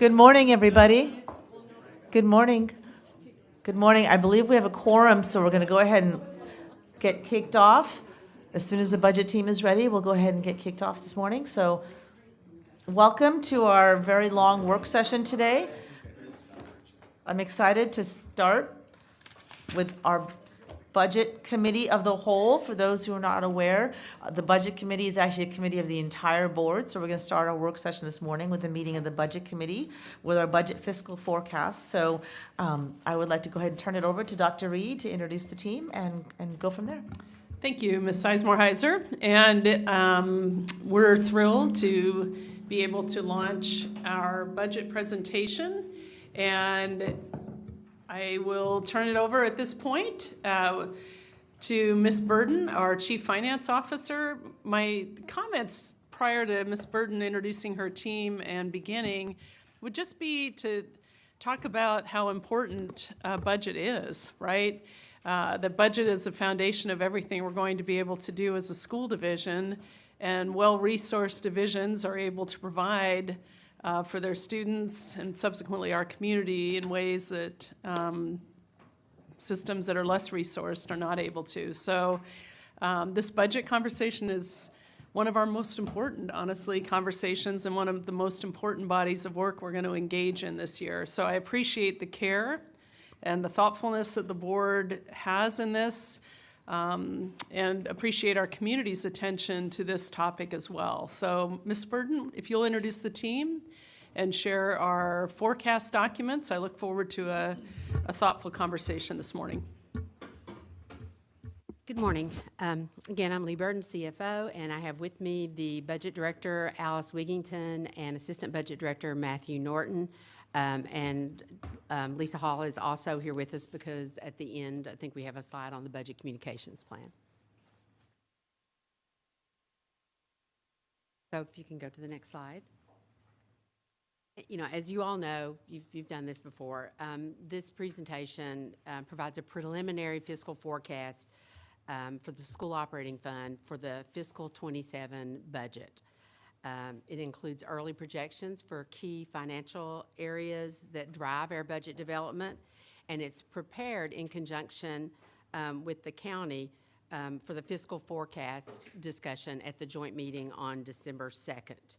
Good morning, everybody. Good morning. Good morning. I believe we have a quorum, so we're going to go ahead and get kicked off. As soon as the budget team is ready, we'll go ahead and get kicked off this morning. So welcome to our very long work session today. I'm excited to start with our Budget Committee of the Whole. For those who are not aware, the Budget Committee is actually a committee of the entire board. So we're going to start our work session this morning with a meeting of the Budget Committee with our budget fiscal forecast. So I would like to go ahead and turn it over to Dr. Reed to introduce the team and go from there. Thank you, Ms. Sizemore-Heiser. And we're thrilled to be able to launch our budget presentation. And I will turn it over at this point to Ms. Burden, our Chief Finance Officer. My comments prior to Ms. Burden introducing her team and beginning would just be to talk about how important budget is, right? The budget is the foundation of everything we're going to be able to do as a school division, and well-resourced divisions are able to provide for their students and subsequently our community in ways that systems that are less resourced are not able to. So this budget conversation is one of our most important, honestly, conversations and one of the most important bodies of work we're going to engage in this year. So I appreciate the care and the thoughtfulness that the board has in this, and appreciate our community's attention to this topic as well. So Ms. Burden, if you'll introduce the team and share our forecast documents, I look forward to a thoughtful conversation this morning. Good morning. Again, I'm Lee Burden, CFO, and I have with me the Budget Director, Alice Wigington, and Assistant Budget Director, Matthew Norton. Lisa Hall is also here with us because at the end, I think we have a slide on the budget communications plan. So if you can go to the next slide. You know, as you all know, you've done this before, this presentation provides a preliminary fiscal forecast for the school operating fund for the fiscal 27 budget. It includes early projections for key financial areas that drive our budget development, and it's prepared in conjunction with the county for the fiscal forecast discussion at the joint meeting on December 2nd.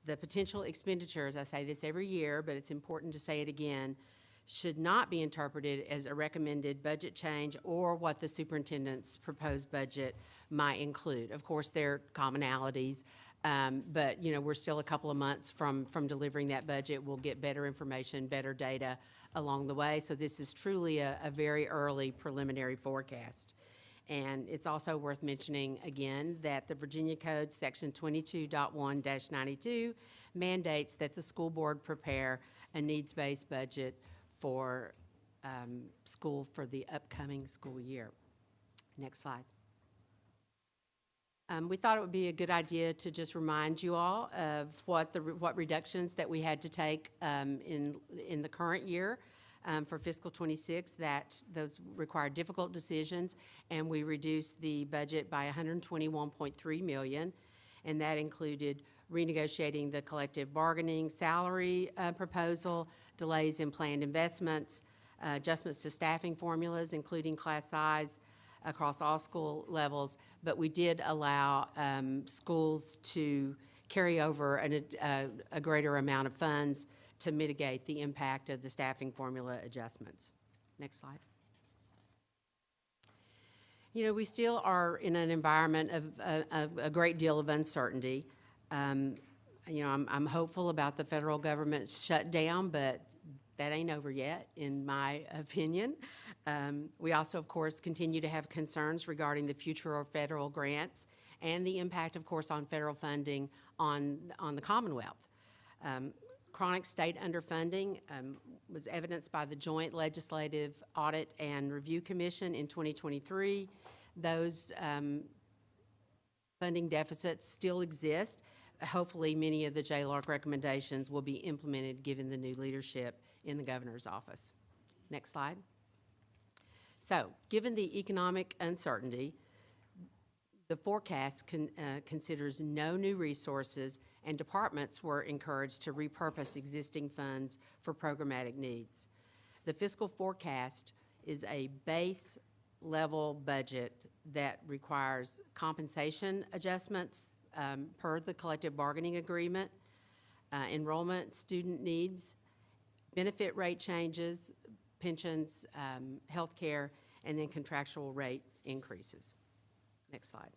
The potential expenditures, I say this every year, but it's important to say it again, should not be interpreted as a recommended budget change or what the superintendent's proposed budget might include. Of course, there are commonalities, but you know, we're still a couple of months from delivering that budget. We'll get better information, better data along the way. So this is truly a very early preliminary forecast. And it's also worth mentioning again that the Virginia Code section 22.1-92 mandates that the school board prepare a needs-based budget for school for the upcoming school year. Next slide. We thought it would be a good idea to just remind you all of what reductions that we had to take in the current year for fiscal 26. That those required difficult decisions, and we reduced the budget by $121.3 million, and that included renegotiating the collective bargaining salary proposal, delays in planned investments, adjustments to staffing formulas, including class size across all school levels, but we did allow schools to carry over a greater amount of funds to mitigate the impact of the staffing formula adjustments. Next slide. You know, we still are in an environment of a great deal of uncertainty. You know, I'm hopeful about the federal government shutdown, but that ain't over yet, in my opinion. We also, of course, continue to have concerns regarding the future of federal grants and the impact, of course, on federal funding on the Commonwealth. Chronic state underfunding was evidenced by the Joint Legislative Audit and Review Commission in 2023. Those funding deficits still exist. Hopefully, many of the JLARC recommendations will be implemented given the new leadership in the governor's office. Next slide. So, given the economic uncertainty, The forecast considers no new resources, and departments were encouraged to repurpose existing funds for programmatic needs. The fiscal forecast is a base level budget that requires compensation adjustments per the collective bargaining agreement, enrollment, student needs, benefit rate changes, pensions, health care, and then contractual rate increases. Next slide.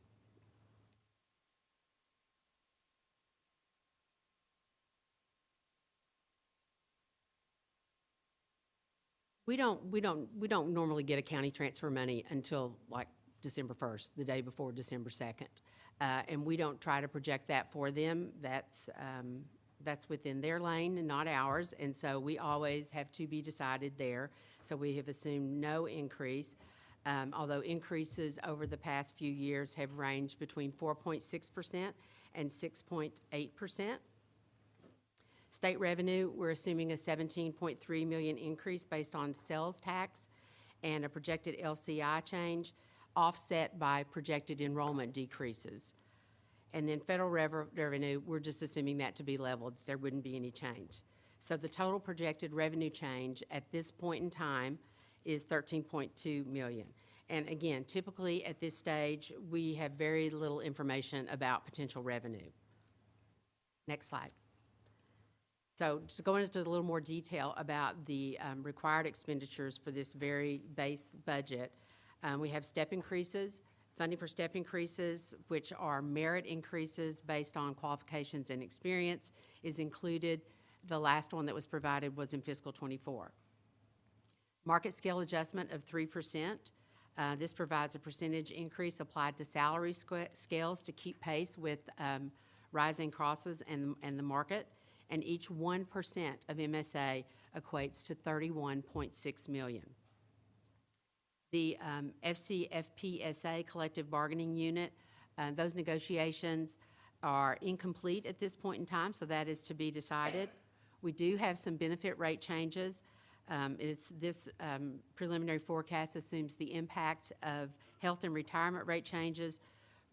We don't normally get a county transfer money until like December 1st, the day before December 2nd. And we don't try to project that for them. That's within their lane and not ours. And so we always have to be decided there. So we have assumed no increase, although increases over the past few years have ranged between 4.6% and 6.8%. State revenue, we're assuming a $17.3 million increase based on sales tax and a projected LCI change, offset by projected enrollment decreases. And then federal revenue, we're just assuming that to be leveled, there wouldn't be any change. So the total projected revenue change at this point in time is $13.2 million. And again, typically at this stage, we have very little information about potential revenue. Next slide. So just going into a little more detail about the required expenditures for this very base budget, we have step increases, funding for step increases, which are merit increases based on qualifications and experience, is included. The last one that was provided was in fiscal '24. Market scale adjustment of 3%. This provides a percentage increase applied to salary scales to keep pace with rising costs and the market. And each 1% of MSA equates to $31.6 million. The FCPS collective bargaining unit, those negotiations are incomplete at this point in time, so that is to be decided. We do have some benefit rate changes. This preliminary forecast assumes the impact of health and retirement rate changes.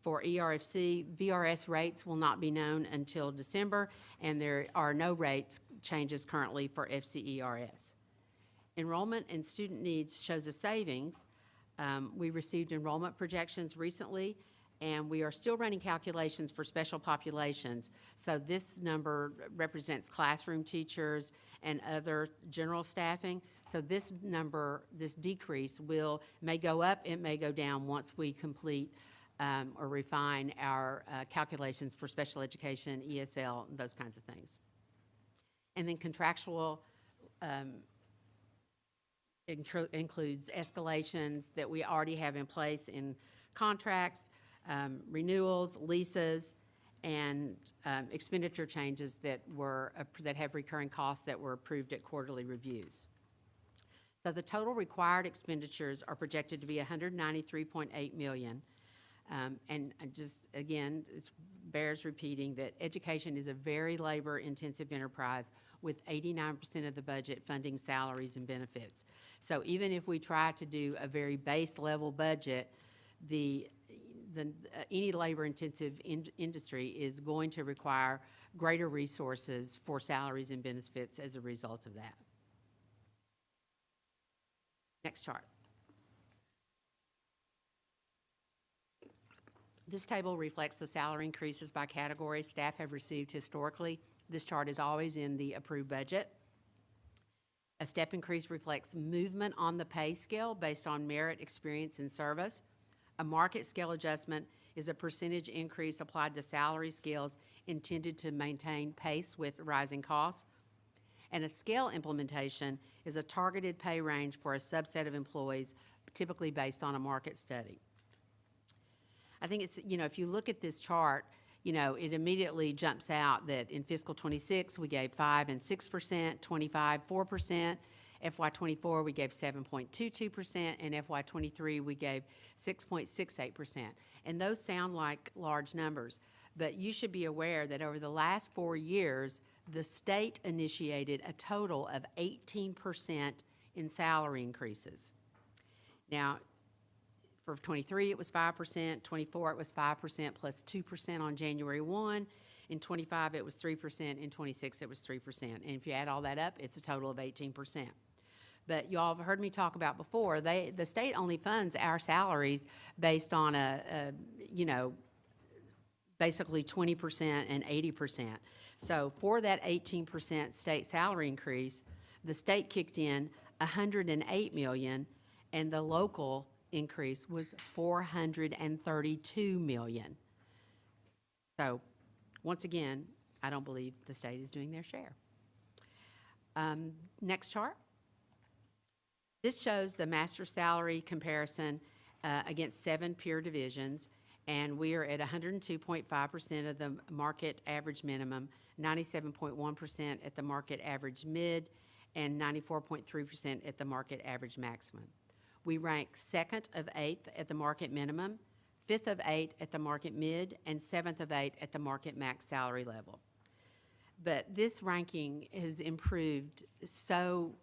For ERFC, VRS rates will not be known until December, and there are no rates changes currently for FCERS. Enrollment and student needs shows a savings. We received enrollment projections recently, and we are still running calculations for special populations. So this number represents classroom teachers and other general staffing. So this number, this decrease may go up, it may go down once we complete or refine our calculations for special education, ESL, those kinds of things. And then contractual includes escalations that we already have in place in contracts, renewals, leases, and expenditure changes that have recurring costs that were approved at quarterly reviews. So the total required expenditures are projected to be $193.8 million. And just, again, it bears repeating that education is a very labor-intensive enterprise with 89% of the budget funding salaries and benefits. So even if we try to do a very base-level budget, any labor-intensive industry is going to require greater resources for salaries and benefits as a result of that. Next chart. This table reflects the salary increases by category staff have received historically. This chart is always in the approved budget. A step increase reflects movement on the pay scale based on merit, experience, and service. A market scale adjustment is a percentage increase applied to salary scales intended to maintain pace with rising costs. And a scale implementation is a targeted pay range for a subset of employees, typically based on a market study. I think it's, if you look at this chart, it immediately jumps out that in fiscal '26, we gave 5% and 6%, '25, 4%, FY24, we gave 7.22%, and FY23, we gave 6.68%. And those sound like large numbers, but you should be aware that over the last 4 years, the state initiated a total of 18% in salary increases. Now, For 23, it was 5%, 24, it was 5% plus 2% on January 1. In 25, it was 3%, in 26, it was 3%. And if you add all that up, it's a total of 18%. But y'all have heard me talk about before, the state only funds our salaries based on basically 20% and 80%. So for that 18% state salary increase, the state kicked in $108 million, and the local increase was $432 million. So, once again, I don't believe the state is doing their share. Next chart. This shows the master salary comparison against 7 peer divisions, and we are at 102.5% of the market average minimum, 97.1% at the market average mid, and 94.3% at the market average maximum. We rank 2nd of 8th at the market minimum, 5th of 8 at the market mid, and 7th of 8 at the market max salary level. But this ranking has improved so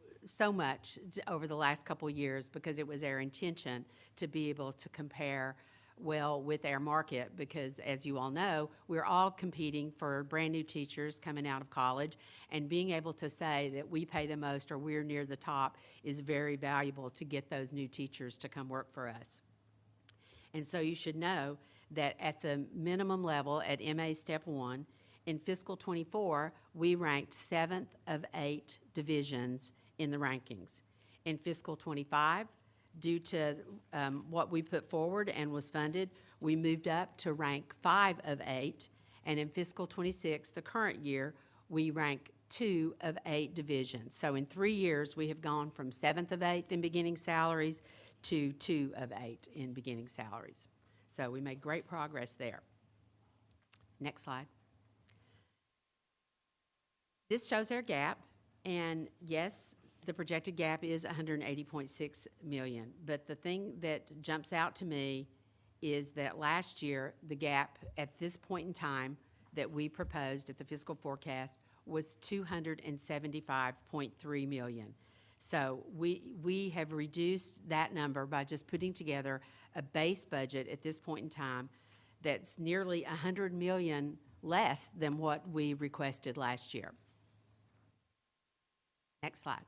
much over the last couple of years because it was our intention to be able to compare well with our market because, as you all know, we're all competing for brand new teachers coming out of college, and being able to say that we pay the most or we're near the top is very valuable to get those new teachers to come work for us. And so you should know that at the minimum level at MA Step 1, in fiscal 24, we ranked 7th of 8 divisions in the rankings. In fiscal 25, due to what we put forward and was funded, we moved up to rank 5 of 8. And in fiscal 26, the current year, we rank 2 of 8 divisions. So in 3 years, we have gone from 7th of 8th in beginning salaries to 2 of 8 in beginning salaries. So we made great progress there. Next slide. This shows our gap, and yes, the projected gap is $180.6 million. But the thing that jumps out to me is that last year, the gap at this point in time that we proposed at the fiscal forecast was $275.3 million. So we have reduced that number by just putting together a base budget at this point in time that's nearly $100 million less than what we requested last year. Next slide.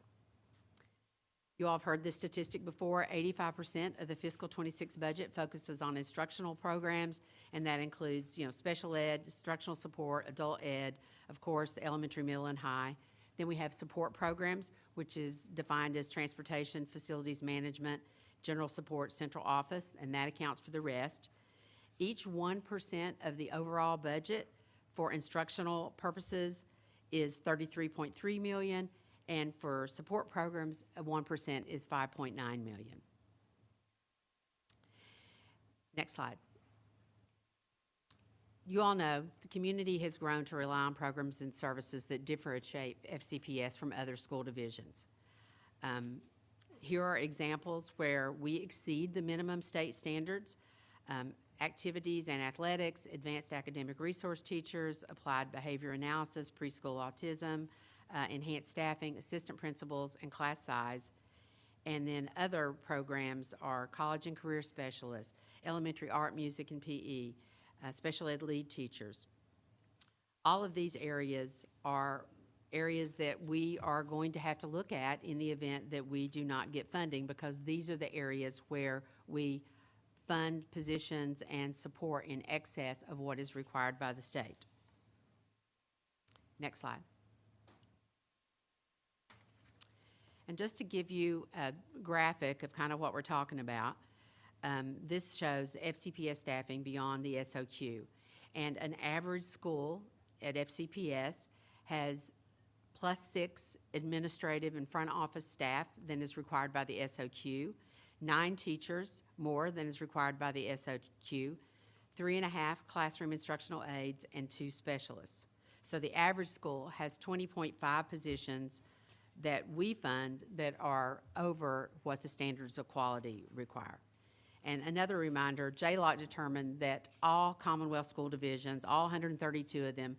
You all have heard this statistic before. 85% of the fiscal 26 budget focuses on instructional programs, and that includes, special ed, instructional support, adult ed, of course, elementary, middle, and high. Then we have support programs, which is defined as transportation, facilities management, general support, central office, and that accounts for the rest. Each 1% of the overall budget for instructional purposes is $33.3 million. And for support programs, 1% is $5.9 million. Next slide. You all know the community has grown to rely on programs and services that differentiate FCPS from other school divisions. Here are examples where we exceed the minimum state standards. Activities and athletics, advanced academic resource teachers, applied behavior analysis, preschool autism, enhanced staffing, assistant principals, and class size. And then other programs are college and career specialists, elementary art, music, and PE, special ed lead teachers. All of these areas are areas that we are going to have to look at in the event that we do not get funding, because these are the areas where we fund positions and support in excess of what is required by the state. Next slide. And just to give you a graphic of kind of what we're talking about, this shows FCPS staffing beyond the SOQ. And an average school at FCPS has +6 administrative and front office staff than is required by the SOQ, 9 teachers more than is required by the SOQ, 3.5 classroom instructional aides, and 2 specialists. So the average school has 20.5 positions that we fund that are over what the standards of quality require. And another reminder, JLOC determined that all Commonwealth school divisions, all 132 of them,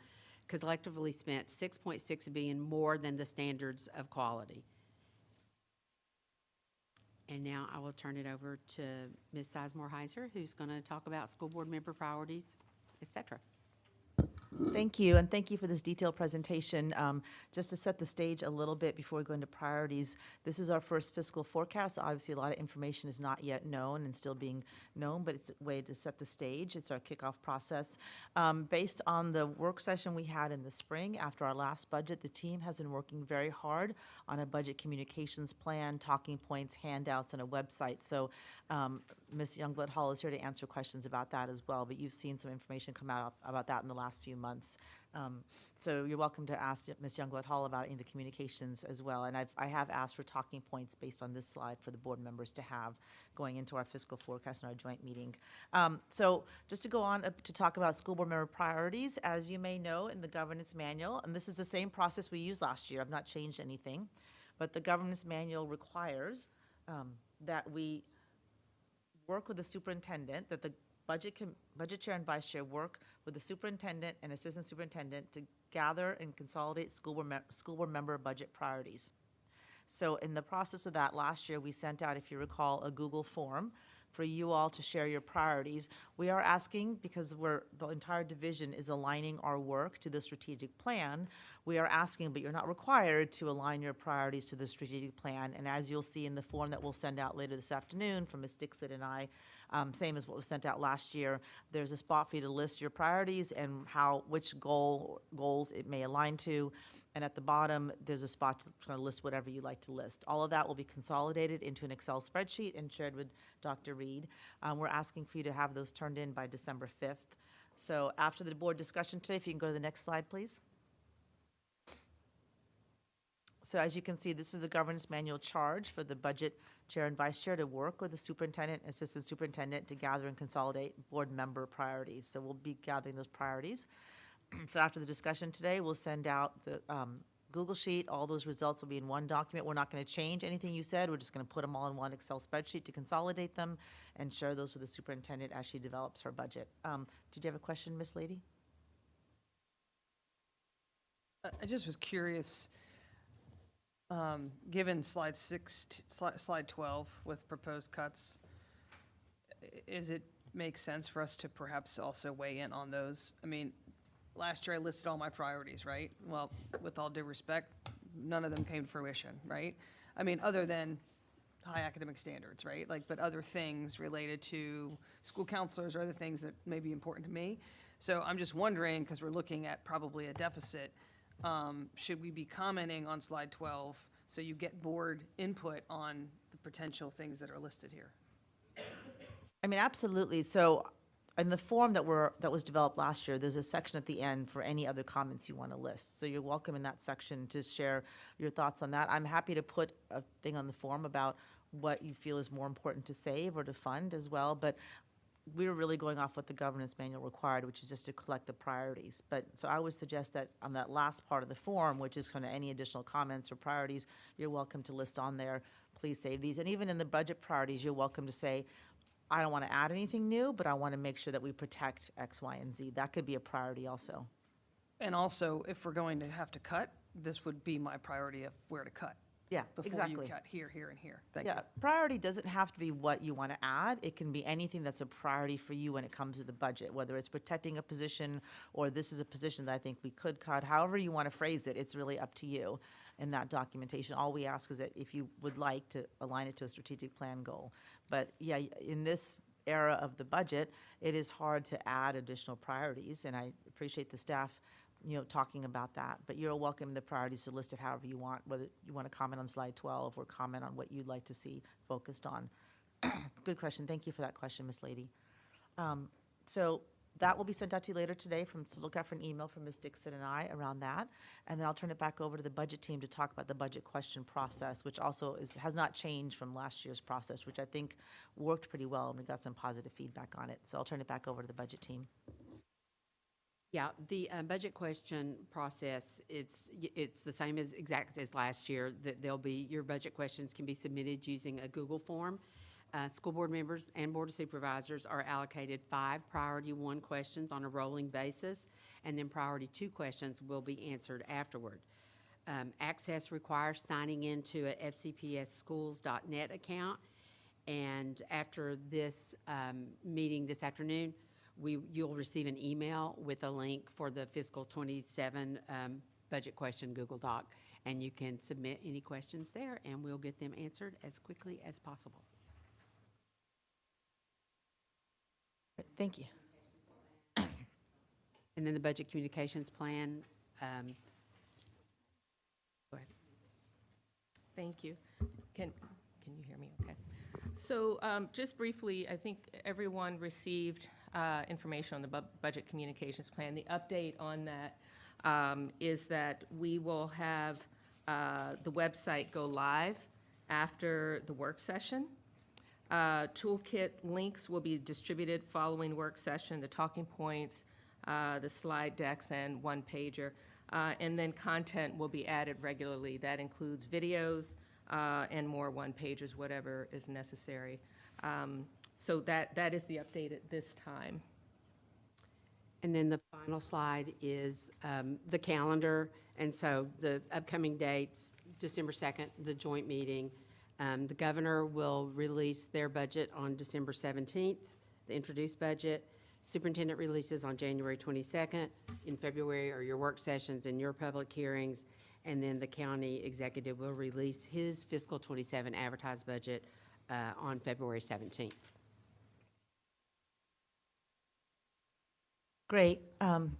collectively spent $6.6 billion more than the standards of quality. And now I will turn it over to Ms. Sizemore Heiser, who's going to talk about school board member priorities, et cetera. Thank you, and thank you for this detailed presentation. Just to set the stage a little bit before we go into priorities, this is our first fiscal forecast. Obviously, a lot of information is not yet known and still being known, but it's a way to set the stage. It's our kickoff process. Based on the work session we had in the spring after our last budget, the team has been working very hard on a budget communications plan, talking points, handouts, and a website. So Ms. Youngblood Hall is here to answer questions about that as well, but you've seen some information come out about that in the last few months. So you're welcome to ask Ms. Youngblood Hall about any of the communications as well. And I have asked for talking points based on this slide for the board members to have going into our fiscal forecast and our joint meeting. So just to go on to talk about school board member priorities, as you may know in the governance manual, and this is the same process we used last year, I've not changed anything, but the governance manual requires that we work with the superintendent, that the budget chair and vice chair work with the superintendent and assistant superintendent to gather and consolidate school board member budget priorities. So in the process of that, last year, we sent out, if you recall, a Google form for you all to share your priorities. We are asking, because the entire division is aligning our work to the strategic plan, we are asking, but you're not required to align your priorities to the strategic plan. And as you'll see in the form that we'll send out later this afternoon from Ms. Dixit and I, same as what was sent out last year, there's a spot for you to list your priorities and which goals it may align to. And at the bottom, there's a spot to kind of list whatever you'd like to list. All of that will be consolidated into an Excel spreadsheet and shared with Dr. Reed. We're asking for you to have those turned in by December 5th. So after the board discussion today, if you can go to the next slide, please. So as you can see, this is the governance manual charge for the budget chair and vice chair to work with the superintendent and assistant superintendent to gather and consolidate board member priorities. So we'll be gathering those priorities. So after the discussion today, we'll send out the Google Sheet. All those results will be in one document. We're not going to change anything you said. We're just going to put them all in one Excel spreadsheet to consolidate them and share those with the superintendent as she develops her budget. Did you have a question, Miss Lady? I just was curious, given slide 12 with proposed cuts, is it make sense for us to perhaps also weigh in on those? I mean, last year I listed all my priorities, right? Well, with all due respect, none of them came to fruition, right? I mean, other than high academic standards, right? But other things related to school counselors or other things that may be important to me. So I'm just wondering, because we're looking at probably a deficit, should we be commenting on slide 12 so you get board input on the potential things that are listed here? I mean, absolutely. So in the form that was developed last year, there's a section at the end for any other comments you want to list. So you're welcome in that section to share your thoughts on that. I'm happy to put a thing on the form about what you feel is more important to save or to fund as well. But we're really going off what the governance manual required, which is just to collect the priorities. But so I would suggest that on that last part of the form, which is kind of any additional comments or priorities, you're welcome to list on there. Please save these. And even in the budget priorities, you're welcome to say, I don't want to add anything new, but I want to make sure that we protect X, Y, and Z. That could be a priority also. And also, if we're going to have to cut, this would be my priority of where to cut. Yeah, Before exactly. you cut here, here, and here. Thank you. Yeah, priority doesn't have to be what you want to add. It can be anything that's a priority for you when it comes to the budget, whether it's protecting a position or this is a position that I think we could cut. However you want to phrase it, it's really up to you in that documentation. All we ask is that if you would like to align it to a strategic plan goal. But yeah, in this era of the budget, it is hard to add additional priorities, and I appreciate the staff talking about that. But you're welcome the priorities to list it however you want, whether you want to comment on slide 12 or comment on what you'd like to see focused on. Good question. Thank you for that question, Ms. Lady. So that will be sent out to you later today. So look out for an email from Ms. Dixon and I around that. And then I'll turn it back over to the budget team to talk about the budget question process, which also has not changed from last year's process, which I think worked pretty well, and we got some positive feedback on it. So I'll turn it back over to the budget team. Yeah, the budget question process, it's the same exact as last year. That your budget questions can be submitted using a Google form. School board members and board of supervisors are allocated 5 priority 1 questions on a rolling basis, and then priority 2 questions will be answered afterward. Access requires signing into a FCPS schools.net account And after this meeting this afternoon, you'll receive an email with a link for the fiscal 27 budget question Google Doc. And you can submit any questions there, and we'll get them answered as quickly as possible. Thank you. And then the budget communications plan. Go ahead. Thank you. Can you hear me okay? So just briefly, I think everyone received information on the budget communications plan. The update on that is that we will have the website go live after the work session. Toolkit links will be distributed following work session, the talking points, the slide decks, and one-pager. And then content will be added regularly. That includes videos and more one-pagers, whatever is necessary. So that is the update at this time. And then the final slide is the calendar. And so the upcoming dates, December 2nd, the joint meeting. The governor will release their budget on December 17th, the introduced budget. Superintendent releases on January 22nd. In February are your work sessions and your public hearings. And then the county executive will release his fiscal 27 advertised budget on February 17th. Great.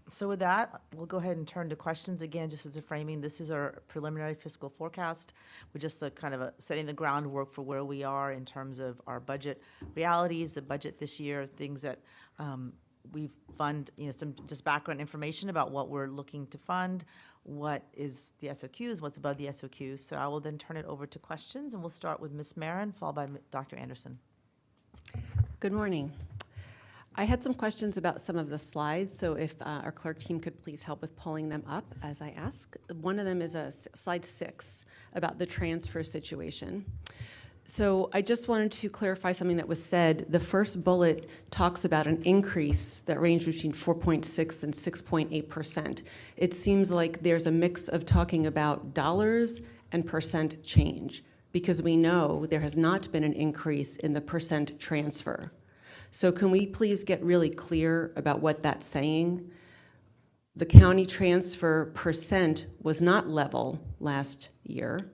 So with that, we'll go ahead and turn to questions. Again, just as a framing, this is our preliminary fiscal forecast. We're just the kind of setting the groundwork for where we are in terms of our budget realities, the budget this year, things that we fund, some just background information about what we're looking to fund, what is the SOQs, what's above the SOQs. So I will then turn it over to questions, and we'll start with Ms. Marin, followed by Dr. Anderson. Good morning. I had some questions about some of the slides, so if our clerk team could please help with pulling them up as I ask. One of them is slide 6 about the transfer situation. So I just wanted to clarify something that was said. The first bullet talks about an increase that ranged between 4.6 and 6.8%. It seems like there's a mix of talking about dollars and percent change, because we know there has not been an increase in the percent transfer. So can we please get really clear about what that's saying? The county transfer percent was not level last year.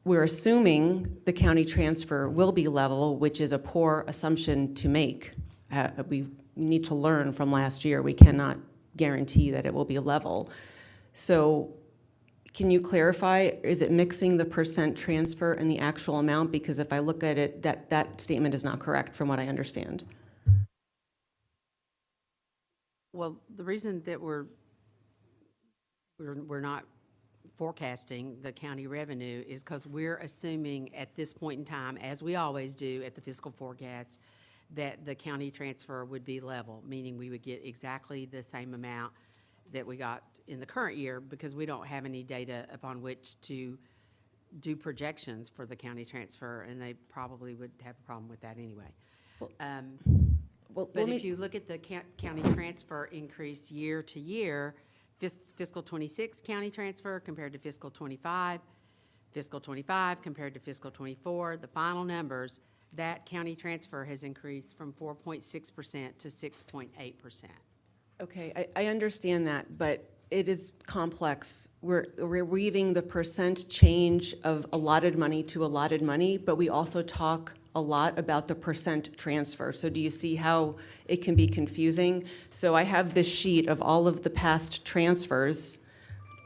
We're assuming the county transfer will be level, which is a poor assumption to make. We need to learn from last year. We cannot guarantee that it will be level. So can you clarify, is it mixing the percent transfer and the actual amount? Because if I look at it, that statement is not correct from what I understand. Well, the reason that we're not forecasting the county revenue is because we're assuming at this point in time, as we always do at the fiscal forecast, that the county transfer would be level, meaning we would get exactly the same amount that we got in the current year, because we don't have any data upon which to do projections for the county transfer, and they probably would have a problem with that anyway. But if you look at the county transfer increase year to year, fiscal 26 county transfer compared to fiscal 25, fiscal 25 compared to fiscal 24, the final numbers, that county transfer has increased from 4.6% to 6.8%. Okay, I understand that, but it is complex. We're weaving the percent change of allotted money to allotted money, but we also talk a lot about the percent transfer. So do you see how it can be confusing? So I have this sheet of all of the past transfers.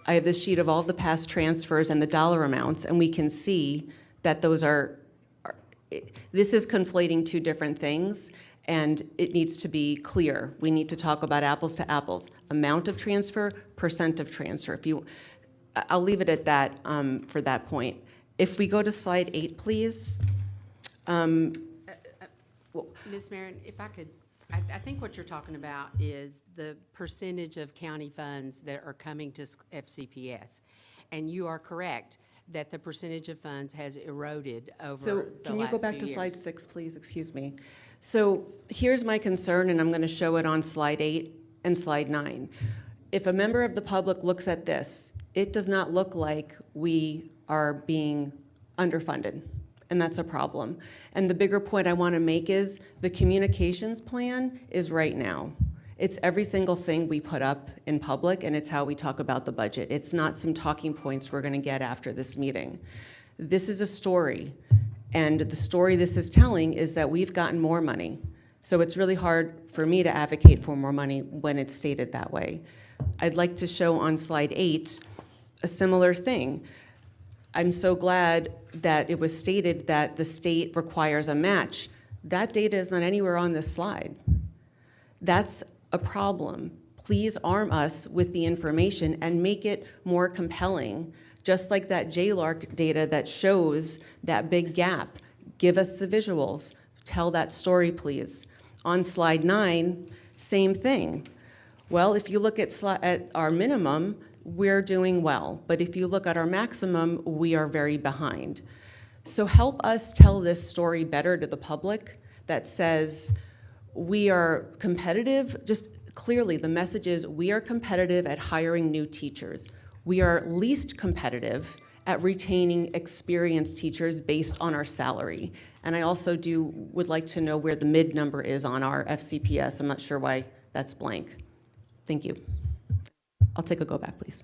I have this sheet of all the past transfers and the dollar amounts, and we can see that those this is conflating two different things, and it needs to be clear. We need to talk about apples to apples. Amount of transfer, percent of transfer. I'll leave it at that for that point. If we go to slide 8, please. Ms. Marin, if I could, I think what you're talking about is the percentage of county funds that are coming to FCPS. And you are correct that the percentage of funds has eroded over the last few years. So can you go back to slide 6, please? Excuse me. So here's my concern, and I'm going to show it on slide 8 and slide 9. If a member of the public looks at this, it does not look like we are being underfunded and that's a problem. And the bigger point I want to make is the communications plan is right now. It's every single thing we put up in public, and it's how we talk about the budget. It's not some talking points we're going to get after this meeting. This is a story, and the story this is telling is that we've gotten more money. So it's really hard for me to advocate for more money when it's stated that way. I'd like to show on slide 8 a similar thing. I'm so glad that it was stated that the state requires a match. That data is not anywhere on this slide. That's a problem. Please arm us with the information and make it more compelling. Just like that JLARC data that shows that big gap. Give us the visuals. Tell that story, please. On slide 9, same thing. Well, if you look at our minimum, we're doing well. But if you look at our maximum, we are very behind. So help us tell this story better to the public that says we are competitive. Just clearly, the message is we are competitive at hiring new teachers. We are least competitive at retaining experienced teachers based on our salary. And I also would like to know where the mid number is on our FCPS. I'm not sure why that's blank. Thank you. I'll take a go back, please.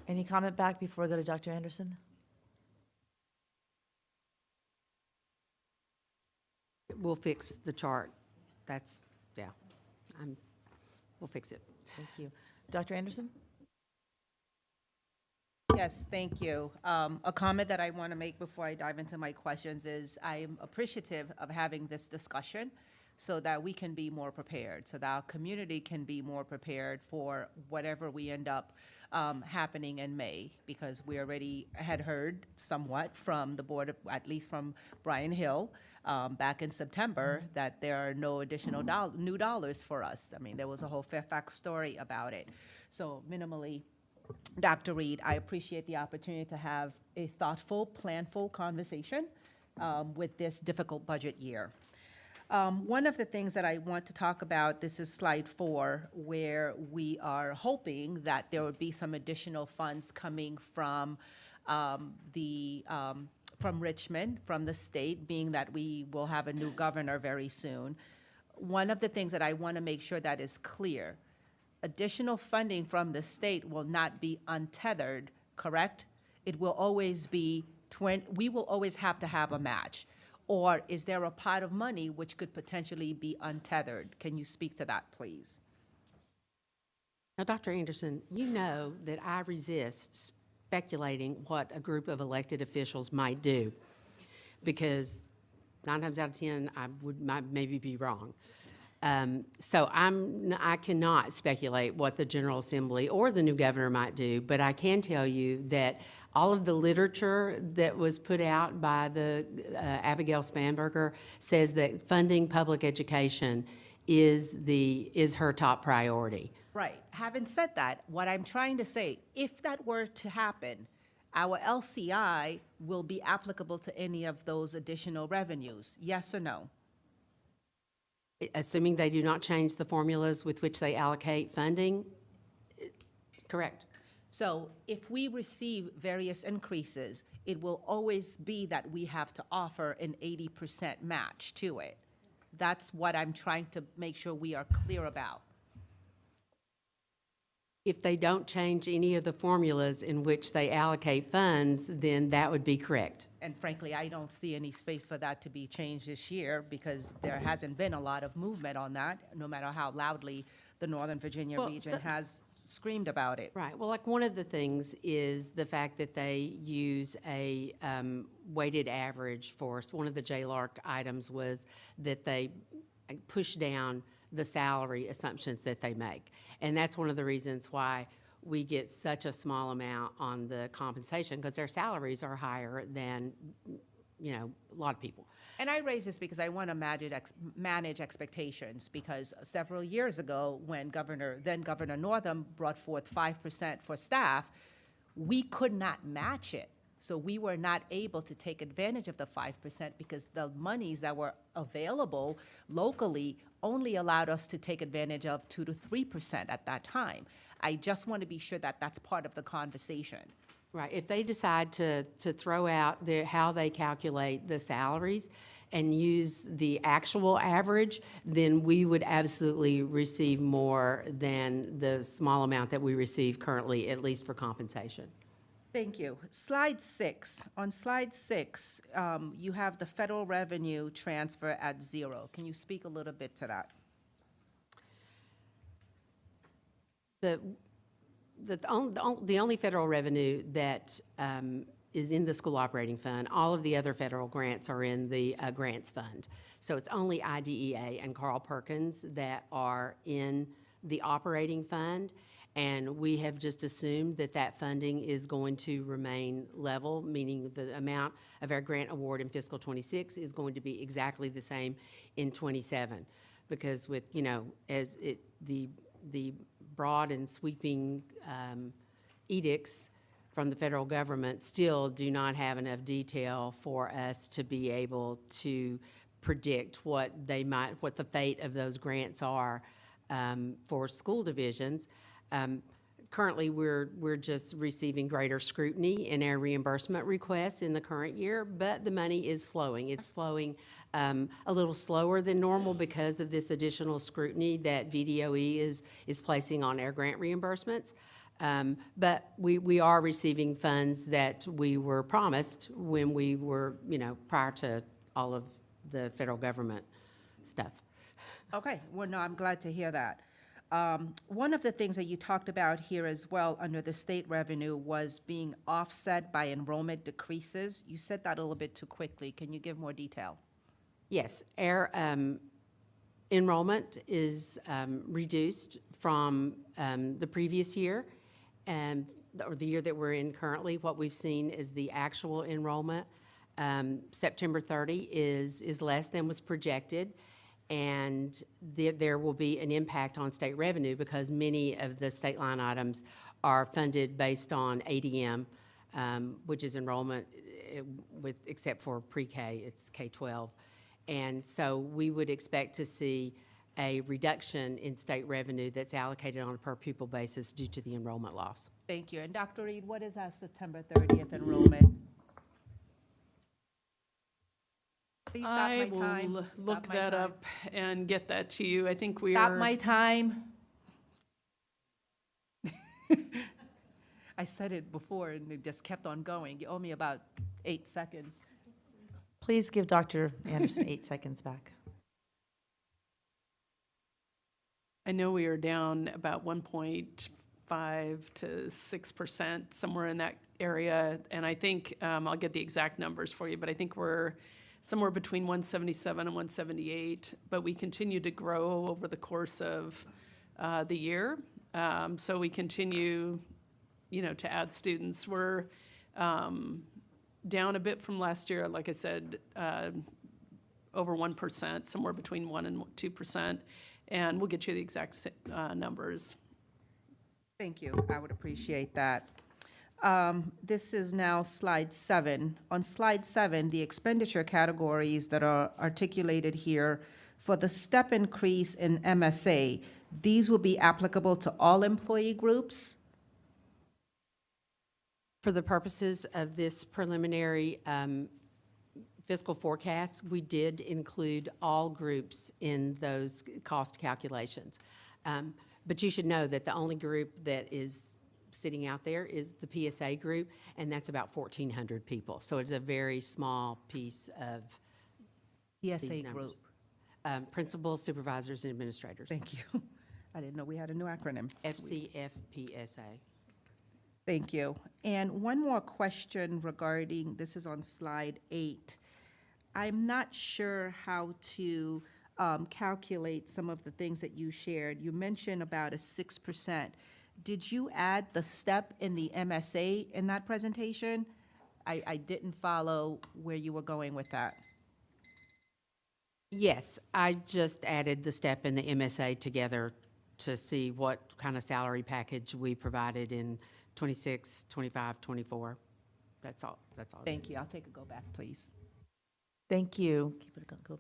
Any comment back before I go to Dr. Anderson? We'll fix the chart. That's, yeah, we'll fix it. Thank you. Dr. Anderson? Yes, thank you. A comment that I want to make before I dive into my questions is I am appreciative of having this discussion so that we can be more prepared, so that our community can be more prepared for whatever we end up happening in May, because we already had heard somewhat from the board, at least from Brian Hill, back in September, that there are no additional new dollars for us. I mean, there was a whole Fairfax story about it. So minimally, Dr. Reed, I appreciate the opportunity to have a thoughtful, planful conversation with this difficult budget year. One of the things that I want to talk about, this is slide 4, where we are hoping that there would be some additional funds coming from from Richmond, from the state, being that we will have a new governor very soon. One of the things that I want to make sure that is clear, additional funding from the state will not be untethered, correct? It will always be, we will always have to have a match. Or is there a pot of money which could potentially be untethered? Can you speak to that, please? Now, Dr. Anderson, you know that I resist speculating what a group of elected officials might do, because 9 times out of 10, might maybe be wrong. So I cannot speculate what the General Assembly or the new governor might do, but I can tell you that all of the literature that was put out by the Abigail Spanberger says that funding public education is her top priority. Right. Having said that, what I'm trying to say, if that were to happen, our LCI will be applicable to any of those additional revenues, yes or no? Assuming they do not change the formulas with which they allocate funding, correct. So if we receive various increases, it will always be that we have to offer an 80% match to it. That's what I'm trying to make sure we are clear about. If they don't change any of the formulas in which they allocate funds, then that would be correct. And frankly, I don't see any space for that to be changed this year, because there hasn't been a lot of movement on that, no matter how loudly the Northern Virginia region has screamed about it. Right. Well, like, one of the things is the fact that they use a weighted average for us. One of the JLARC items was that they push down the salary assumptions that they make. And that's one of the reasons why we get such a small amount on the compensation, because their salaries are higher than, a lot of people. And I raise this because I want to manage expectations, because several years ago, when then Governor Northam brought forth 5% for staff, we could not match it. So we were not able to take advantage of the 5% because the monies that were available locally only allowed us to take advantage of 2 to 3% at that time. I just want to be sure that that's part of the conversation. Right, if they decide to throw out how they calculate the salaries and use the actual average, then we would absolutely receive more than the small amount that we receive currently, at least for compensation. Thank you. Slide 6. On slide 6, you have the federal revenue transfer at 0. Can you speak a little bit to that? The only federal revenue that is in the school operating fund, all of the other federal grants are in the grants fund. So it's only IDEA and Carl Perkins that are in the operating fund, and we have just assumed that that funding is going to remain level, meaning the amount of our grant award in fiscal '26 is going to be exactly the same in '27, because with, as the broad and sweeping edicts from the federal government still do not have enough detail for us to be able to predict what the fate of those grants are for school divisions. Currently, we're just receiving greater scrutiny in our reimbursement requests in the current year, but the money is flowing. It's flowing a little slower than normal because of this additional scrutiny that VDOE is placing on our grant reimbursements. But we are receiving funds that we were promised when we were, prior to all of the federal government stuff. Okay, well, no, I'm glad to hear that. One of the things that you talked about here as well under the state revenue was being offset by enrollment decreases. You said that a little bit too quickly. Can you give more detail? Yes, our enrollment is reduced from the previous year, or the year that we're in currently. What we've seen is the actual enrollment. September 30 is less than was projected, and there will be an impact on state revenue because many of the state line items are funded based on ADM, which is enrollment except for pre-K, it's K-12. And so we would expect to see a reduction in state revenue that's allocated on a per pupil basis due to the enrollment loss. Thank you. And Dr. Reed, what is our September 30th enrollment? Please stop my time. I will Stop look my that time. up and get that to you. I think we Stop are. my time. I said it before and it just kept on going. You owe me about 8 seconds. Please give Dr. Anderson 8 seconds back. I know we are down about 1.5 to 6%, somewhere in that area. And I think, I'll get the exact numbers for you, but I think we're somewhere between 177 and 178. But we continue to grow over the course of the year. So we continue, to add students. We're down a bit from last year, like I said, over 1%, somewhere between 1 and 2%. And we'll get you the exact numbers. Thank you. I would appreciate that. This is now slide 7. On slide 7, the expenditure categories that are articulated here for the step increase in MSA, these will be applicable to all employee groups? For the purposes of this preliminary fiscal forecast, we did include all groups in those cost calculations. But you should know that the only group that is sitting out there is the PSA group, and that's about 1,400 people. So it's a very small piece of PSA these numbers. group. Principals, supervisors, and administrators. Thank you. I didn't know we had a new acronym. FCFPSA. Thank you. And one more question regarding, this is on slide 8. I'm not sure how to calculate some of the things that you shared. You mentioned about a 6%. Did you add the step in the MSA in that presentation? I didn't follow where you were going with that. Yes, I just added the step and the MSA together to see what kind of salary package we provided in 26, 25, 24. That's all. Thank you. I'll take a go back, please. Thank you. Keep it, go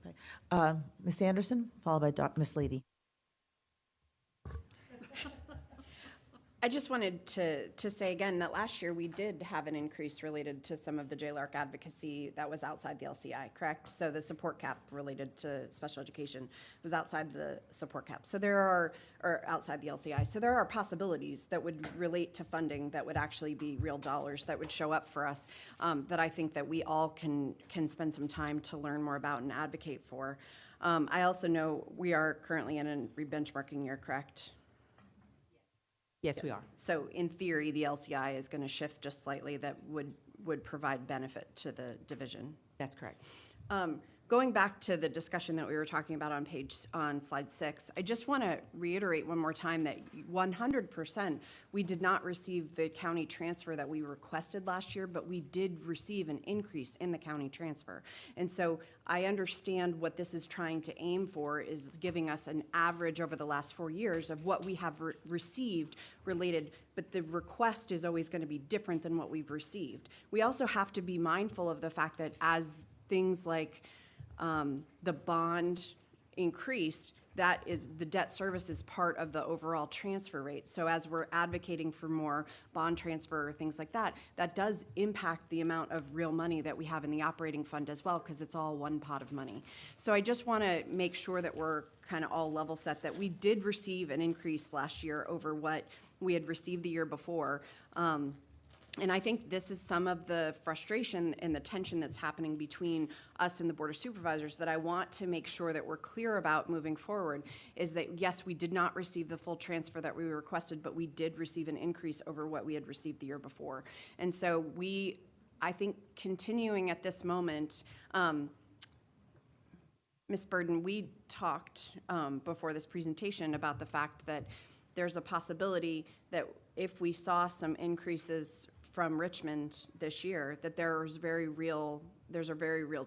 back. Ms. Anderson, followed by Ms. Lady. I just wanted to say again that last year we did have an increase related to some of the JLARC advocacy that was outside the LCI, correct? So the support cap related to special education was outside the support cap. So or outside the LCI. So there are possibilities that would relate to funding that would actually be real dollars that would show up for us, that I think that we all can spend some time to learn more about and advocate for. I also know we are currently in a re-benchmarking year, correct? Yes, we are. So in theory, the LCI is going to shift just slightly that would provide benefit to the division. That's correct. Going back to the discussion that we were talking about on slide 6, I just want to reiterate one more time that 100% we did not receive the county transfer that we requested last year, but we did receive an increase in the county transfer. And so I understand what this is trying to aim for is giving us an average over the last 4 years of what we have received related, but the request is always going to be different than what we've received. We also have to be mindful of the fact that as things like the bond increased, that is, the debt service is part of the overall transfer rate. So as we're advocating for more bond transfer or things like that, that does impact the amount of real money that we have in the operating fund as well, because it's all one pot of money. So I just want to make sure that we're kind of all level set, that we did receive an increase last year over what we had received the year before. And I think this is some of the frustration and the tension that's happening between us and the Board of Supervisors that I want to make sure that we're clear about moving forward, is that, yes, we did not receive the full transfer that we requested, but we did receive an increase over what we had received the year before. And so I think continuing at this moment, Ms. Burden, we talked before this presentation about the fact that there's a possibility that if we saw some increases from Richmond this year, that there's a very real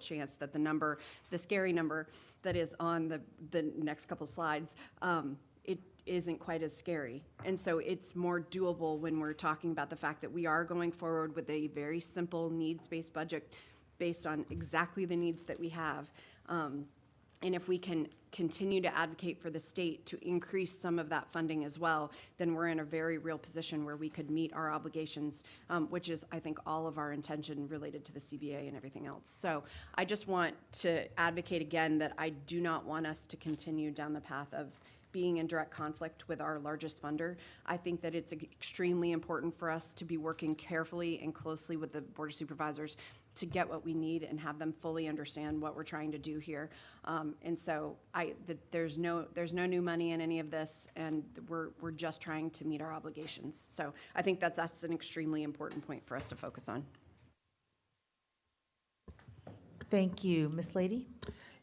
chance that the scary number that is on the next couple slides, it isn't quite as scary. And so it's more doable when we're talking about the fact that we are going forward with a very simple needs-based budget based on exactly the needs that we have. And if we can continue to advocate for the state to increase some of that funding as well, then we're in a very real position where we could meet our obligations, which is, I think, all of our intention related to the CBA and everything else. So I just want to advocate again that I do not want us to continue down the path of being in direct conflict with our largest funder. I think that it's extremely important for us to be working carefully and closely with the Board of Supervisors to get what we need and have them fully understand what we're trying to do here. And so there's no new money in any of this, and we're just trying to meet our obligations. So I think that's an extremely important point for us to focus on. Thank you. Ms. Lady?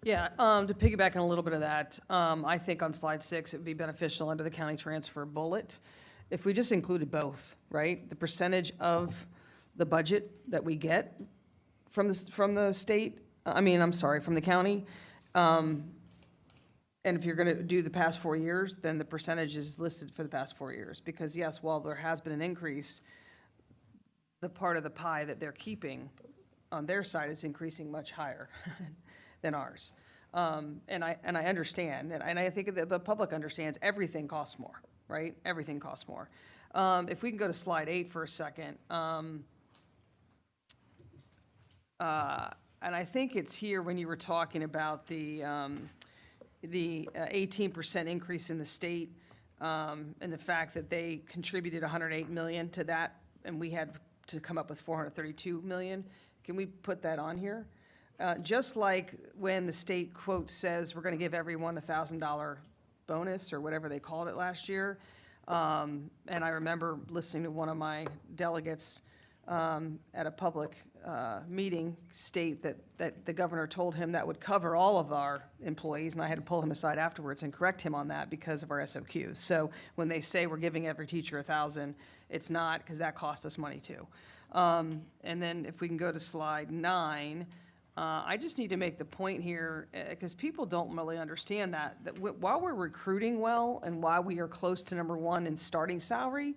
Yeah, to piggyback on a little bit of that, I think on slide 6, it would be beneficial under the county transfer bullet if we just included both, right? The percentage of the budget that we get from the state, from the county. And if you're going to do the past 4 years, then the percentage is listed for the past 4 years. Because yes, while there has been an increase, the part of the pie that they're keeping on their side is increasing much higher than ours. And I understand, and I think that the public understands everything costs more, right? Everything costs more. If we can go to slide 8 for a second. And I think it's here when you were talking about the 18% increase in the state, and the fact that they contributed $108 million to that, and we had to come up with $432 million. Can we put that on here? Just like when the state quote says we're going to give everyone a $1,000 bonus or whatever they called it last year. And I remember listening to one of my delegates at a public meeting state that the governor told him that would cover all of our employees, and I had to pull him aside afterwards and correct him on that because of our SOQs. So when they say we're giving every teacher $1,000, it's not, because that cost us money too. And then if we can go to slide 9, I just need to make the point here, because people don't really understand that while we're recruiting well and while we are close to #1 in starting salary,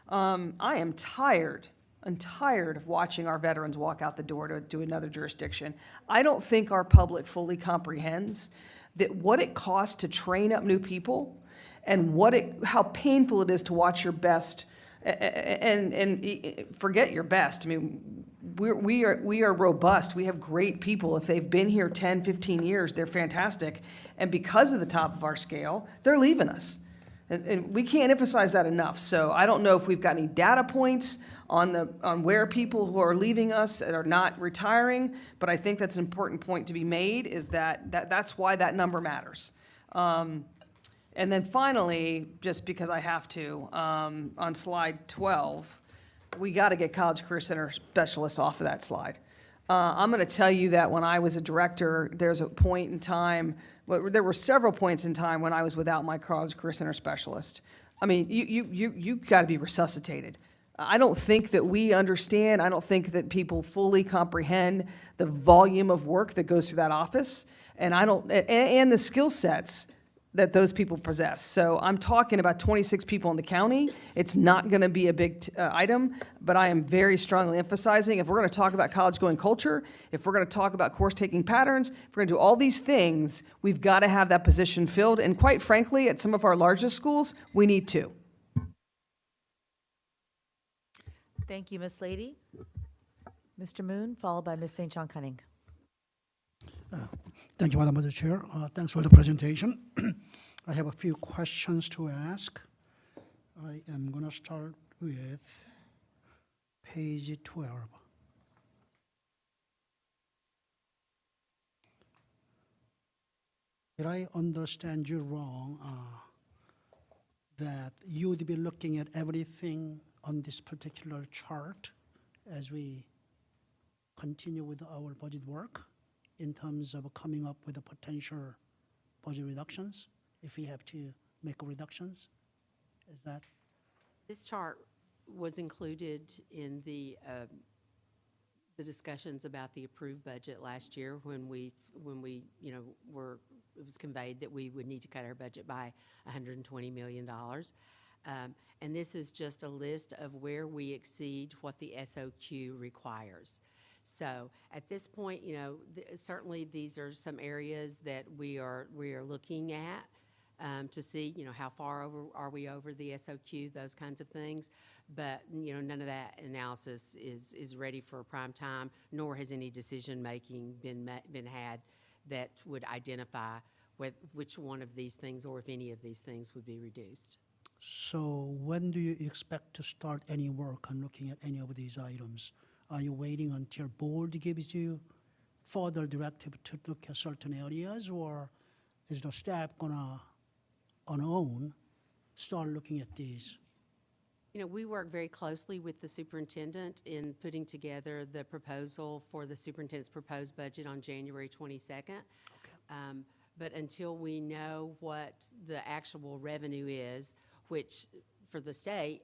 I am tired I'm tired of watching our veterans walk out the door to another jurisdiction. I don't think our public fully comprehends that what it costs to train up new people and how painful it is to watch your best and forget your best. I mean, we are robust. We have great people. If they've been here 10, 15 years, they're fantastic. And because of the top of our scale, they're leaving us. And we can't emphasize that enough. So I don't know if we've got any data points on where people who are leaving us that are not retiring, but I think that's an important point to be made, is that's why that number matters. And then finally, just because I have to, on slide 12, we got to get College Career Center specialists off of that slide. I'm going to tell you that when I was a director, there's a point in time, well, there were several points in time when I was without my College Career Center specialist. I mean, you got to be resuscitated. I don't think that we understand, I don't think that people fully comprehend the volume of work that goes through that office, and the skill sets that those people possess. So I'm talking about 26 people in the county. It's not going to be a big item, but I am very strongly emphasizing, if we're going to talk about college-going culture, if we're going to talk about course-taking patterns, if we're going to do all these things, we've got to have that position filled. And quite frankly, at some of our largest schools, we need to. Thank you, Ms. Lady. Mr. Moon, followed by Ms. St. John Cunning. Thank you, Madam Vice Chair. Thanks for the presentation. I have a few questions to ask. I am going to start with page 12. Did I understand you wrong that you would be looking at everything on this particular chart as we continue with our budget work in terms of coming up with the potential budget reductions if we have to make reductions? Is that? This chart was included in the discussions about the approved budget last year when we it was conveyed that we would need to cut our budget by $120 million. And this is just a list of where we exceed what the SOQ requires. So at this point, certainly these are some areas that we are looking at to see, how far over are we over the SOQ, those kinds of things. But, none of that analysis is ready for prime time, nor has any decision-making been had that would identify which one of these things, or if any of these things, would be reduced. So when do you expect to start any work on looking at any of these items? Are you waiting until board gives you further directive to look at certain areas, or is the staff gonna, on own, start looking at these? We work very closely with the superintendent in putting together the proposal for the superintendent's proposed budget on January 22nd. Okay. But until we know what the actual revenue is, which for the state,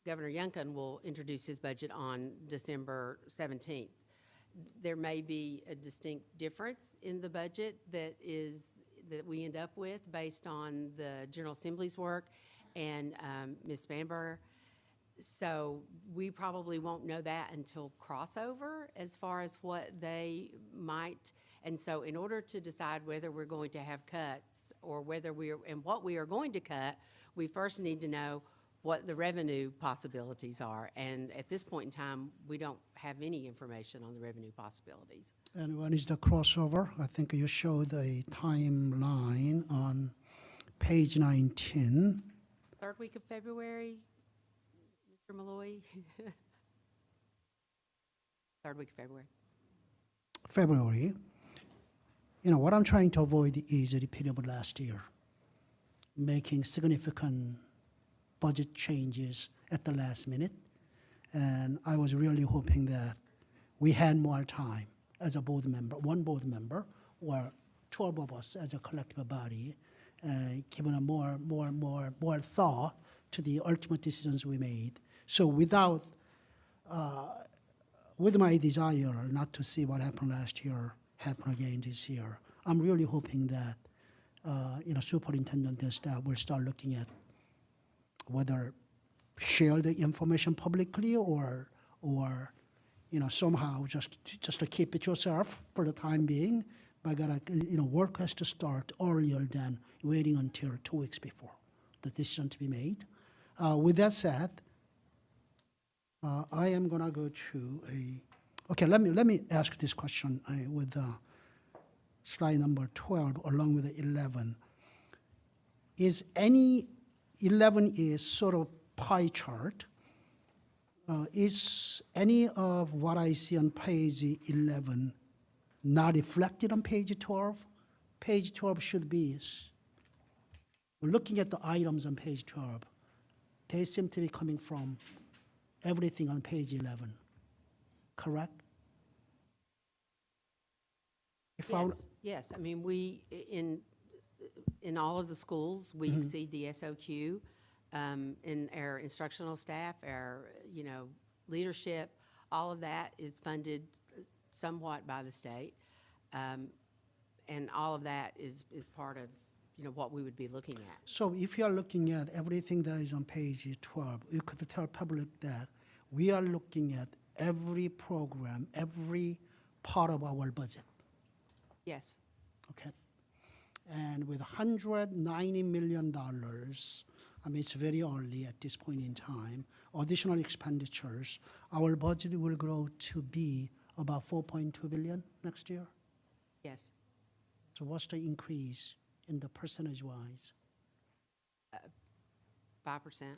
Governor Youngkin will introduce his budget on December 17th. There may be a distinct difference in the budget that we end up with based on the General Assembly's work and Ms. Spanberger. So we probably won't know that until crossover as far as what they might. And so in order to decide whether we're going to have cuts or what we are going to cut, we first need to know what the revenue possibilities are. And at this point in time, we don't have any information on the revenue possibilities. And when is the crossover? I think you showed a timeline on page 19. Third week of February, Mr. Malloy? Third week of February. February. What I'm trying to avoid is a repeat of last year, making significant budget changes at the last minute. And I was really hoping that we had more time as a board member, one board member, or 12 of us as a collective body, given a more thought to the ultimate decisions we made. So with my desire not to see what happened last year happen again this year, I'm really hoping that superintendent and staff will start looking at whether share the information publicly or somehow just to keep it yourself for the time being? But work has to start earlier than waiting until 2 weeks before the decision to be made. With that said, I am gonna go to okay, let me ask this question with slide number 12 along with the 11. Is any 11 is sort of pie chart. Is any of what I see on page 11 not reflected on page 12? Page 12 should be, looking at the items on page 12, they seem to be coming from everything on page 11, correct? If I- Yes, I mean, we, in all of the schools, we exceed the SOQ. In our instructional staff, our, leadership, all of that is funded somewhat by the state. And all of that is part of, what we would be looking at. So if you are looking at everything that is on page 12, you could tell public that we are looking at every program, every part of our budget, Yes, okay? And with $190 million, I mean, it's very early at this point in time, additional expenditures, our budget will grow to be about 4.2 billion next year. yes. So what's the increase in the percentage-wise? 5%.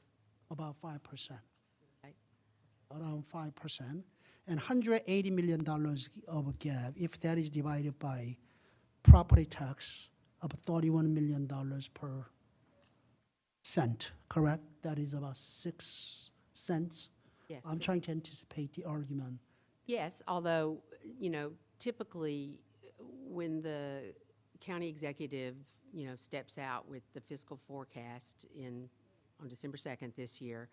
About 5%. Right. Around 5%, and $180 million of a gap, if that is divided by property tax of $31 million per cent, correct? That is about 6 cents. Yes. I'm trying to anticipate the argument. Yes, although, typically, when the county executive, steps out with the fiscal forecast on December 2nd this year,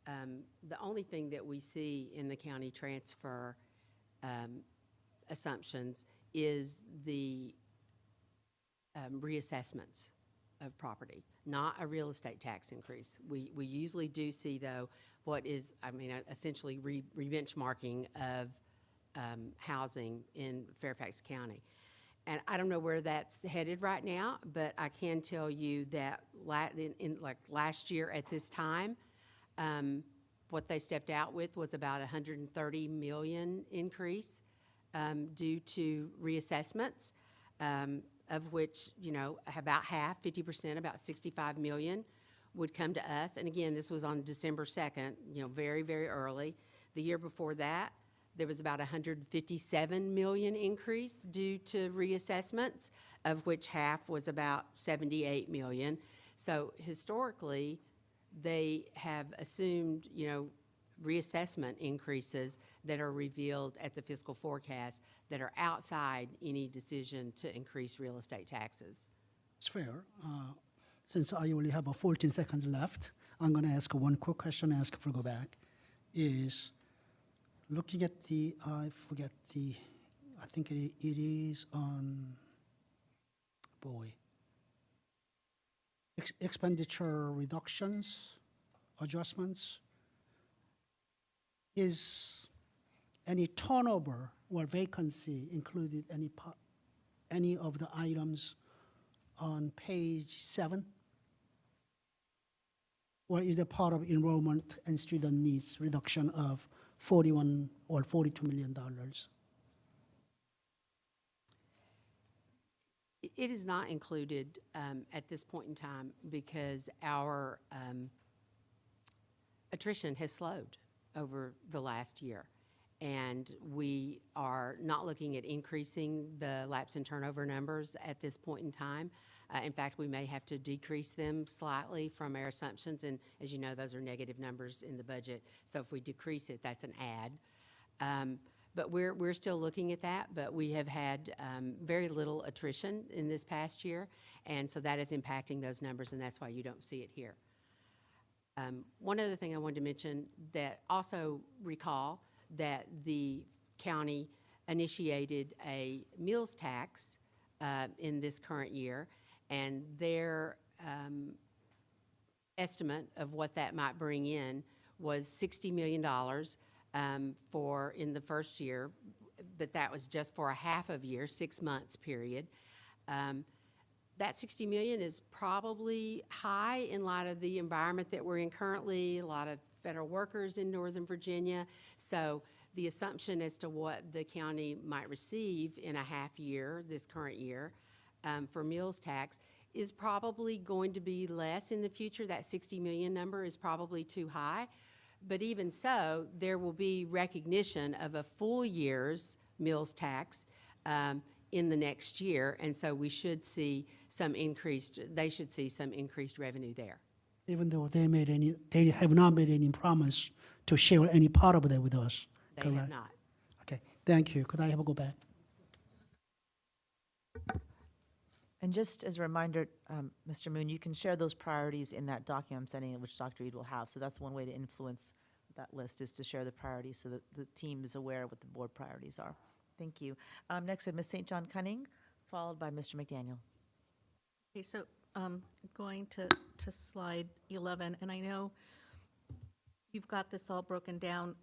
the only thing that we see in the county transfer assumptions is the reassessments of property, not a real estate tax increase. We usually do see, though, what is, essentially re-benchmarking of housing in Fairfax County. And I don't know where that's headed right now, but I can tell you that last year at this time, what they stepped out with was about $130 million increase due to reassessments, of which, about half, 50%, about $65 million would come to us. And again, this was on December 2nd, very, very early. The year before that, there was about $157 million increase due to reassessments, of which half was about $78 million. So historically, they have assumed, reassessment increases that are revealed at the fiscal forecast that are outside any decision to increase real estate taxes. It's fair. Since I only have 14 seconds left, I'm going to ask one quick question, ask if we go back, is looking at I think it is on, expenditure reductions, adjustments. Is any turnover or vacancy included any of the items on page 7? Or is it part of enrollment and student needs reduction of $41 or $42 million? It is not included at this point in time because our attrition has slowed over the last year. And we are not looking at increasing the lapse and turnover numbers at this point in time. In fact, we may have to decrease them slightly from our assumptions. And as you know, those are negative numbers in the budget. So if we decrease it, that's an add. But we're still looking at that, but we have had very little attrition in this past year, and so that is impacting those numbers, and that's why you don't see it here. One other thing I wanted to mention, that also recall that the county initiated a meals tax in this current year, and their estimate of what that might bring in was $60 million in the first year, but that was just for a half of year, 6 months period. That 60 million is probably high in light of the environment that we're in currently, a lot of federal workers in Northern Virginia. So the assumption as to what the county might receive in a half year, this current year, for meals tax is probably going to be less in the future. That 60 million number is probably too high. But even so, there will be recognition of a full year's meals tax in the next year, and so we should see they should see some increased revenue there. Even though they have not made any promise to share any part of that with us, They have correct? not. Okay, thank you. Could I have a go back? And just as a reminder, Mr. Moon, you can share those priorities in that document I'm sending, which Dr. Reed will have. So that's one way to influence that list, is to share the priorities so that the team is aware of what the board priorities are. Thank you. Next, we have Ms. St. John Cunning, followed by Mr. McDaniel. Okay, so going to slide 11, and I know you've got this all broken down.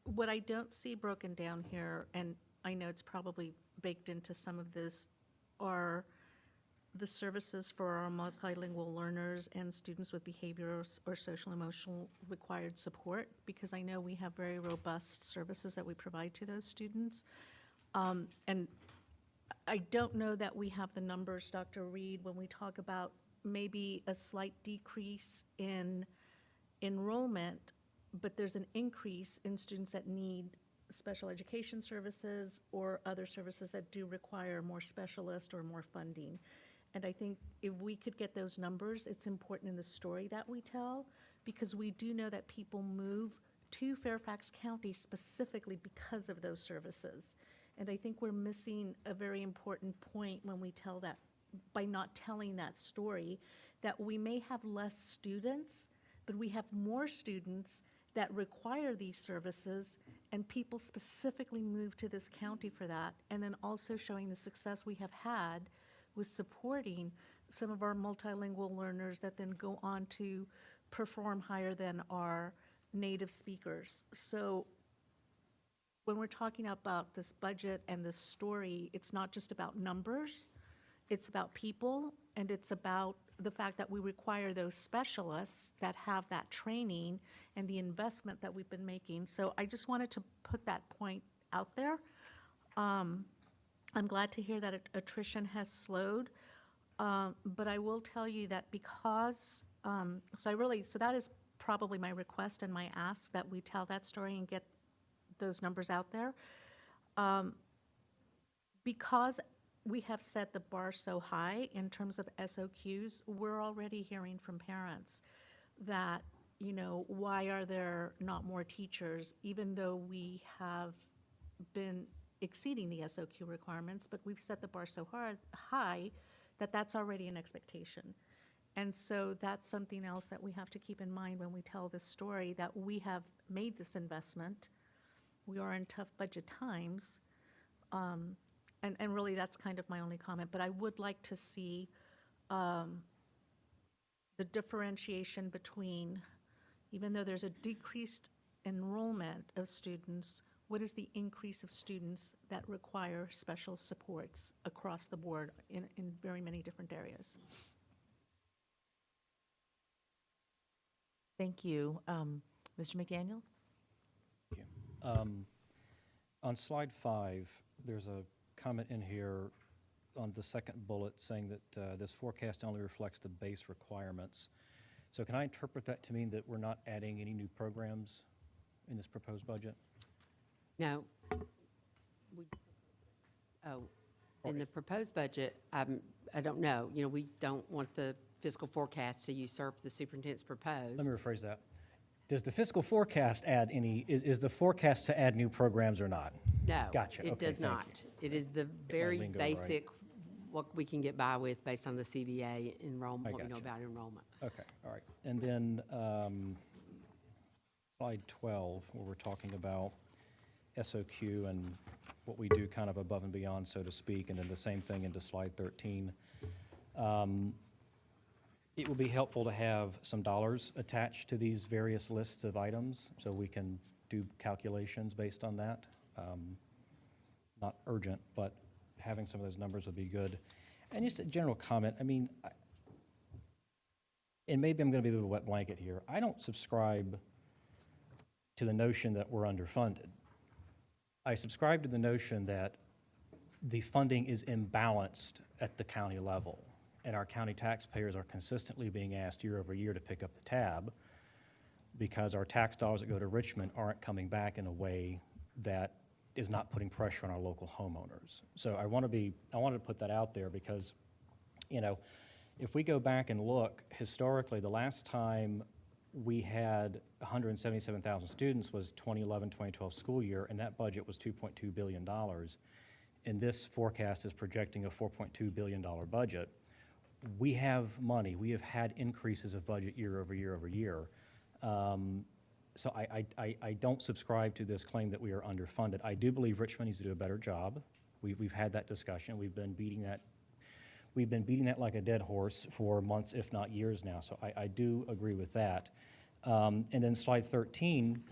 What I don't see broken down here, and I know it's probably baked into some of this, are the services for our multilingual learners and students with behavioral or social emotional required support, because I know we have very robust services that we provide to those students. And I don't know that we have the numbers, Dr. Reed, when we talk about maybe a slight decrease in enrollment, but there's an increase in students that need special education services or other services that do require more specialist or more funding. And I think if we could get those numbers, it's important in the story that we tell, because we do know that people move to Fairfax County specifically because of those services. And I think we're missing a very important point when we tell that, by not telling that story, that we may have less students, but we have more students that require these services, and people specifically move to this county for that. And then also showing the success we have had with supporting some of our multilingual learners that then go on to perform higher than our native speakers. So when we're talking about this budget and this story, it's not just about numbers, it's about people, and it's about the fact that we require those specialists that have that training and the investment that we've been making. So I just wanted to put that point out there. I'm glad to hear that attrition has slowed, but I will tell you that because, so that is probably my request and my ask, that we tell that story and get those numbers out there. Because we have set the bar so high in terms of SOQs, we're already hearing from parents that, why are there not more teachers, even though we have been exceeding the SOQ requirements, but we've set the bar so high that that's already an expectation. And so that's something else that we have to keep in mind when we tell this story, that we have made this investment. We are in tough budget times. And really, that's kind of my only comment. But I would like to see the differentiation between, even though there's a decreased enrollment of students, what is the increase of students that require special supports across the board in very many different areas? Thank you. Mr. McDaniel? Thank you. On slide 5, there's a comment in here on the second bullet saying that this forecast only reflects the base requirements. So can I interpret that to mean that we're not adding any new programs in this proposed budget? No. In the proposed budget, I don't know. We don't want the fiscal forecast to usurp the superintendent's proposed. Let me rephrase that. Does the fiscal forecast add any, is the forecast to add new programs or not? No. Gotcha. It Okay, does thank not. you. It is the very lingo right. basic, what we can get by with based on the CBA enrollment, what we know gotcha. about enrollment. Okay, all right. And then slide 12, where we're talking about SOQ and what we do kind of above and beyond, so to speak, and then the same thing into slide 13. it would be helpful to have some dollars attached to these various lists of items so we can do calculations based on that. Not urgent, but having some of those numbers would be good. And just a general comment, I mean, and maybe I'm going to be a bit of a wet blanket here. I don't subscribe to the notion that we're underfunded. I subscribe to the notion that the funding is imbalanced at the county level, and our county taxpayers are consistently being asked year over year to pick up the tab because our tax dollars that go to Richmond aren't coming back in a way that is not putting pressure on our local homeowners. So I wanted to put that out there because, you know, if we go back and look, historically, the last time we had 177,000 students was 2011-2012 school year, and that budget was $2.2 billion. And this forecast is projecting a $4.2 billion budget. We have money. We have had increases of budget year over year over year. So I don't subscribe to this claim that we are underfunded. I do believe Richmond needs to do a better job. We've had that discussion. We've been beating that like a dead horse for months, if not years now. So I do agree with that. And then slide 13,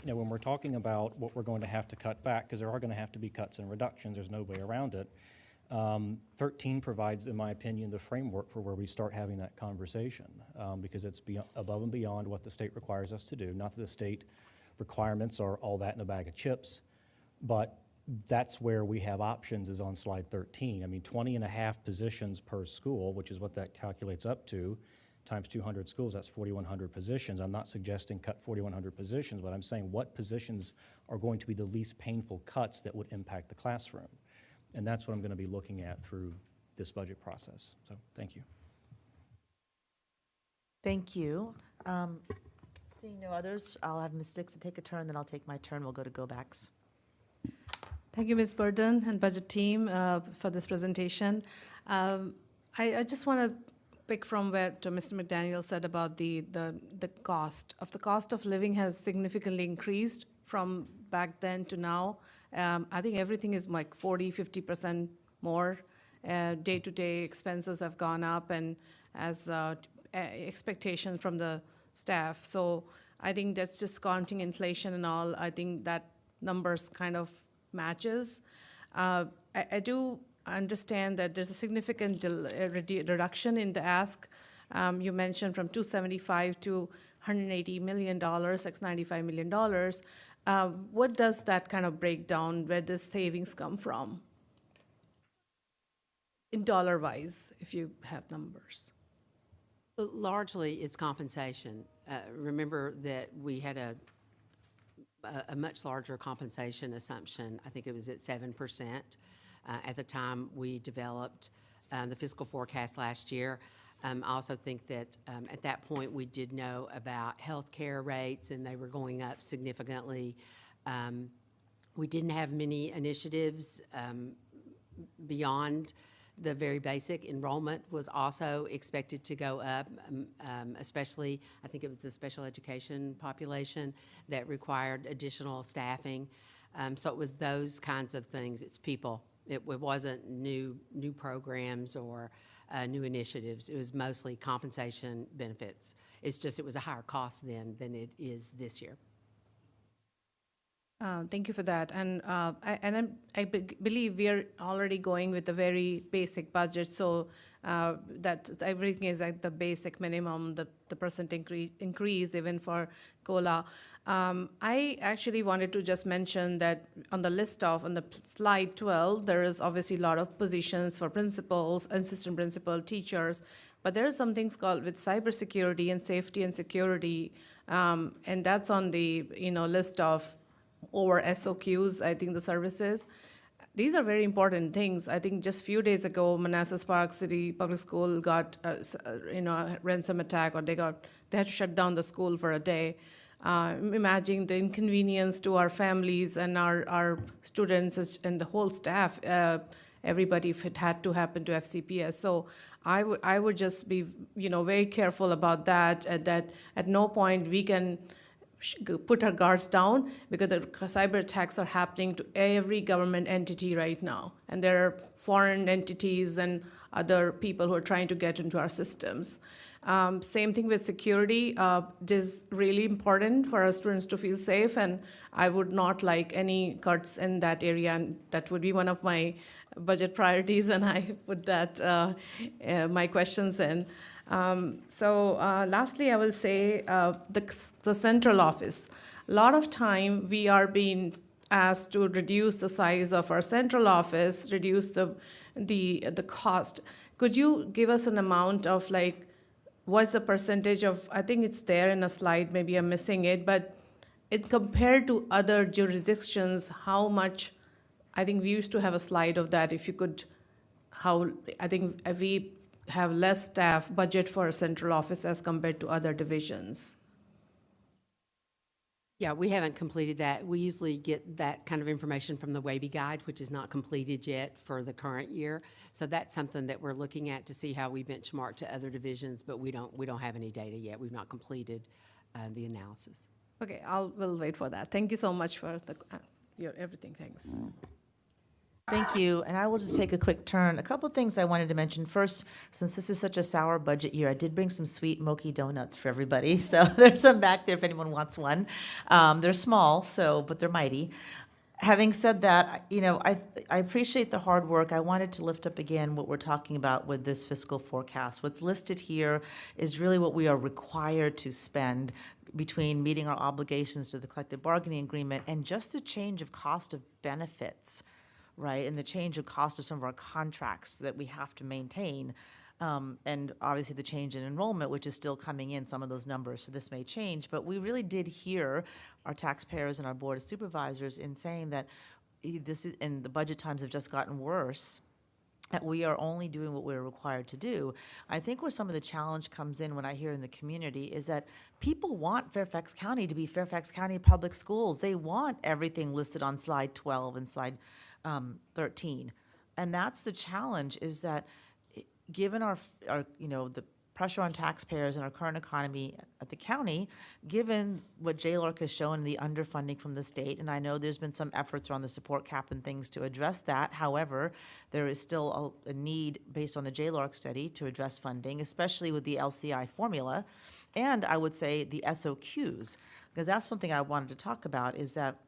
you know, when we're talking about what we're going to have to cut back, because there are going to have to be cuts and reductions, there's no way around it. 13 provides, in my opinion, the framework for where we start having that conversation, because it's above and beyond what the state requires us to do. Not that the state requirements are all that in a bag of chips, but that's where we have options is on slide 13. I mean, 20 and a half positions per school, which is what that calculates up to, times 200 schools, that's 4,100 positions. I'm not suggesting cut 4,100 positions, but I'm saying what positions are going to be the least painful cuts that would impact the classroom. And that's what I'm going to be looking at through this budget process. So thank you. Thank you. Seeing no others, I'll have Ms. Dixon take a turn, then I'll take my turn. We'll go to go-backs. Thank you, Ms. Burden and budget team for this presentation. I just want to pick from where Mr. McDaniel said about the cost. The cost of living has significantly increased from back then to now. I think everything is like 40–50% more. Day-to-day expenses have gone up, and as expectations from the staff. So I think that's just counting inflation and all. I think that numbers kind of matches. I do understand that there's a significant reduction in the ask. You mentioned from $275 to $180 million, $695 million. What does that kind of break down? Where does savings come from? In dollar-wise, if you have numbers. Largely, it's compensation. Remember that we had a much larger compensation assumption. I think it was at 7% at the time we developed the fiscal forecast last year. I also think that at that point we did know about healthcare rates, and they were going up significantly. We didn't have many initiatives beyond the very basic. Enrollment was also expected to go up, especially, I think it was the special education population that required additional staffing. So it was those kinds of things. It's people. It wasn't new programs or new initiatives. It was mostly compensation benefits. It's just it was a higher cost then than it is this year. Thank you for that. And I believe we are already going with a very basic budget, so that everything is at the basic minimum, the percent increase even for COLA. I actually wanted to just mention that on the slide 12, there is obviously a lot of positions for principals, assistant principal, teachers, but there are some things called with cybersecurity and safety and security, and that's on the list of over SOQs, I think the services. These are very important things. I think just a few days ago, Manassas Park City Public School got a ransom attack, or they had to shut down the school for a day. Imagine the inconvenience to our families and our students and the whole staff, everybody, if it had to happen to FCPS. So I would just be very careful about that. That at no point we can put our guards down, because the cyber attacks are happening to every government entity right now. And there are foreign entities and other people who are trying to get into our systems. Same thing with security. It is really important for our students to feel safe, and I would not like any cuts in that area, and that would be one of my budget priorities, and I put that my questions in. Lastly, I will say the central office. A lot of time we are being asked to reduce the size of our central office, reduce the cost. Could you give us an amount of like, what's the percentage of, I think it's there in a slide, maybe I'm missing it, but it compared to other jurisdictions, how much, I think we used to have a slide of that, if you could, how, I think we have less staff budget for a central office as compared to other divisions. Yeah, we haven't completed that. We usually get that kind of information from the Wavy Guide, which is not completed yet for the current year. So that's something that we're looking at to see how we benchmark to other divisions, but we don't have any data yet. We've not completed the analysis. Okay, we'll wait for that. Thank you so much for your everything. Thanks. Thank you, and I will just take a quick turn. A couple of things I wanted to mention. First, since this is such a sour budget year, I did bring some sweet mochi donuts for everybody. So there's some back there if anyone wants one. They're small, but they're mighty. Having said that, I appreciate the hard work. I wanted to lift up again what we're talking about with this fiscal forecast. What's listed here is really what we are required to spend between meeting our obligations to the collective bargaining agreement and just the change of cost of benefits, right, and the change of cost of some of our contracts that we have to maintain, and obviously the change in enrollment, which is still coming in, some of those numbers, so this may change. But we really did hear our taxpayers and our Board of Supervisors in saying that this is, and the budget times have just gotten worse, that we are only doing what we're required to do. I think where some of the challenge comes in when I hear in the community is that people want Fairfax County to be Fairfax County Public Schools. They want everything listed on slide 12 and slide 13. And that's the challenge, is that given our the pressure on taxpayers and our current economy at the county, given what JLARC has shown, the underfunding from the state, and I know there's been some efforts around the support cap and things to address that. However, there is still a need based on the JLARC study to address funding, especially with the LCI formula, and I would say the SOQs, because that's one thing I wanted to talk about, is that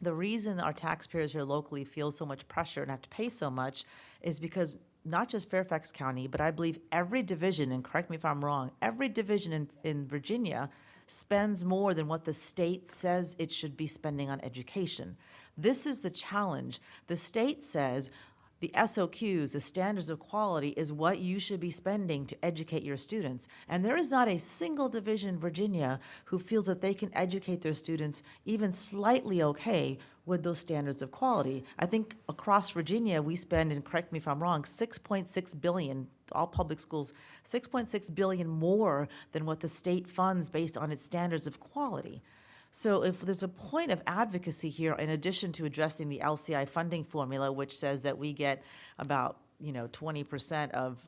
the reason our taxpayers here locally feel so much pressure and have to pay so much is because not just Fairfax County, but I believe every division, and correct me if I'm wrong, every division in Virginia spends more than what the state says it should be spending on education. This is the challenge. The state says the SOQs, the standards of quality, is what you should be spending to educate your students. And there is not a single division in Virginia who feels that they can educate their students even slightly okay with those standards of quality. I think across Virginia, we spend, and correct me if I'm wrong, $6.6 billion, all public schools, $6.6 billion more than what the state funds based on its standards of quality. So if there's a point of advocacy here, in addition to addressing the LCI funding formula, which says that we get about 20% of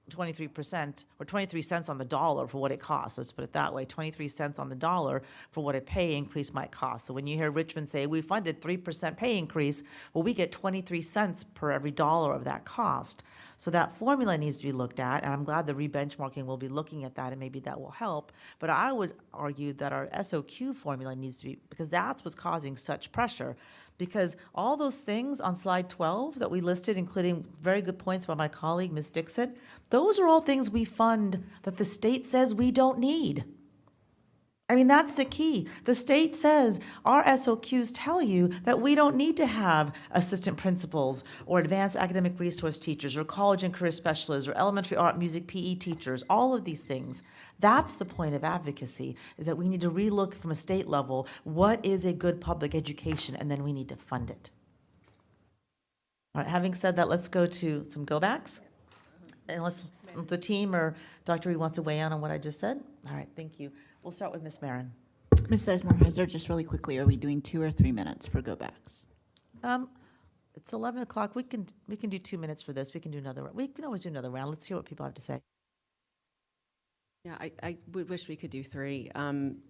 23% or 23 cents on the dollar for what it costs. Let's put it that way, 23 cents on the dollar for what a pay increase might cost. So when you hear Richmond say, we funded 3% pay increase, well, we get 23 cents per every dollar of that cost. So that formula needs to be looked at, and I'm glad the rebenchmarking will be looking at that, and maybe that will help. But I would argue that our SOQ formula needs to be, because that's what's causing such pressure. Because all those things on slide 12 that we listed, including very good points by my colleague, Ms. Dixon, those are all things we fund that the state says we don't need. I mean, that's the key. The state says our SOQs tell you that we don't need to have assistant principals or advanced academic resource teachers or college and career specialists or elementary art, music, PE teachers, all of these things. That's the point of advocacy, is that we need to relook from a state level, what is a good public education, and then we need to fund it. All right, having said that, let's go to some go-backs. Unless the team or Dr. Reed wants to weigh in on what I just said. All right, thank you. We'll start with Ms. Marin. Ms. Sizemore-Heiser, just really quickly, are we doing 2 or 3 minutes for go-backs? It's 11 o'clock. We can do 2 minutes for this. We can do another. We can always do another round. Let's hear what people have to say. Yeah, I would wish we could do 3.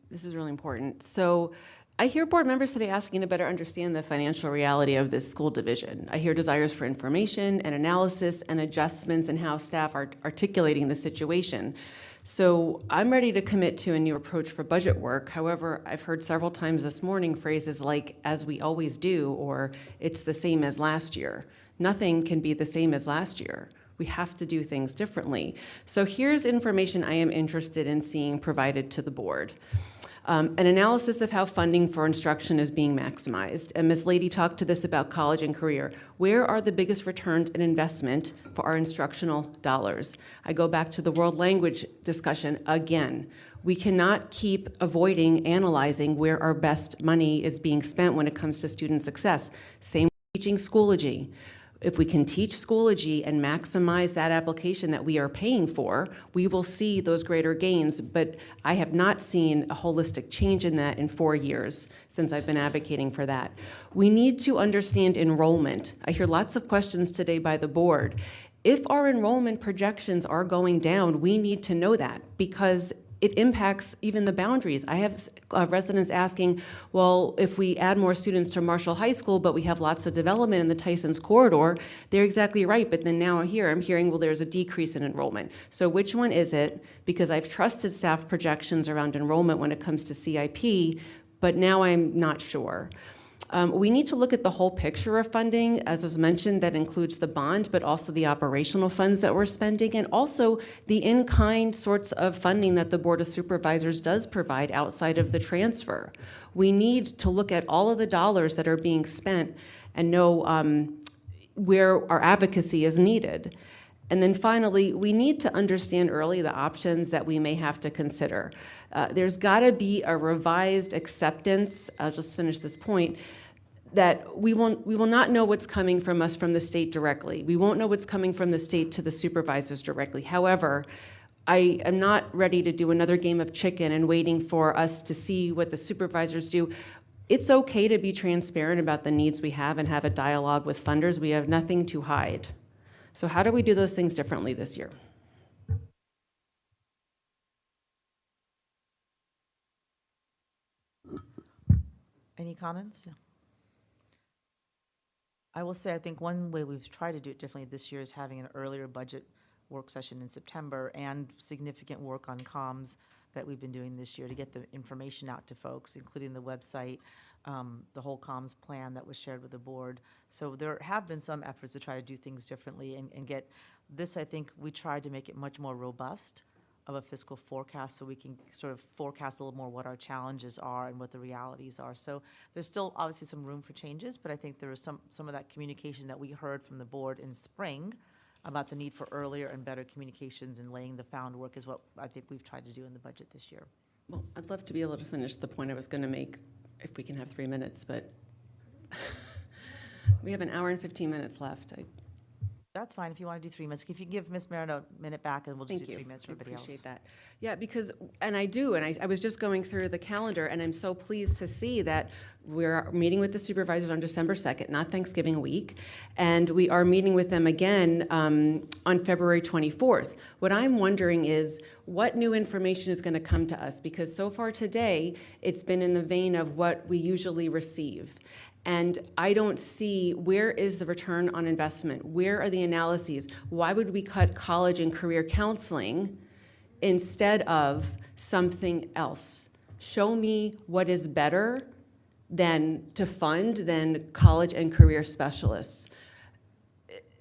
This is really important. So I hear board members today asking to better understand the financial reality of this school division. I hear desires for information and analysis and adjustments in how staff are articulating the situation. So I'm ready to commit to a new approach for budget work. However, I've heard several times this morning phrases like, as we always do, or it's the same as last year. Nothing can be the same as last year. We have to do things differently. So here's information I am interested in seeing provided to the board. An analysis of how funding for instruction is being maximized. And Ms. Lady talked to this about college and career. Where are the biggest returns in investment for our instructional dollars? I go back to the world language discussion again. We cannot keep avoiding analyzing where our best money is being spent when it comes to student success. Same with teaching Schoology. If we can teach Schoology and maximize that application that we are paying for, we will see those greater gains. But I have not seen a holistic change in that in 4 years since I've been advocating for that. We need to understand enrollment. I hear lots of questions today by the board. If our enrollment projections are going down, we need to know that because it impacts even the boundaries. I have residents asking, well, if we add more students to Marshall High School, but we have lots of development in the Tysons corridor, they're exactly right. But then now I'm hearing, well, there's a decrease in enrollment. So which one is it? Because I've trusted staff projections around enrollment when it comes to CIP, but now I'm not sure. We need to look at the whole picture of funding. As was mentioned, that includes the bond, but also the operational funds that we're spending, and also the in-kind sorts of funding that the Board of Supervisors does provide outside of the transfer. We need to look at all of the dollars that are being spent and know where our advocacy is needed. And then finally, we need to understand early the options that we may have to consider. There's got to be a revised acceptance, I'll just finish this point, that we will not know what's coming from us from the state directly. We won't know what's coming from the state to the supervisors directly. However, I am not ready to do another game of chicken and waiting for us to see what the supervisors do. It's okay to be transparent about the needs we have and have a dialogue with funders. We have nothing to hide. So how do we do those things differently this year? Any comments? I will say, I think one way we've tried to do it differently this year is having an earlier budget work session in September and significant work on comms that we've been doing this year to get the information out to folks, including the website, the whole comms plan that was shared with the board. So there have been some efforts to try to do things differently and get this. I think we tried to make it much more robust of a fiscal forecast so we can sort of forecast a little more what our challenges are and what the realities are. So there's still obviously some room for changes, but I think there was some of that communication that we heard from the board in spring about the need for earlier and better communications and laying the groundwork is what I think we've tried to do in the budget this year. Well, I'd love to be able to finish the point I was going to make if we can have 3 minutes, but we have an hour and 15 minutes left. That's fine if you want to do 3 minutes. If you give Ms. Merritt a minute back, and we'll just do 3 minutes for everybody else. I appreciate that. Yeah, because, and I do, and I was just going through the calendar, and I'm so pleased to see that we're meeting with the supervisors on December 2nd, not Thanksgiving week, and we are meeting with them again on February 24th. What I'm wondering is what new information is going to come to us, because so far today, it's been in the vein of what we usually receive. And I don't see where is the return on investment? Where are the analyses? Why would we cut college and career counseling instead of something else? Show me what is better than to fund than college and career specialists.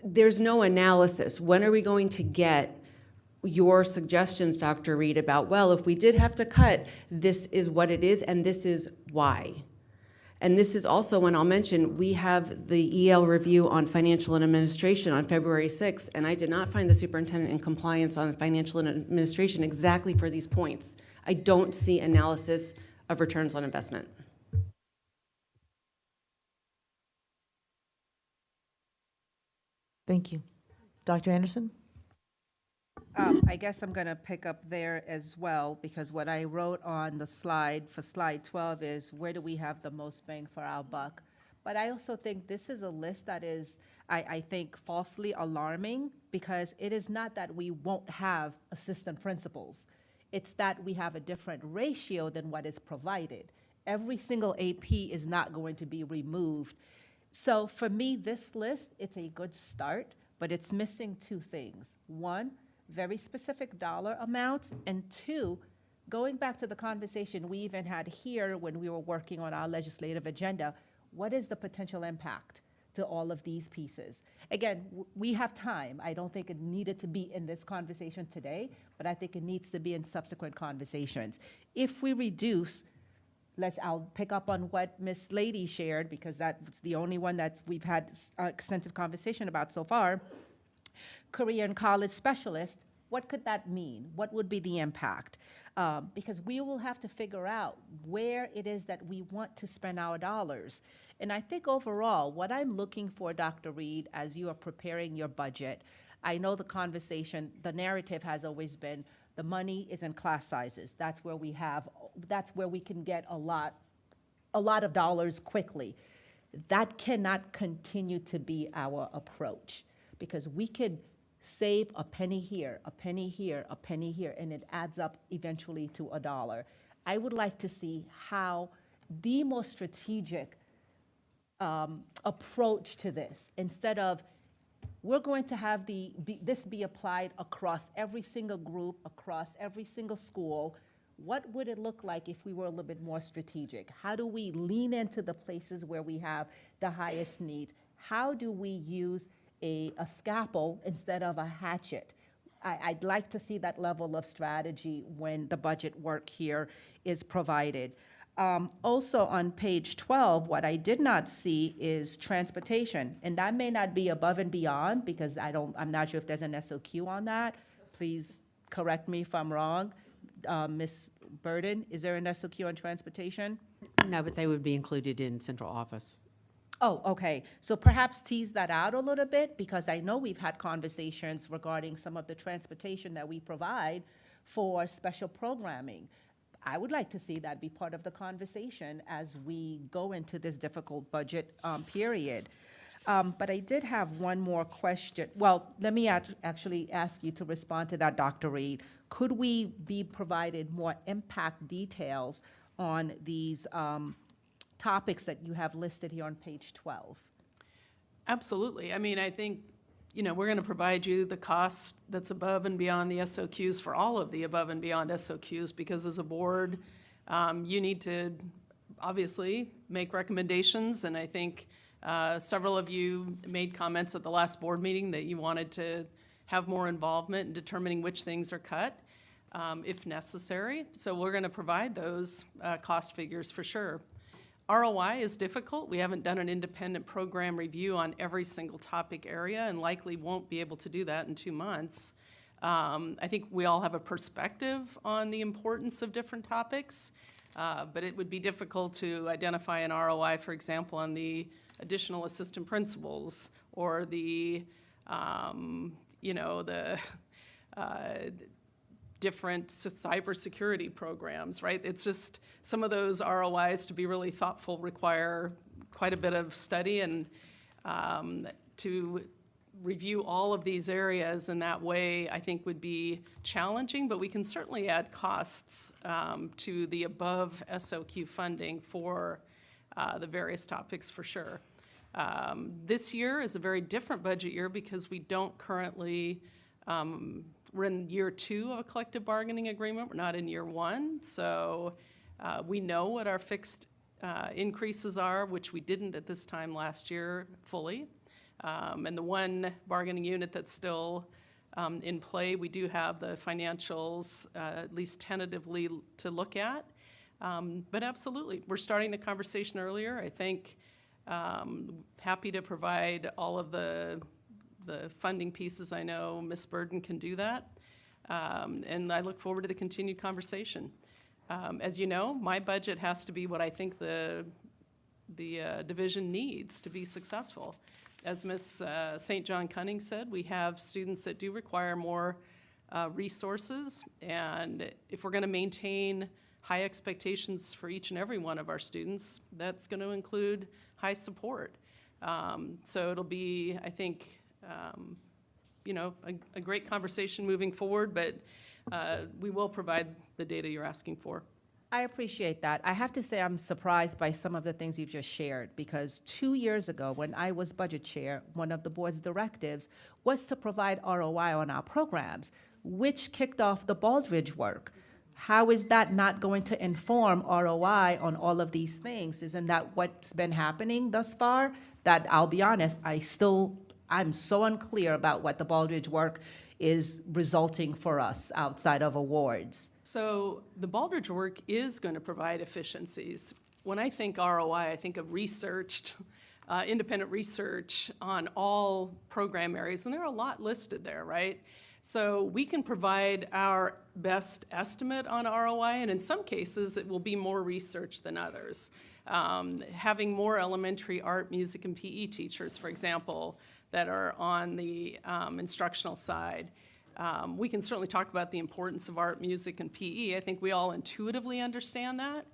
There's no analysis. When are we going to get your suggestions, Dr. Reed, about, well, if we did have to cut, this is what it is and this is why? And this is also when I'll mention, we have the EL review on financial and administration on February 6th, and I did not find the superintendent in compliance on financial and administration exactly for these points. I don't see analysis of returns on investment. Thank you. Dr. Anderson? I guess I'm going to pick up there as well, because what I wrote on the slide for slide 12 is where do we have the most bang for our buck? But I also think this is a list that is, I think, falsely alarming, because it is not that we won't have assistant principals. It's that we have a different ratio than what is provided. Every single AP is not going to be removed. So for me, this list, it's a good start, but it's missing two things. One, very specific dollar amounts, and two, going back to the conversation we even had here when we were working on our legislative agenda, what is the potential impact to all of these pieces? Again, we have time. I don't think it needed to be in this conversation today, but I think it needs to be in subsequent conversations. If we reduce, I'll pick up on what Ms. Lady shared, because that's the only one that we've had extensive conversation about so far. Career and college specialist, what could that mean? What would be the impact? Because we will have to figure out where it is that we want to spend our dollars. And I think overall, what I'm looking for, Dr. Reed, as you are preparing your budget, I know the conversation, the narrative has always been, the money is in class sizes. That's where we can get a lot of dollars quickly. That cannot continue to be our approach, because we could save a penny here, a penny here, a penny here, and it adds up eventually to $1. I would like to see how the most strategic approach to this, instead of we're going to have this be applied across every single group, across every single school. What would it look like if we were a little bit more strategic? How do we lean into the places where we have the highest needs? How do we use a scalpel instead of a hatchet? I'd like to see that level of strategy when the budget work here is provided. Also on page 12, what I did not see is transportation, and that may not be above and beyond, because I'm not sure if there's an SOQ on that. Please correct me if I'm wrong. Ms. Burden, is there an SOQ on transportation? No, but they would be included in central office. Oh, okay. So perhaps tease that out a little bit, because I know we've had conversations regarding some of the transportation that we provide for special programming. I would like to see that be part of the conversation as we go into this difficult budget period. But I did have one more question. Well, let me actually ask you to respond to that, Dr. Reed. Could we be provided more impact details on these topics that you have listed here on page 12? Absolutely. I mean, I think, we're going to provide you the cost that's above and beyond the SOQs for all of the above and beyond SOQs, because as a board, you need to obviously make recommendations. And I think several of you made comments at the last board meeting that you wanted to have more involvement in determining which things are cut, if necessary. So we're going to provide those cost figures for sure. ROI is difficult. We haven't done an independent program review on every single topic area, and likely won't be able to do that in 2 months. I think we all have a perspective on the importance of different topics, but it would be difficult to identify an ROI, for example, on the additional assistant principals, or the different cybersecurity programs, right? It's just some of those ROIs, to be really thoughtful, require quite a bit of study, and to review all of these areas in that way, I think would be challenging, but we can certainly add costs to the above SOQ funding for the various topics for sure. This year is a very different budget year, because we don't currently we're in year 2 of a collective bargaining agreement. We're not in year 1. So we know what our fixed increases are, which we didn't at this time last year fully. And the one bargaining unit that's still in play, we do have the financials at least tentatively to look at. But absolutely, we're starting the conversation earlier. I think happy to provide all of the funding pieces. I know Ms. Burden can do that, and I look forward to the continued conversation. As you know, my budget has to be what I think the division needs to be successful. As Ms. St. John Cunning said, we have students that do require more resources, and if we're going to maintain high expectations for each and every one of our students, that's going to include high support. So it'll be, I think, a great conversation moving forward, but we will provide the data you're asking for. I appreciate that. I have to say I'm surprised by some of the things you've just shared, because 2 years ago, when I was budget chair, one of the board's directives was to provide ROI on our programs, which kicked off the Baldridge work. How is that not going to inform ROI on all of these things? Isn't that what's been happening thus far? That, I'll be honest, I'm so unclear about what the Baldridge work is resulting for us outside of awards. So the Baldridge work is going to provide efficiencies. When I think ROI, I think of researched, independent research on all program areas, and there are a lot listed there, right? So we can provide our best estimate on ROI, and in some cases, it will be more research than others. Having more elementary art, music, and PE teachers, for example, that are on the instructional side. We can certainly talk about the importance of art, music, and PE. I think we all intuitively understand that.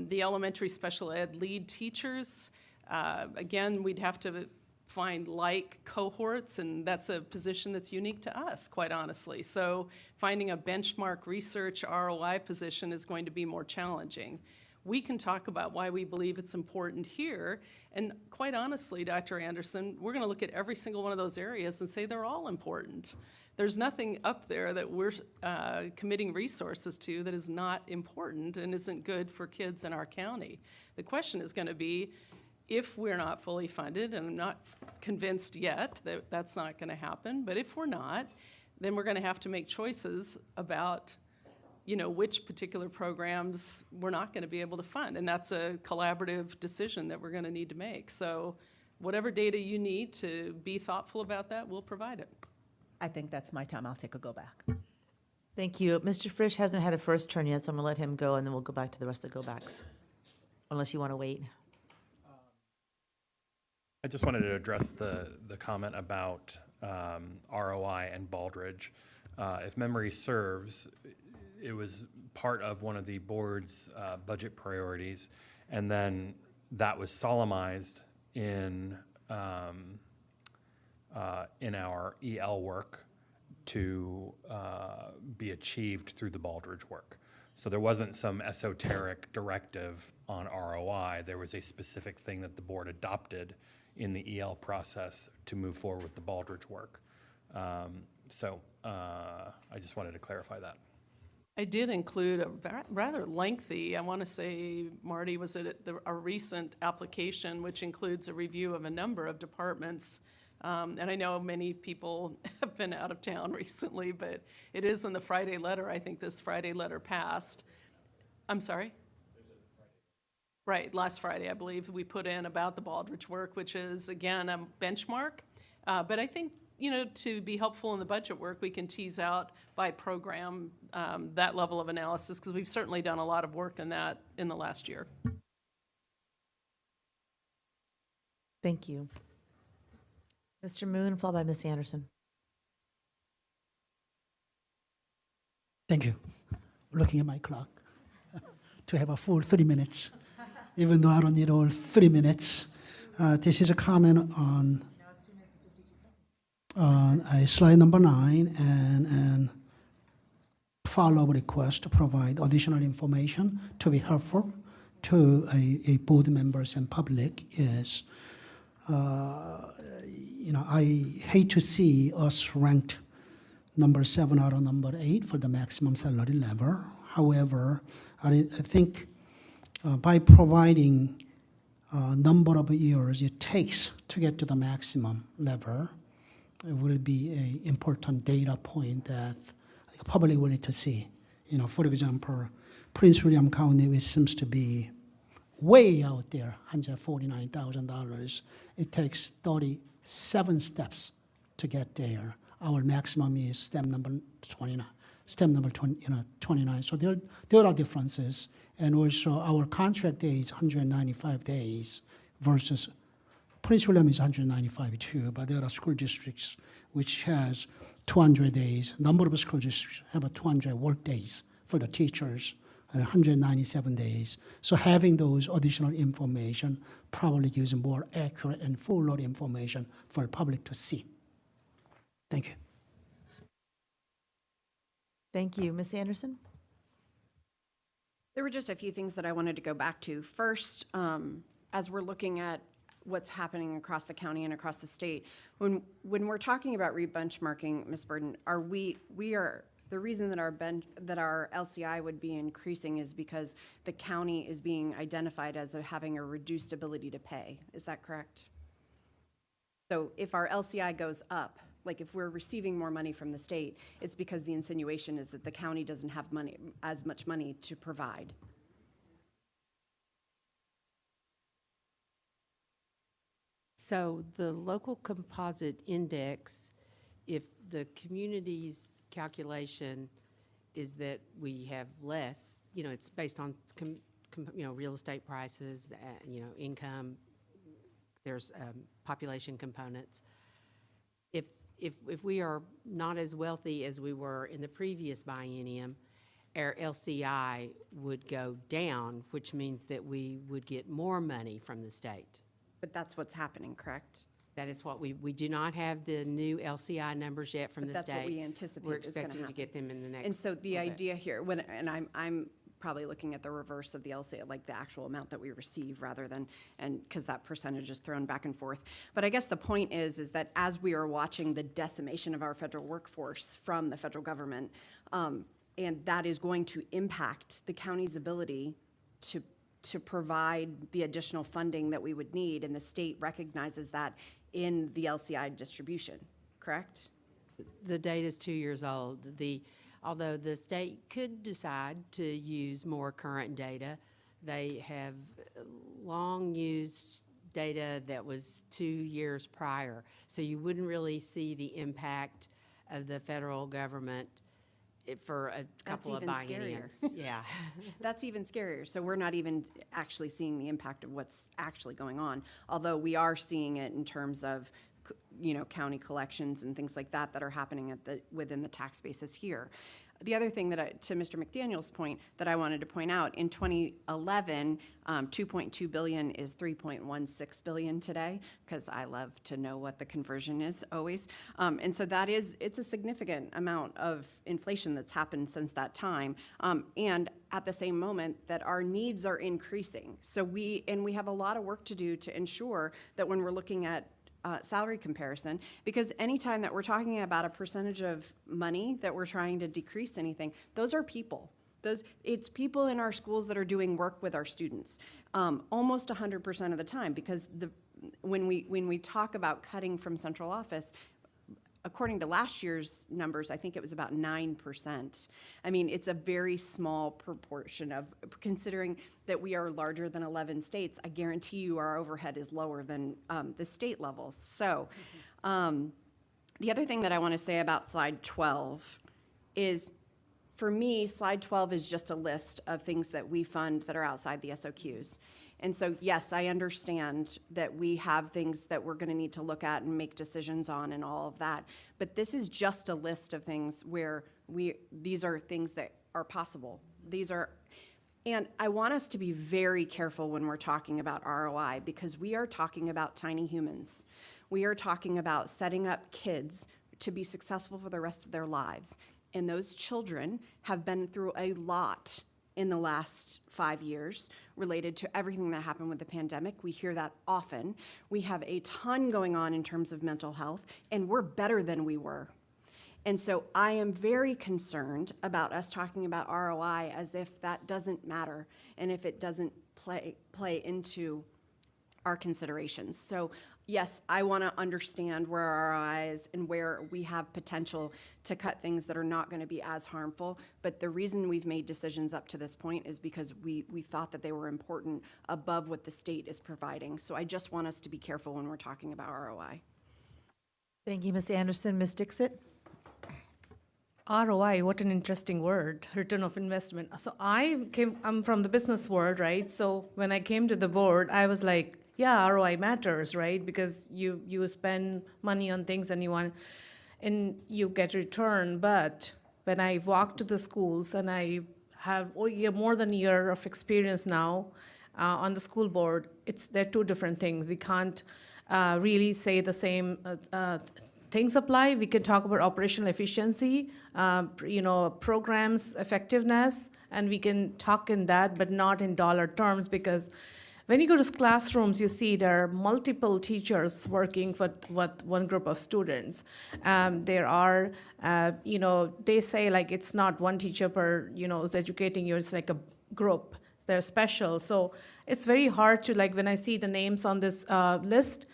The elementary special ed lead teachers, again, we'd have to find like cohorts, and that's a position that's unique to us, quite honestly. So finding a benchmark research ROI position is going to be more challenging. We can talk about why we believe it's important here, and quite honestly, Dr. Anderson, we're going to look at every single one of those areas and say they're all important. There's nothing up there that we're committing resources to that is not important and isn't good for kids in our county. The question is going to be, if we're not fully funded, and I'm not convinced yet that that's not going to happen, but if we're not, then we're going to have to make choices about, you know, which particular programs we're not going to be able to fund. And that's a collaborative decision that we're going to need to make. So whatever data you need to be thoughtful about that, we'll provide it. I think that's my time. I'll take a go back. Thank you. Mr. Frisch hasn't had a first turn yet, so I'm going to let him go, and then we'll go back to the rest of the go-backs, unless you want to wait. I just wanted to address the comment about ROI and Baldridge. If memory serves, it was part of one of the board's budget priorities, and then that was solemnized in our EL work to be achieved through the Baldridge work. So there wasn't some esoteric directive on ROI. There was a specific thing that the board adopted in the EL process to move forward with the Baldridge work. So I just wanted to clarify that. I did include a rather lengthy, I want to say, Marty, was it a recent application which includes a review of a number of departments. And I know many people have been out of town recently, but it is in the Friday letter. I think this Friday letter passed. I'm sorry? Right, last Friday, I believe, we put in about the Baldridge work, which is, again, a benchmark. But I think, you know, to be helpful in the budget work, we can tease out by program that level of analysis, because we've certainly done a lot of work in that in the last year. Thank you. Mr. Moon, followed by Ms. Anderson. Thank you. Looking at my clock to have a full 30 minutes, even though I don't need all 30 minutes. This is a comment on slide number 9 and follow-up request to provide additional information to be helpful to a board members and public is, you know, I hate to see us ranked number 7 out of number 8 for the maximum salary level. However, I think by providing number of years it takes to get to the maximum level, it will be an important data point that the public will need to see. You know, for example, Prince William County, which seems to be way out there, $149,000. It takes 37 steps to get there. Our maximum is step number 29. Step number 29. So there are differences, and also our contract day is 195 days versus Prince William is 195 too, but there are school districts which has 200 days. Number of school districts have 200 work days for the teachers and 197 days. So having those additional information probably gives more accurate and fuller information for the public to see. Thank you. Thank you. Ms. Anderson? There were just a few things that I wanted to go back to. First, as we're looking at what's happening across the county and across the state, when we're talking about re-benchmarking, Ms. Burden, the reason that our LCI would be increasing is because the county is being identified as having a reduced ability to pay. Is that correct? So if our LCI goes up, like if we're receiving more money from the state, it's because the insinuation is that the county doesn't have as much money to provide. So the local composite index, if the community's calculation is that we have less, it's based on, real estate prices, income, there's population components. If we are not as wealthy as we were in the previous biennium, our LCI would go down, which means that we would get more money from the state. But that's what's happening, correct? That is what we do not have the new LCI numbers yet from But the that's state. what we anticipate We're is gonna expecting to happen. get them in the next. And so the little bit. idea here, I'm probably looking at the reverse of the LCA, like the actual amount that we receive rather than, and because that percentage is thrown back and forth. But I guess the point is that as we are watching the decimation of our federal workforce from the federal government, and that is going to impact the county's ability to provide the additional funding that we would need, and the state recognizes that in the LCI distribution, correct? The data is 2 years old. Although the state could decide to use more current data, they have long used data that was 2 years prior. So you wouldn't really see the impact of the federal government for a couple of even bienniums. scarier. Yeah. That's even scarier. So we're not even actually seeing the impact of what's actually going on, although we are seeing it in terms of county collections and things like that are happening within the tax basis here. The other thing to Mr. McDaniel's point, that I wanted to point out, in 2011, 2.2 billion is 3.16 billion today, because I love to know what the conversion is always. And so it's a significant amount of inflation that's happened since that time. And at the same moment that our needs are increasing. So we have a lot of work to do to ensure that when we're looking at salary comparison, because anytime that we're talking about a percentage of money that we're trying to decrease anything, those are people. It's people in our schools that are doing work with our students, almost 100% of the time, because when we talk about cutting from central office, according to last year's numbers, I think it was about 9%. I mean, it's a very small proportion of, considering that we are larger than 11 states, I guarantee you our overhead is lower than the state levels. So the other thing that I want to say about slide 12 is, for me, slide 12 is just a list of things that we fund that are outside the SOQs. And so, yes, I understand that we have things that we're going to need to look at and make decisions on and all of that. But this is just a list of things where these are things that are possible. And I want us to be very careful when we're talking about ROI, because we are talking about tiny humans. We are talking about setting up kids to be successful for the rest of their lives. And those children have been through a lot in the last 5 years related to everything that happened with the pandemic. We hear that often. We have a ton going on in terms of mental health, and we're better than we were. And so I am very concerned about us talking about ROI as if that doesn't matter and if it doesn't play into our considerations. So yes, I want to understand where our ROI is and where we have potential to cut things that are not going to be as harmful. But the reason we've made decisions up to this point is because we thought that they were important above what the state is providing. So I just want us to be careful when we're talking about ROI. Thank you, Ms. Anderson. Ms. Dixit? ROI, what an interesting word, return of investment. So I'm from the business world, right? So when I came to the board, I was like, yeah, ROI matters, right? Because you spend money on things and you get return. But when I walk to the schools, and I have more than a year of experience now on the school board, they're two different things. We can't really say the same things apply, we can talk about operational efficiency, programs effectiveness, and we can talk in that, but not in dollar terms, because when you go to classrooms, you see there are multiple teachers working for one group of students. There are, they say like it's not one teacher per, who's educating you, it's like a group. They're special. So it's very hard to, like, when I see the names on this list,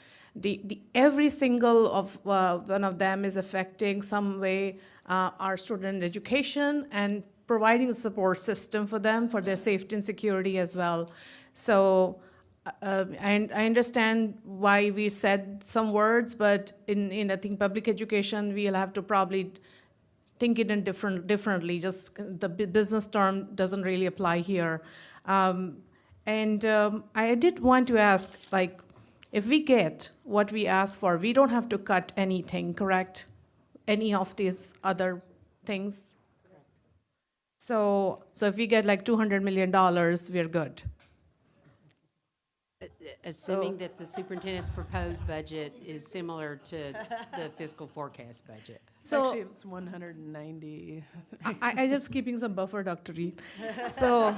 every single of one of them is affecting some way our student education and providing a support system for them for their safety and security as well. So I understand why we said some words, but in I think public education we'll have to probably think it in differently. Just the business term doesn't really apply here. I did want to ask, like, if we get what we ask for, we don't have to cut anything, correct? Any of these other things? So if we get like $200 million, we're good. Assuming that the superintendent's proposed budget is similar to the fiscal forecast budget. So Actually, it's 190. I just keeping some buffer, Dr. Reed. So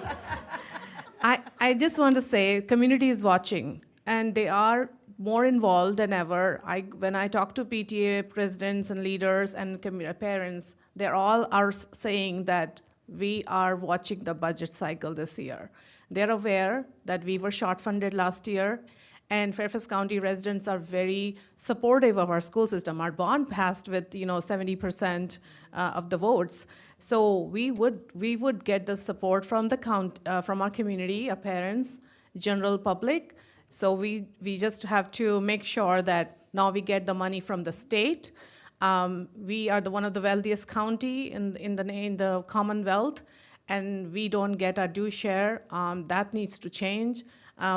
I just want to say, community is watching, and they are more involved than ever. When I talk to PTA presidents and leaders and parents, they all are saying that we are watching the budget cycle this year. They're aware that we were short funded last year, and Fairfax County residents are very supportive of our school system. Our bond passed with 70% of the votes. So we would get the support from from our community, our parents, general public. So we just have to make sure that now we get the money from the state. We are one of the wealthiest county in the Commonwealth, and we don't get our due share. That needs to change.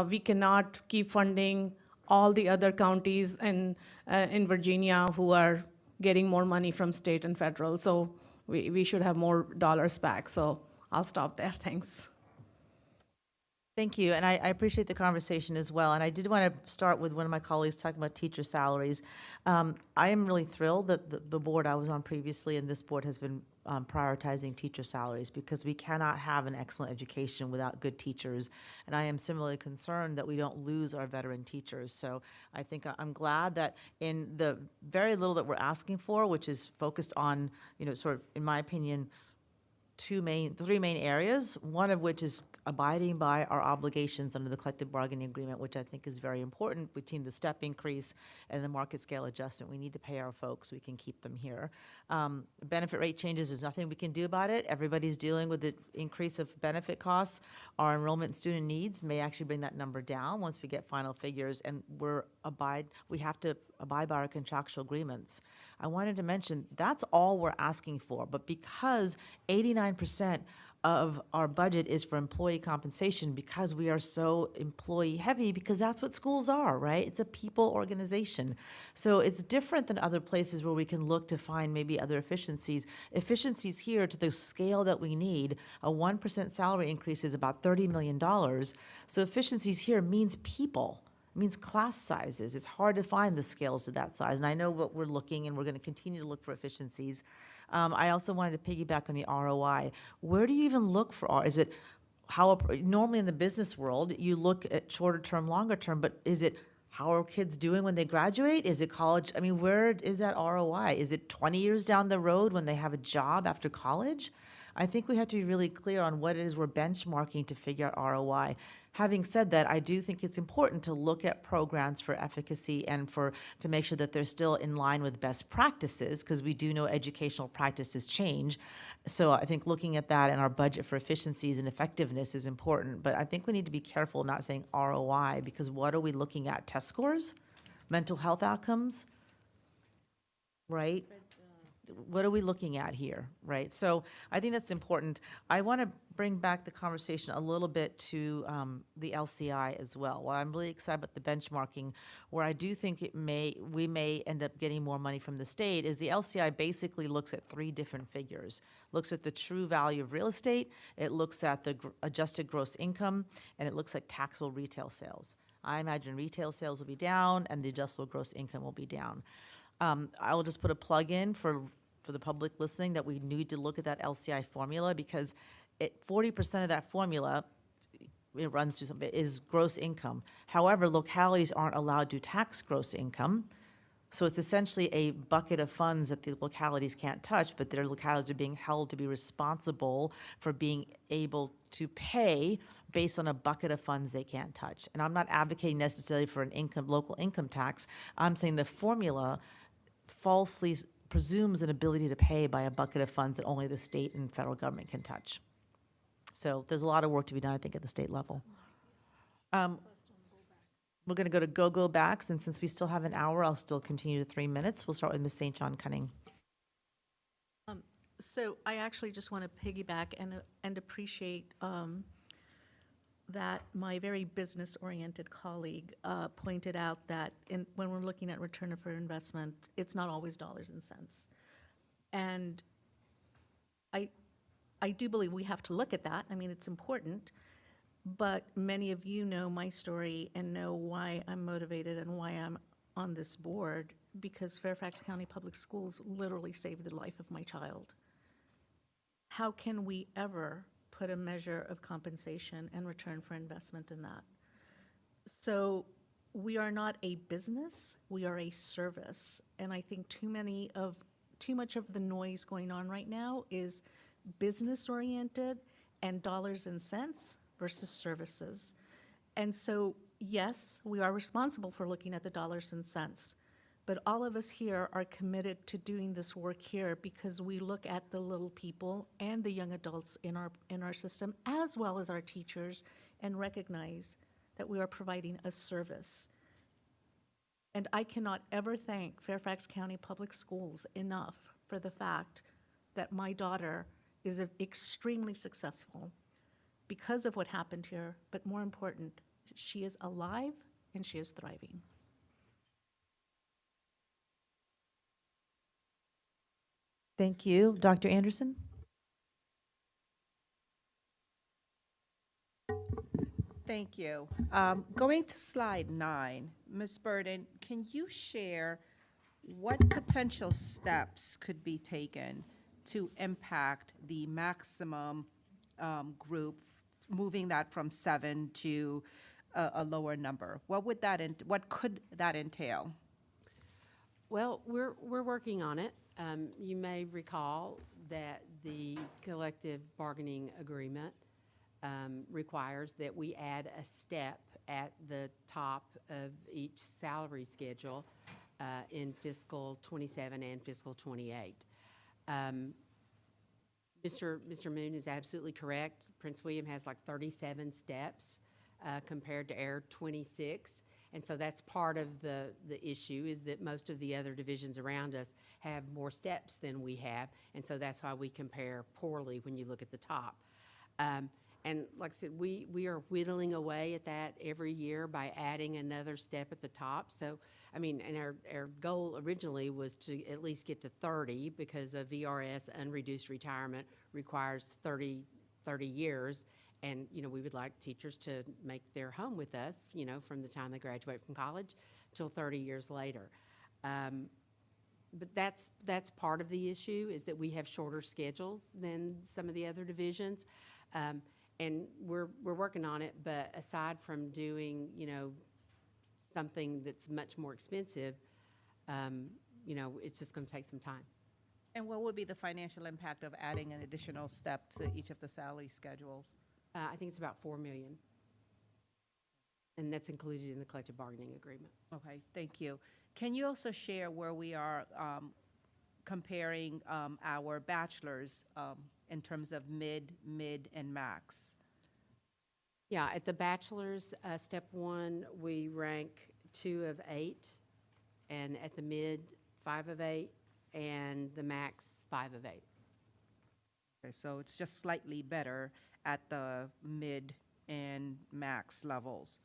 We cannot keep funding all the other counties in Virginia who are getting more money from state and federal. So we should have more dollars back. So I'll stop there. Thanks. Thank you, and I appreciate the conversation as well. And I did want to start with one of my colleagues talking about teacher salaries. I am really thrilled that the board I was on previously and this board has been prioritizing teacher salaries, because we cannot have an excellent education without good teachers. And I am similarly concerned that we don't lose our veteran teachers. So I think I'm glad that in the very little that we're asking for, which is focused on, sort of, in my opinion, three main areas, one of which is abiding by our obligations under the collective bargaining agreement, which I think is very important between the step increase and the market scale adjustment. We need to pay our folks so we can keep them here. Benefit rate changes, there's nothing we can do about it. Everybody's dealing with the increase of benefit costs. Our enrollment and student needs may actually bring that number down once we get final figures, and we have to abide by our contractual agreements. I wanted to mention, that's all we're asking for, but because 89% of our budget is for employee compensation, because we are so employee heavy, because that's what schools are, right? It's a people organization. So it's different than other places where we can look to find maybe other efficiencies. Efficiencies here to the scale that we need, a 1% salary increase is about $30 million. So efficiencies here means people. Means class sizes. It's hard to find the scales to that size. And I know what we're looking, and we're going to continue to look for efficiencies. I also wanted to piggyback on the ROI. Where do you even look for is it how normally in the business world you look at shorter term, longer term, but is it how are kids doing when they graduate? Is it college? I mean, where is that ROI? Is it 20 years down the road when they have a job after college? I think we have to be really clear on what it is we're benchmarking to figure out ROI. Having said that, I do think it's important to look at programs for efficacy and to make sure that they're still in line with best practices, because we do know educational practices change. So I think looking at that and our budget for efficiencies and effectiveness is important. But I think we need to be careful not saying ROI, because what are we looking at? Test scores? Mental health outcomes? Right? What are we looking at here, right? So I think that's important. I want to bring back the conversation a little bit to the LCI as well. While I'm really excited about the benchmarking, where I do think we may end up getting more money from the state, is the LCI basically looks at three different figures. Looks at the true value of real estate, it looks at the adjusted gross income, and it looks at taxable retail sales. I imagine retail sales will be down and the adjustable gross income will be down. I'll just put a plug in for the public listening that we need to look at that LCI formula because 40% of that formula, it runs through something, is gross income. However, localities aren't allowed to tax gross income. So it's essentially a bucket of funds that the localities can't touch, but their localities are being held to be responsible for being able to pay based on a bucket of funds they can't touch. And I'm not advocating necessarily for an local income tax. I'm saying the formula falsely presumes an ability to pay by a bucket of funds that only the state and federal government can touch. So there's a lot of work to be done, I think, at the state level. We're going to go to go backs, and since we still have an hour, I'll still continue to 3 minutes. We'll start with Ms. St. John Cunning. So I actually just want to piggyback and appreciate that my very business-oriented colleague pointed out that when we're looking at return for investment, it's not always dollars and cents. And I do believe we have to look at that. I mean, it's important. But many of you know my story and know why I'm motivated and why I'm on this board, because Fairfax County Public Schools literally saved the life of my child. How can we ever put a measure of compensation and return for investment in that? So we are not a business, we are a service. And I think too much of the noise going on right now is business-oriented and dollars and cents versus services. And so, yes, we are responsible for looking at the dollars and cents, but all of us here are committed to doing this work here because we look at the little people and the young adults in our system, as well as our teachers, and recognize that we are providing a service. And I cannot ever thank Fairfax County Public Schools enough for the fact that my daughter is extremely successful because of what happened here, but more important, she is alive and she is thriving. Thank you. Dr. Anderson? Thank you. Going to slide 9, Ms. Burden, can you share what potential steps could be taken to impact the maximum group, moving that from 7 to a lower number? What could that entail? Well, we're working on it. You may recall that the collective bargaining agreement requires that we add a step at the top of each salary schedule in fiscal 27 and fiscal 28. Mr. Moon is absolutely correct. Prince William has like 37 steps compared to Air 26. And so that's part of the issue, is that most of the other divisions around us have more steps than we have. And so that's why we compare poorly when you look at the top. And like I said, we are whittling away at that every year by adding another step at the top. So, I mean, and our goal originally was to at least get to 30, because a VRS unreduced retirement requires 30 years. And, you know, we would like teachers to make their home with us, you know, from the time they graduate from college till 30 years later. But that's part of the issue, is that we have shorter schedules than some of the other divisions. And we're working on it, but aside from doing, you know, something that's much more expensive, you know, it's just going to take some time. And what would be the financial impact of adding an additional step to each of the salary schedules? I think it's about $4 million, and that's included in the collective bargaining agreement. Okay, thank you. Can you also share where we are comparing our bachelors in terms of mid, and max? Yeah, at the bachelor's, step 1, we rank 2 of 8, and at the mid, 5 of 8, and the max, 5 of 8. Okay, so it's just slightly better at the mid and max levels.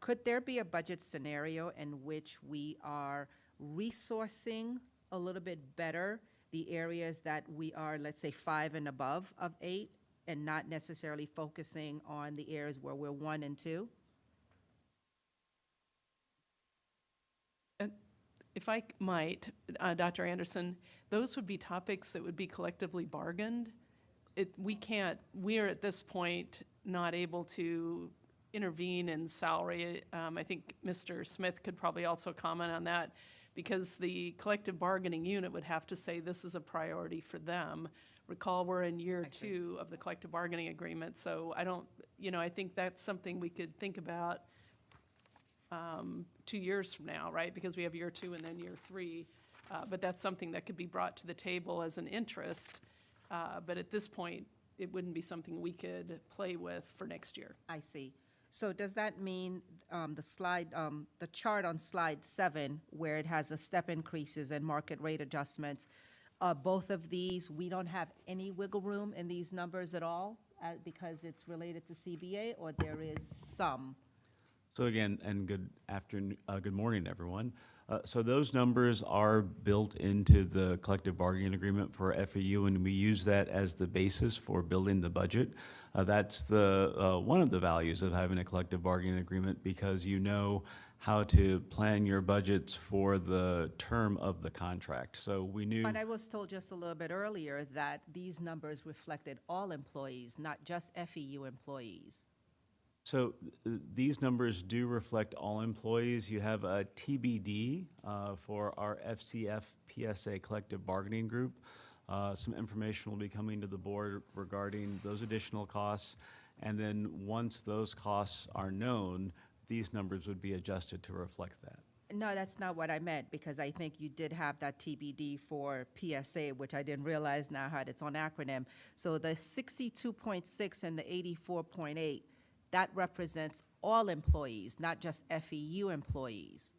Could there be a budget scenario in which we are resourcing a little bit better the areas that we are, let's say, 5 and above of 8, and not necessarily focusing on the areas where we're 1 and 2? If I might, Dr. Anderson, those would be topics that would be collectively bargained. We are at this point not able to intervene in salary. I think Mr. Smith could probably also comment on that, because the collective bargaining unit would have to say this is a priority for them. Recall, we're in year 2 of the collective bargaining agreement, so I think that's something we could think about 2 years from now, right? Because we have year 2 and then year 3. But that's something that could be brought to the table as an interest. But at this point, it wouldn't be something we could play with for next year. I see. So does that mean the chart on slide 7, where it has the step increases and market rate adjustments, both of these, we don't have any wiggle room in these numbers at all because it's related to CBA, or there is some? So again, and good afternoon, good morning, everyone. So those numbers are built into the collective bargaining agreement for FEU, and we use that as the basis for building the budget. That's one of the values of having a collective bargaining agreement, because you know how to plan your budgets for the term of the contract. So we knew. But I was told just a little bit earlier that these numbers reflected all employees, not just FEU employees. So these numbers do reflect all employees. You have a TBD for our FCPS collective bargaining group. Some information will be coming to the board regarding those additional costs. And then once those costs are known, these numbers would be adjusted to reflect that. No, that's not what I meant, because I think you did have that TBD for PSA, which I didn't realize now had its own acronym. So the 62.6 and the 84.8, that represents all employees, not just FEU employees,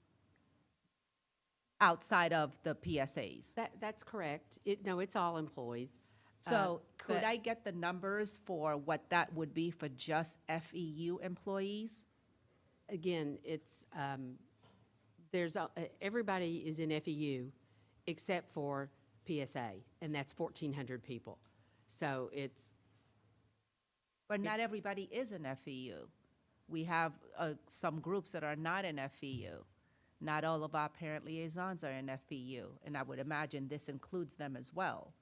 outside of the PSAs. That's correct. It's all employees. So could but- I get the numbers for what that would be for just FEU employees? Again, it's, everybody is in FEU except for PSA, and that's 1,400 people. So it's. But not everybody is in FEU. We have some groups that are not in FEU. Not all of our parent liaisons are in FEU, and I would imagine this includes them as well.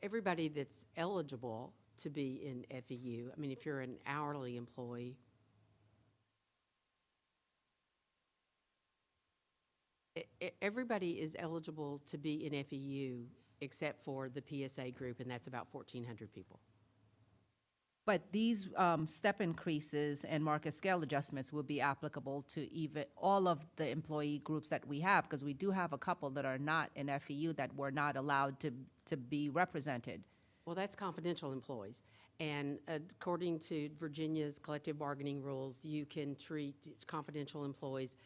Everybody that's eligible to be in FEU, I mean, if you're an hourly employee, everybody is eligible to be in FEU except for the PSA group, and that's about 1,400 people. But these step increases and market scale adjustments will be applicable to even all of the employee groups that we have, because we do have a couple that are not in FEU that were not allowed to be represented. Well, that's confidential employees. And according to Virginia's collective bargaining rules, you can treat confidential employees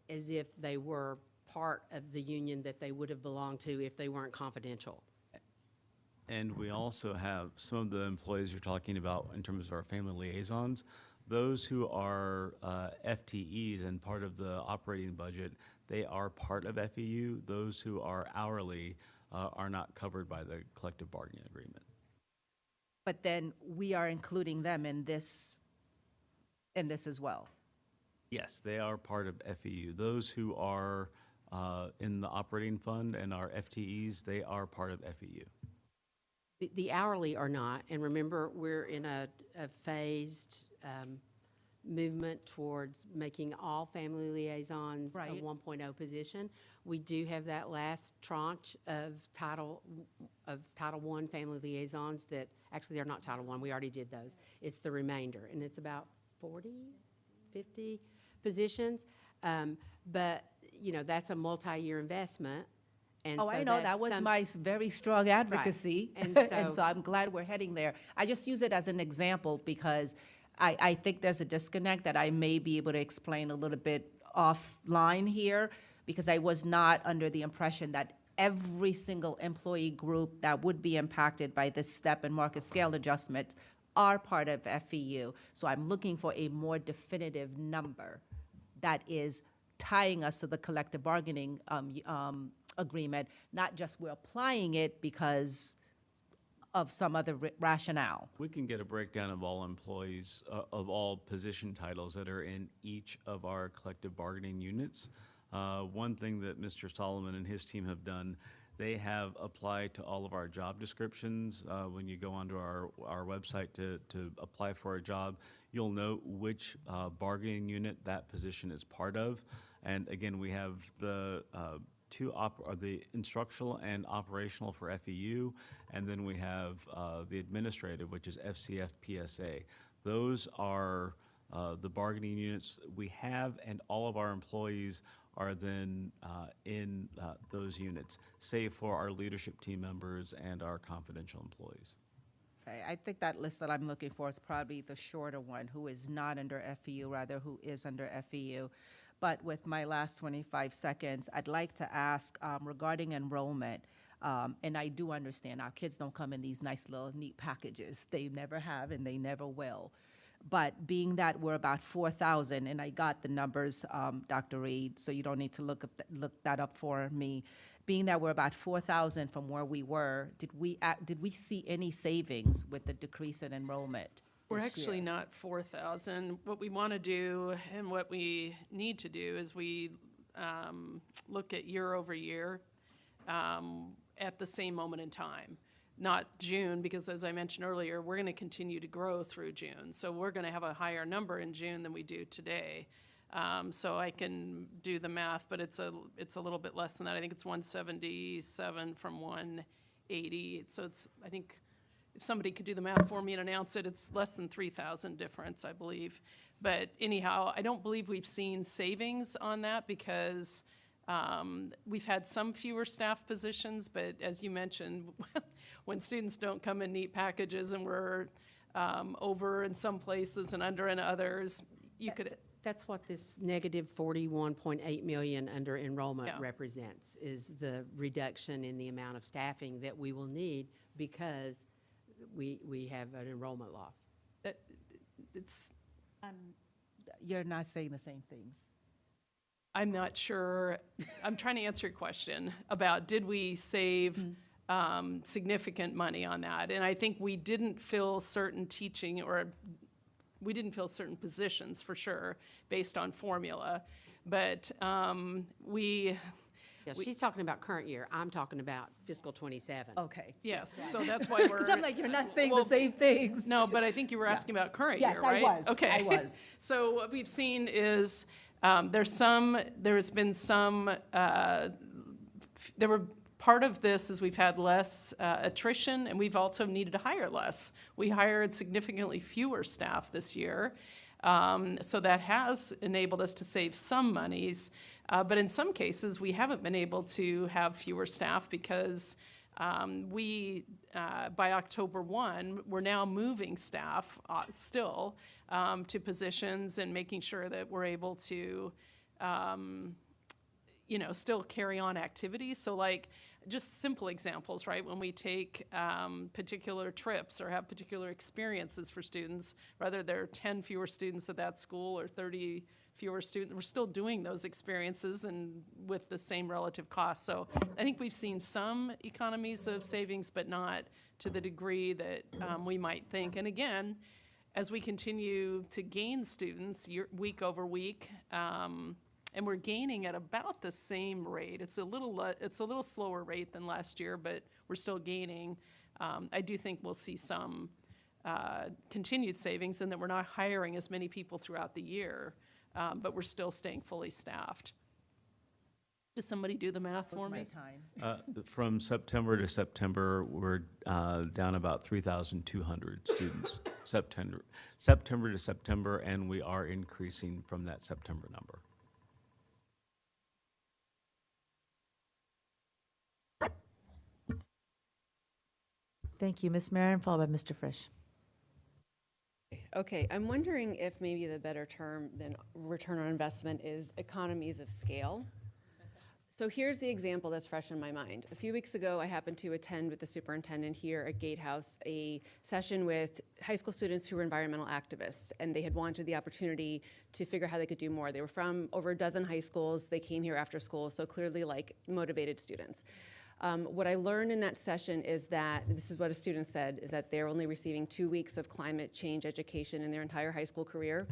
as if they were part of the union that they would have belonged to if they weren't confidential. And we also have some of the employees you're talking about in terms of our family liaisons. Those who are FTEs and part of the operating budget, they are part of FEU. Those who are hourly are not covered by the collective bargaining agreement. But then we are including them in this as well. Yes, they are part of FEU. Those who are in the operating fund and are FTEs, they are part of FEU. The hourly are not, and remember, we're in a phased movement towards making all family liaisons a Right. 1.0 position. We do have that last tranche of Title I family liaisons that, actually, they're not Title I, we already did those. It's the remainder, and it's about 50 positions. But, that's a multi-year investment. And Oh, so I know, that that's was some- my very strong advocacy. And And so- so I'm glad we're heading there. I just use it as an example because I think there's a disconnect that I may be able to explain a little bit offline here, because I was not under the impression that every single employee group that would be impacted by this step and market scale adjustments are part of FEU. So I'm looking for a more definitive number that is tying us to the collective bargaining agreement, not just we're applying it because of some other rationale. We can get a breakdown of all employees, of all position titles that are in each of our collective bargaining units. One thing that Mr. Solomon and his team have done, they have applied to all of our job descriptions. When you go onto our website to apply for a job, you'll note which bargaining unit that position is part of. And again, we have the the instructional and operational for FEU, and then we have the administrative, which is FCFPSA. Those are the bargaining units we have, and all of our employees are then in those units, save for our leadership team members and our confidential employees. Okay, I think that list that I'm looking for is probably the shorter one, who is not under FEU, rather who is under FEU. But with my last 25 seconds, I'd like to ask regarding enrollment, and I do understand our kids don't come in these nice little neat packages. They never have and they never will. But being that we're about 4,000, and I got the numbers, Dr. Reed, so you don't need to look that up for me. Being that we're about 4,000 from where we were, did we see any savings with the decrease in enrollment? We're this actually year? not 4,000. What we want to do and what we need to do is we look at year over year at the same moment in time. Not June, because as I mentioned earlier, we're going to continue to grow through June. So we're going to have a higher number in June than we do today. So I can do the math, but it's a little bit less than that. I think it's 177 from 180. So it's, I think, if somebody could do the math for me and announce it, it's less than 3,000 difference, I believe. But anyhow, I don't believe we've seen savings on that because we've had some fewer staff positions, but as you mentioned, when students don't come in neat packages and we're over in some places and under in others, you could. That's what this negative 41.8 million under enrollment Yeah. represents, is the reduction in the amount of staffing that we will need because we have an enrollment loss. It's. You're not saying the same things. I'm not sure. I'm trying to answer your question about did we save significant money on that? And I think we didn't fill certain teaching or we didn't fill certain positions for sure based on formula. But we. Yeah, she's talking about current year. I'm talking about fiscal 27. Okay. Yes, so that's why we're. Because I'm like, you're not saying the same things. No, but I think you were asking about current Yes, year, right? I was. Okay. I was. So what we've seen is there's been some, part of this is we've had less attrition and we've also needed to hire less. We hired significantly fewer staff this year. So that has enabled us to save some monies. But in some cases, we haven't been able to have fewer staff because by October 1, we're now moving staff still to positions and making sure that we're able to, still carry on activities. So like just simple examples, right? When we take particular trips or have particular experiences for students, whether there are 10 fewer students at that school or 30 fewer students, we're still doing those experiences and with the same relative cost. So I think we've seen some economies of savings, but not to the degree that we might think. And again, as we continue to gain students week over week, and we're gaining at about the same rate. It's a little slower rate than last year, but we're still gaining. I do think we'll see some continued savings in that we're not hiring as many people throughout the year, but we're still staying fully staffed. Does somebody do the math for me? From September to September, we're down about 3,200 students. September to September, and we are increasing from that September number. Thank you, Ms. Marin, followed by Mr. Frisch. Okay, I'm wondering if maybe the better term than return on investment is economies of scale. So here's the example that's fresh in my mind. A few weeks ago, I happened to attend with the superintendent here at Gatehouse a session with high school students who were environmental activists, and they had wanted the opportunity to figure out how they could do more. They were from over a dozen high schools. They came here after school, so clearly like motivated students. What I learned in that session is that, this is what a student said, is that they're only receiving 2 weeks of climate change education in their entire high school career.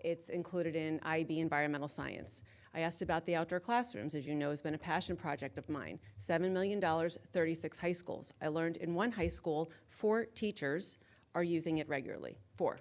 It's included in IB environmental science. I asked about the outdoor classrooms, as you know, has been a passion project of mine. $7 million, 36 high schools. I learned in one high school, 4 teachers are using it regularly, 4.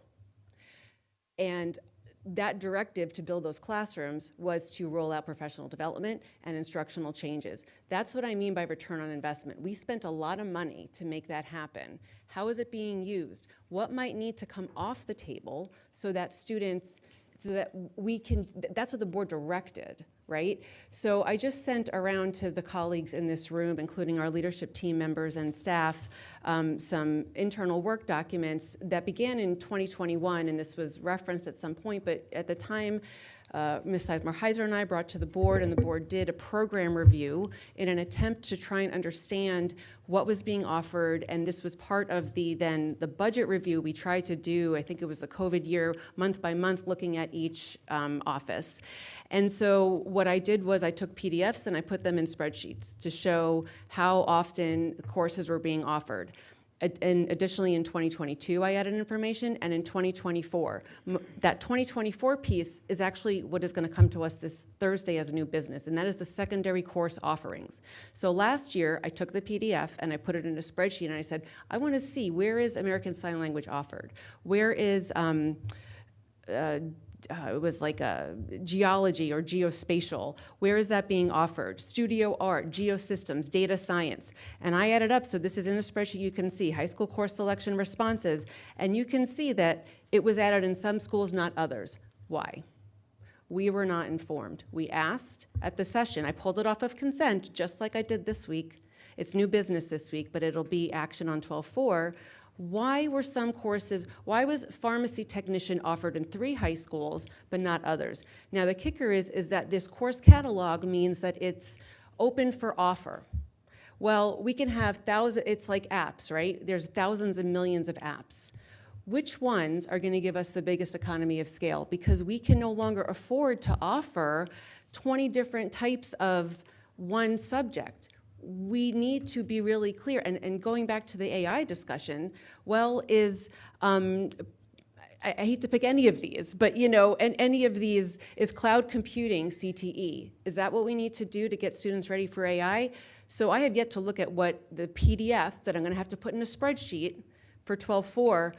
And that directive to build those classrooms was to roll out professional development and instructional changes. That's what I mean by return on investment. We spent a lot of money to make that happen. How is it being used? What might need to come off the table so that students, so that we can, that's what the board directed, right? So I just sent around to the colleagues in this room, including our leadership team members and staff, some internal work documents that began in 2021, and this was referenced at some point, but at the time, Ms. Sizemore-Heiser and I brought to the board, and the board did a program review in an attempt to try and understand what was being offered, and this was part of the budget review we tried to do. I think it was the COVID year, month by month, looking at each office. And so what I did was I took PDFs and I put them in spreadsheets to show how often courses were being offered. And additionally, in 2022, I added information, and in 2024. That 2024 piece is actually what is going to come to us this Thursday as a new business, and that is the secondary course offerings. So last year, I took the PDF and I put it in a spreadsheet, and I said, I want to see where is American Sign Language offered? Where is it was like a geology or geospatial. Where is that being offered? Studio art, geosystems, data science. And I added up, so this is in a spreadsheet you can see, high school course selection responses, and you can see that it was added in some schools, not others. Why? We were not informed. We asked at the session, I pulled it off of consent, just like I did this week. It's new business this week, but it'll be action on 12/4. Why were some courses, why was pharmacy technician offered in 3 high schools, but not others? Now, the kicker is that this course catalog means that it's open for offer. Well, we can have thousands, it's like apps, right? There's thousands and millions of apps. Which ones are going to give us the biggest economy of scale? Because we can no longer afford to offer 20 different types of one subject. We need to be really clear. And going back to the AI discussion, well, I hate to pick any of these, but and any of these, is cloud computing CTE? Is that what we need to do to get students ready for AI? So I have yet to look at what the PDF that I'm going to have to put in a spreadsheet for 12/4.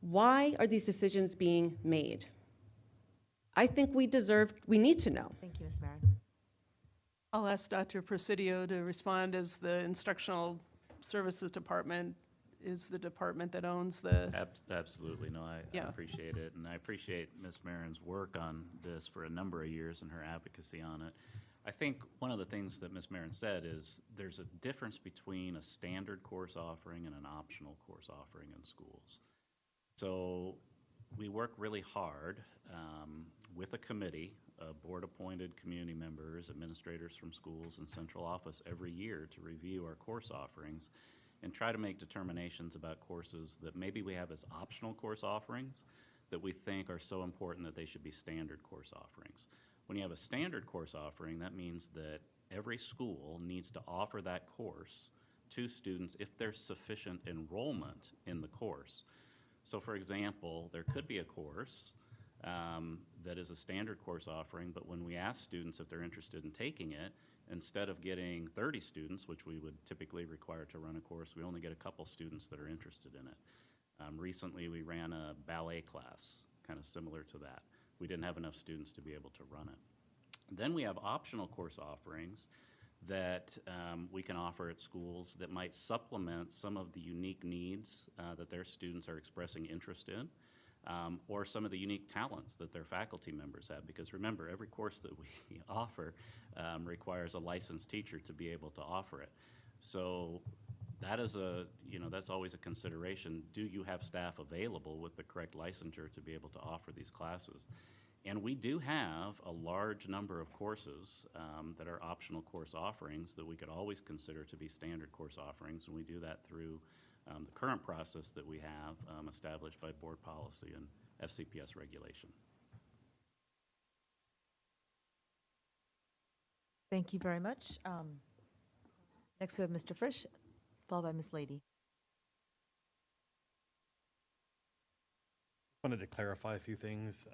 Why are these decisions being made? I think we need to know. Thank you, Ms. Marin. I'll ask Dr. Presidio to respond, as the Instructional Services Department is the department that owns the... Absolutely. No, I appreciate it. And I appreciate Ms. Marin's work on this for a number of years and her advocacy on it. I think one of the things that Ms. Marin said is there's a difference between a standard course offering and an optional course offering in schools. So we work really hard with a committee, board-appointed community members, administrators from schools, and central office every year to review our course offerings and try to make determinations about courses that maybe we have as optional course offerings that we think are so important that they should be standard course offerings. When you have a standard course offering, that means that every school needs to offer that course to students if there's sufficient enrollment in the course. So for example, there could be a course that is a standard course offering, but when we ask students if they're interested in taking it, instead of getting 30 students, which we would typically require to run a course, we only get a couple students that are interested in it. Recently, we ran a ballet class, kind of similar to that. We didn't have enough students to be able to run it. Then we have optional course offerings that we can offer at schools that might supplement some of the unique needs that their students are expressing interest in, or some of the unique talents that their faculty members have. Because remember, every course that we offer requires a licensed teacher to be able to offer it. So that is that's always a consideration. Do you have staff available with the correct licensure to be able to offer these classes? And we do have a large number of courses that are optional course offerings that we could always consider to be standard course offerings, and we do that through the current process that we have established by board policy and FCPS regulation. Thank you very much. Next we have Mr. Frisch, followed by Ms. Lady. Wanted to clarify a few things.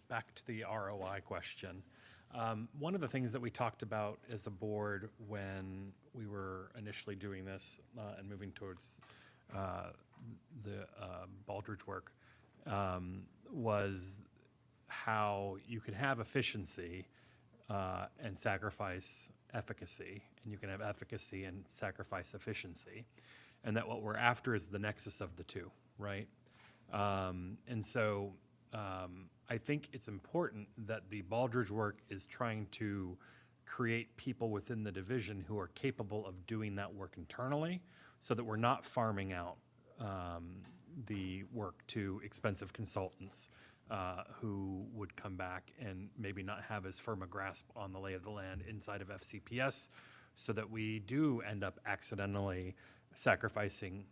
Back to the ROI question. One of the things that we talked about as a board when we were initially doing this and moving towards the Baldridge work was how you could have efficiency and sacrifice efficacy, and you can have efficacy and sacrifice efficiency, and that what we're after is the nexus of the two, right? And so I think it's important that the Baldridge work is trying to create people within the division who are capable of doing that work internally, so that we're not farming out the work to expensive consultants who would come back and maybe not have as firm a grasp on the lay of the land inside of FCPS, so that we do end up accidentally sacrificing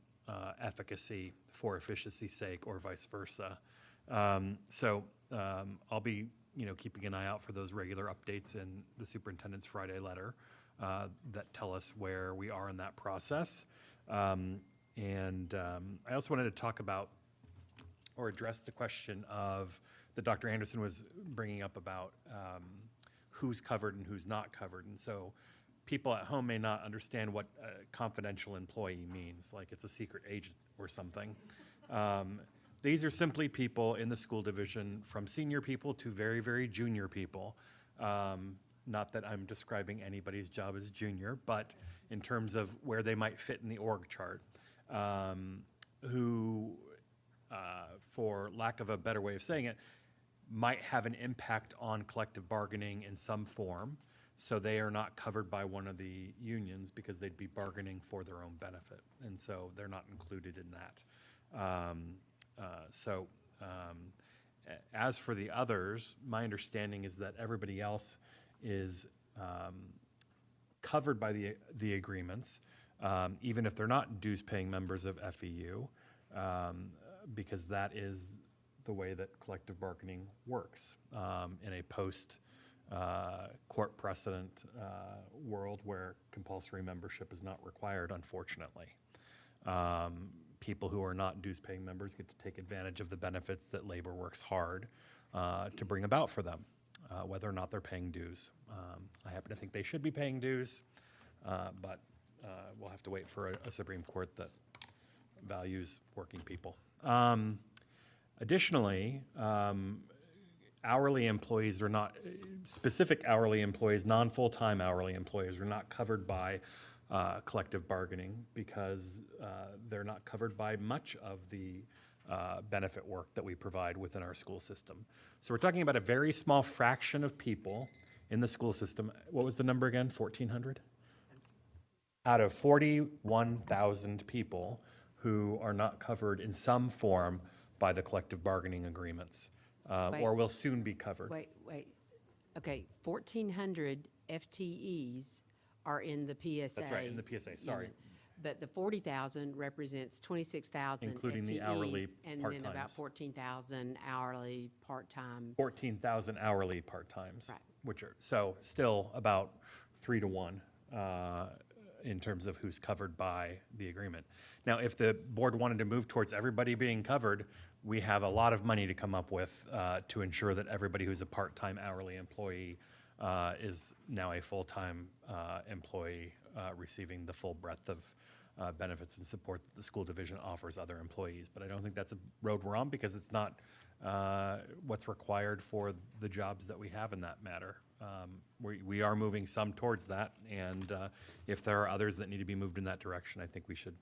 efficacy for efficiency's sake, or vice versa. I'll be, keeping an eye out for those regular updates in the superintendent's Friday letter that tell us where we are in that process. And I also wanted to talk about or address the question of that Dr. Anderson was bringing up about who's covered and who's not covered. And so people at home may not understand what a confidential employee means, like it's a secret agent or something. These are simply people in the school division, from senior people to very, very junior people. Not that I'm describing anybody's job as junior, but in terms of where they might fit in the org chart, who, for lack of a better way of saying it, might have an impact on collective bargaining in some form. So they are not covered by one of the unions because they'd be bargaining for their own benefit. And so they're not included in that. As for the others, my understanding is that everybody else is covered by the agreements, even if they're not dues-paying members of FEU, because that is the way that collective bargaining works in a post-court precedent world where compulsory membership is not required, unfortunately. People who are not dues-paying members get to take advantage of the benefits that labor works hard to bring about for them, whether or not they're paying dues. I happen to think they should be paying dues, but we'll have to wait for a Supreme Court that values working people. Additionally, hourly employees are not, specific hourly employees, non-full-time hourly employees are not covered by collective bargaining because they're not covered by much of the benefit work that we provide within our school system. So we're talking about a very small fraction of people in the school system. What was the number again? 1,400? Out of 41,000 people who are not covered in some form by the collective bargaining agreements, or will soon be covered. Wait. Okay, 1,400 FTEs are in the PSA. That's right, in the PSA, sorry. unit. But the 40,000 represents 26,000 Including the FTEs, hourly and then about part-times. 14,000 hourly part-time. 14,000 hourly part-times. Right. Which are, so still about 3 to 1 in terms of who's covered by the agreement. Now, if the board wanted to move towards everybody being covered, we have a lot of money to come up with to ensure that everybody who's a part-time hourly employee is now a full-time employee receiving the full breadth of benefits and support that the school division offers other employees. But I don't think that's a road we're on because it's not what's required for the jobs that we have in that matter. We are moving some towards that, and if there are others that need to be moved in that direction, I think we should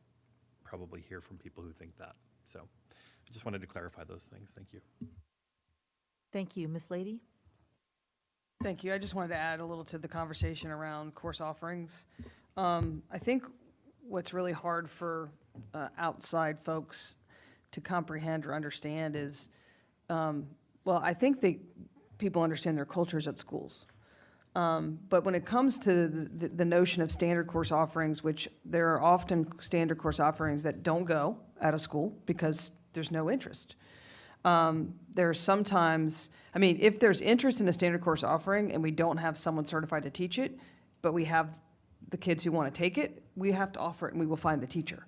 probably hear from people who think that. So I just wanted to clarify those things. Thank you. Thank you. Ms. Lady? Thank you. I just wanted to add a little to the conversation around course offerings. I think what's really hard for outside folks to comprehend or understand is, I think people understand their cultures at schools. But when it comes to the notion of standard course offerings, which there are often standard course offerings that don't go out of school because there's no interest. There are sometimes, if there's interest in a standard course offering and we don't have someone certified to teach it, but we have the kids who want to take it, we have to offer it and we will find the teacher.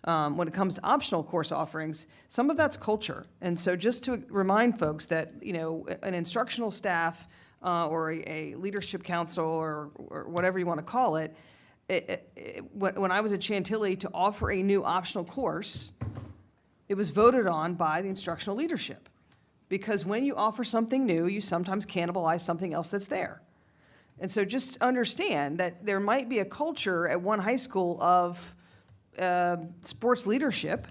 When it comes to optional course offerings, some of that's culture. And so just to remind folks that, an instructional staff or a leadership council or whatever you want to call it, when I was at Chantilly, to offer a new optional course, it was voted on by the instructional leadership. Because when you offer something new, you sometimes cannibalize something else that's there. And so just understand that there might be a culture at one high school of sports leadership,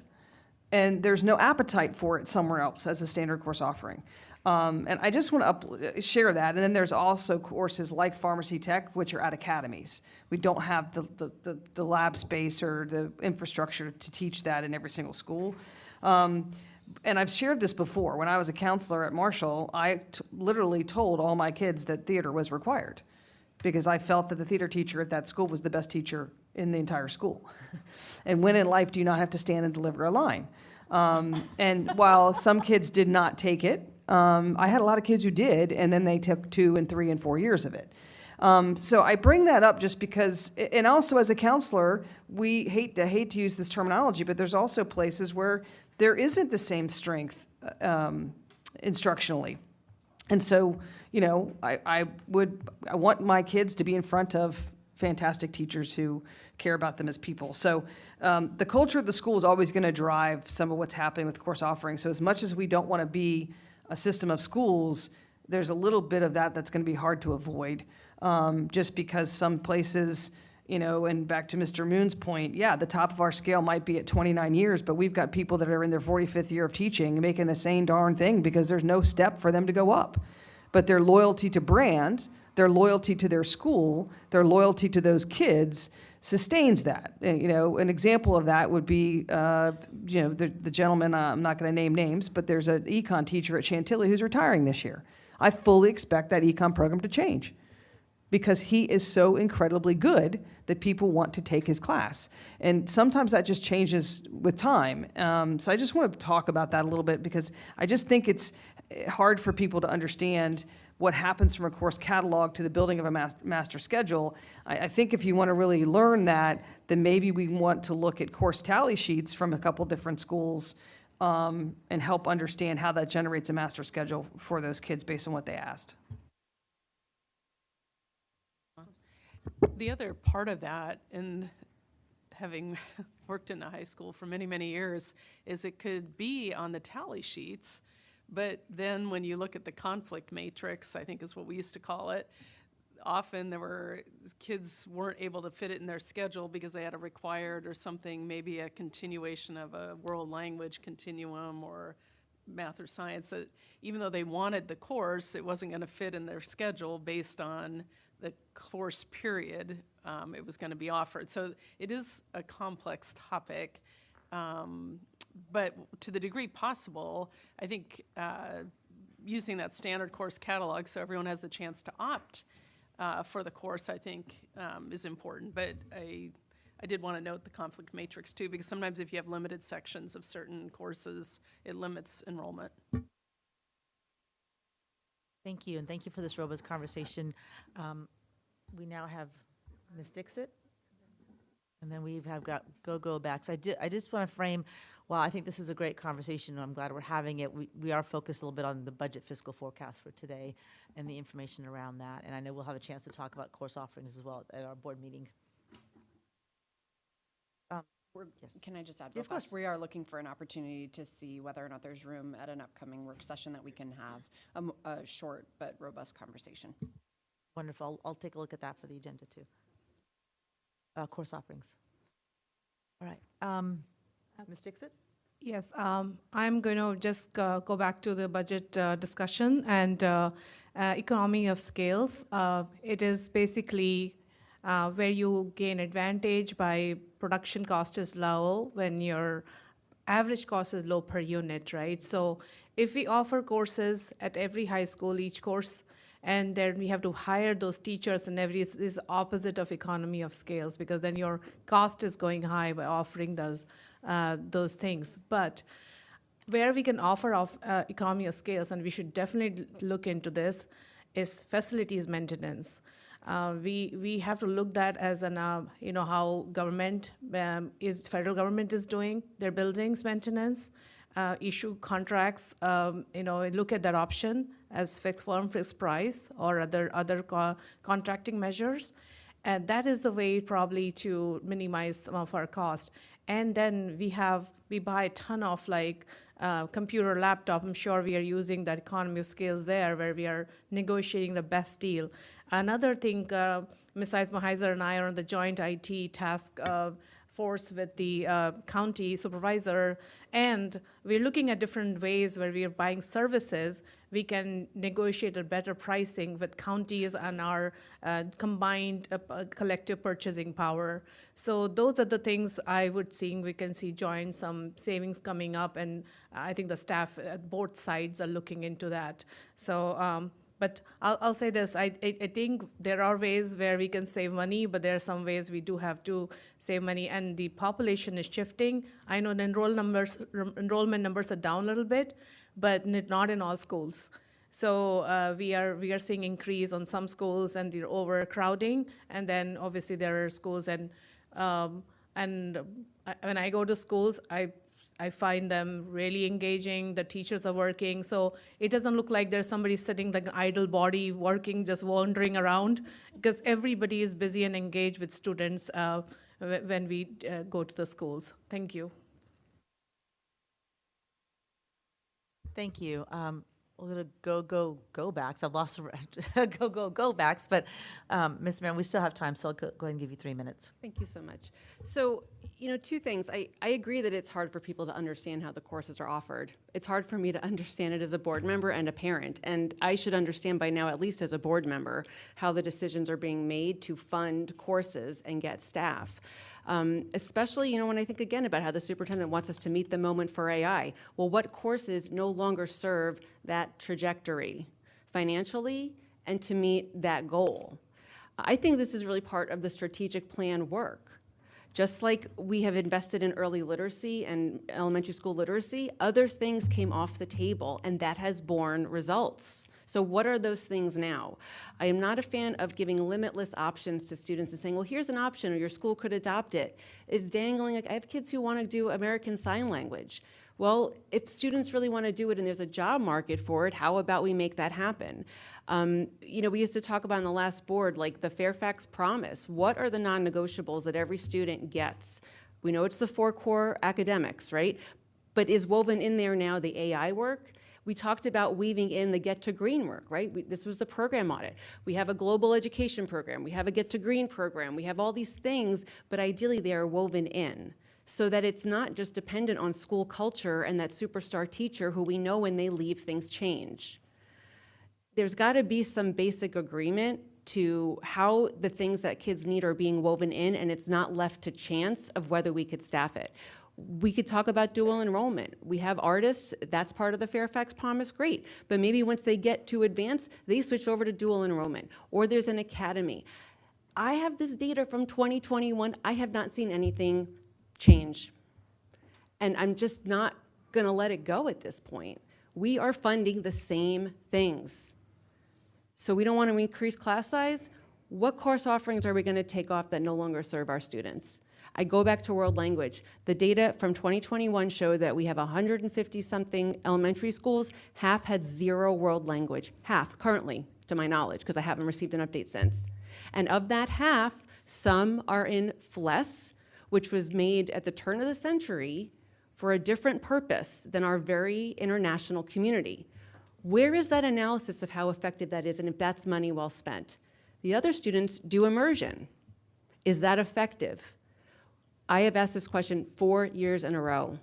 and there's no appetite for it somewhere else as a standard course offering. And I just want to share that. And then there's also courses like pharmacy tech, which are at academies. We don't have the lab space or the infrastructure to teach that in every single school. And I've shared this before. When I was a counselor at Marshall, I literally told all my kids that theater was required because I felt that the theater teacher at that school was the best teacher in the entire school. And when in life do you not have to stand and deliver a line? And while some kids did not take it, I had a lot of kids who did, and then they took 2 and 3 and 4 years of it. So I bring that up just because, and also as a counselor, we hate to use this terminology, but there's also places where there isn't the same strength instructionally. And so, you know, I want my kids to be in front of fantastic teachers who care about them as people. So the culture of the school is always going to drive some of what's happening with course offerings. So as much as we don't want to be a system of schools, there's a little bit of that that's going to be hard to avoid, just because some places, you know, and back to Mr. Moon's point, yeah, the top of our scale might be at 29 years, but we've got people that are in their 45th year of teaching and making the same darn thing because there's no step for them to go up. But their loyalty to brand, their loyalty to their school, their loyalty to those kids sustains that. And, you know, an example of that would be, you know, the gentleman, I'm not going to name names, but there's an econ teacher at Chantilly who's retiring this year. I fully expect that econ program to change because he is so incredibly good that people want to take his class. And sometimes that just changes with time. So I just want to talk about that a little bit because I just think it's hard for people to understand what happens from a course catalog to the building of a master schedule. I think if you want to really learn that, then maybe we want to look at course tally sheets from a couple different schools and help understand how that generates a master schedule for those kids based on what they asked. The other part of that, and having worked in a high school for many, many years, is it could be on the tally sheets, but then when you look at the conflict matrix, I think is what we used to call it, often there were kids weren't able to fit it in their schedule because they had a required or something, maybe a continuation of a world language continuum or math or science. So even though they wanted the course, it wasn't going to fit in their schedule based on the course period it was going to be offered. So it is a complex topic, but to the degree possible, I think using that standard course catalog so everyone has a chance to opt for the course, I think is important. But I did want to note the conflict matrix too, because sometimes if you have limited sections of certain courses, it limits enrollment. Thank you, and thank you for this robust conversation. We now have Ms. Dixit, and then we have got go backs. I just want to frame, while I think this is a great conversation, I'm glad we're having it, we are focused a little bit on the budget fiscal forecast for today and the information around that, and I know we'll have a chance to talk about course offerings as well at our board meeting. Yes. Can I just add Yeah, real of course. fast? We are looking for an opportunity to see whether or not there's room at an upcoming work session that we can have a short but robust conversation. Wonderful. I'll take a look at that for the agenda too. Course offerings. All right. Ms. Dixit? Yes, I'm going to just go back to the budget discussion and economy of scales. It is basically where you gain advantage by production cost is low when your average cost is low per unit, right? So if we offer courses at every high school, each course, and then we have to hire those teachers and every is opposite of economy of scales because then your cost is going high by offering those things. But where we can offer economy of scales, and we should definitely look into this, is facilities maintenance. We have to look that as an, you know, how government federal government is doing their buildings maintenance. issue contracts, look at that option as fixed firm, fixed price, or other contracting measures. And that is the way probably to minimize some of our cost. And then we buy a ton of computer laptop. I'm sure we are using that economy of scales there where we are negotiating the best deal. Another thing, Ms. Eismer-Heiser and I are on the joint IT task force with the county supervisor, and we're looking at different ways where we are buying services. We can negotiate a better pricing with counties and our combined collective purchasing power. So those are the things I would see. We can see some savings coming up, and I think the staff at both sides are looking into that. So. But I'll say this, I think there are ways where we can save money, but there are some ways we do have to save money, and the population is shifting. I know the enrollment numbers are down a little bit, but not in all schools. So we are seeing increase on some schools, and they're overcrowding, and then obviously there are schools, and when I go to schools, I find them really engaging, the teachers are working, so it doesn't look like there's somebody sitting like an idle body working, just wandering around, because everybody is busy and engaged with students when we go to the schools. Thank you. Thank you. We're gonna go backs. I've lost go backs, but Ms. Marin, we still have time, so I'll go ahead and give you 3 minutes. Thank you so much. So, two things. I agree that it's hard for people to understand how the courses are offered. It's hard for me to understand it as a board member and a parent, and I should understand by now, at least as a board member, how the decisions are being made to fund courses and get staff. Especially, when I think again about how the superintendent wants us to meet the moment for AI. Well, what courses no longer serve that trajectory financially and to meet that goal? I think this is really part of the strategic plan work. Just like we have invested in early literacy and elementary school literacy, other things came off the table, and that has borne results. So what are those things now? I am not a fan of giving limitless options to students and saying, well, here's an option, or your school could adopt it. It's dangling. I have kids who want to do American Sign Language. Well, if students really want to do it and there's a job market for it, how about we make that happen? We used to talk about in the last board, like the Fairfax promise. What are the non-negotiables that every student gets? We know it's the 4 core academics, right? But is woven in there now the AI work? We talked about weaving in the Get to Green work, right? This was the program audit. We have a global education program. We have a Get to Green program. We have all these things, but ideally they are woven in so that it's not just dependent on school culture and that superstar teacher who we know when they leave, things change. There's got to be some basic agreement to how the things that kids need are being woven in, and it's not left to chance of whether we could staff it. We could talk about dual enrollment. We have artists, that's part of the Fairfax promise, great. But maybe once they get to advanced, they switch over to dual enrollment. Or there's an academy. I have this data from 2021. I have not seen anything change. And I'm just not gonna let it go at this point. We are funding the same things. So we don't want to increase class size. What course offerings are we gonna take off that no longer serve our students? I go back to world language. The data from 2021 showed that we have 150-something elementary schools. Half had 0 world language. Half, currently, to my knowledge, because I haven't received an update since. And of that half, some are in FCPS, which was made at the turn of the century for a different purpose than our very international community. Where is that analysis of how effective that is and if that's money well spent? The other students do immersion. Is that effective? I have asked this question 4 years in a row.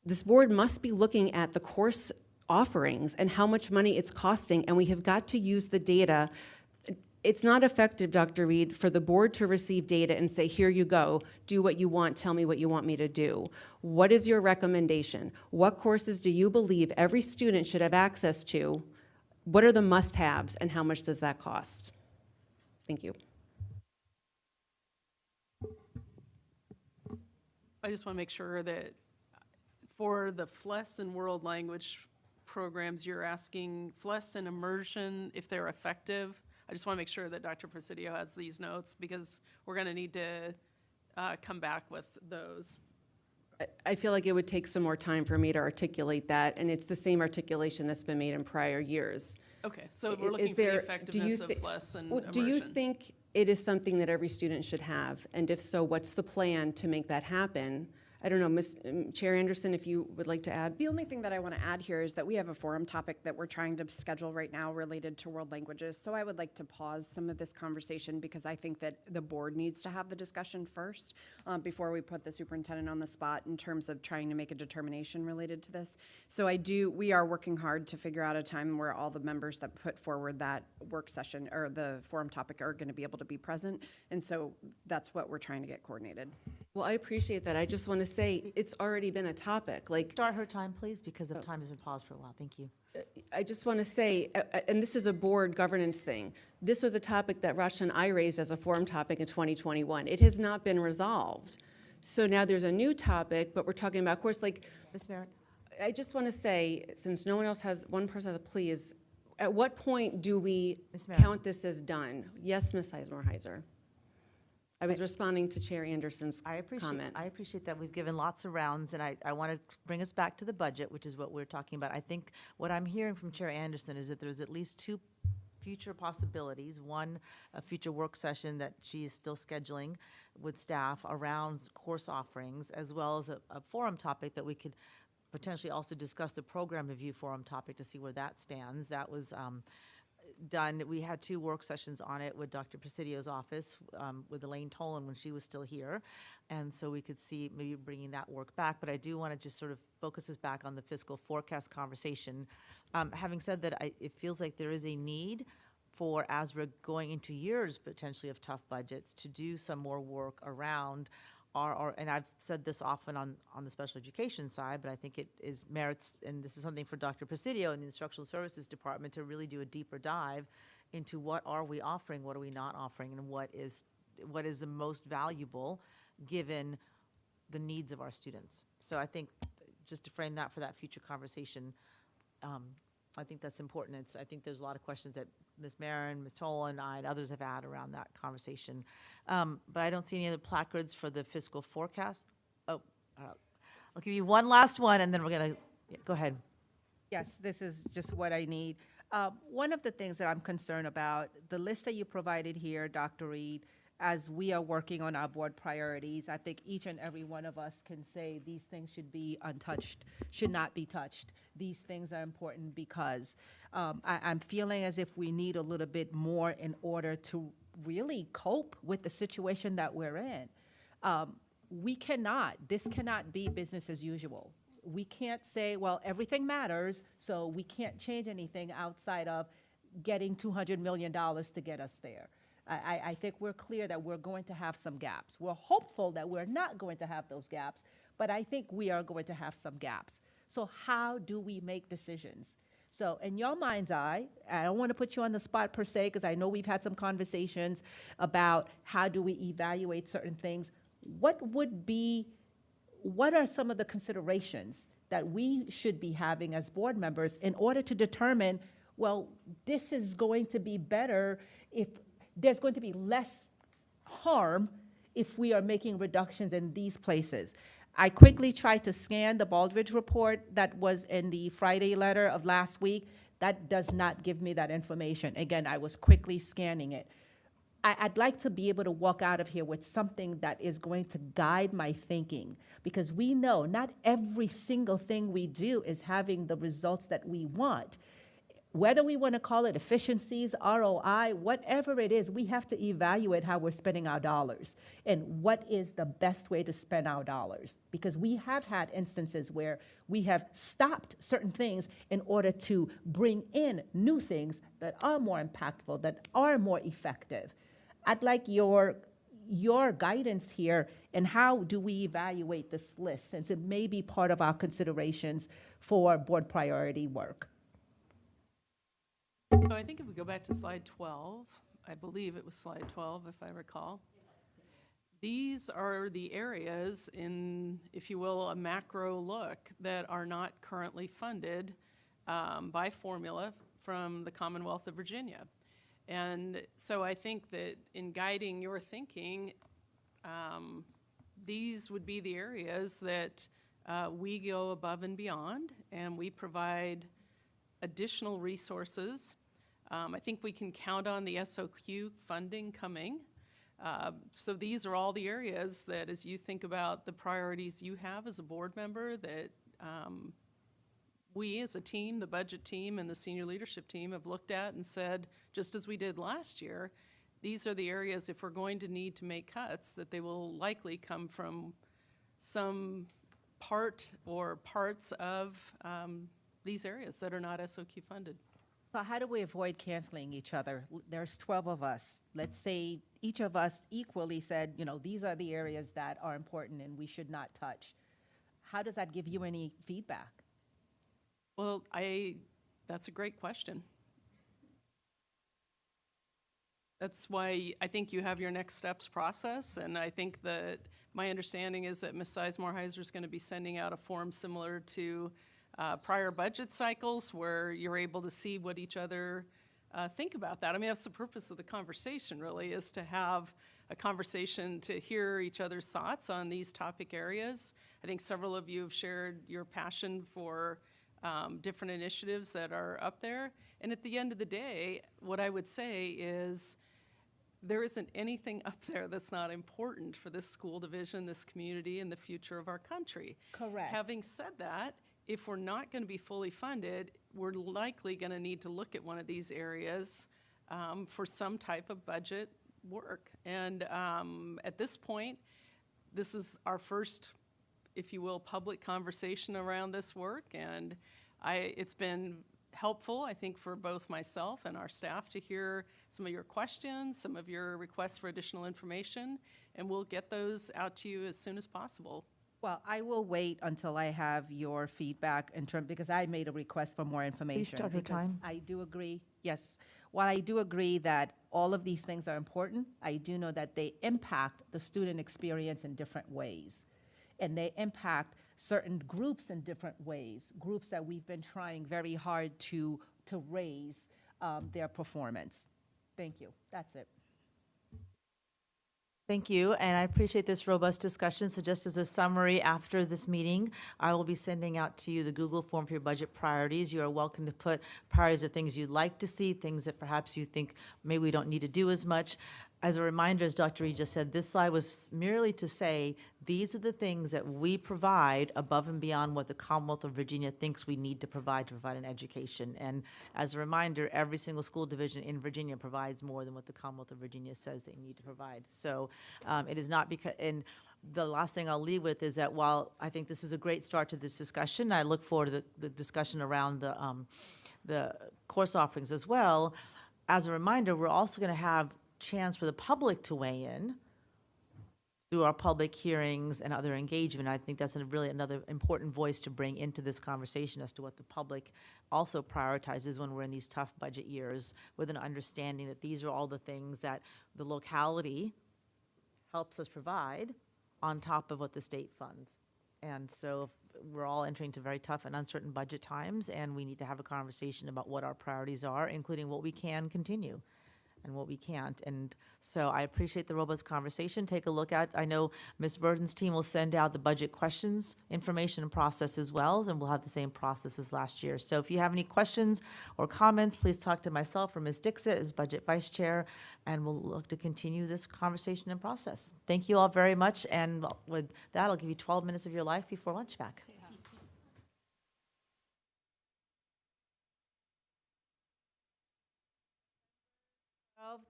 This board must be looking at the course offerings and how much money it's costing, and we have got to use the data. It's not effective, Dr. Reed, for the board to receive data and say, here you go, do what you want, tell me what you want me to do. What is your recommendation? What courses do you believe every student should have access to? What are the must-haves, and how much does that cost? Thank you. I just want to make sure that for the FCPS and world language programs, you're asking FCPS and immersion if they're effective. I just want to make sure that Dr. Presidio has these notes because we're going to need to come back with those. I feel like it would take some more time for me to articulate that, and it's the same articulation that's been made in prior years. Okay, so we're Is looking for the there- do you effectiveness of thi- lesson well, Do you immersion. think it is something that every student should have? And if so, what's the plan to make that happen? I don't know, Chair Anderson, if you would like to add? The only thing that I want to add here is that we have a forum topic that we're trying to schedule right now related to world languages. So I would like to pause some of this conversation because I think that the board needs to have the discussion first before we put the superintendent on the spot in terms of trying to make a determination related to this. So we are working hard to figure out a time where all the members that put forward that work session or the forum topic are going to be able to be present. And so that's what we're trying to get coordinated. Well, I appreciate that. I just want to say, it's already been a topic, like, Start her time, please, because the time has been paused for a while. Thank you. I just want to say, and this is a board governance thing, this was a topic that Rasha and I raised as a forum topic in 2021. It has not been resolved. So now there's a new topic, but we're talking about, of course, like, Ms. Merritt? I just want to say, since no one else has, one person has a plea, is at what point do we Ms. Merritt? Mm-hmm. count this as done? Yes, Ms. Heiser. I was responding to Chair Anderson's comment. I appreciate that we've given lots of rounds, and I want to bring us back to the budget, which is what we're talking about. I think what I'm hearing from Chair Anderson is that there's at least two future possibilities. One, a future work session that she is still scheduling with staff around course offerings, as well as a forum topic that we could potentially also discuss, the program review forum topic, to see where that stands. That was done. We had 2 work sessions on it with Dr. Presidio's office, with Elaine Tolan when she was still here. And so we could see maybe bringing that work back. But I do want to just sort of focus us back on the fiscal forecast conversation. Having said that, it feels like there is a need for, as we're going into years potentially of tough budgets, to do some more work around and I've said this often on the special education side, but I think it is merits, and this is something for Dr. Presidio and the Instructional Services Department to really do a deeper dive into what are we offering, what are we not offering, and what is the most valuable given the needs of our students. So I think just to frame that for that future conversation, I think that's important. I think there's a lot of questions that Ms. Marin, Ms. Toll, and I and others have had around that conversation. But I don't see any other placards for the fiscal forecast. I'll give you one last one, and then we're going to, go ahead. Yes, this is just what I need. One of the things that I'm concerned about, the list that you provided here, Dr. Reed, as we are working on our board priorities, I think each and every one of us can say these things should be untouched, should not be touched. These things are important because I'm feeling as if we need a little bit more in order to really cope with the situation that we're in. This cannot be business as usual. We can't say, well, everything matters, so we can't change anything outside of getting $200 million to get us there. I think we're clear that we're going to have some gaps. We're hopeful that we're not going to have those gaps, but I think we are going to have some gaps. So how do we make decisions? So in your mind's eye, I don't want to put you on the spot per se, because I know we've had some conversations about how do we evaluate certain things. What are some of the considerations that we should be having as board members in order to determine, well, this is going to be better if there's going to be less harm if we are making reductions in these places. I quickly tried to scan the Baldridge report that was in the Friday letter of last week. That does not give me that information. Again, I was quickly scanning it. I'd like to be able to walk out of here with something that is going to guide my thinking, because we know not every single thing we do is having the results that we want. Whether we want to call it efficiencies, ROI, whatever it is, we have to evaluate how we're spending our dollars and what is the best way to spend our dollars. Because we have had instances where we have stopped certain things in order to bring in new things that are more impactful, that are more effective. I'd like your guidance here, and how do we evaluate this list, since it may be part of our considerations for board priority work. So I think if we go back to slide 12, I believe it was slide 12, if I recall. These are the areas in, if you will, a macro look that are not currently funded by formula from the Commonwealth of Virginia. And so I think that in guiding your thinking, these would be the areas that we go above and beyond, and we provide additional resources. I think we can count on the SOQ funding coming. So these are all the areas that, as you think about the priorities you have as a board member, that we as a team, the budget team and the senior leadership team, have looked at and said, just as we did last year, these are the areas, if we're going to need to make cuts, that they will likely come from some part or parts of these areas that are not SOQ funded. So how do we avoid canceling each other? There's 12 of us. Let's say each of us equally said, you know, these are the areas that are important and we should not touch. How does that give you any feedback? Well, that's a great question. That's why I think you have your next steps process, and I think that my understanding is that Ms. Sizemore-Heiser is going to be sending out a form similar to prior budget cycles, where you're able to see what each other think about that. I mean, that's the purpose of the conversation, really, is to have a conversation to hear each other's thoughts on these topic areas. I think several of you have shared your passion for different initiatives that are up there. And at the end of the day, what I would say is there isn't anything up there that's not important for this school division, this community, and the future of our country. Correct. Having said that, if we're not going to be fully funded, we're likely going to need to look at one of these areas for some type of budget work. And at this point, this is our first, if you will, public conversation around this work, and it's been helpful, I think, for both myself and our staff to hear some of your questions, some of your requests for additional information, and we'll get those out to you as soon as possible. Well, I will wait until I have your feedback because I made a request for more information. start your because time. I do agree, yes. While I do agree that all of these things are important, I do know that they impact the student experience in different ways. And they impact certain groups in different ways, groups that we've been trying very hard to raise their performance. Thank you. That's it. Thank you, and I appreciate this robust discussion. So just as a summary, after this meeting, I will be sending out to you the Google form for your budget priorities. You are welcome to put priorities of things you'd like to see, things that perhaps you think maybe we don't need to do as much. As a reminder, as Dr. Reed just said, this slide was merely to say, these are the things that we provide above and beyond what the Commonwealth of Virginia thinks we need to provide an education. And as a reminder, every single school division in Virginia provides more than what the Commonwealth of Virginia says they need to provide. So it is not because, and the last thing I'll leave with is that while I think this is a great start to this discussion, I look forward to the discussion around the course offerings as well. As a reminder, we're also going to have chance for the public to weigh in through our public hearings and other engagement. I think that's really another important voice to bring into this conversation as to what the public also prioritizes when we're in these tough budget years, with an understanding that these are all the things that the locality helps us provide on top of what the state funds. And so we're all entering into very tough and uncertain budget times, and we need to have a conversation about what our priorities are, including what we can continue and what we can't. And so I appreciate the robust conversation. Take a look at, I know Ms. Burden's team will send out the budget questions, information, and process as well, and we'll have the same process as last year. So if you have any questions or comments, please talk to myself or Ms. Dixit as Budget Vice Chair, and we'll look to continue this conversation and process. Thank you all very much, and with that, I'll give you 12 minutes of your life before lunch back.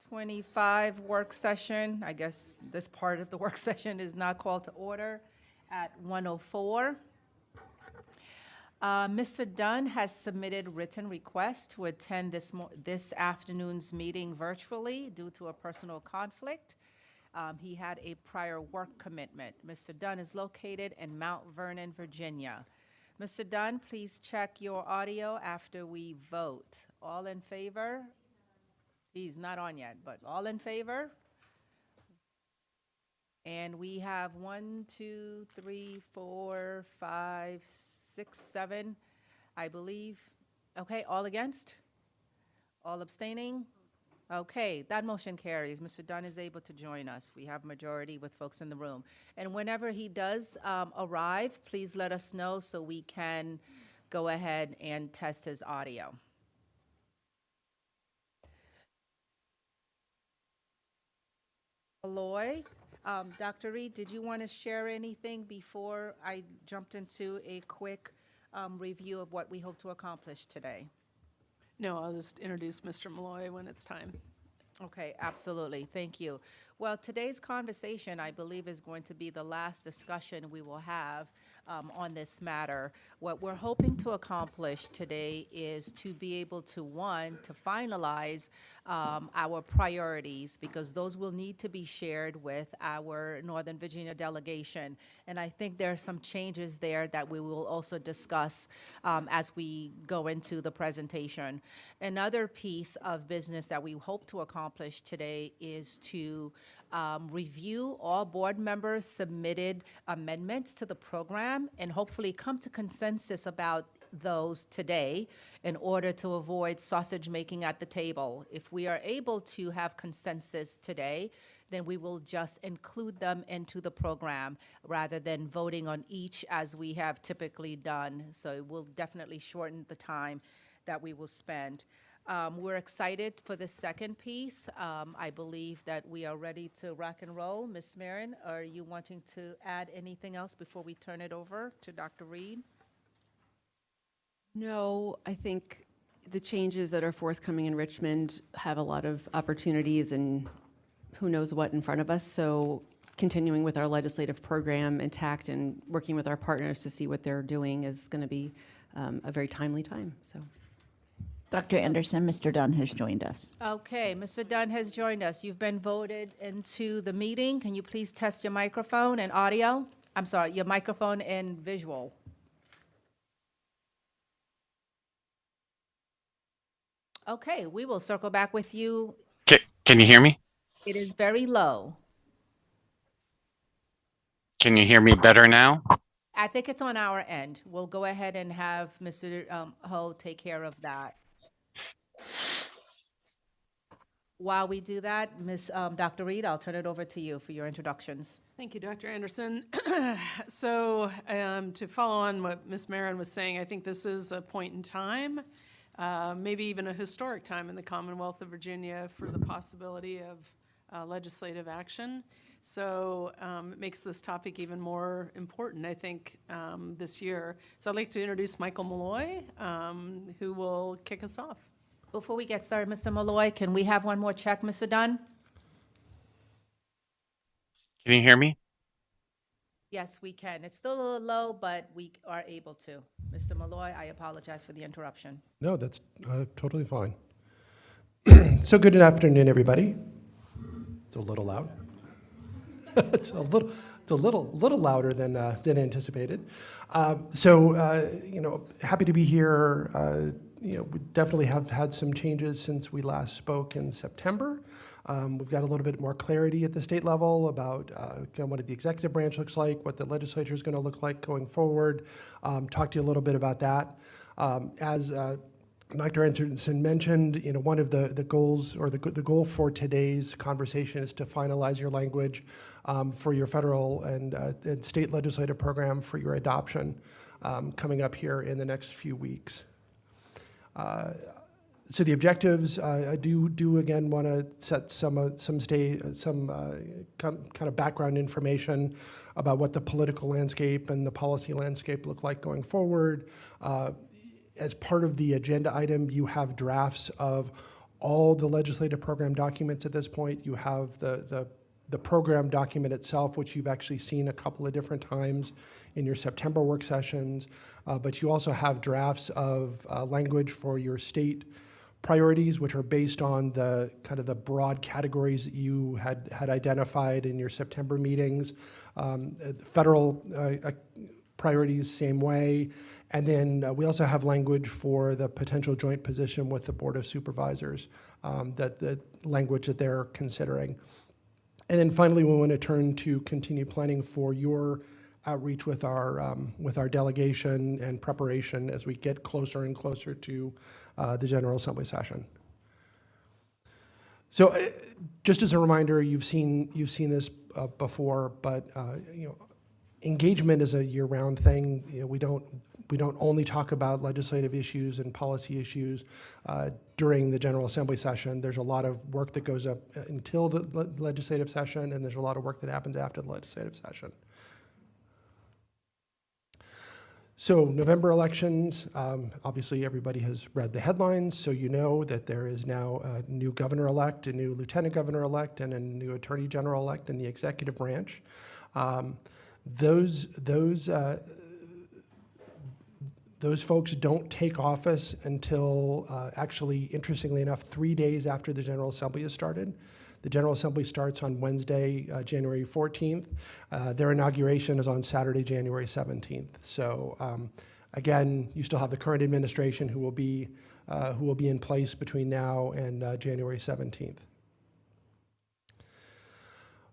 12:25 work session. I guess this part of the work session is now called to order at 1:04. Mr. Dunn has submitted written request to attend this afternoon's meeting virtually due to a personal conflict. He had a prior work commitment. Mr. Dunn is located in Mount Vernon, Virginia. Mr. Dunn, please check your audio after we vote. All in favor? He's not on yet, but all in favor? And we have 1, 2, 3, 4, 5, 6, 7, I believe. Okay, all against? All abstaining? Okay, that motion carries. Mr. Dunn is able to join us. We have majority with folks in the room. And whenever he does arrive, please let us know so we can go ahead and test his audio. Malloy, Dr. Reed, did you want to share anything before I jumped into a quick review of what we hope to accomplish today? No, I'll just introduce Mr. Malloy when it's time. Okay, absolutely. Thank you. Well, today's conversation, I believe, is going to be the last discussion we will have on this matter. What we're hoping to accomplish today is to be able to, one, to finalize our priorities, because those will need to be shared with our Northern Virginia delegation. And I think there are some changes there that we will also discuss as we go into the presentation. Another piece of business that we hope to accomplish today is to review all board members' submitted amendments to the program and hopefully come to consensus about those today in order to avoid sausage making at the table. If we are able to have consensus today, then we will just include them into the program rather than voting on each as we have typically done. So it will definitely shorten the time that we will spend. We're excited for the second piece. I believe that we are ready to rock and roll. Ms. Marin, are you wanting to add anything else before we turn it over to Dr. Reed? No, I think the changes that are forthcoming in Richmond have a lot of opportunities and who knows what in front of us. So continuing with our legislative program intact and working with our partners to see what they're doing is going to be a very timely time. So. Dr. Anderson, Mr. Dunn has joined us. Okay, Mr. Dunn has joined us. You've been voted into the meeting. Can you please test your microphone and audio? I'm sorry, your microphone and visual. Okay, we will circle back with you. Can you hear me? It is very low. Can you hear me better now? I think it's on our end. We'll go ahead and have Mr. Ho take care of that. While we do that, Dr. Reed, I'll turn it over to you for your introductions. Thank you, Dr. Anderson. So to follow on what Ms. Marin was saying, I think this is a point in time, maybe even a historic time in the Commonwealth of Virginia for the possibility of legislative action. So it makes this topic even more important, I think, this year. So I'd like to introduce Michael Malloy, who will kick us off. Before we get started, Mr. Malloy, can we have one more check, Mr. Dunn? Can you hear me? Yes, we can. It's still a little low, but we are able to. Mr. Malloy, I apologize for the interruption. No, that's totally fine. So good afternoon, everybody. It's a little loud. It's a little louder than anticipated. Happy to be here. We definitely have had some changes since we last spoke in September. We've got a little bit more clarity at the state level about what the executive branch looks like, what the legislature is going to look like going forward. Talk to you a little bit about that. As Dr. Anderson mentioned, one of the goals, or the goal for today's conversation, is to finalize your language for your federal and state legislative program for your adoption coming up here in the next few weeks. So the objectives, I do again want to set some kind of background information about what the political landscape and the policy landscape look like going forward. As part of the agenda item, you have drafts of all the legislative program documents at this point. You have the program document itself, which you've actually seen a couple of different times in your September work sessions, but you also have drafts of language for your state priorities, which are based on the kind of the broad categories that you had identified in your September meetings. Federal priorities, same way. And then we also have language for the potential joint position with the Board of Supervisors, that the language that they're considering. And then finally, we want to turn to continue planning for your outreach with our delegation and preparation as we get closer and closer to the General Assembly session. So just as a reminder, you've seen this before, but engagement is a year-round thing. We don't only talk about legislative issues and policy issues during the General Assembly session. There's a lot of work that goes up until the legislative session, and there's a lot of work that happens after the legislative session. So November elections, obviously everybody has read the headlines, so you know that there is now a new governor-elect, a new lieutenant governor-elect, and a new attorney general-elect in the executive branch. Those folks don't take office until, actually, interestingly enough, 3 days after the General Assembly has started. The General Assembly starts on Wednesday, January 14th. Their inauguration is on Saturday, January 17th. So again, you still have the current administration who will be in place between now and January 17th.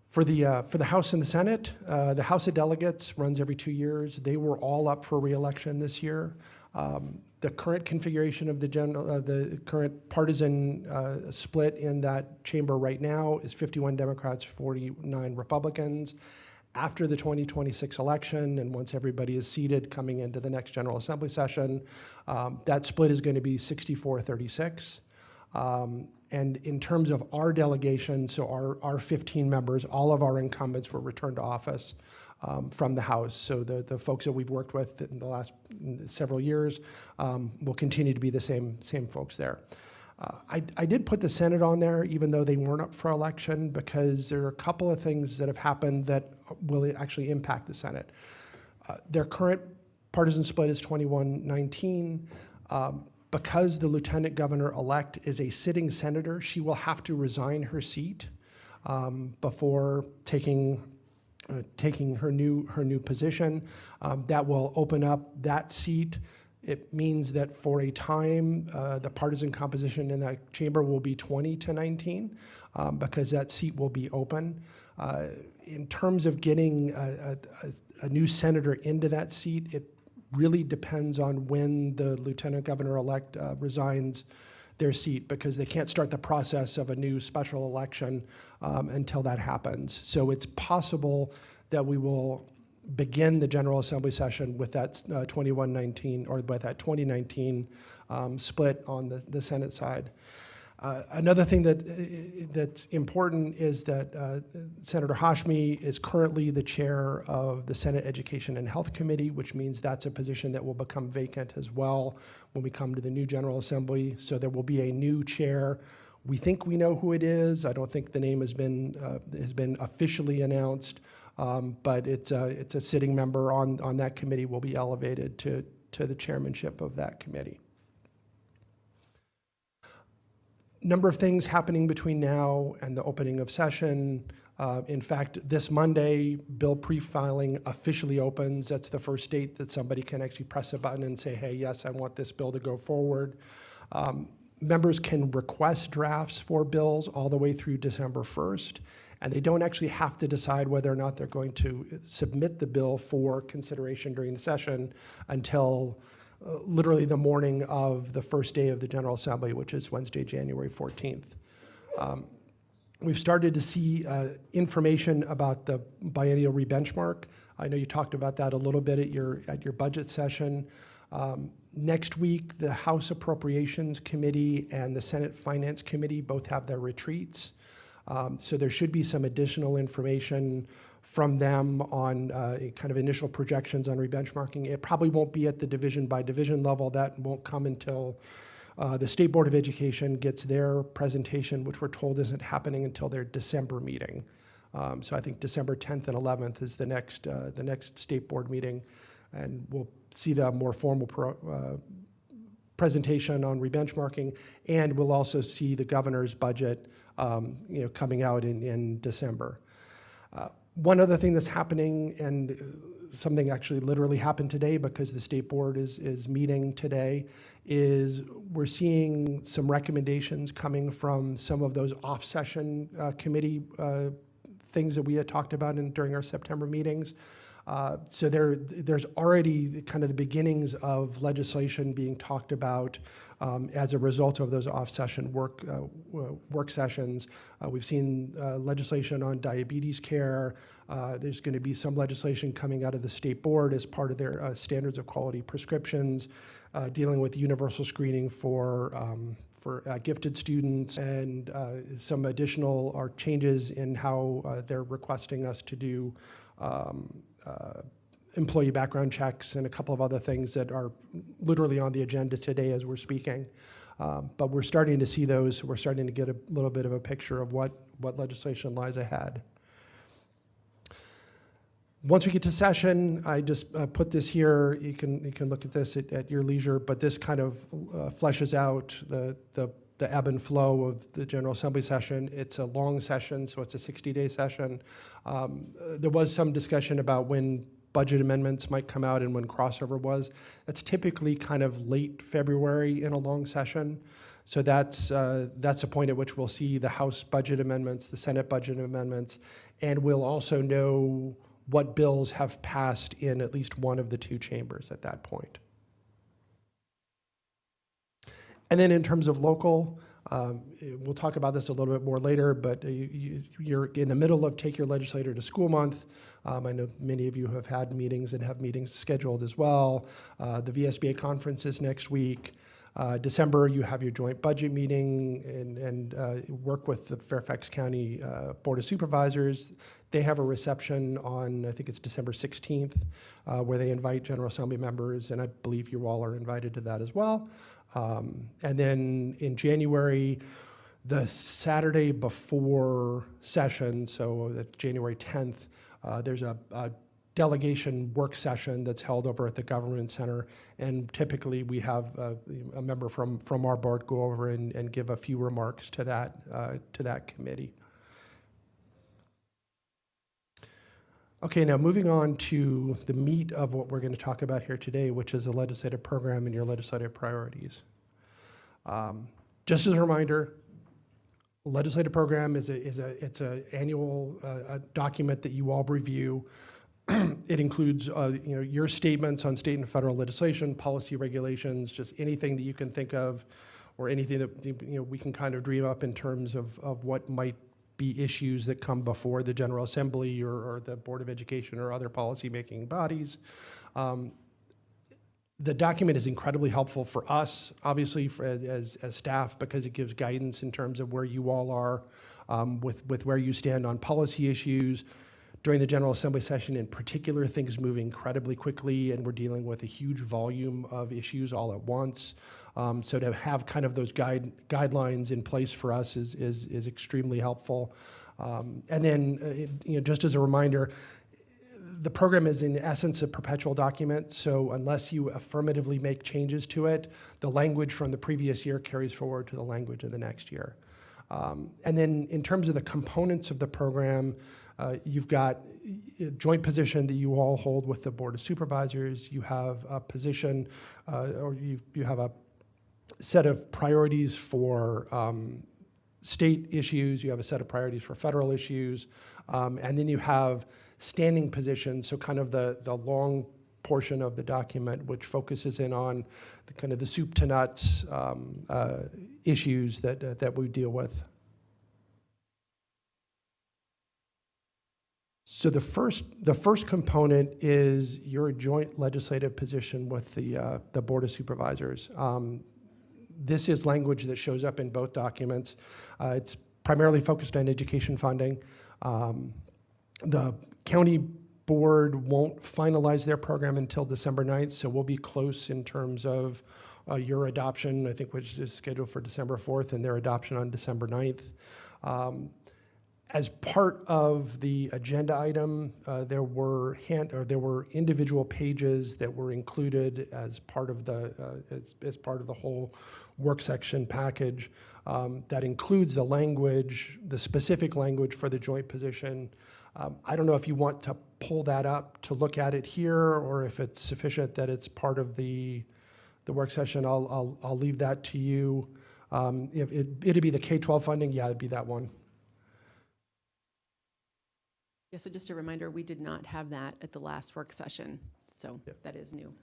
For the House and the Senate, the House of Delegates runs every 2 years. They were all up for re-election this year. The current configuration of the current partisan split in that chamber right now is 51 Democrats, 49 Republicans. After the 2026 election, and once everybody is seated coming into the next General Assembly session, that split is going to be 64-36. And in terms of our delegation, so our 15 members, all of our incumbents were returned to office from the House. So the folks that we've worked with in the last several years will continue to be the same folks there. I did put the Senate on there, even though they weren't up for election, because there are a couple of things that have happened that will actually impact the Senate. Their current partisan split is 21-19. Because the lieutenant governor-elect is a sitting senator, she will have to resign her seat before taking her new position. That will open up that seat. It means that for a time, the partisan composition in that chamber will be 20-19 because that seat will be open. In terms of getting a new senator into that seat, it really depends on when the lieutenant governor-elect resigns their seat, because they can't start the process of a new special election until that happens. So it's possible that we will begin the General Assembly session with that 21-19 or with that 2019 split on the Senate side. Another thing that's important is that Senator Hashmi is currently the chair of the Senate Education and Health Committee, which means that's a position that will become vacant as well when we come to the new General Assembly. So there will be a new chair. We think we know who it is. I don't think the name has been officially announced, but it's a sitting member on that committee will be elevated to the chairmanship of that committee. Number of things happening between now and the opening of session. In fact, this Monday, bill pre-filing officially opens. That's the first date that somebody can actually press a button and say, hey, yes, I want this bill to go forward. Members can request drafts for bills all the way through December 1st, and they don't actually have to decide whether or not they're going to submit the bill for consideration during the session until literally the morning of the first day of the General Assembly, which is Wednesday, January 14th. We've started to see information about the biennial rebenchmark. I know you talked about that a little bit at your budget session. Next week, the House Appropriations Committee and the Senate Finance Committee both have their retreats. So there should be some additional information from them on kind of initial projections on rebenchmarking. It probably won't be at the division by division level. That won't come until the State Board of Education gets their presentation, which we're told isn't happening until their December meeting. So I think December 10th and 11th is the next State Board meeting, and we'll see the more formal presentation on rebenchmarking, and we'll also see the governor's budget coming out in December. One other thing that's happening, and something actually literally happened today because the State Board is meeting today, is we're seeing some recommendations coming from some of those off-session committee things that we had talked about during our September meetings. So there's already kind of the beginnings of legislation being talked about as a result of those off-session work sessions. We've seen legislation on diabetes care. There's going to be some legislation coming out of the state board as part of their standards of quality prescriptions, dealing with universal screening for gifted students, and some additional changes in how they're requesting us to do employee background checks and a couple of other things that are literally on the agenda today as we're speaking. But we're starting to see those. We're starting to get a little bit of a picture of what legislation lies ahead. Once we get to session, I just put this here. You can look at this at your leisure, but this kind of fleshes out the ebb and flow of the General Assembly session. It's a long session, so it's a 60-day session. There was some discussion about when budget amendments might come out and when crossover was. That's typically kind of late February in a long session. So that's the point at which we'll see the House budget amendments, the Senate budget amendments, and we'll also know what bills have passed in at least one of the two chambers at that point. And then in terms of local, we'll talk about this a little bit more later, but you're in the middle of Take Your Legislator to School Month. I know many of you have had meetings and have meetings scheduled as well. The VSBA conference is next week. December, you have your joint budget meeting and work with the Fairfax County Board of Supervisors. They have a reception on, I think it's December 16th, where they invite General Assembly members, and I believe you all are invited to that as well. And then in January, the Saturday before session, so that's January 10th, there's a delegation work session that's held over at the Government Center, and typically we have a member from our board go over and give a few remarks to that committee. Okay, now moving on to the meat of what we're going to talk about here today, which is the legislative program and your legislative priorities. Just as a reminder, legislative program it's an annual document that you all review. It includes your statements on state and federal legislation, policy regulations, just anything that you can think of, or anything that we can kind of dream up in terms of what might be issues that come before the General Assembly or the Board of Education or other policy-making bodies. The document is incredibly helpful for us, obviously, as staff, because it gives guidance in terms of where you all are with where you stand on policy issues. During the General Assembly session in particular, things move incredibly quickly, and we're dealing with a huge volume of issues all at once. So to have kind of those guidelines in place for us is extremely helpful. And then, just as a reminder, the program is in essence a perpetual document, so unless you affirmatively make changes to it, the language from the previous year carries forward to the language of the next year. And then in terms of the components of the program, you've got a joint position that you all hold with the Board of Supervisors. You have a position, or you have a set of priorities for state issues. You have a set of priorities for federal issues. And then you have standing positions, so kind of the long portion of the document, which focuses in on the kind of the soup to nuts issues that we deal with. So the first component is your joint legislative position with the Board of Supervisors. This is language that shows up in both documents. It's primarily focused on education funding. The county board won't finalize their program until December 9th, so we'll be close in terms of your adoption, I think, which is scheduled for December 4th, and their adoption on December 9th. As part of the agenda item, there were individual pages that were included as part of the whole work section package that includes the language, the specific language for the joint position. I don't know if you want to pull that up to look at it here, or if it's sufficient that it's part of the work session. I'll leave that to you. If it'd be the K-12 funding, yeah, it'd be that one. Yeah, so just a reminder, we did not have that at the last work session, so that is new.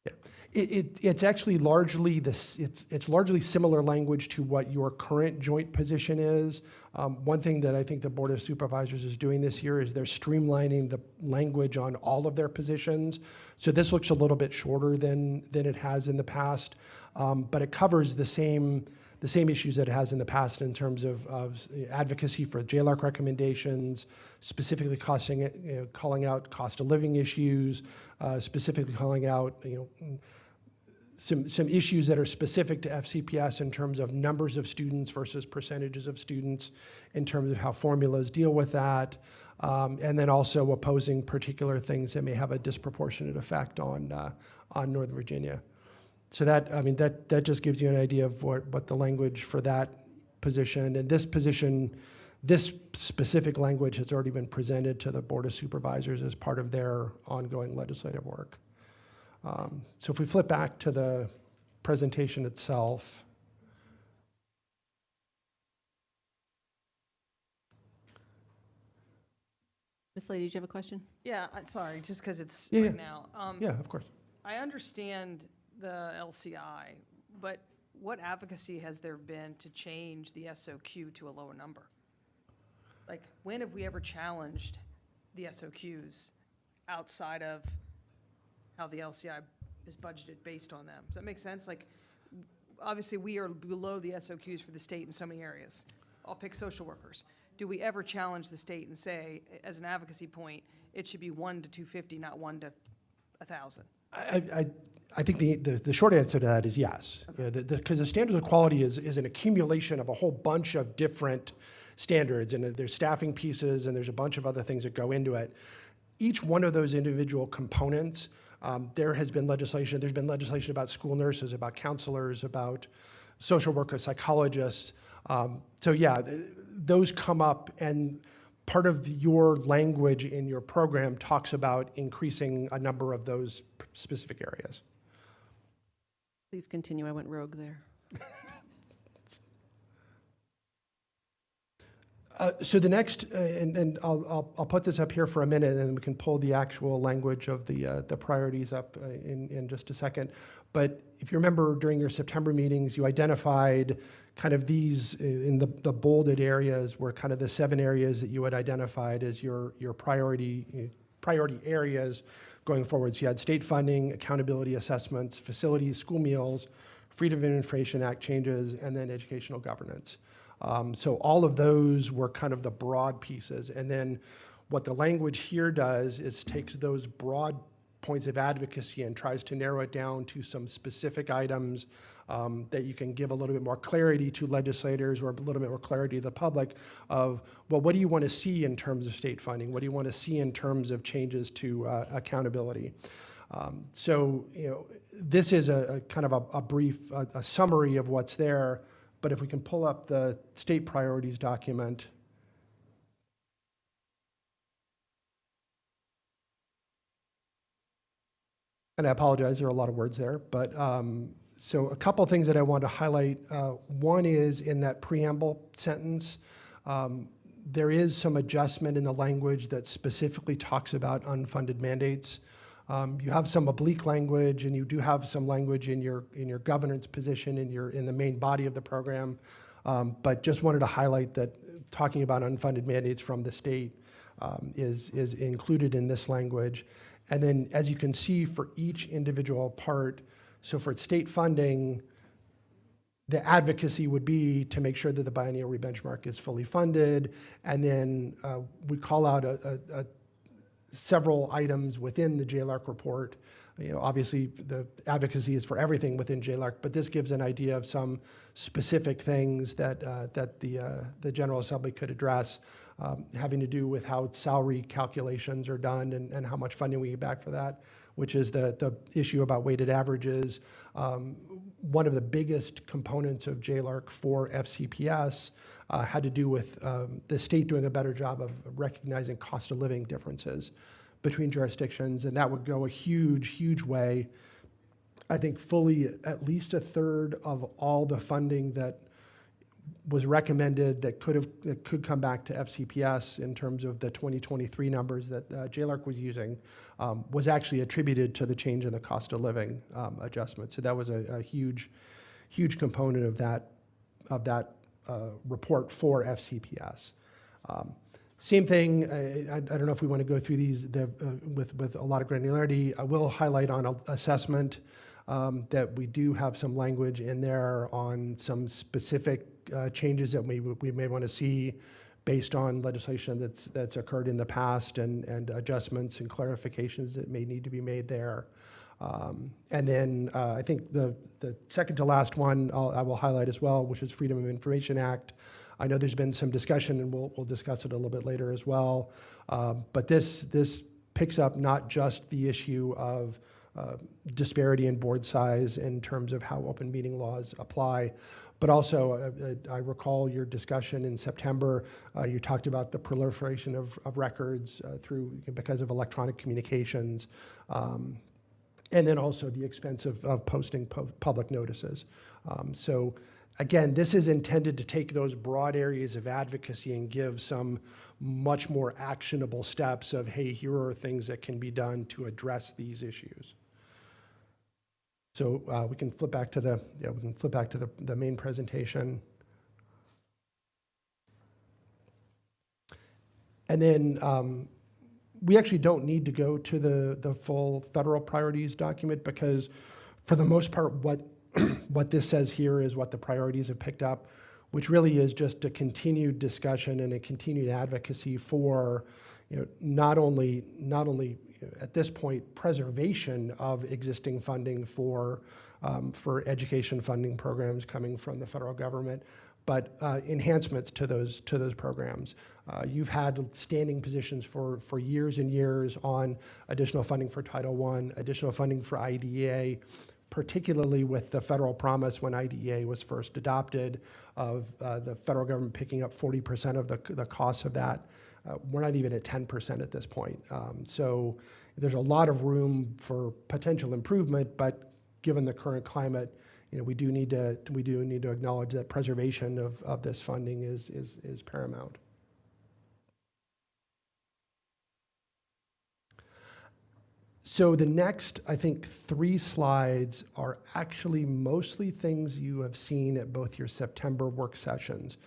Yeah, it's actually largely this. It's largely similar language to what your current joint position is. One thing that I think the Board of Supervisors is doing this year is they're streamlining the language on all of their positions. So this looks a little bit shorter than it has in the past, but it covers the same issues that it has in the past in terms of advocacy for JLARC recommendations, specifically calling out cost of living issues, specifically calling out some issues that are specific to FCPS in terms of numbers of students versus percentages of students, in terms of how formulas deal with that, and then also opposing particular things that may have a disproportionate effect on Northern Virginia. So that just gives you an idea of what the language for that position, and this position, this specific language has already been presented to the Board of Supervisors as part of their ongoing legislative work. So if we flip back to the presentation itself. Ms. Lady, did you have a question? Yeah, sorry, just because it's Yeah, right now. Yeah, of course. I understand the LCI, but what advocacy has there been to change the SOQ to a lower number? Like, when have we ever challenged the SOQs outside of how the LCI is budgeted based on them? Does that make sense? Like, obviously, we are below the SOQs for the state in so many areas. I'll pick social workers. Do we ever challenge the state and say, as an advocacy point, it should be 1 to 250, not 1 to 1,000? I think the short answer to that is yes. Because the standards of quality is an accumulation of a whole bunch of different standards, and there's staffing pieces, and there's a bunch of other things that go into it. Each one of those individual components, there's been legislation about school nurses, about counselors, about social workers, psychologists. So yeah, those come up, and part of your language in your program talks about increasing a number of those specific areas. Please continue, I went rogue there. So the next, and I'll put this up here for a minute, and then we can pull the actual language of the priorities up in just a second. But if you remember, during your September meetings, you identified kind of these in the bolded areas were kind of the 7 areas that you had identified as your priority areas going forward. So you had state funding, accountability assessments, facilities, school meals, Freedom of Information Act changes, and then educational governance. So all of those were kind of the broad pieces. And then what the language here does is takes those broad points of advocacy and tries to narrow it down to some specific items that you can give a little bit more clarity to legislators or a little bit more clarity to the public of, well, what do you want to see in terms of state funding? What do you want to see in terms of changes to accountability? So, this is a kind of a brief summary of what's there. But if we can pull up the state priorities document. And I apologize, there are a lot of words there, but so a couple things that I want to highlight. One is in that preamble sentence, there is some adjustment in the language that specifically talks about unfunded mandates. You have some oblique language, and you do have some language in your governance position in the main body of the program. But just wanted to highlight that talking about unfunded mandates from the state is included in this language. And then, as you can see, for each individual part, so for state funding, the advocacy would be to make sure that the biennial rebenchmark is fully funded, and then we call out several items within the JLARC report. Obviously, the advocacy is for everything within JLARC, but this gives an idea of some specific things that the General Assembly could address, having to do with how salary calculations are done and how much funding we get back for that, which is the issue about weighted averages. One of the biggest components of JLARC for FCPS had to do with the state doing a better job of recognizing cost of living differences between jurisdictions, and that would go a huge, huge way. I think fully at least a third of all the funding that was recommended that could come back to FCPS in terms of the 2023 numbers that JLARC was using was actually attributed to the change in the cost of living adjustment. So that was a huge component of that report for FCPS. Same thing, I don't know if we want to go through these with a lot of granularity. I will highlight on assessment that we do have some language in there on some specific changes that we may want to see based on legislation that's occurred in the past and adjustments and clarifications that may need to be made there. And then I think the second to last one I will highlight as well, which is Freedom of Information Act. I know there's been some discussion, and we'll discuss it a little bit later as well. But this picks up not just the issue of disparity in board size in terms of how open meeting laws apply, but also I recall your discussion in September. You talked about the proliferation of records because of electronic communications. And then also the expense of posting public notices. So again, this is intended to take those broad areas of advocacy and give some much more actionable steps of, hey, here are things that can be done to address these issues. So we can flip back to the main presentation. And then we actually don't need to go to the full federal priorities document because for the most part, what this says here is what the priorities have picked up, which really is just a continued discussion and a continued advocacy for, not only at this point preservation of existing funding for education funding programs coming from the federal government, but enhancements to those programs. You've had standing positions for years and years on additional funding for Title I, additional funding for IDEA, particularly with the federal promise when IDEA was first adopted of the federal government picking up 40% of the costs of that. We're not even at 10% at this point. So there's a lot of room for potential improvement, but given the current climate, we do need to acknowledge that preservation of this funding is paramount. So the next, I think, 3 slides are actually mostly things you have seen at both your September work sessions.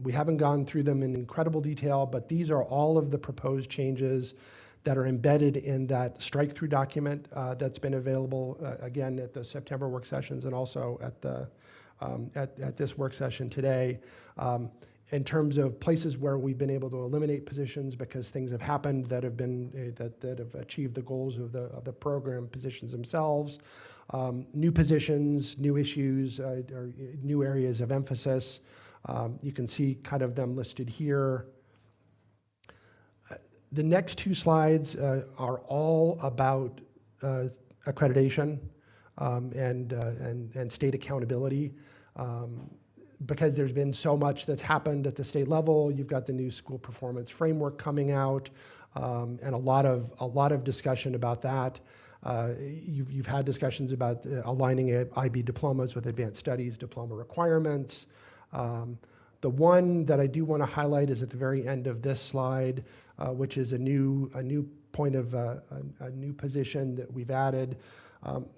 We haven't gone through them in incredible detail, but these are all of the proposed changes that are embedded in that strike-through document that's been available, again, at the September work sessions and also at this work session today. In terms of places where we've been able to eliminate positions because things have happened that have been that have achieved the goals of the program positions themselves, new positions, new issues, or new areas of emphasis. You can see kind of them listed here. The next 2 slides are all about accreditation and state accountability. Because there's been so much that's happened at the state level, you've got the new school performance framework coming out, and a lot of discussion about that. You've had discussions about aligning IB diplomas with advanced studies diploma requirements. The one that I do want to highlight is at the very end of this slide, which is a new point of a new position that we've added.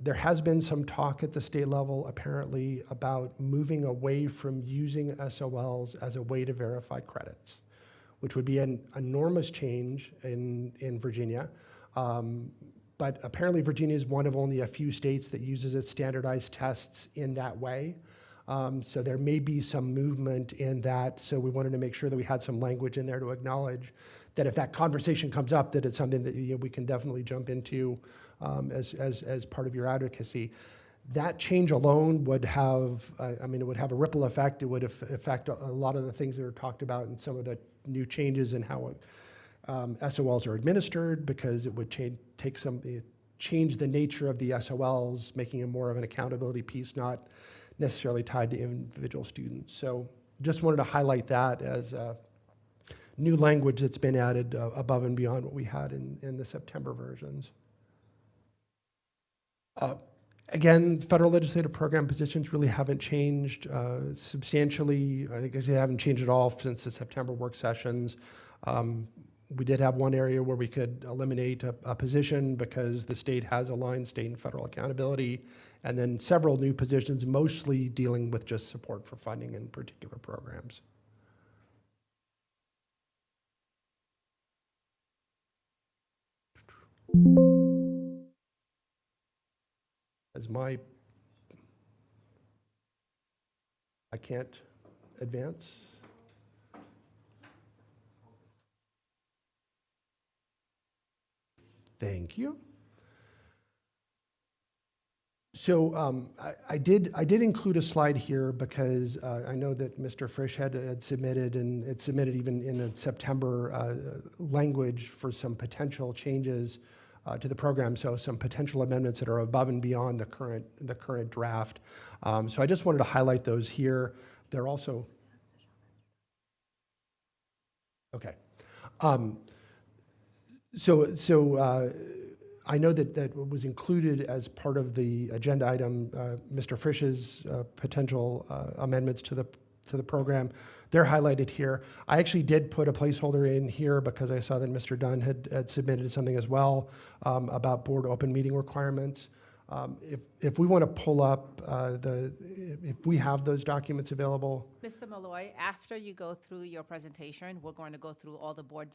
There has been some talk at the state level, apparently, about moving away from using SOLs as a way to verify credits, which would be an enormous change in Virginia. But apparently Virginia is one of only a few states that uses its standardized tests in that way. So there may be some movement in that. So we wanted to make sure that we had some language in there to acknowledge that if that conversation comes up, that it's something that we can definitely jump into as part of your advocacy. That change alone would have, it would have a ripple effect. It would affect a lot of the things that are talked about in some of the new changes in how SOLs are administered, because it would change the nature of the SOLs, making it more of an accountability piece, not necessarily tied to individual students. So just wanted to highlight that as new language that's been added above and beyond what we had in the September versions. Again, federal legislative program positions really haven't changed substantially. I guess they haven't changed at all since the September work sessions. We did have one area where we could eliminate a position because the state has aligned state and federal accountability, and then several new positions, mostly dealing with just support for funding in particular programs. As I can't advance. Thank you. So I did include a slide here because I know that Mr. Frisch had submitted, and it submitted even in the September language for some potential changes to the program. So some potential amendments that are above and beyond the current draft. So I just wanted to highlight those here. They're also okay. I know that was included as part of the agenda item, Mr. Frisch's potential amendments to the program. They're highlighted here. I actually did put a placeholder in here because I saw that Mr. Dunn had submitted something as well about board open meeting requirements. If we want to pull up if we have those documents available. Mr. Malloy, after you go through your presentation, we're going to go through all the board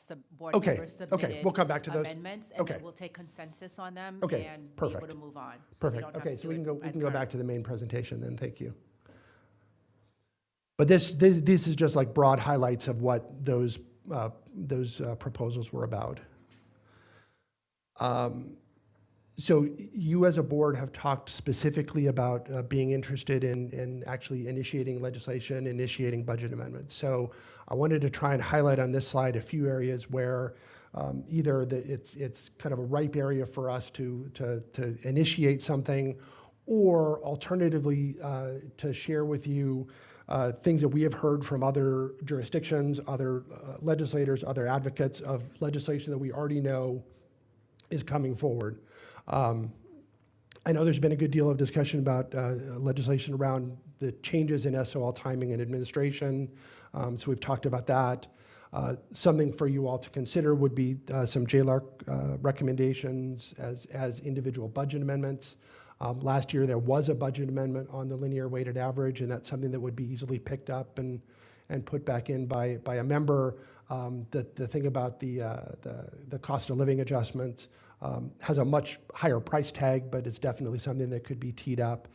Okay, members submitted we'll come back to those. amendments, and then we'll take consensus on them and be able to move on. So we Perfect. don't have Okay, to so do we it can at go back current. to the main presentation then. Thank you. But this is just like broad highlights of what those proposals were about. So you as a board have talked specifically about being interested in actually initiating legislation, initiating budget amendments. So I wanted to try and highlight on this slide a few areas where either it's kind of a ripe area for us to initiate something, or alternatively to share with you things that we have heard from other jurisdictions, other legislators, other advocates of legislation that we already know is coming forward. I know there's been a good deal of discussion about legislation around the changes in SOL timing and administration, so we've talked about that. Something for you all to consider would be some JLARC recommendations as individual budget amendments. Last year, there was a budget amendment on the linear weighted average, and that's something that would be easily picked up and put back in by a member. The thing about the cost of living adjustments has a much higher price tag, but it's definitely something that could be teed up.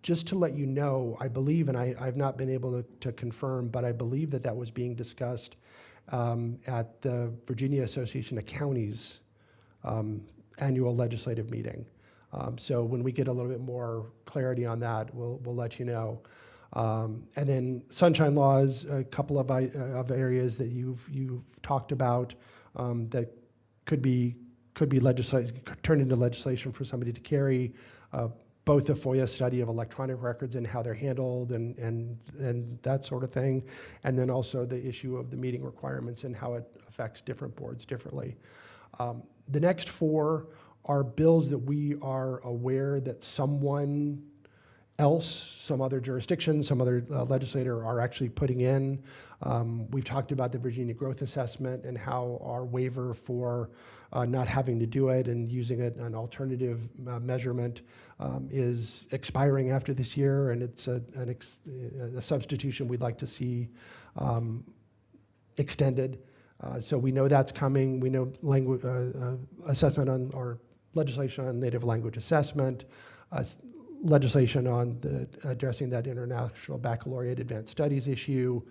Just to let you know, I believe, and I've not been able to confirm, but I believe that was being discussed at the Virginia Association of Counties annual legislative meeting. So when we get a little bit more clarity on that, we'll let you know. And then sunshine laws, a couple of areas that you've talked about that could be turned into legislation for somebody to carry. Both a FOIA study of electronic records and how they're handled and that sort of thing, and then also the issue of the meeting requirements and how it affects different boards differently. The next four are bills that we are aware that someone else, some other jurisdiction, some other legislator are actually putting in. We've talked about the Virginia Growth Assessment and how our waiver for not having to do it and using an alternative measurement is expiring after this year, and it's a substitution we'd like to see extended. So we know that's coming. We know language assessment on, or legislation on native language assessment, legislation on addressing that international baccalaureate advanced studies issue,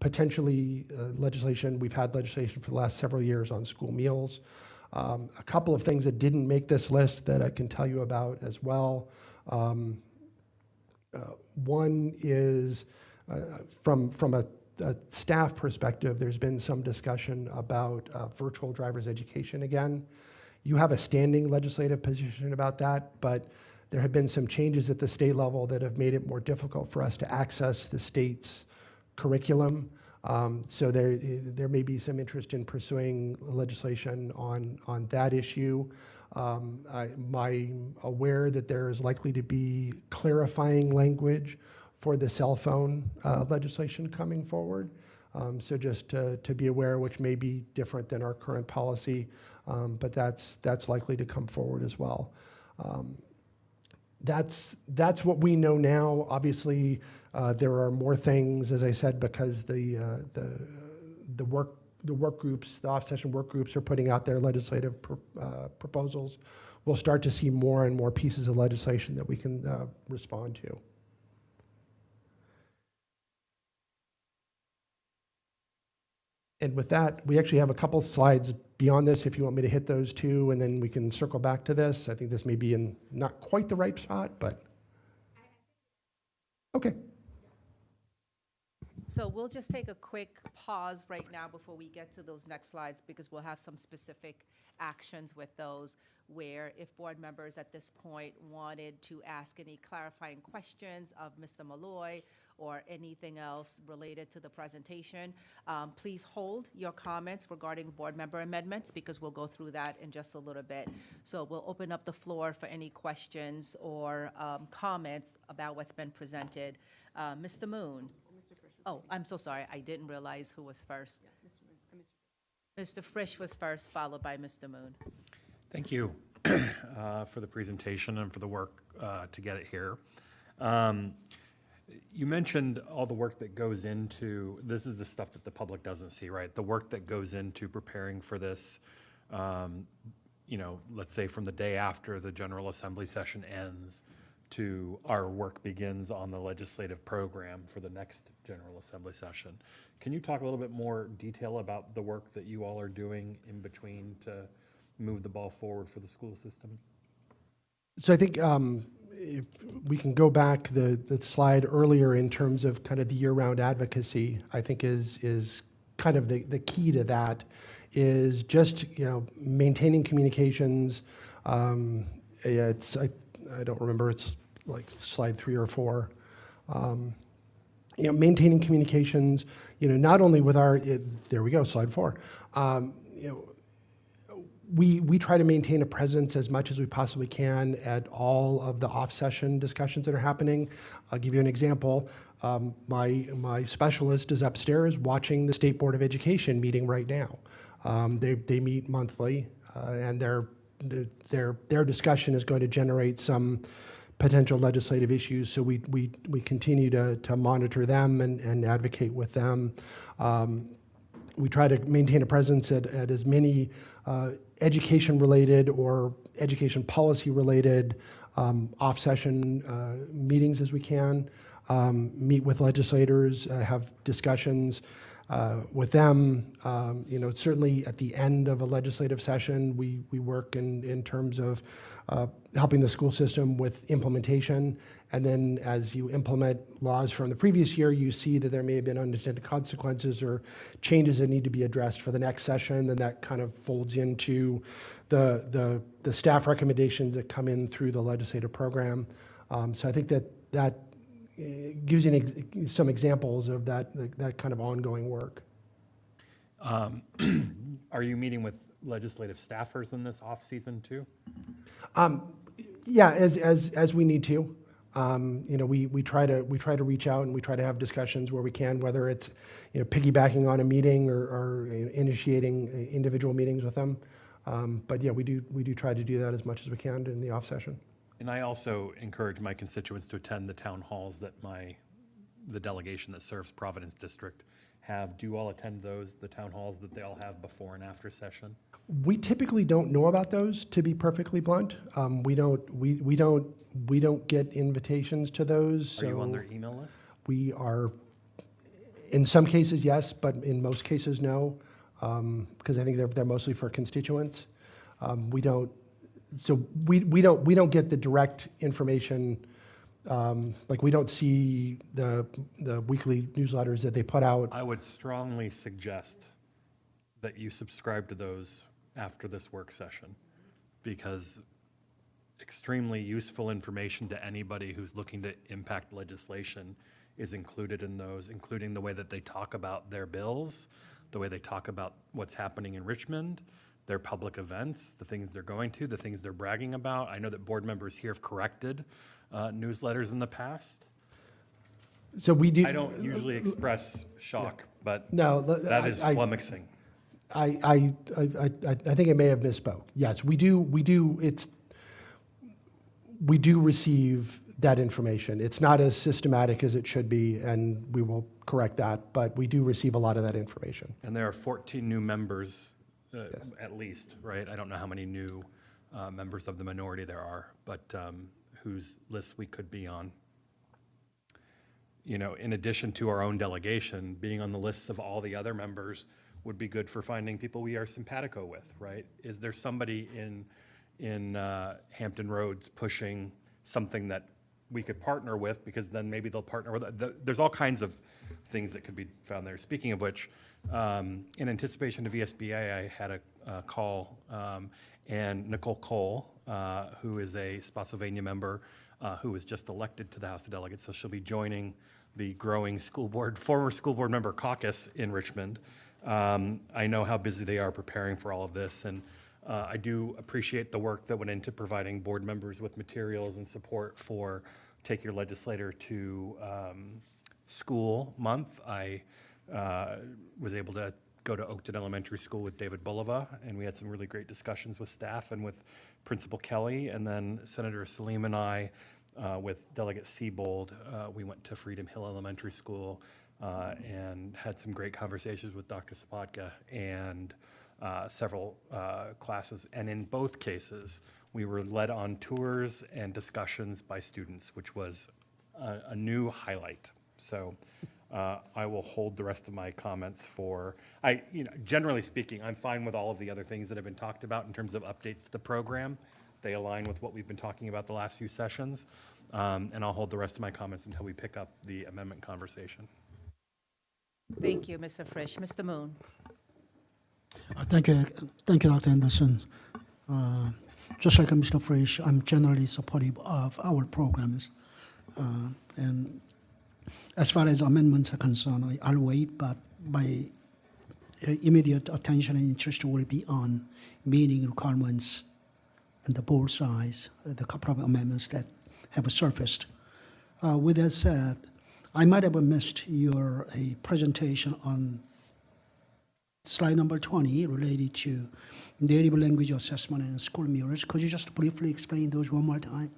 potentially legislation. We've had legislation for the last several years on school meals. A couple of things that didn't make this list that I can tell you about as well. One is from a staff perspective, there's been some discussion about virtual driver's education again. You have a standing legislative position about that, but there have been some changes at the state level that have made it more difficult for us to access the state's curriculum. So there may be some interest in pursuing legislation on that issue. I'm aware that there is likely to be clarifying language for the cell phone legislation coming forward. So just to be aware, which may be different than our current policy, but that's likely to come forward as well. That's what we know now. Obviously, there are more things, as I said, because the work groups, the off-session work groups are putting out their legislative proposals. We'll start to see more and more pieces of legislation that we can respond to. And with that, we actually have a couple slides beyond this if you want me to hit those too, and then we can circle back to this. I think this may be in not quite the right spot, but okay. So we'll just take a quick pause right now before we get to those next slides, because we'll have some specific actions with those, where if board members at this point wanted to ask any clarifying questions of Mr. Malloy or anything else related to the presentation, please hold your comments regarding board member amendments, because we'll go through that in just a little bit. So we'll open up the floor for any questions or comments about what's been presented. Mr. Moon. Oh, I'm so sorry. I didn't realize who was first. Mr. Frisch was first, followed by Mr. Moon. Thank you for the presentation and for the work to get it here. You mentioned all the work that goes into, this is the stuff that the public doesn't see, right? The work that goes into preparing for this, you know, let's say from the day after the General Assembly session ends to our work begins on the legislative program for the next General Assembly session. Can you talk a little bit more detail about the work that you all are doing in between to move the ball forward for the school system? So I think if we can go back the slide earlier in terms of kind of the year-round advocacy, I think is kind of the key to that is just, you know, maintaining communications. It's I don't remember, it's like slide 3 or 4. You know, maintaining communications, you know, not only with our, there we go, slide 4. You know, we try to maintain a presence as much as we possibly can at all of the off-session discussions that are happening. I'll give you an example. My specialist is upstairs watching the State Board of Education meeting right now. They meet monthly, and their discussion is going to generate some potential legislative issues. So we continue to monitor them and advocate with them. We try to maintain a presence at as many education-related or education policy-related off-session meetings as we can, meet with legislators, have discussions with them. You know, certainly at the end of a legislative session, we work in terms of helping the school system with implementation. And then as you implement laws from the previous year, you see that there may have been unintended consequences or changes that need to be addressed for the next session. Then that kind of folds into the staff recommendations that come in through the legislative program. So I think that gives you some examples of that kind of ongoing work. Are you meeting with legislative staffers in this off season too? Yeah, as we need to. You know, we try to reach out and we try to have discussions where we can, whether it's, you know, piggybacking on a meeting or initiating individual meetings with them. But yeah, we do try to do that as much as we can in the off session. And I also encourage my constituents to attend the town halls that the delegation that serves Providence District have. Do you all attend the town halls that they all have before and after session? We typically don't know about those, to be perfectly blunt. We don't get invitations to those. Are you on their email list? We are, in some cases, yes, but in most cases, no, because I think they're mostly for constituents. We don't get the direct information. Like we don't see the weekly newsletters that they put out. I would strongly suggest that you subscribe to those after this work session, because extremely useful information to anybody who's looking to impact legislation is included in those, including the way that they talk about their bills, the way they talk about what's happening in Richmond, their public events, the things they're going to, the things they're bragging about. I know that board members here have corrected newsletters in the past. So we do. I don't usually express shock, but No, that is flummoxing. I think I may have misspoke. Yes, we do receive that information. It's not as systematic as it should be, and we will correct that, but we do receive a lot of that information. And there are 14 new members, at least, right? I don't know how many new members of the minority there are, but whose lists we could be on. You know, in addition to our own delegation, being on the lists of all the other members would be good for finding people we are simpatico with, right? Is there somebody in Hampton Roads pushing something that we could partner with, because then maybe they'll partner with, there's all kinds of things that could be found there. Speaking of which, in anticipation of VSBA, I had a call, and Nicole Cole, who is a Spotsylvania member, who was just elected to the House of Delegates, so she'll be joining the growing former school board member caucus in Richmond. I know how busy they are preparing for all of this, and I do appreciate the work that went into providing board members with materials and support for Take Your Legislator to School Month. I was able to go to Oakton Elementary School with David Bulova, and we had some really great discussions with staff and with Principal Kelly, and then Senator Salim and I, with Delegate Siebold, we went to Freedom Hill Elementary School and had some great conversations with Dr. Sapatka and several classes. And in both cases, we were led on tours and discussions by students, which was a new highlight. So I will hold the rest of my comments for, generally speaking, I'm fine with all of the other things that have been talked about in terms of updates to the program. They align with what we've been talking about the last few sessions. And I'll hold the rest of my comments until we pick up the amendment conversation. Thank you, Mr. Frisch. Mr. Moon. Thank you, Dr. Anderson. Just like Mr. Frisch, I'm generally supportive of our programs. And as far as amendments are concerned, I'll wait, but my immediate attention and interest will be on meeting requirements and the board size, the couple of amendments that have surfaced. With that said, I might have missed your presentation on slide number 20 related to native language assessment and school mirrors. Could you just briefly explain those one more time?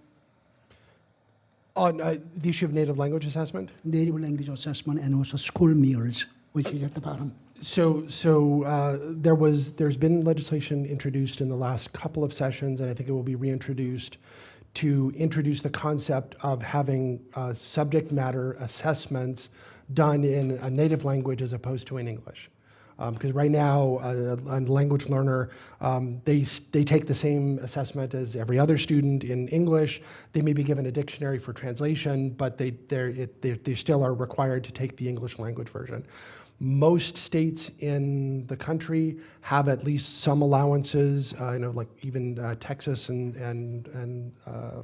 On the issue of native language assessment? Native language assessment and also school mirrors, which is at the bottom. There's been legislation introduced in the last couple of sessions, and I think it will be reintroduced to introduce the concept of having subject matter assessments done in a native language as opposed to in English. Because right now, a language learner, they take the same assessment as every other student in English. They may be given a dictionary for translation, but they still are required to take the English language version. Most states in the country have at least some allowances. Like even Texas and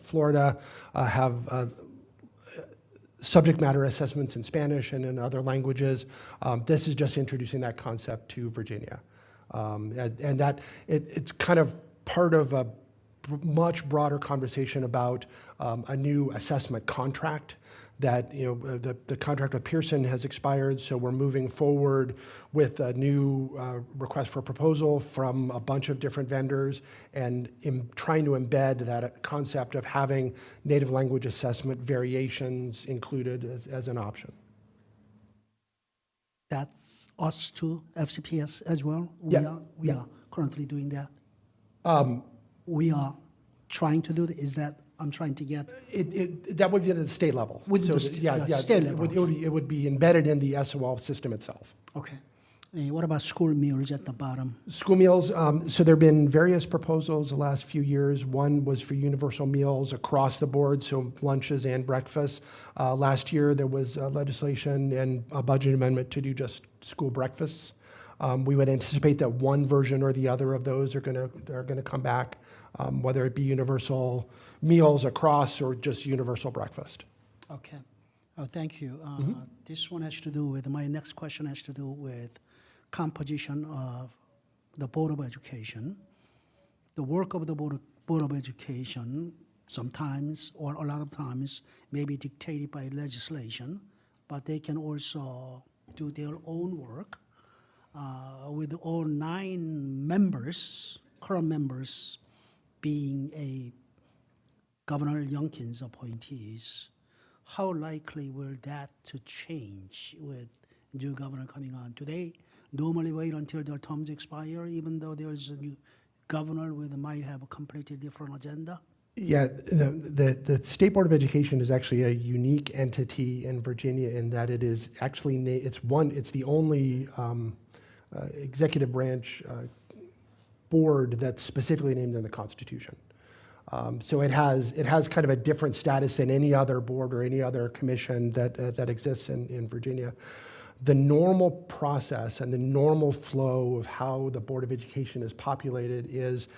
Florida have subject matter assessments in Spanish and in other languages. This is just introducing that concept to Virginia. And that it's kind of part of a much broader conversation about a new assessment contract that, the contract with Pearson has expired, so we're moving forward with a new request for proposal from a bunch of different vendors and trying to embed that concept of having native language assessment variations included as an option. That's us too, FCPS as well? We are currently doing that. We are trying to do that. Is that I'm trying to get? That would be at the state level. State level. It would be embedded in the SOL system itself. Okay. What about school meals at the bottom? School meals, so there have been various proposals the last few years. One was for universal meals across the board, so lunches and breakfasts. Last year, there was legislation and a budget amendment to do just school breakfasts. We would anticipate that one version or the other of those are going to come back, whether it be universal meals across or just universal breakfast. Okay. Oh, thank you. This one has to do with, my next question has to do with composition of the Board of Education. The work of the Board of Education sometimes, or a lot of times, may be dictated by legislation, but they can also do their own work. With all 9 members, current members, being a Governor Youngkin's appointees, how likely will that to change with new governor coming on? Do they normally wait until their terms expire, even though there's a new governor with might have a completely different agenda? Yeah, the State Board of Education is actually a unique entity in Virginia in that it is actually, it's the only executive branch board that's specifically named in the Constitution. So it has kind of a different status than any other board or any other commission that exists in Virginia. The normal process and the normal flow of how the Board of Education is populated is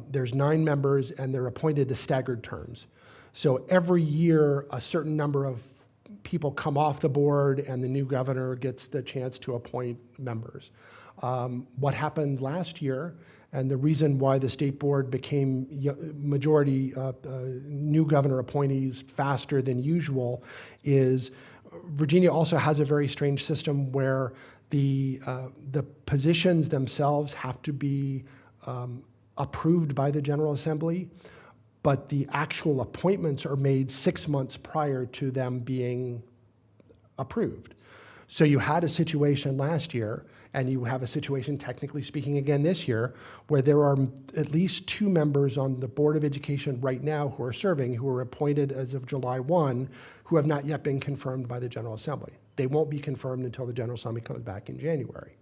there's 9 members and they're appointed to staggered terms. So every year, a certain number of people come off the board and the new governor gets the chance to appoint members. What happened last year, and the reason why the state board became majority new governor appointees faster than usual, is Virginia also has a very strange system where the positions themselves have to be approved by the General Assembly, but the actual appointments are made 6 months prior to them being approved. So you had a situation last year, and you have a situation, technically speaking, again this year, where there are at least 2 members on the Board of Education right now who are serving, who are appointed as of July 1, who have not yet been confirmed by the General Assembly. They won't be confirmed until the General Assembly comes back in January.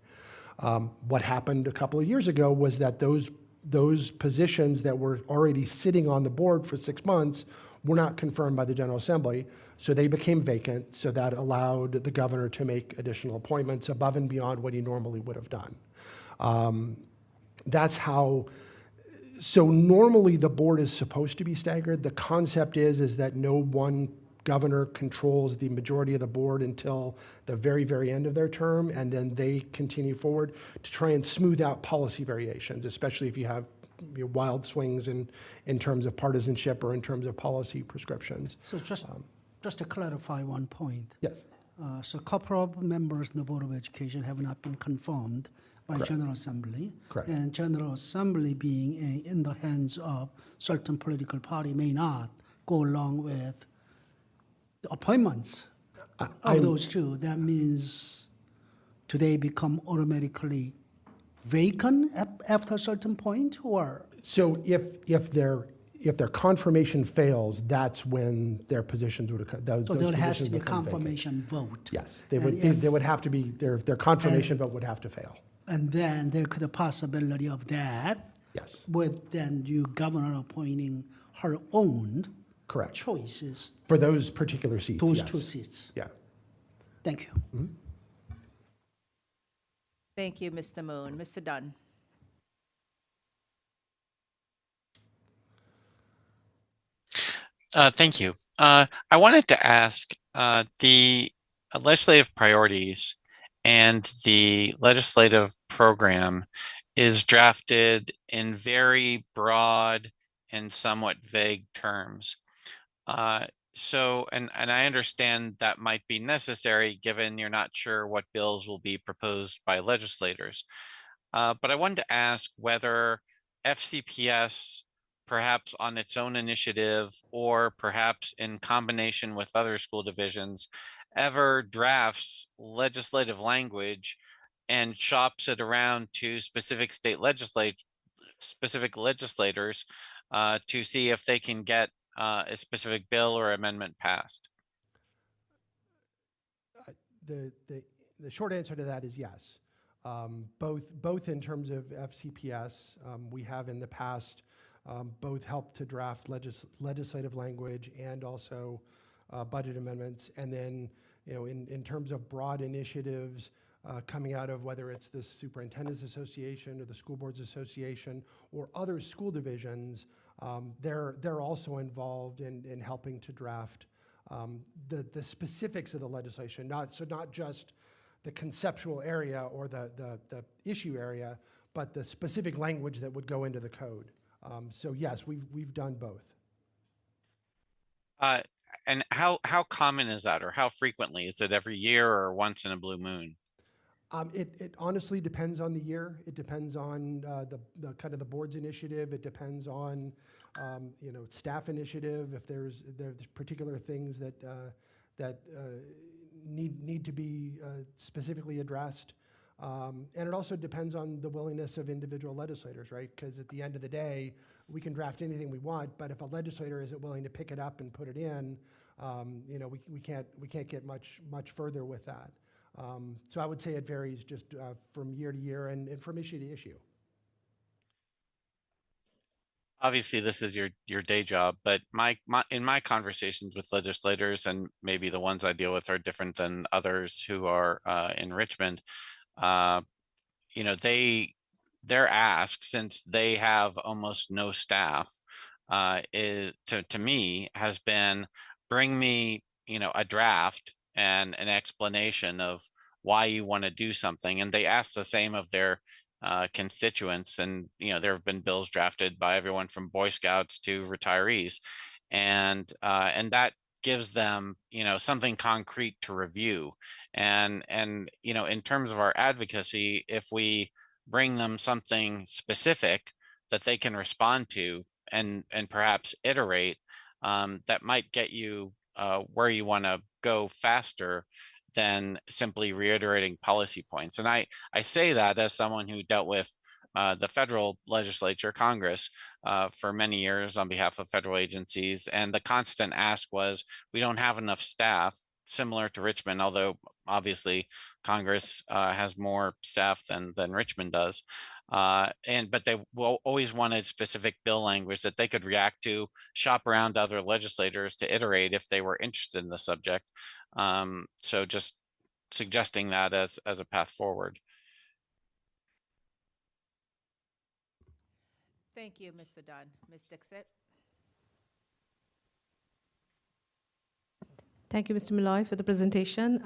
What happened a couple of years ago was that those positions that were already sitting on the board for 6 months were not confirmed by the General Assembly, so they became vacant, so that allowed the governor to make additional appointments above and beyond what he normally would have done. That's how, so normally the board is supposed to be staggered. The concept is that no one governor controls the majority of the board until the very, very end of their term, and then they continue forward to try and smooth out policy variations, especially if you have wild swings in terms of partisanship or in terms of policy prescriptions. So just to clarify one point. Yes. So a couple of members in the Board of Education have not been confirmed by Correct. General Assembly. Correct. And General Assembly being in the hands of certain political party may not go along with the appointments of those 2. That means do they become automatically vacant after a certain point, or? So if their confirmation fails, that's when their positions would have. So there has to be a confirmation vote. Yes, they would have to be, their confirmation vote would have to fail. And then there could be a possibility of that. Yes. With then you governor appointing her own Correct. choices. For those particular seats, Those yes. 2 seats. Yeah. Thank you. Mm-hmm. Thank you, Mr. Moon. Mr. Dunn. Thank you. I wanted to ask the legislative priorities and the legislative program is drafted in very broad and somewhat vague terms. So, and I understand that might be necessary given you're not sure what bills will be proposed by legislators. But I wanted to ask whether FCPS, perhaps on its own initiative or perhaps in combination with other school divisions, ever drafts legislative language and shops it around to specific legislators to see if they can get a specific bill or amendment passed. The short answer to that is yes. Both in terms of FCPS, we have in the past both helped to draft legislative language and also budget amendments. And then, in terms of broad initiatives coming out of whether it's the Superintendent's Association or the School Boards Association or other school divisions, they're also involved in helping to draft the specifics of the legislation, not just the conceptual area or the issue area, but the specific language that would go into the code. So yes, we've done both. And how common is that, or how frequently? Is it every year or once in a blue moon? It honestly depends on the year. It depends on the kind of the board's initiative. It depends on staff initiative. If there's particular things that need to be specifically addressed. And it also depends on the willingness of individual legislators, right? Because at the end of the day, we can draft anything we want, but if a legislator isn't willing to pick it up and put it in, we can't get much further with that. So I would say it varies just from year to year and from issue to issue. Obviously, this is your day job, but in my conversations with legislators, and maybe the ones I deal with are different than others who are in Richmond, their ask, since they have almost no staff, to me has been, bring me a draft and an explanation of why you want to do something. And they ask the same of their constituents. And there have been bills drafted by everyone from Boy Scouts to retirees, and that gives them something concrete to review. And in terms of our advocacy, if we bring them something specific that they can respond to and perhaps iterate, that might get you where you want to go faster than simply reiterating policy points. And I say that as someone who dealt with the federal legislature, Congress, for many years on behalf of federal agencies. And the constant ask was, we don't have enough staff, similar to Richmond, although obviously Congress has more staff than Richmond does. But they always wanted specific bill language that they could react to, shop around to other legislators to iterate if they were interested in the subject. So just suggesting that as a path forward. Thank you, Mr. Dunn. Ms. Dixit? Thank you, Mr. Malloy, for the presentation.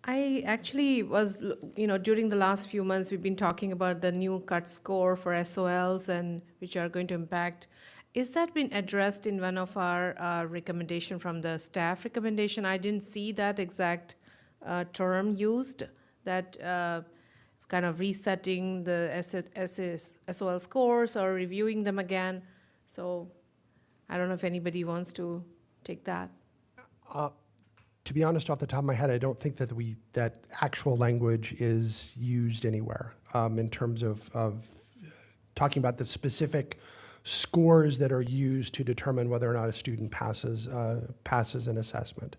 I actually was, during the last few months, we've been talking about the new cut score for SOLs and which are going to impact. Is that been addressed in one of our recommendation from the staff recommendation? I didn't see that exact term used, that kind of resetting the SOL scores or reviewing them again. So I don't know if anybody wants to take that. To be honest, off the top of my head, I don't think that that actual language is used anywhere in terms of talking about the specific scores that are used to determine whether or not a student passes an assessment.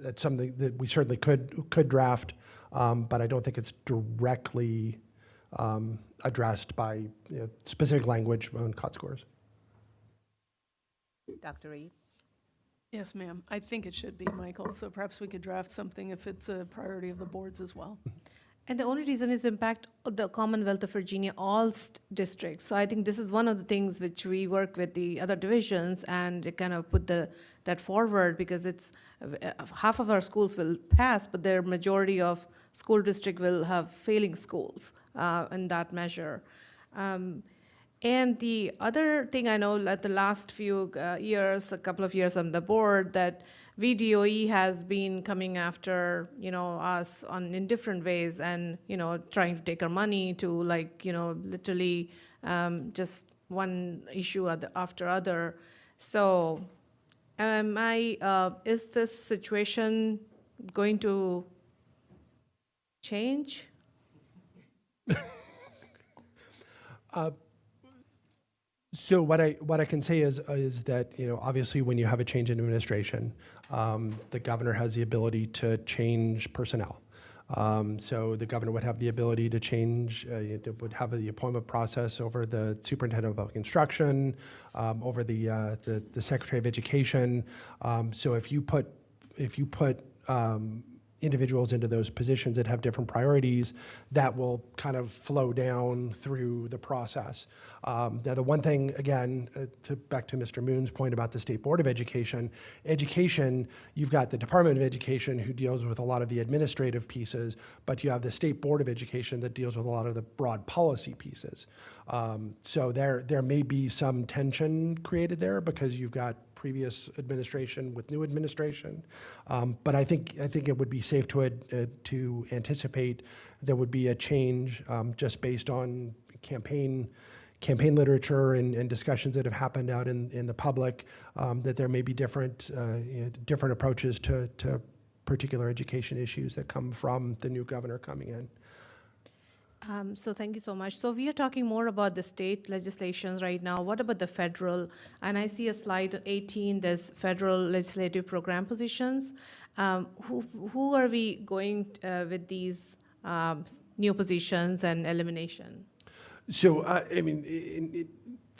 That's something that we certainly could draft, but I don't think it's directly addressed by specific language on cut scores. Dr. Reed? Yes, ma'am. I think it should be, Michael. So perhaps we could draft something if it's a priority of the boards as well. And the only reason is impact the Commonwealth of Virginia, all districts. So I think this is one of the things which we work with the other divisions and kind of put that forward, because it's half of our schools will pass, but their majority of school district will have failing schools in that measure. And the other thing I know, like the last few years, a couple of years on the board, that VDOE has been coming after, us in different ways and, trying to take our money to literally just one issue after other. So is this situation going to change? So what I can say is that obviously when you have a change in administration, the governor has the ability to change personnel. So the governor would have the ability to change, would have the appointment process over the superintendent of public instruction, over the secretary of education. So if you put individuals into those positions that have different priorities that will kind of flow down through the process. Now, the one thing, again, back to Mr. Moon's point about the State Board of Education, you've got the Department of Education who deals with a lot of the administrative pieces, but you have the State Board of Education that deals with a lot of the broad policy pieces. So there may be some tension created there because you've got previous administration with new administration. But I think it would be safe to anticipate there would be a change just based on campaign literature and discussions that have happened out in the public, that there may be different approaches to particular education issues that come from the new governor coming in. So thank you so much. So we are talking more about the state legislations right now. What about the federal? And I see a slide 18, there's federal legislative program positions. Who are we going with these new positions and elimination? So,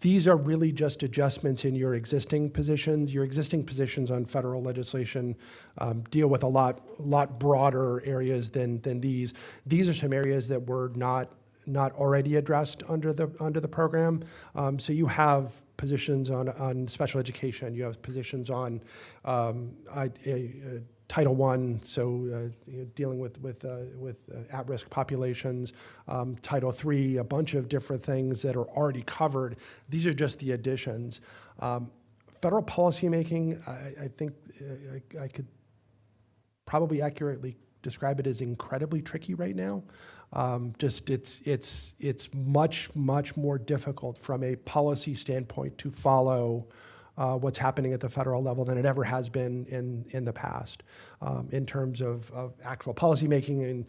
these are really just adjustments in your existing positions. Your existing positions on federal legislation deal with a lot broader areas than these. These are some areas that were not already addressed under the program. So you have positions on special education. You have positions on Title I, so dealing with at-risk populations, Title III, a bunch of different things that are already covered. These are just the additions. Federal policymaking, I think I could probably accurately describe it as incredibly tricky right now. It's much more difficult from a policy standpoint to follow what's happening at the federal level than it ever has been in the past. In terms of actual policymaking, and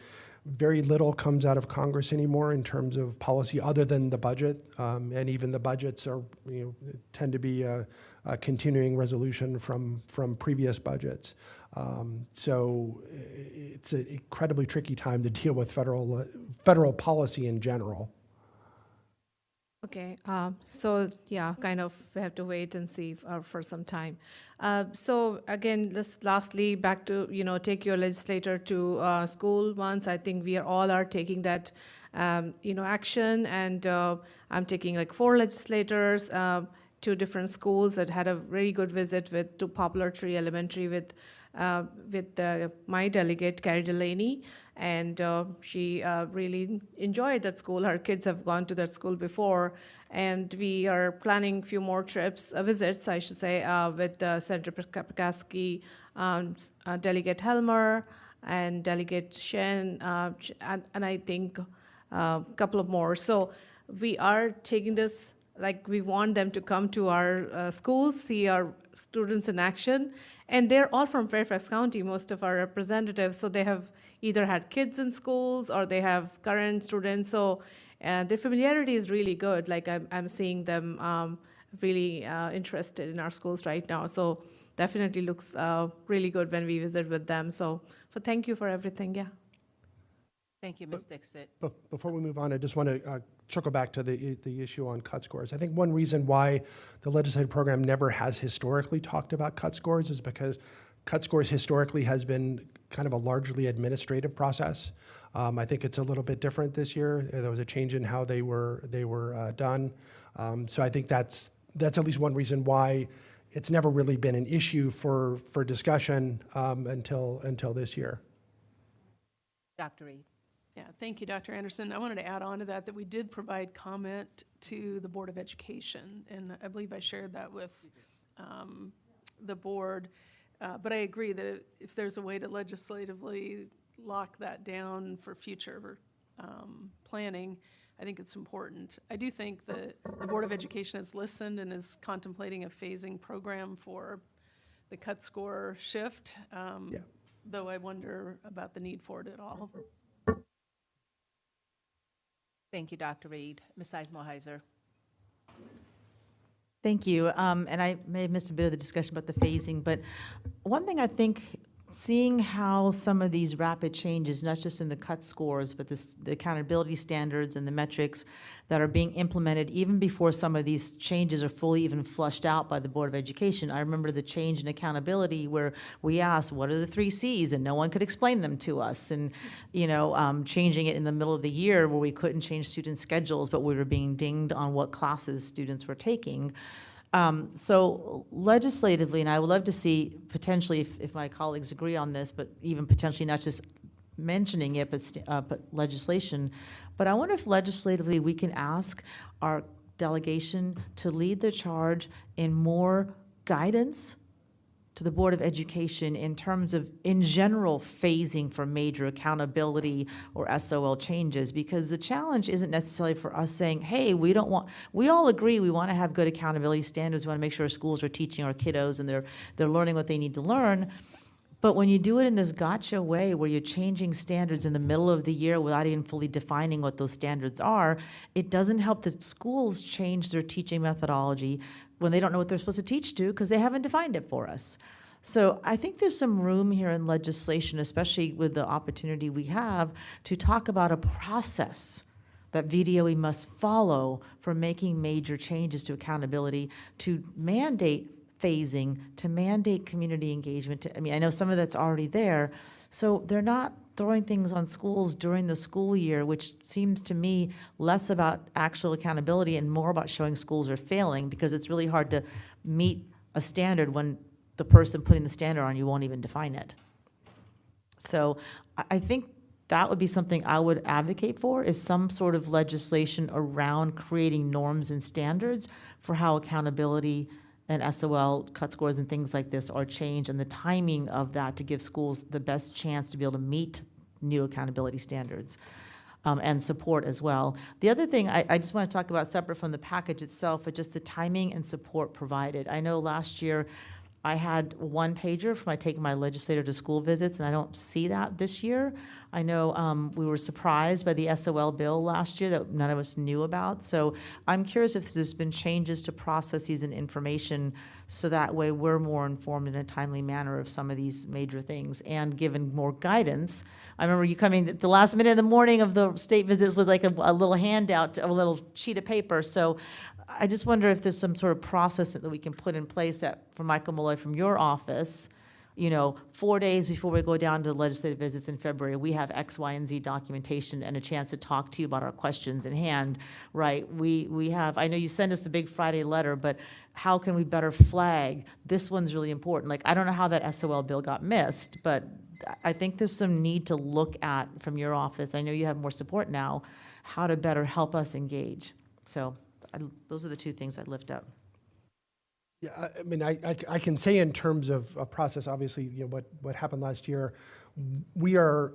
very little comes out of Congress anymore in terms of policy other than the budget, and even the budgets are tend to be a continuing resolution from previous budgets. So it's an incredibly tricky time to deal with federal policy in general. Okay, so yeah, kind of we have to wait and see for some time. So again, lastly, back to, take your legislator to school once. I think we all are taking that, action, and I'm taking like 4 legislators to different schools that had a very good visit to Poplar Tree Elementary with my delegate, Carrie Delaney, and she really enjoyed that school. Her kids have gone to that school before, and we are planning a few more visits, I should say, with Senator Pekaski, Delegate Helmer, and Delegate Shen, and I think a couple of more. So we are taking this, like we want them to come to our schools, see our students in action, and they're all from Fairfax County, most of our representatives, so they have either had kids in schools or they have current students, so their familiarity is really good. Like I'm seeing them really interested in our schools right now, so definitely looks really good when we visit with them. So thank you for everything, yeah. Thank you, Ms. Dixit. Before we move on, I just want to circle back to the issue on cut scores. I think one reason why the legislative program never has historically talked about cut scores is because cut scores historically has been kind of a largely administrative process. I think it's a little bit different this year. There was a change in how they were done. So I think that's at least one reason why it's never really been an issue for discussion until this year. Dr. Reed. Yeah, thank you, Dr. Anderson. I wanted to add on to that we did provide comment to the Board of Education, and I believe I shared that with the board. But I agree that if there's a way to legislatively lock that down for future planning, I think it's important. I do think that the Board of Education has listened and is contemplating a phasing program for the cut score shift, though I wonder about the need for it at all. Thank you, Dr. Reed. Ms. Sizemore-Heiser. Thank you. And I may have missed a bit of the discussion about the phasing, but one thing I think seeing how some of these rapid changes, not just in the cut scores, but the accountability standards and the metrics that are being implemented even before some of these changes are fully even flushed out by the Board of Education. I remember the change in accountability where we asked, what are the 3 Cs? And no one could explain them to us. And, changing it in the middle of the year where we couldn't change student schedules, but we were being dinged on what classes students were taking. So legislatively, and I would love to see potentially, if my colleagues agree on this, but even potentially not just mentioning it, but legislation. But I wonder if legislatively we can ask our delegation to lead the charge in more guidance to the Board of Education in terms of, in general, phasing for major accountability or SOL changes, because the challenge isn't necessarily for us saying, hey, we all agree we want to have good accountability standards, we want to make sure our schools are teaching our kiddos and they're learning what they need to learn. But when you do it in this gotcha way where you're changing standards in the middle of the year without even fully defining what those standards are, it doesn't help the schools change their teaching methodology when they don't know what they're supposed to teach to because they haven't defined it for us. So I think there's some room here in legislation, especially with the opportunity we have, to talk about a process that VDOE must follow for making major changes to accountability, to mandate phasing, to mandate community engagement. I know some of that's already there. So they're not throwing things on schools during the school year, which seems to me less about actual accountability and more about showing schools are failing, because it's really hard to meet a standard when the person putting the standard on you won't even define it. So I think that would be something I would advocate for, is some sort of legislation around creating norms and standards for how accountability and SOL cut scores and things like this are changed, and the timing of that to give schools the best chance to be able to meet new accountability standards and support as well. The other thing I just want to talk about, separate from the package itself, but just the timing and support provided. I know last year I had 1-pager for taking my legislator to school visits, and I don't see that this year. I know we were surprised by the SOL bill last year that none of us knew about. So I'm curious if there's been changes to processes and information so that way we're more informed in a timely manner of some of these major things and given more guidance. I remember you coming at the last minute in the morning of the state visits with like a little handout, a little sheet of paper. So I just wonder if there's some sort of process that we can put in place that, for Michael Malloy from your office, 4 days before we go down to legislative visits in February, we have X, Y, and Z documentation and a chance to talk to you about our questions in hand, right? We have, I know you send us the big Friday letter, but how can we better flag, this one's really important? Like, I don't know how that SOL bill got missed, but I think there's some need to look at from your office. I know you have more support now, how to better help us engage. So those are the 2 things I'd lift up. Yeah, I can say in terms of a process, obviously, what happened last year, we are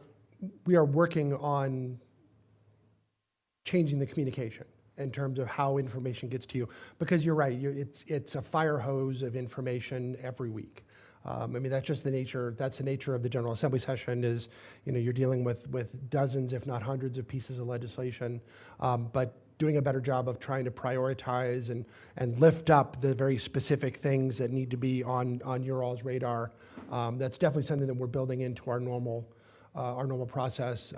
working on changing the communication in terms of how information gets to you, because you're right, it's a fire hose of information every week. That's just the nature. That's the nature of the General Assembly session. Is you're dealing with dozens, if not hundreds, of pieces of legislation, but doing a better job of trying to prioritize and lift up the very specific things that need to be on your all's radar. That's definitely something that we're building into our normal process.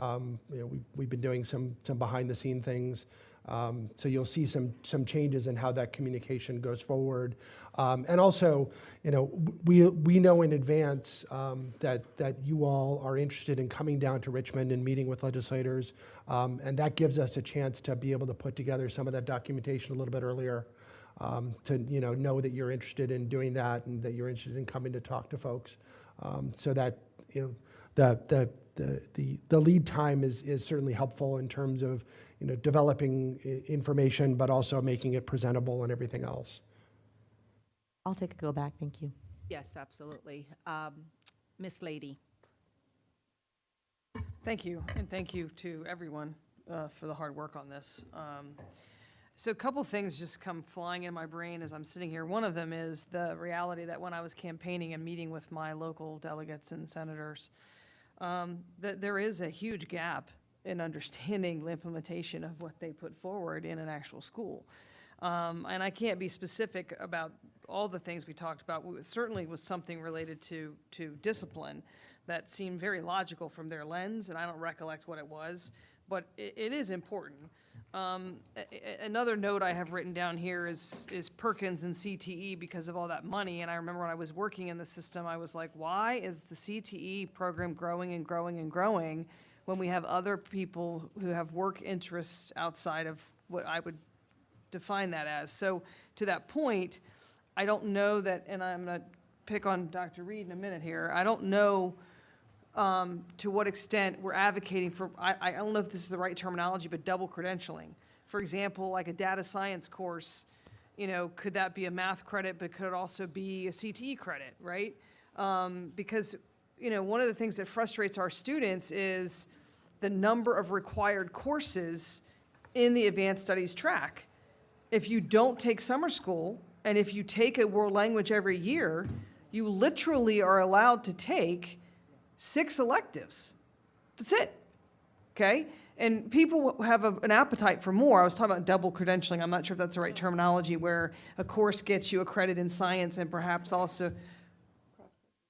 We've been doing some behind the scene things. So you'll see some changes in how that communication goes forward. And also, we know in advance that you all are interested in coming down to Richmond and meeting with legislators. And that gives us a chance to be able to put together some of that documentation a little bit earlier, to know that you're interested in doing that and that you're interested in coming to talk to folks. So that the lead time is certainly helpful in terms of developing information, but also making it presentable and everything else. I'll take a go back. Thank you. Yes, absolutely. Miss Lady. Thank you, and thank you to everyone for the hard work on this. So a couple things just come flying in my brain as I'm sitting here. One of them is the reality that when I was campaigning and meeting with my local delegates and senators, that there is a huge gap in understanding the implementation of what they put forward in an actual school. And I can't be specific about all the things we talked about. It certainly was something related to discipline that seemed very logical from their lens, and I don't recollect what it was, but it is important. Another note I have written down here is Perkins and CTE because of all that money. And I remember when I was working in the system, I was like, why is the CTE program growing and growing and growing when we have other people who have work interests outside of what I would define that as? So to that point, I don't know that, and I'm going to pick on Dr. Reed in a minute here, I don't know to what extent we're advocating for, I don't know if this is the right terminology, but double credentialing. For example, like a data science course, you know, could that be a math credit, but could it also be a CTE credit, right? Because, you know, one of the things that frustrates our students is the number of required courses in the advanced studies track. If you don't take summer school, and if you take a world language every year, you literally are allowed to take 6 electives. That's it, okay? And people have an appetite for more. I was talking about double credentialing. I'm not sure if that's the right terminology, where a course gets you a credit in science and perhaps also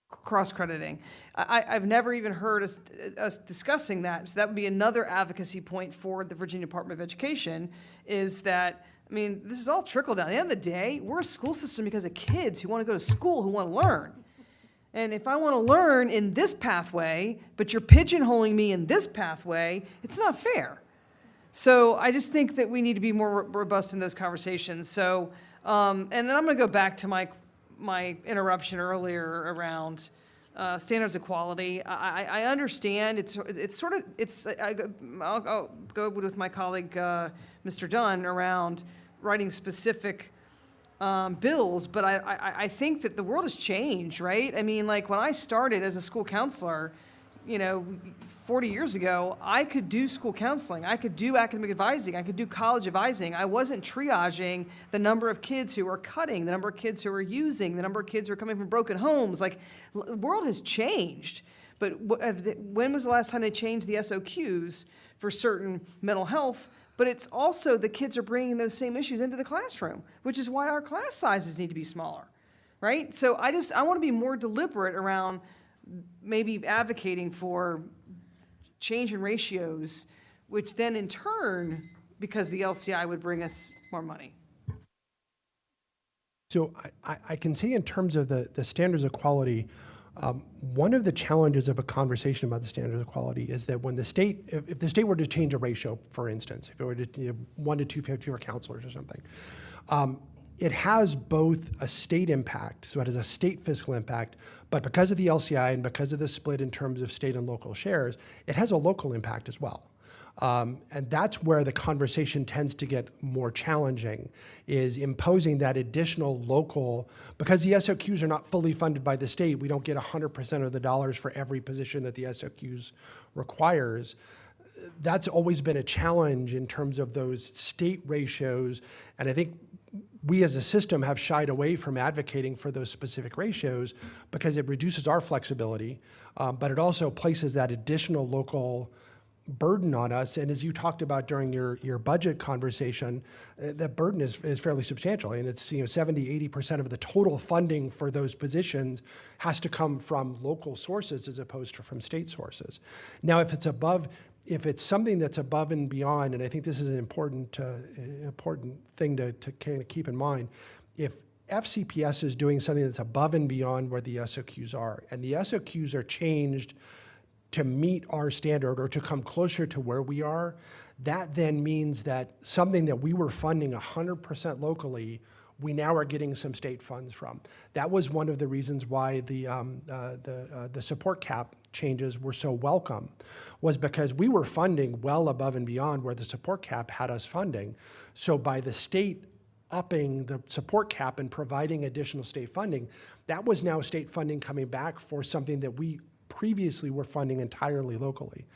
cross-crediting. I've never even heard us discussing that. So that would be another advocacy point for the Virginia Department of Education, is that, I mean, this is all trickle down. At the end of the day, we're a school system because of kids who want to go to school, who want to learn. And if I want to learn in this pathway, but you're pigeonholing me in this pathway, it's not fair. So I just think that we need to be more robust in those conversations. So, and then I'm going to go back to my interruption earlier around standards of quality. I understand I'll go with my colleague, Mr. Dunn, around writing specific bills, but I think that the world has changed, right? I mean, like when I started as a school counselor, you know, 40 years ago, I could do school counseling, I could do academic advising, I could do college advising. I wasn't triaging the number of kids who are cutting, the number of kids who are using, the number of kids who are coming from broken homes. Like, the world has changed. But when was the last time they changed the SOQs for certain mental health? But it's also the kids are bringing those same issues into the classroom, which is why our class sizes need to be smaller, right? So I want to be more deliberate around maybe advocating for change in ratios, which then in turn, because the LCI would bring us more money. So I can see in terms of the standards of quality, one of the challenges of a conversation about the standards of quality is that when the state, if the state were to change a ratio, for instance, if it were to 1 to 2 fewer counselors or something, it has both a state impact, so it has a state fiscal impact, but because of the LCI and because of the split in terms of state and local shares, it has a local impact as well. And that's where the conversation tends to get more challenging, is imposing that additional local, because the SOQs are not fully funded by the state, we don't get 100% of the dollars for every position that the SOQs requires. That's always been a challenge in terms of those state ratios, and I think we as a system have shied away from advocating for those specific ratios because it reduces our flexibility, but it also places that additional local burden on us. And as you talked about during your budget conversation, that burden is fairly substantial. And it's 70–80% of the total funding for those positions has to come from local sources as opposed to from state sources. Now, if it's something that's above and beyond, and I think this is an important thing to kind of keep in mind, if FCPS is doing something that's above and beyond where the SOQs are, and the SOQs are changed to meet our standard or to come closer to where we are, that then means that something that we were funding 100% locally, we now are getting some state funds from. That was one of the reasons why the support cap changes were so welcome, was because we were funding well above and beyond where the support cap had us funding. So by the state upping the support cap and providing additional state funding, that was now state funding coming back for something that we previously were funding entirely locally.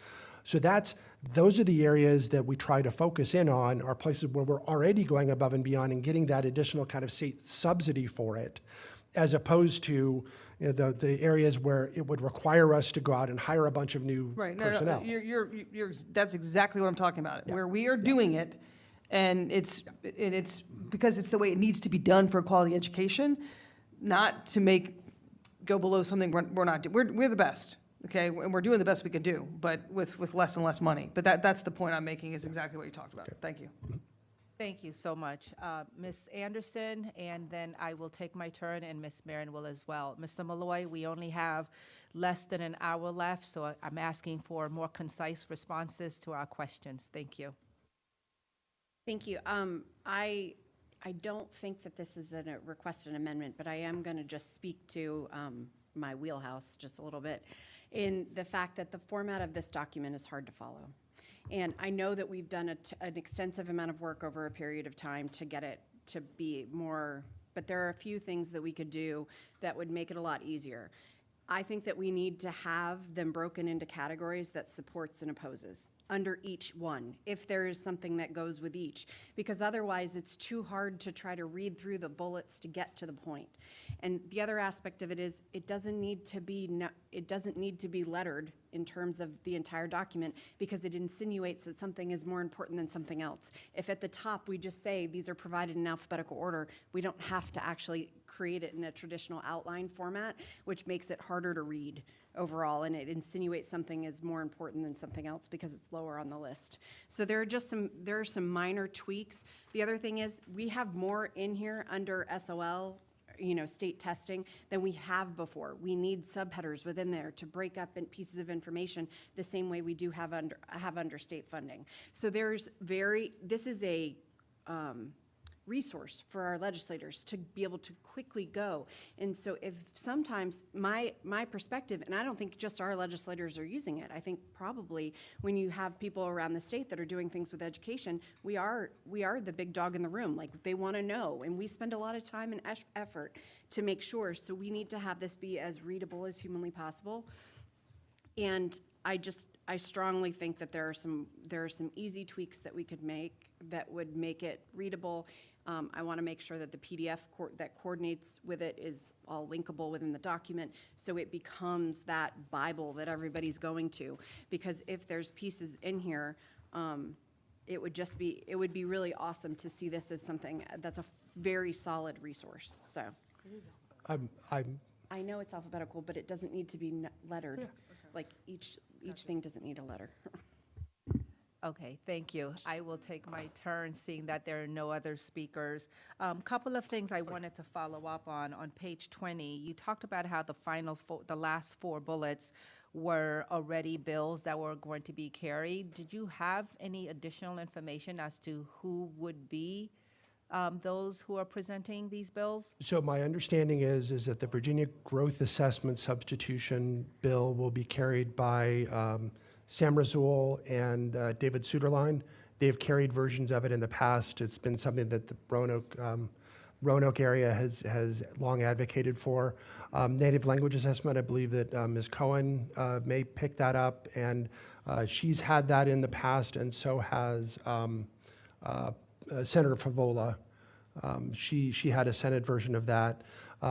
So those are the areas that we try to focus in on, are places where we're already going above and beyond and getting that additional kind of state subsidy for it, as opposed to the areas where it would require us to go out and hire a bunch of new personnel. That's exactly what I'm talking about. Yeah. Where we are doing it, And it's because it's the way it needs to be done for quality education, not to go below something we're not, we're the best, okay? And we're doing the best we can do, but with less and less money. But that's the point I'm making, is exactly what you talked about. Thank you. Thank you so much. Ms. Anderson, and then I will take my turn, and Ms. Marin will as well. Mr. Malloy, we only have less than an hour left, so I'm asking for more concise responses to our questions. Thank you. Thank you. I don't think that this is a request an amendment, but I am going to just speak to my wheelhouse just a little bit in the fact that the format of this document is hard to follow. And I know that we've done an extensive amount of work over a period of time to get it to be more, but there are a few things that we could do that would make it a lot easier. I think that we need to have them broken into categories that supports and opposes under each one, if there is something that goes with each, because otherwise it's too hard to try to read through the bullets to get to the point. And the other aspect of it is it doesn't need to be lettered in terms of the entire document, because it insinuates that something is more important than something else. If at the top we just say these are provided in alphabetical order, we don't have to actually create it in a traditional outline format, which makes it harder to read overall, and it insinuates something is more important than something else because it's lower on the list. So there are some minor tweaks. The other thing is we have more in here under SOL, state testing, than we have before. We need subheaders within there to break up in pieces of information the same way we do have under state funding. So this is a resource for our legislators to be able to quickly go. And so if sometimes my perspective, and I don't think just our legislators are using it, I think probably when you have people around the state that are doing things with education, we are the big dog in the room. Like, they want to know, and we spend a lot of time and effort to make sure. So we need to have this be as readable as humanly possible. And I strongly think that there are some easy tweaks that we could make that would make it readable. I want to make sure that the PDF that coordinates with it is all linkable within the document, so it becomes that Bible that everybody's going to. Because if there's pieces in here, it would be really awesome to see this as something that's a very solid resource. So I know it's alphabetical, but it doesn't need to be lettered. Yeah. Like each thing doesn't need a letter. Okay, thank you. I will take my turn, seeing that there are no other speakers. Couple of things I wanted to follow up on. On page 20, you talked about how the last four bullets were already bills that were going to be carried. Did you have any additional information as to who would be those who are presenting these bills? So my understanding is that the Virginia Growth Assessment Substitution Bill will be carried by Sam Razul and David Suderline. They've carried versions of it in the past. It's been something that the Roanoke area has long advocated for. Native language assessment, I believe that Ms. Cohen may pick that up, and she's had that in the past, and so has Senator Favola. She had a Senate version of that.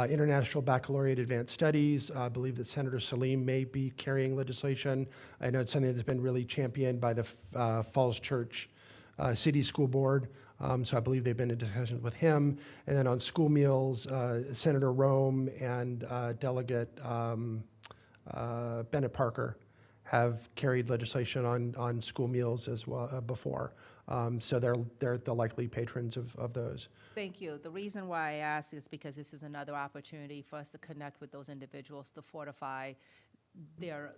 International Baccalaureate Advanced Studies, I believe that Senator Salim may be carrying legislation. I know it's something that's been really championed by the Falls Church City School Board, so I believe they've been in discussions with him. And then on school meals, Senator Rome and Delegate Bennett Parker have carried legislation on school meals as well before. So they're the likely patrons of those. Thank you. The reason why I ask is because this is another opportunity for us to connect with those individuals, to fortify their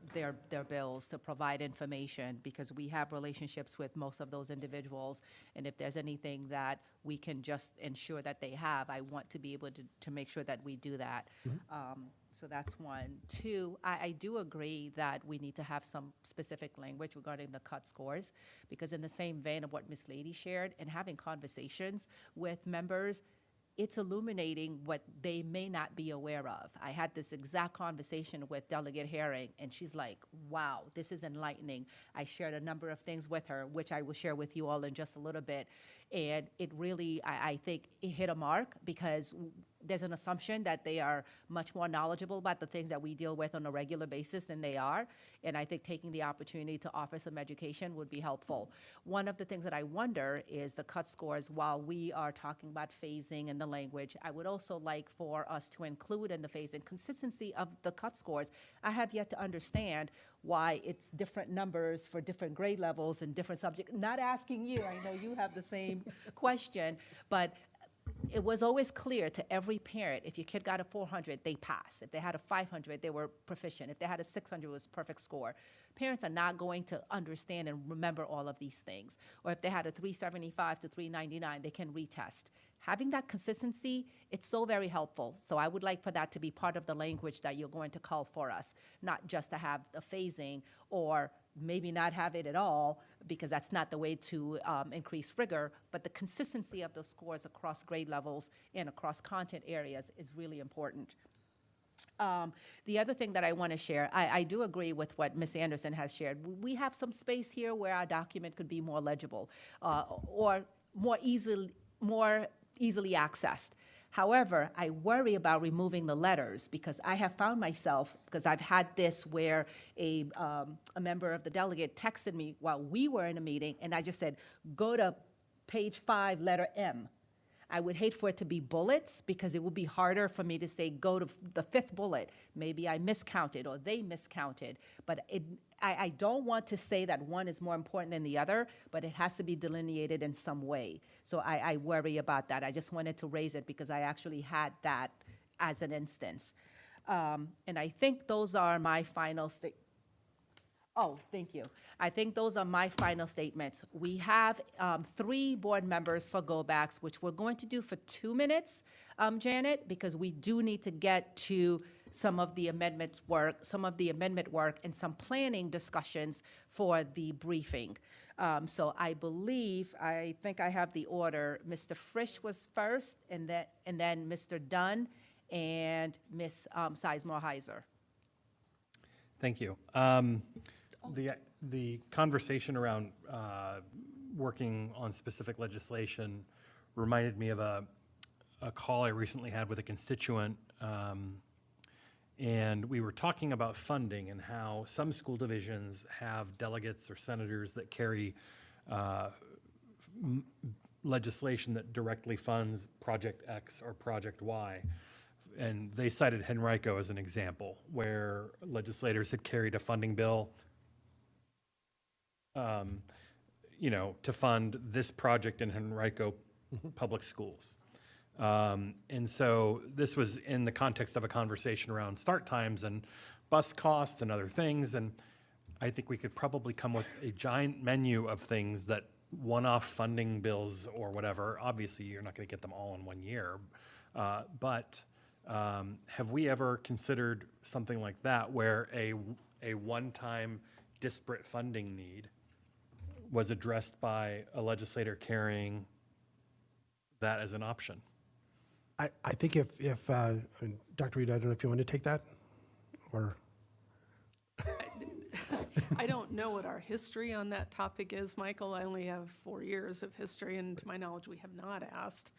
bills, to provide information, because we have relationships with most of those individuals, and if there's anything that we can just ensure that they have, I want to be able to make sure that we do that. So that's one. Two, I do agree that we need to have some specific language regarding the cut scores, because in the same vein of what Ms. Lady shared, and having conversations with members, it's illuminating what they may not be aware of. I had this exact conversation with Delegate Herring, and she's like, wow, this is enlightening. I shared a number of things with her, which I will share with you all in just a little bit. And it really, I think it hit a mark, because there's an assumption that they are much more knowledgeable about the things that we deal with on a regular basis than they are. And I think taking the opportunity to offer some education would be helpful. One of the things that I wonder is the cut scores. While we are talking about phasing and the language, I would also like for us to include in the phasing consistency of the cut scores. I have yet to understand why it's different numbers for different grade levels and different subjects. Not asking you, I know you have the same question, but it was always clear to every parent, if your kid got a 400, they passed. If they had a 500, they were proficient. If they had a 600, it was a perfect score. Parents are not going to understand and remember all of these things. Or if they had a 375 to 399, they can retest. Having that consistency, it's so very helpful. So I would like for that to be part of the language that you're going to call for us, not just to have the phasing or maybe not have it at all, because that's not the way to increase rigor, but the consistency of those scores across grade levels and across content areas is really important. The other thing that I want to share, I do agree with what Ms. Anderson has shared. We have some space here where our document could be more legible or more easily accessed. However, I worry about removing the letters because I have found myself, because I've had this where a member of the delegate texted me while we were in a meeting, and I just said, go to page 5, letter M. I would hate for it to be bullets because it would be harder for me to say, go to the 5th bullet. Maybe I miscounted or they miscounted. But I don't want to say that one is more important than the other, but it has to be delineated in some way. So I worry about that. I just wanted to raise it because I actually had that as an instance. And I think those are my final statements. Oh, thank you. I think those are my final statements. We have 3 board members for go-backs, which we're going to do for 2 minutes, Janet, because we do need to get to some of the amendment work, and some planning discussions for the briefing. So I think I have the order. Mr. Frisch was first, and then Mr. Dunn and Ms. Sizemore-Heiser. Thank you. The conversation around working on specific legislation reminded me of a call I recently had with a constituent, and we were talking about funding and how some school divisions have delegates or senators that carry legislation that directly funds Project X or Project Y. And they cited Henrico as an example where legislators had carried a funding bill to fund this project in Henrico Public Schools. And so this was in the context of a conversation around start times and bus costs and other things. And I think we could probably come with a giant menu of things that one-off funding bills or whatever, obviously you're not going to get them all in one year, but have we ever considered something like that where a one-time disparate funding need was addressed by a legislator carrying that as an option? I think if Dr. Reed, I don't know if you want to take that, or. I don't know what our history on that topic is, Michael. I only have 4 years of history, and to my knowledge, we have not asked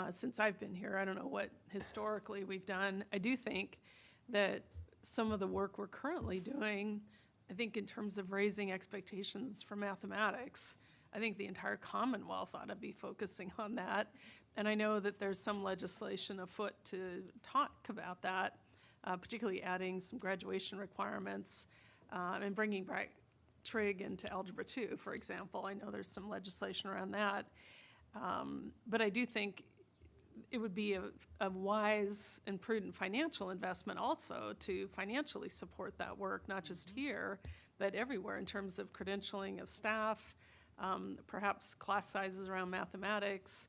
since I've been here. I don't know what historically we've done. I do think that some of the work we're currently doing, I think in terms of raising expectations for mathematics, I think the entire Commonwealth ought to be focusing on that. And I know that there's some legislation afoot to talk about that, particularly adding some graduation requirements and bringing back trig into Algebra 2, for example. I know there's some legislation around that. But I do think it would be a wise and prudent financial investment also to financially support that work, not just here, but everywhere in terms of credentialing of staff, perhaps class sizes around mathematics,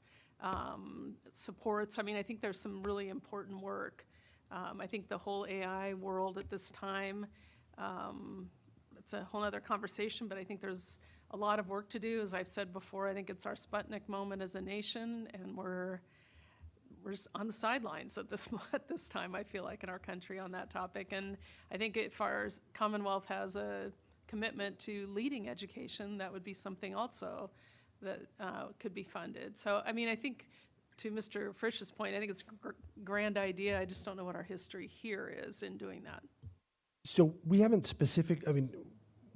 supports. I mean, I think there's some really important work. I think the whole AI world at this time, it's a whole other conversation, but I think there's a lot of work to do. As I've said before, I think it's our Sputnik moment as a nation, and we're on the sidelines at this time, I feel like, in our country on that topic. And I think if our Commonwealth has a commitment to leading education, that would be something also that could be funded. So, I mean, I think to Mr. Frisch's point, I think it's a grand idea. I just don't know what our history here is in doing that. So we haven't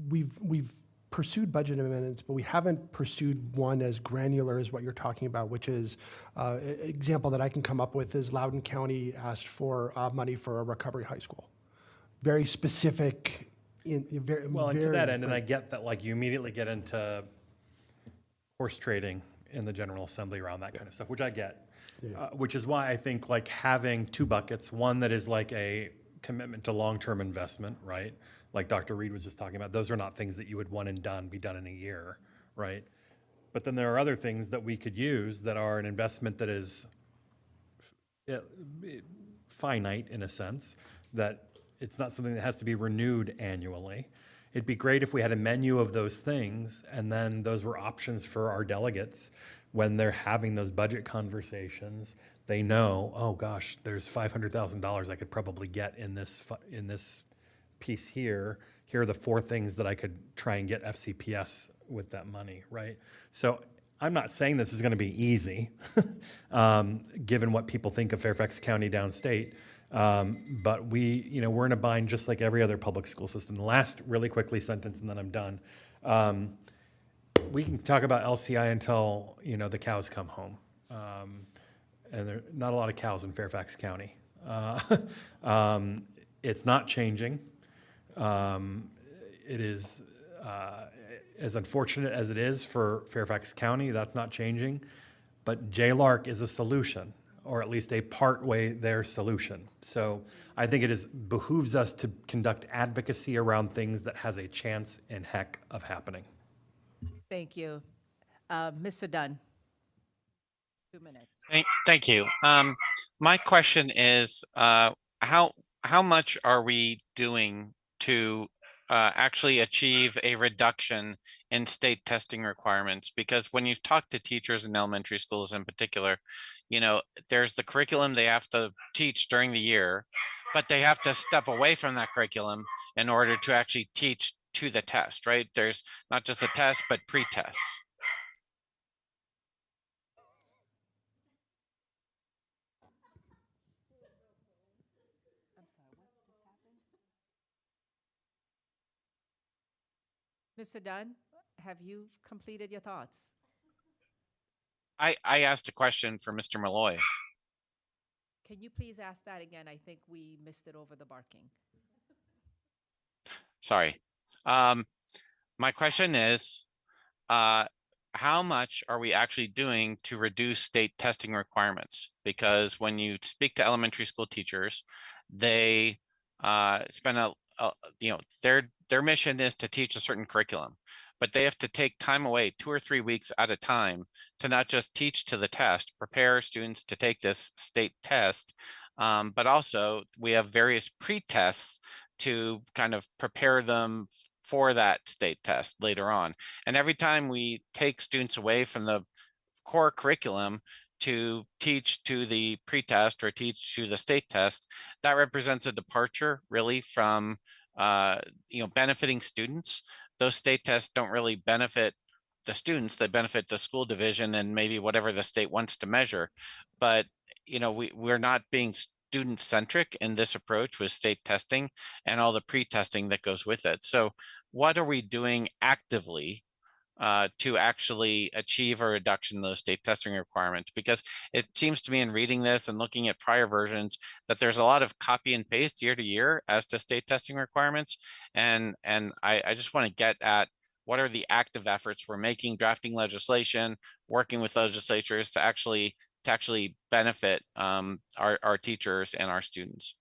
we've pursued budget amendments, but we haven't pursued one as granular as what you're talking about, which is, example that I can come up with is Loudoun County asked for money for a recovery high school. Very specific, Well, and to that end, and I get that, like, you immediately get into horse trading in the General Assembly around that kind of stuff, which I get. Which is why I think, like, having two buckets, one that is like a commitment to long-term investment, right? Like Dr. Reed was just talking about, those are not things that you would one and done, be done in a year, right? But then there are other things that we could use that are an investment that is finite in a sense, that it's not something that has to be renewed annually. It'd be great if we had a menu of those things, and then those were options for our delegates when they're having those budget conversations. They know, oh gosh, there's $500,000 I could probably get in this piece here. Here are the 4 things that I could try and get FCPS with that money, right? So I'm not saying this is going to be easy, given what people think of Fairfax County downstate. But we're in a bind just like every other public school system. The last really quickly sentence, and then I'm done. We can talk about LCI until, the cows come home. And there are not a lot of cows in Fairfax County. It's not changing. It is, as unfortunate as it is for Fairfax County, that's not changing. But JLARC is a solution, or at least a part-way there solution. So I think it behooves us to conduct advocacy around things that has a chance in heck of happening. Thank you. Mr. Dunn. 2 minutes. Thank you. My question is, how much are we doing to actually achieve a reduction in state testing requirements? Because when you talk to teachers in elementary schools in particular, there's the curriculum they have to teach during the year, but they have to step away from that curriculum in order to actually teach to the test, right? There's not just the test, but pre-tests. Mr. Dunn, have you completed your thoughts? I asked a question for Mr. Malloy. Can you please ask that again? I think we missed it over the barking. Sorry. My question is, how much are we actually doing to reduce state testing requirements? Because when you speak to elementary school teachers, they spend their mission is to teach a certain curriculum, but they have to take time away 2 or 3 weeks at a time to not just teach to the test, prepare students to take this state test, but also we have various pre-tests to kind of prepare them for that state test later on. And every time we take students away from the core curriculum to teach to the pre-test or teach to the state test, that represents a departure really from benefiting students. Those state tests don't really benefit the students, they benefit the school division and maybe whatever the state wants to measure. But we're not being student-centric in this approach with state testing and all the pre-testing that goes with it. So what are we doing actively to actually achieve a reduction in those state testing requirements? Because it seems to me in reading this and looking at prior versions that there's a lot of copy and paste year to year as to state testing requirements. And I just want to get at what are the active efforts we're making, drafting legislation, working with legislatures to actually benefit our teachers and our students.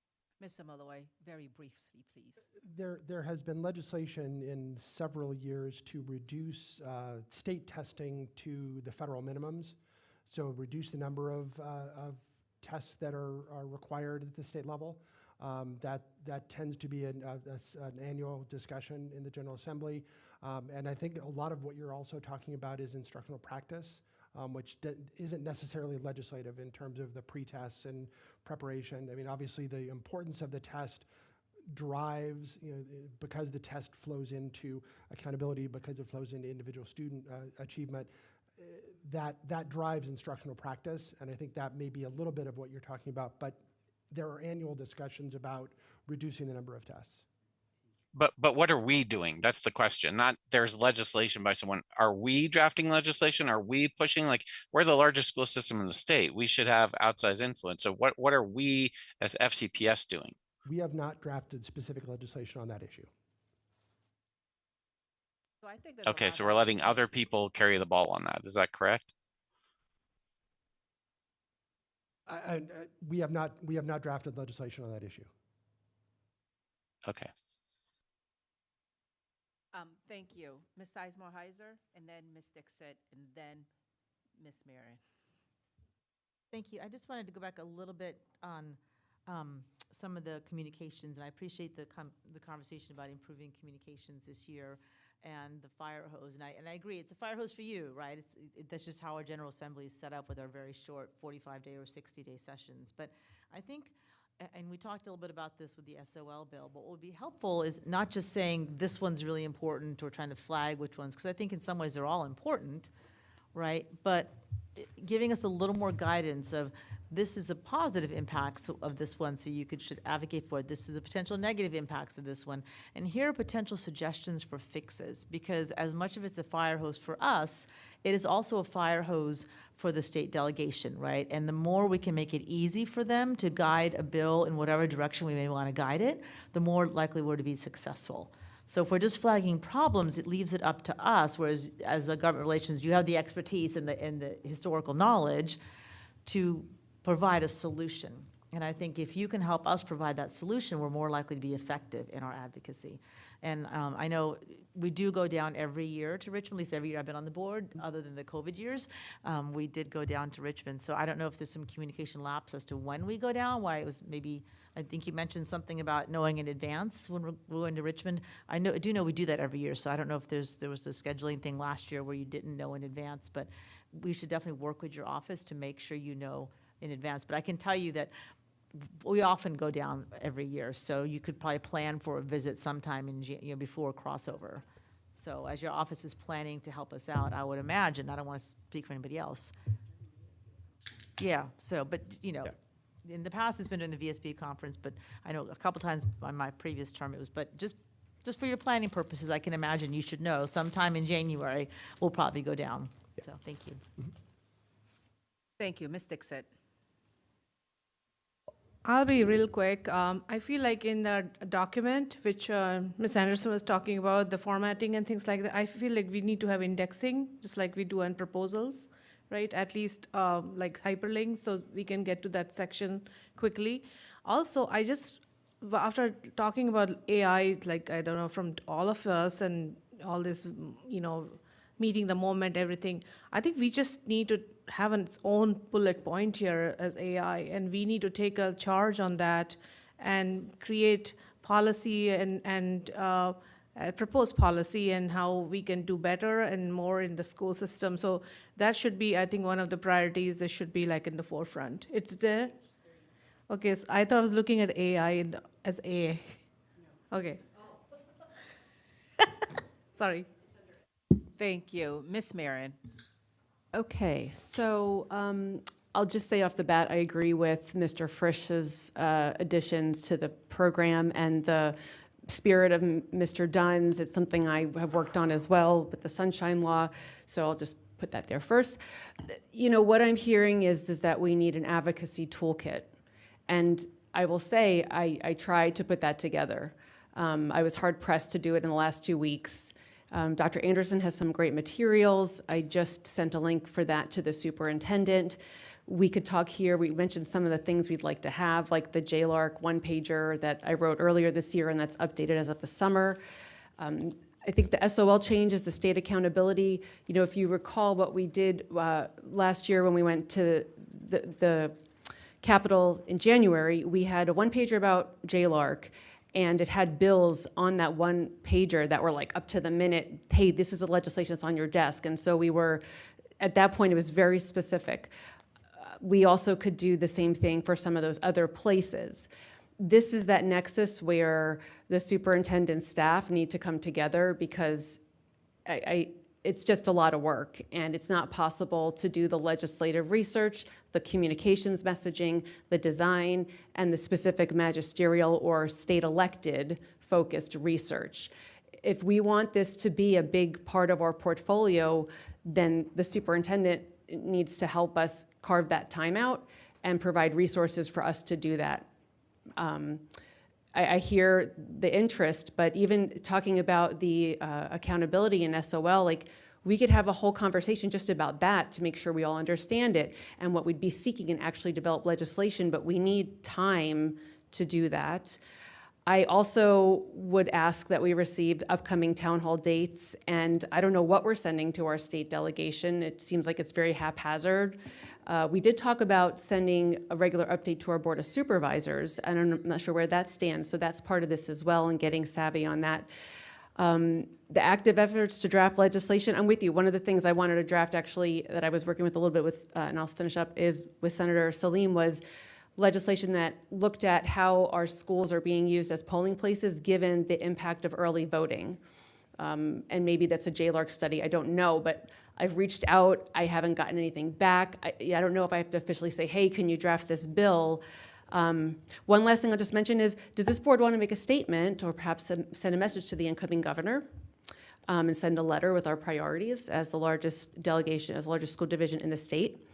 Mr. Malloy, very briefly, please. There has been legislation in several years to reduce state testing to the federal minimums. So reduce the number of tests that are required at the state level. That tends to be an annual discussion in the General Assembly. And I think a lot of what you're also talking about is instructional practice, which isn't necessarily legislative in terms of the pre-tests and preparation. I mean, obviously the importance of the test drives, because the test flows into accountability, because it flows into individual student achievement, that drives instructional practice, and I think that may be a little bit of what you're talking about, but there are annual discussions about reducing the number of tests. But what are we doing? That's the question. Not there's legislation by someone. Are we drafting legislation? Are we pushing? Like, we're the largest school system in the state. We should have outsized influence. So what are we as FCPS doing? We have not drafted specific legislation on that issue. So I think there's a Okay, lot so that we're letting other people carry the ball on that. Is that correct? We have not drafted legislation on that issue. Okay. Thank you. Ms. Sizemore-Heiser, and then Ms. Dixit, and then Ms. Marion. Thank you. I just wanted to go back a little bit on some of the communications, and I appreciate the conversation about improving communications this year and the fire hose. And I agree, it's a fire hose for you, right? That's just how our General Assembly is set up with our very short 45-day or 60-day sessions. But I think, and we talked a little bit about this with the SOL bill, but what would be helpful is not just saying this one's really important or trying to flag which ones, because I think in some ways they're all important, right? But giving us a little more guidance of this is the positive impacts of this one, so you should advocate for it. This is the potential negative impacts of this one. And here are potential suggestions for fixes, because as much of it's a fire hose for us, it is also a fire hose for the state delegation, right? And the more we can make it easy for them to guide a bill in whatever direction we may want to guide it, the more likely we're to be successful. So if we're just flagging problems, it leaves it up to us, whereas as a government relations, you have the expertise and the historical knowledge to provide a solution. And I think if you can help us provide that solution, we're more likely to be effective in our advocacy. And I know we do go down every year to Richmond, at least every year I've been on the board, other than the COVID years. We did go down to Richmond. So I don't know if there's some communication lapse as to when we go down, why it was maybe, I think you mentioned something about knowing in advance when we're going to Richmond. I do know we do that every year, so I don't know if there was a scheduling thing last year where you didn't know in advance, but we should definitely work with your office to make sure you know in advance. But I can tell you that we often go down every year, so you could probably plan for a visit sometime in before crossover. So as your office is planning to help us out, I would imagine, I don't want to speak for anybody else. Yeah, so, but, in the past, it's been during the VSB conference, but I know a couple times on my previous term it was, but just for your planning purposes, I can imagine you should know sometime in January, we'll probably go down. So, thank you. Thank you. Ms. Dixit. I'll be real quick. I feel like in the document, which Ms. Anderson was talking about, the formatting and things like that, I feel like we need to have indexing, just like we do on proposals, right? At least like hyperlinks, so we can get to that section quickly. Also, after talking about AI, like, I don't know, from all of us and all this, meeting the moment, everything, I think we just need to have its own bullet point here as AI, and we need to take a charge on that and create policy and propose policy and how we can do better and more in the school system. So that should be, I think, one of the priorities that should be like in the forefront. It's there? Okay, so I thought I was looking at AI as AA. Okay. Sorry. Thank you. Ms. Marion. Okay, so I'll just say off the bat, I agree with Mr. Frisch's additions to the program and the spirit of Mr. Dunn's. It's something I have worked on as well with the Sunshine Law, so I'll just put that there first. What I'm hearing is that we need an advocacy toolkit, and I will say I tried to put that together. I was hard-pressed to do it in the last 2 weeks. Dr. Anderson has some great materials. I just sent a link for that to the superintendent. We could talk here. We mentioned some of the things we'd like to have, like the JLARC one-pager that I wrote earlier this year, and that's updated as of the summer. I think the SOL change is the state accountability. If you recall what we did last year when we went to the Capitol in January, we had a one-pager about JLARC, and it had bills on that one pager that were like up to the minute, hey, this is a legislation that's on your desk. And so we were, at that point, it was very specific. We also could do the same thing for some of those other places. This is that nexus where the superintendent's staff need to come together, because it it's just a lot of work, and it's not possible to do the legislative research, the communications messaging, the design, and the specific magisterial or state-elected focused research. If we want this to be a big part of our portfolio, then the superintendent needs to help us carve that time out and provide resources for us to do that. I hear the interest, but even talking about the accountability in SOL, like, we could have a whole conversation just about that to make sure we all understand it and what we'd be seeking and actually develop legislation, but we need time to do that. I also would ask that we receive upcoming town hall dates, and I don't know what we're sending to our state delegation. It seems like it's very haphazard. We did talk about sending a regular update to our Board of Supervisors, and I'm not sure where that stands, so that's part of this as well, and getting savvy on that. The active efforts to draft legislation, I'm with you. One of the things I wanted to draft, actually, that I was working with a little bit with, and I'll finish up, is with Senator Salim, was legislation that looked at how our schools are being used as polling places given the impact of early voting. And maybe that's a JLARC study, I don't know, but I've reached out, I haven't gotten anything back. I don't know if I have to officially say, hey, can you draft this bill? One last thing I'll just mention is, does this board want to make a statement or perhaps send a message to the incoming governor and send a letter with our priorities as the largest delegation, as the largest school division in the state?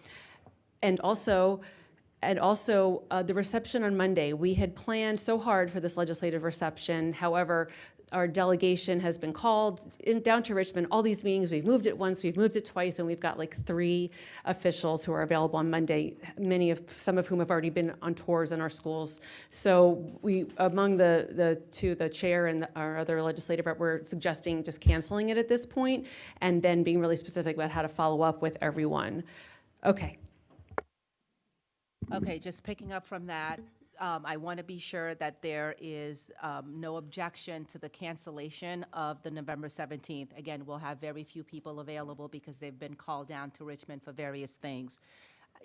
And also the reception on Monday. We had planned so hard for this legislative reception. However, our delegation has been called down to Richmond, all these meetings. We've moved it once, we've moved it twice, and we've got like 3 officials who are available on Monday, some of whom have already been on tours in our schools. So we, among the two, the chair and our other legislative rep, we're suggesting just canceling it at this point and then being really specific about how to follow up with everyone. Okay. Okay, just picking up from that, I want to be sure that there is no objection to the cancellation of the November 17th. Again, we'll have very few people available because they've been called down to Richmond for various things.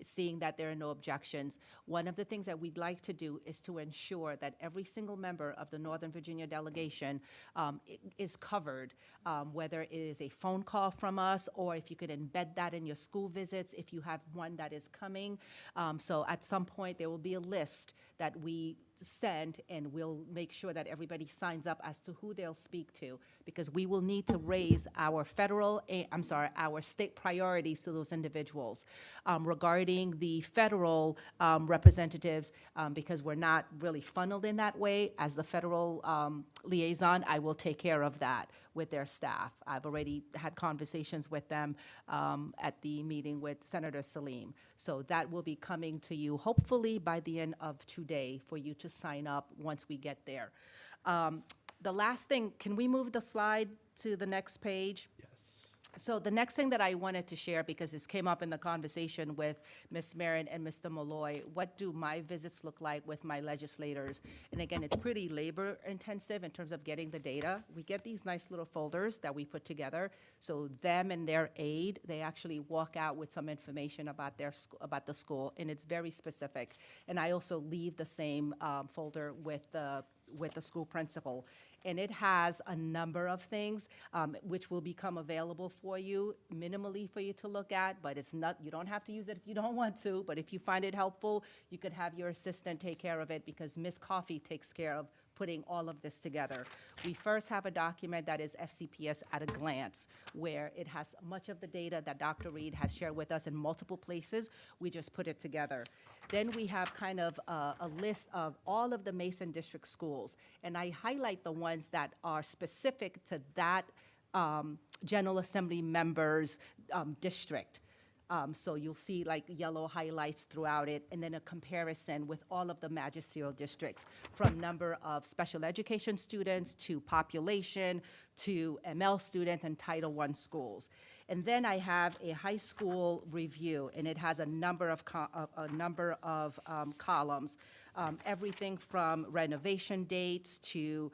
Seeing that there are no objections, one of the things that we'd like to do is to ensure that every single member of the Northern Virginia delegation is covered, whether it is a phone call from us or if you could embed that in your school visits if you have one that is coming. So at some point there will be a list that we send, and we'll make sure that everybody signs up as to who they'll speak to, because we will need to raise our our state priorities to those individuals. Regarding the federal representatives, because we're not really funneled in that way, as the federal liaison, I will take care of that with their staff. I've already had conversations with them at the meeting with Senator Salim. So that will be coming to you hopefully by the end of today for you to sign up once we get there. The last thing, can we move the slide to the next page? So the next thing that I wanted to share, because this came up in the conversation with Ms. Marin and Mr. Malloy, what do my visits look like with my legislators? And again, it's pretty labor intensive in terms of getting the data. We get these nice little folders that we put together. So them and their aide, they actually walk out with some information about about the school, and it's very specific. And I also leave the same folder with the school principal. And it has a number of things which will become available for you, minimally for you to look at, but it's not, you don't have to use it if you don't want to, but if you find it helpful, you could have your assistant take care of it, because Ms. Coffey takes care of putting all of this together. We first have a document that is FCPS at a glance, where it has much of the data that Dr. Reed has shared with us in multiple places. We just put it together. Then we have kind of a list of all of the Mason District schools, and I highlight the ones that are specific to that General Assembly member's district. So you'll see like yellow highlights throughout it, and then a comparison with all of the magisterial districts, from number of special education students to population to ML students and Title I schools. And then I have a high school review, and it has a number of columns, everything from renovation dates to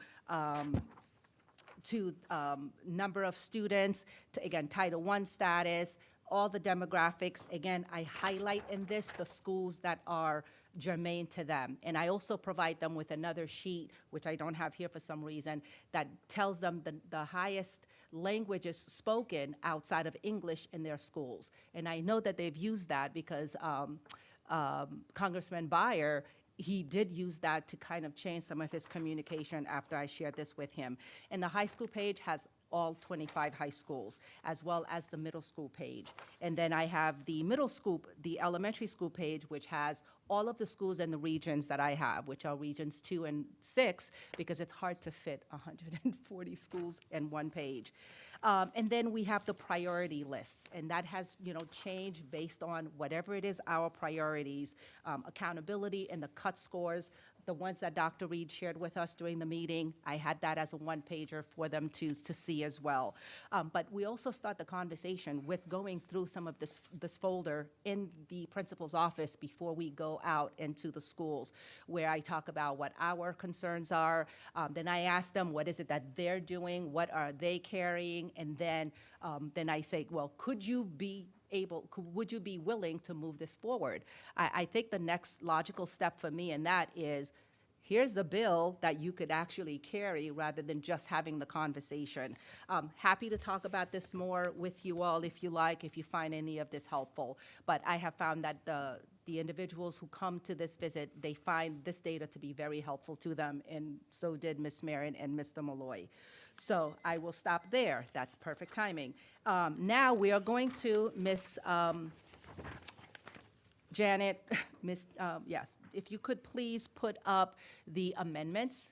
number of students, to, again, Title I status, all the demographics. Again, I highlight in this the schools that are germane to them. And I also provide them with another sheet, which I don't have here for some reason, that tells them the highest languages spoken outside of English in their schools. And I know that they've used that because Congressman Byer, he did use that to kind of change some of his communication after I shared this with him. And the high school page has all 25 high schools, as well as the middle school page. And then I have the middle school, the elementary school page, which has all of the schools and the regions that I have, which are regions 2 and 6, because it's hard to fit 140 schools in one page. And then we have the priority lists, and that has, changed based on whatever it is, our priorities, accountability and the cut scores. The ones that Dr. Reed shared with us during the meeting, I had that as a one-pager for them to see as well. But we also start the conversation with going through some of this folder in the principal's office before we go out into the schools, where I talk about what our concerns are. Then I ask them, what is it that they're doing? What are they carrying? And then I say, well, would you be willing to move this forward? I think the next logical step for me in that is, here's a bill that you could actually carry rather than just having the conversation. Happy to talk about this more with you all if you like, if you find any of this helpful. But I have found that the individuals who come to this visit, they find this data to be very helpful to them, and so did Ms. Marin and Mr. Malloy. So I will stop there. That's perfect timing. Now we are going to Ms. Janet, yes, if you could please put up the amendments.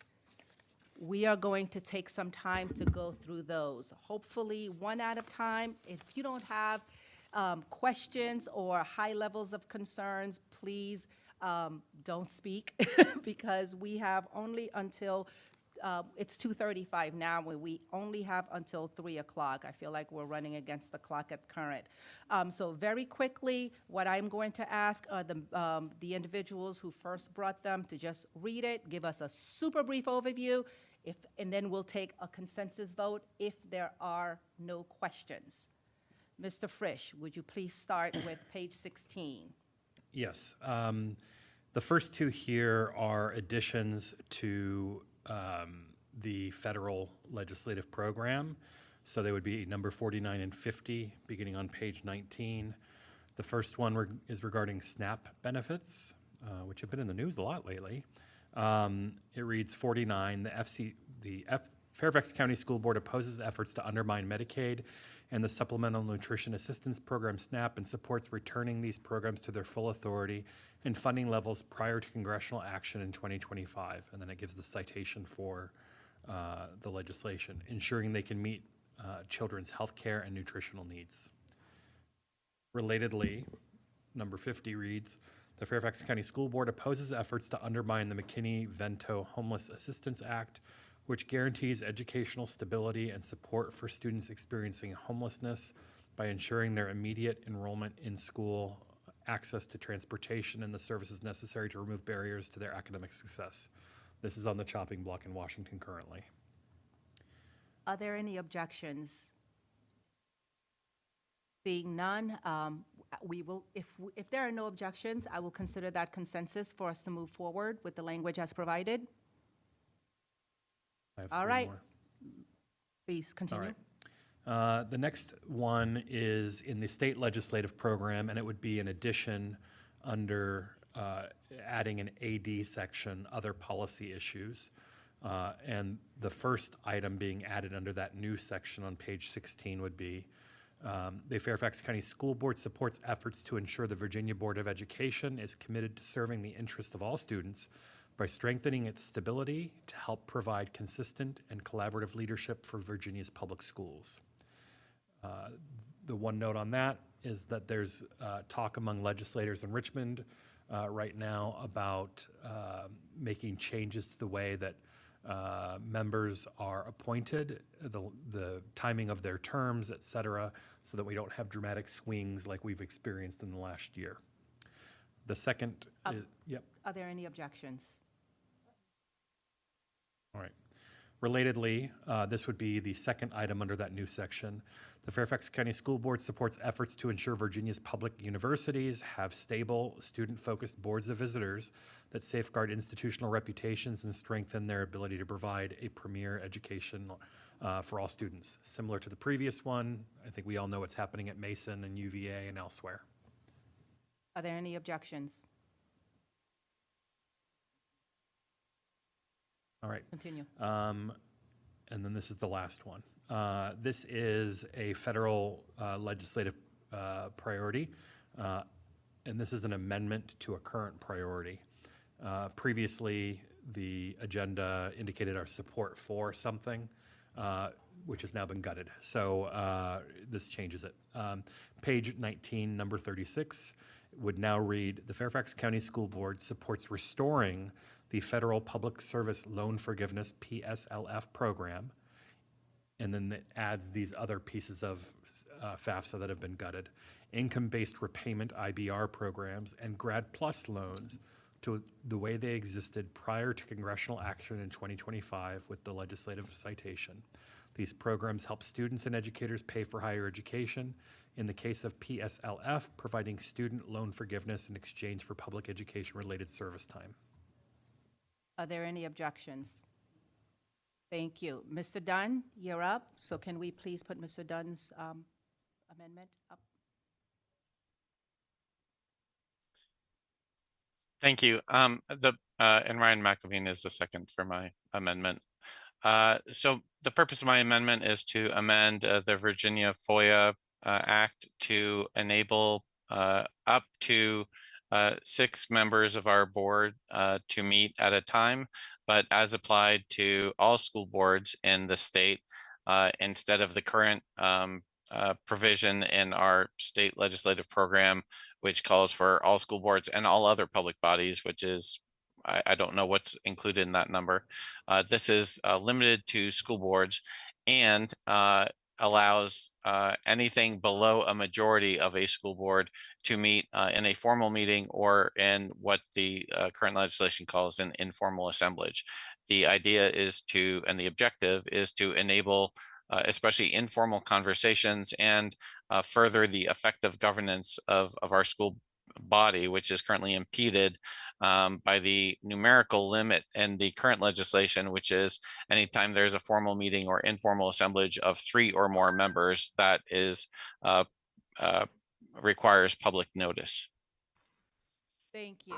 We are going to take some time to go through those, hopefully one at a time. If you don't have questions or high levels of concerns, please don't speak because we have only until it's 2:35 now, when we only have until 3 o'clock. I feel like we're running against the clock at current. So very quickly, what I'm going to ask are the individuals who first brought them to just read it, give us a super brief overview, and then we'll take a consensus vote if there are no questions. Mr. Frisch, would you please start with page 16? Yes. The first two here are additions to the federal legislative program. So they would be number 49 and 50, beginning on page 19. The first one is regarding SNAP benefits, which have been in the news a lot lately. It reads 49, Fairfax County School Board opposes efforts to undermine Medicaid and the Supplemental Nutrition Assistance Program, SNAP, and supports returning these programs to their full authority and funding levels prior to congressional action in 2025. And then it gives the citation for the legislation, ensuring they can meet children's health care and nutritional needs. Relatedly, number 50 reads, the Fairfax County School Board opposes efforts to undermine the McKinney-Vento Homeless Assistance Act, which guarantees educational stability and support for students experiencing homelessness by ensuring their immediate enrollment in school, access to transportation, and the services necessary to remove barriers to their academic success. This is on the chopping block in Washington currently. Are there any objections? Seeing none, we will, if there are no objections, I will consider that consensus for us to move forward with the language as provided. All right. More. Please continue. All right. The next one is in the state legislative program, and it would be an addition under adding an AD section, other policy issues. And the first item being added under that new section on page 16 would be the Fairfax County School Board supports efforts to ensure the Virginia Board of Education is committed to serving the interests of all students by strengthening its stability to help provide consistent and collaborative leadership for Virginia's public schools. The one note on that is that there's talk among legislators in Richmond right now about making changes to the way that members are appointed, the timing of their terms, et cetera, so that we don't have dramatic swings like we've experienced in the last year. The second is, yep. Are there any objections? All right. Relatedly, this would be the second item under that new section. The Fairfax County School Board supports efforts to ensure Virginia's public universities have stable, student-focused boards of visitors that safeguard institutional reputations and strengthen their ability to provide a premier education for all students. Similar to the previous one, I think we all know what's happening at Mason and UVA and elsewhere. Are there any objections? All right. Continue. And then this is the last one. This is a federal legislative priority, and this is an amendment to a current priority. Previously, the agenda indicated our support for something, which has now been gutted. So this changes it. Page 19, number 36, would now read, the Fairfax County School Board supports restoring the Federal Public Service Loan Forgiveness, PSLF program, and then it adds these other pieces of FAFSA that have been gutted. Income-based repayment IBR programs and Grad Plus loans to the way they existed prior to congressional action in 2025 with the legislative citation. These programs help students and educators pay for higher education. In the case of PSLF, providing student loan forgiveness in exchange for public education-related service time. Are there any objections? Thank you. Mr. Dunn, you're up. So can we please put Mr. Dunn's amendment up? Thank you. And Ryan McElveen is the second for my amendment. So the purpose of my amendment is to amend the Virginia FOIA Act to enable up to 6 members of our board to meet at a time, but as applied to all school boards in the state, instead of the current provision in our state legislative program, which calls for all school boards and all other public bodies, which is, I don't know what's included in that number. This is limited to school boards and allows anything below a majority of a school board to meet in a formal meeting or in what the current legislation calls an informal assemblage. The idea is to, and the objective is to enable especially informal conversations and further the effective governance of our school body, which is currently impeded by the numerical limit in the current legislation, which is anytime there's a formal meeting or informal assemblage of 3 or more members, that is requires public notice. Thank you.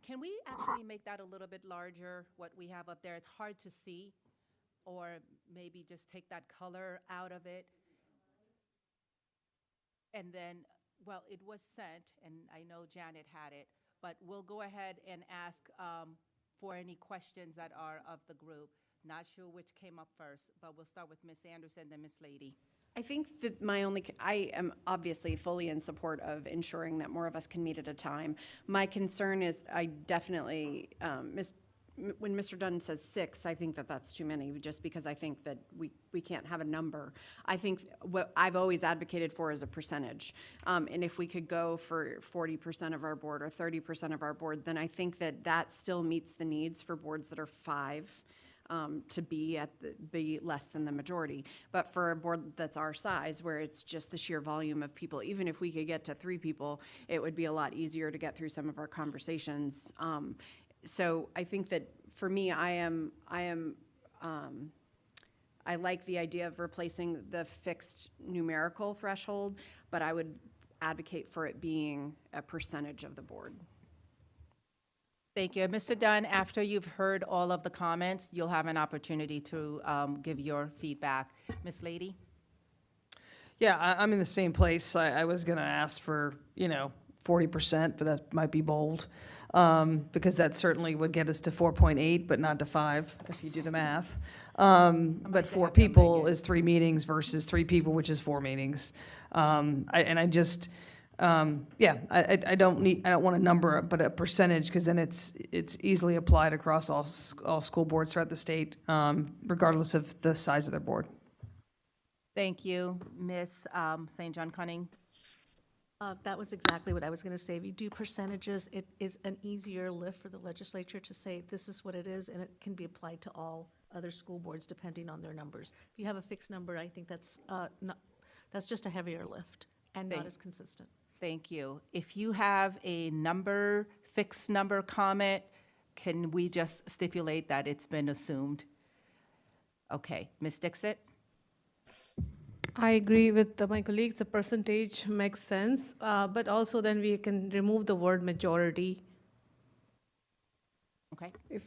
Can we actually make that a little bit larger, what we have up there? It's hard to see, or maybe just take that color out of it. And then, well, it was sent, and I know Janet had it, but we'll go ahead and ask for any questions that are of the group. Not sure which came up first, but we'll start with Ms. Anderson, then Ms. Lady. I think that I am obviously fully in support of ensuring that more of us can meet at a time. My concern is I definitely, when Mr. Dunn says 6, I think that that's too many, just because I think that we can't have a number. I think what I've always advocated for is a percentage. And if we could go for 40% of our board or 30% of our board, then I think that that still meets the needs for boards that are 5. To be less than the majority. But for a board that's our size, where it's just the sheer volume of people, even if we could get to 3 people, it would be a lot easier to get through some of our conversations. So I think that for me, I like the idea of replacing the fixed numerical threshold, but I would advocate for it being a percentage of the board. Thank you. Mr. Dunn, after you've heard all of the comments, you'll have an opportunity to give your feedback. Ms. Lady? Yeah, I'm in the same place. I was going to ask for, 40%, but that might be bold, because that certainly would get us to 4.8, but not to 5, if you do the math. But 4 people is 3 meetings versus 3 people, which is 4 meetings. I don't want a number, but a percentage, because then it's easily applied across all school boards throughout the state, regardless of the size of their board. Thank you. Ms. St. John Cunning? That was exactly what I was going to say. If you do percentages, it is an easier lift for the legislature to say, this is what it is, and it can be applied to all other school boards depending on their numbers. If you have a fixed number, I think that's that's just a heavier lift and not Thank- as consistent. Thank you. If you have a number, fixed number comment, can we just stipulate that it's been assumed? Okay, Ms. Dixit? I agree with my colleagues, the percentage makes sense, but also then we can remove the word majority. Okay, If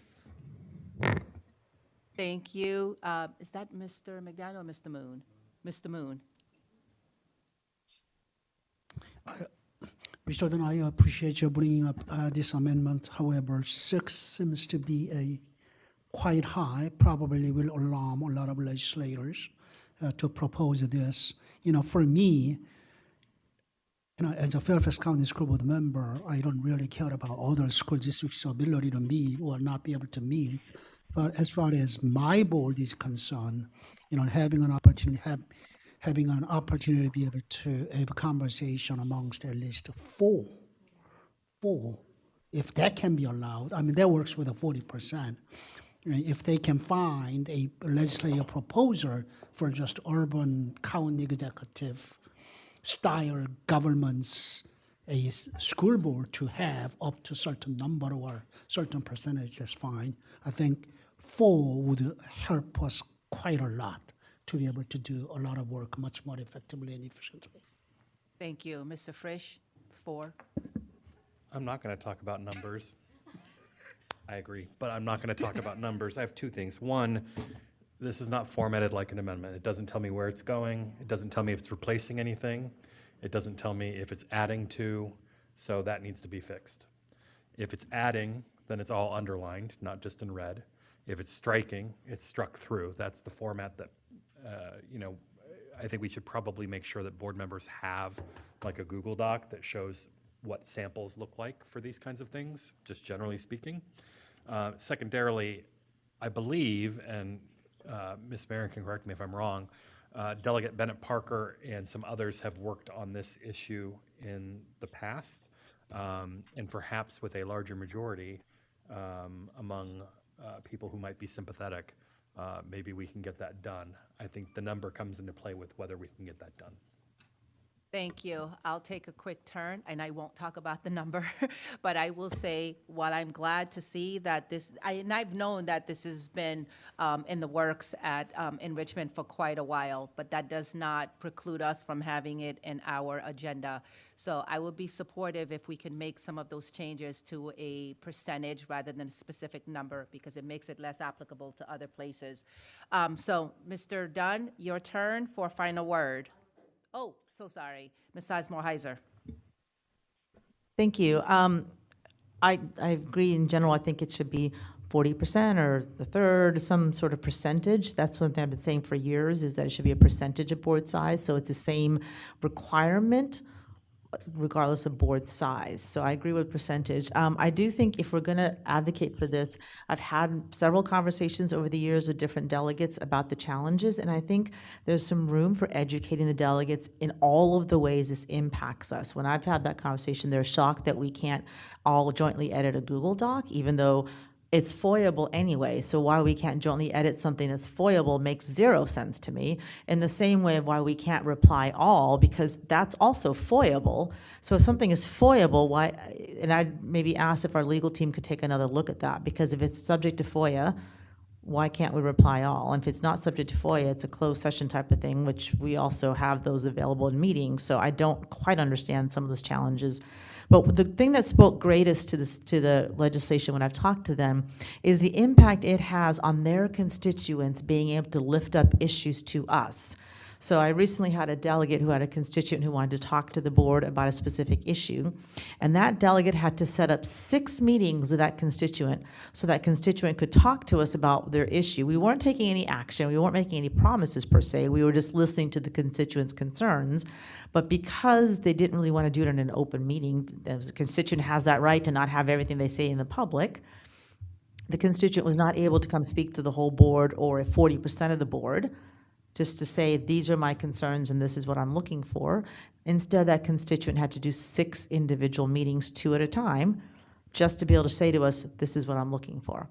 thank you. Is that Mr. McDaniel or Mr. Moon? Mr. Moon? Mr. Dunn, I appreciate you bringing up this amendment. However, 6 seems to be a quite high, probably will alarm a lot of legislators to propose this. For me, as a Fairfax County School Board member, I don't really care about other school districts' ability to meet or not be able to meet. But as far as my board is concerned, having an opportunity to be able to have a conversation amongst at least four, if that can be allowed, I mean, that works with a 40%. If they can find a legislative proposal for just urban county executive style governments, a school board to have up to certain number or certain percentage, that's fine. I think 4 would help us quite a lot to be able to do a lot of work much more effectively and efficiently. Thank you. Mr. Frisch, 4. I'm not going to talk about numbers. I agree, but I'm not going to talk about numbers. I have 2 things. One, this is not formatted like an amendment. It doesn't tell me where it's going. It doesn't tell me if it's replacing anything. It doesn't tell me if it's adding to, so that needs to be fixed. If it's adding, then it's all underlined, not just in red. If it's striking, it's struck through. That's the format that, I think we should probably make sure that board members have like a Google Doc that shows what samples look like for these kinds of things, just generally speaking. Secondarily, I believe, and Ms. Barron can correct me if I'm wrong, Delegate Bennett Parker and some others have worked on this issue in the past, and perhaps with a larger majority among people who might be sympathetic, maybe we can get that done. I think the number comes into play with whether we can get that done. Thank you. I'll take a quick turn, and I won't talk about the number, but I will say, while I'm glad to see that and I've known that this has been in the works at Enrichment for quite a while, but that does not preclude us from having it in our agenda. So I would be supportive if we can make some of those changes to a percentage rather than a specific number, because it makes it less applicable to other places. So, Mr. Dunn, your turn for final word. Oh, so sorry. Ms. Sizemore-Heiser. Thank you. I agree in general. I think it should be 40% or the third, some sort of percentage. That's one thing I've been saying for years, is that it should be a percentage of board size. So it's the same requirement regardless of board size. So I agree with percentage. I do think if we're going to advocate for this, I've had several conversations over the years with different delegates about the challenges, and I think there's some room for educating the delegates in all of the ways this impacts us. When I've had that conversation, they're shocked that we can't all jointly edit a Google Doc, even though it's foiable anyway. So why we can't jointly edit something that's foiable makes zero sense to me. In the same way of why we can't reply all, because that's also foiable. So if something is foiable, why? And I'd maybe ask if our legal team could take another look at that, because if it's subject to FOIA, why can't we reply all? And if it's not subject to FOIA, it's a closed session type of thing, which we also have those available in meetings. So I don't quite understand some of those challenges. But the thing that spoke greatest to the legislation when I've talked to them is the impact it has on their constituents being able to lift up issues to us. So I recently had a delegate who had a constituent who wanted to talk to the board about a specific issue, and that delegate had to set up 6 meetings with that constituent so that constituent could talk to us about their issue. We weren't taking any action. We weren't making any promises per se. We were just listening to the constituent's concerns. But because they didn't really want to do it in an open meeting, the constituent has that right to not have everything they say in the public, the constituent was not able to come speak to the whole board or 40% of the board, just to say, these are my concerns and this is what I'm looking for. Instead, that constituent had to do 6 individual meetings, 2 at a time, just to be able to say to us, this is what I'm looking for.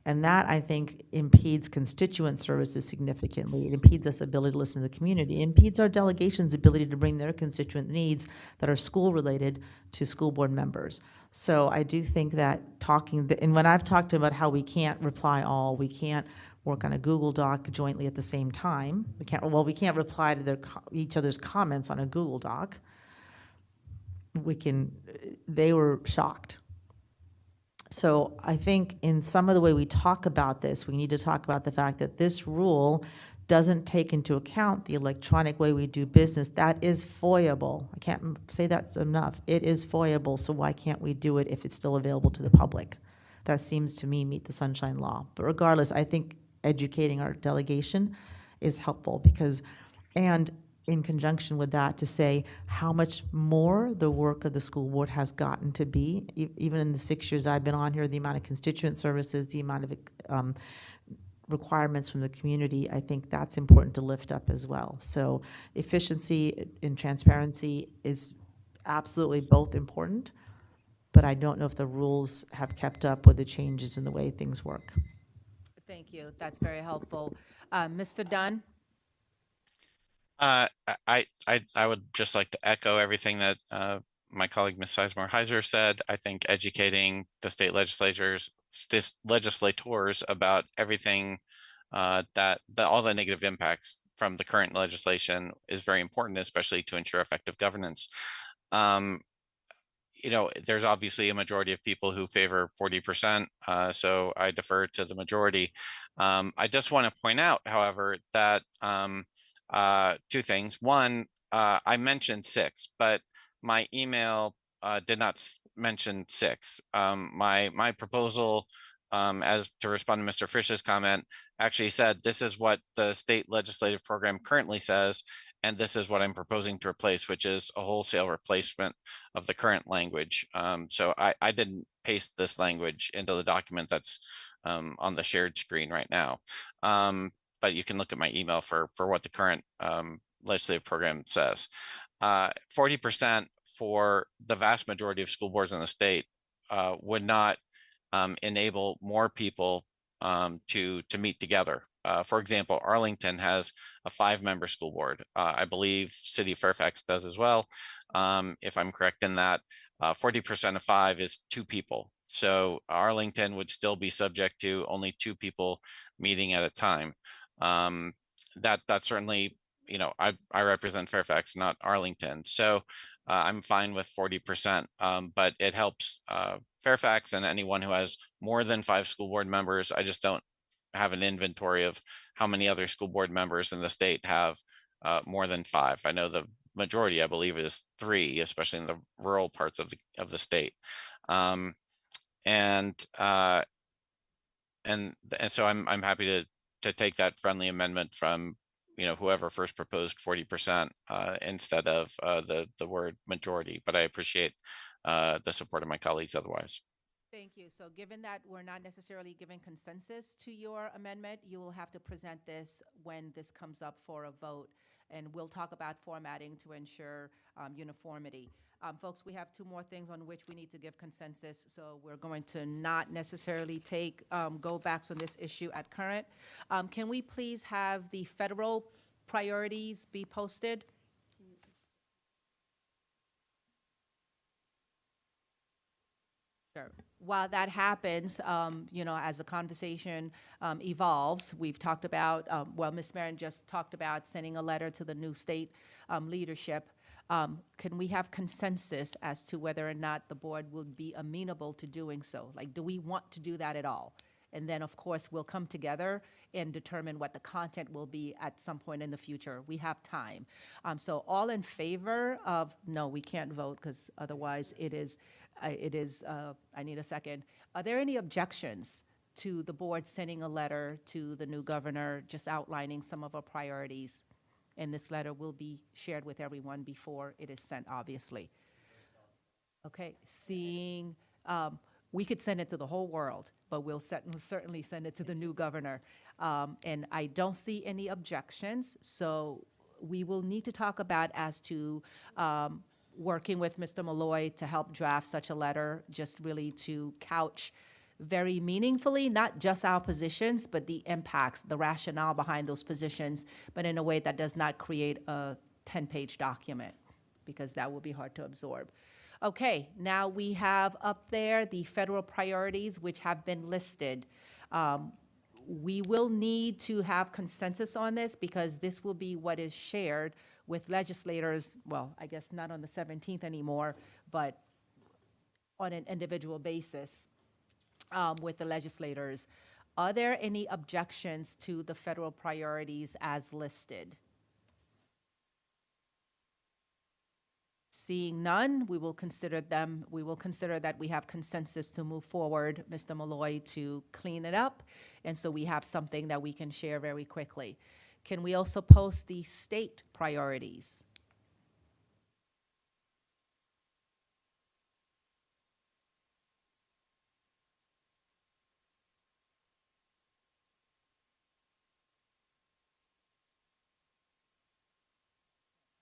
And that, I think, impedes constituent services significantly. It impedes us ability to listen to the community. It impedes our delegation's ability to bring their constituent needs that are school-related to school board members. So I do think that and when I've talked about how we can't reply all, we can't work on a Google Doc jointly at the same time. We can't reply to each other's comments on a Google Doc. They were shocked. So I think in some of the way we talk about this, we need to talk about the fact that this rule doesn't take into account the electronic way we do business. That is FOIable. I can't say that's enough. It is FOIable, so why can't we do it if it's still available to the public? That seems to me meet the Sunshine Law. But regardless, I think educating our delegation is helpful and in conjunction with that, to say how much more the work of the school board has gotten to be. Even in the 6 years I've been on here, the amount of constituent services, the amount of requirements from the community, I think that's important to lift up as well. So efficiency and transparency is absolutely both important, but I don't know if the rules have kept up with the changes in the way things work. Thank you. That's very helpful. Mr. Dunn? I would just like to echo everything that my colleague Ms. Sizemore Heiser said. I think educating the state legislators about everything that all the negative impacts from the current legislation is very important, especially to ensure effective governance. There's obviously a majority of people who favor 40%, so I defer to the majority. I just want to point out, however, that two things. One, I mentioned 6, but my email did not mention 6. My proposal, as to respond to Mr. Frisch's comment, actually said this is what the state legislative program currently says, and this is what I'm proposing to replace, which is a wholesale replacement of the current language. So I didn't paste this language into the document that's on the shared screen right now. But you can look at my email for what the current legislative program says. 40% for the vast majority of school boards in the state would not enable more people to meet together. For example, Arlington has a 5-member school board. I believe City of Fairfax does as well. If I'm correct in that, 40% of 5 is 2 people. So Arlington would still be subject to only 2 people meeting at a time. That certainly, I represent Fairfax, not Arlington. So I'm fine with 40%, but it helps Fairfax and anyone who has more than 5 school board members. I just don't have an inventory of how many other school board members in the state have more than 5. I know the majority, I believe, is 3, especially in the rural parts of the state. And so I'm happy to take that friendly amendment from whoever first proposed 40% instead of the word majority. But I appreciate the support of my colleagues otherwise. Thank you. So given that we're not necessarily giving consensus to your amendment, you will have to present this when this comes up for a vote, and we'll talk about formatting to ensure uniformity. Folks, we have 2 more things on which we need to give consensus, so we're going to not necessarily take go backs on this issue at current. Can we please have the federal priorities be posted? Sure. While that happens, as the conversation evolves, we've talked about, Ms. Marin just talked about sending a letter to the new state leadership. Can we have consensus as to whether or not the board would be amenable to doing so? Like, do we want to do that at all? And then, of course, we'll come together and determine what the content will be at some point in the future. We have time. So all in favor of, no, we can't vote because otherwise it is, I need a second. Are there any objections to the board sending a letter to the new governor just outlining some of our priorities? And this letter will be shared with everyone before it is sent, obviously. Okay, seeing, we could send it to the whole world, but we'll certainly send it to the new governor. And I don't see any objections, so we will need to talk about as to working with Mr. Malloy to help draft such a letter, just really to couch very meaningfully, not just our positions, but the impacts, the rationale behind those positions, but in a way that does not create a 10-page document, because that would be hard to absorb. Okay, now we have up there the federal priorities, which have been listed. We will need to have consensus on this, because this will be what is shared with legislators, well, I guess not on the 17th anymore, but on an individual basis with the legislators. Are there any objections to the federal priorities as listed? Seeing none, we will consider that we have consensus to move forward, Mr. Malloy, to clean it up, and so we have something that we can share very quickly. Can we also post the state priorities?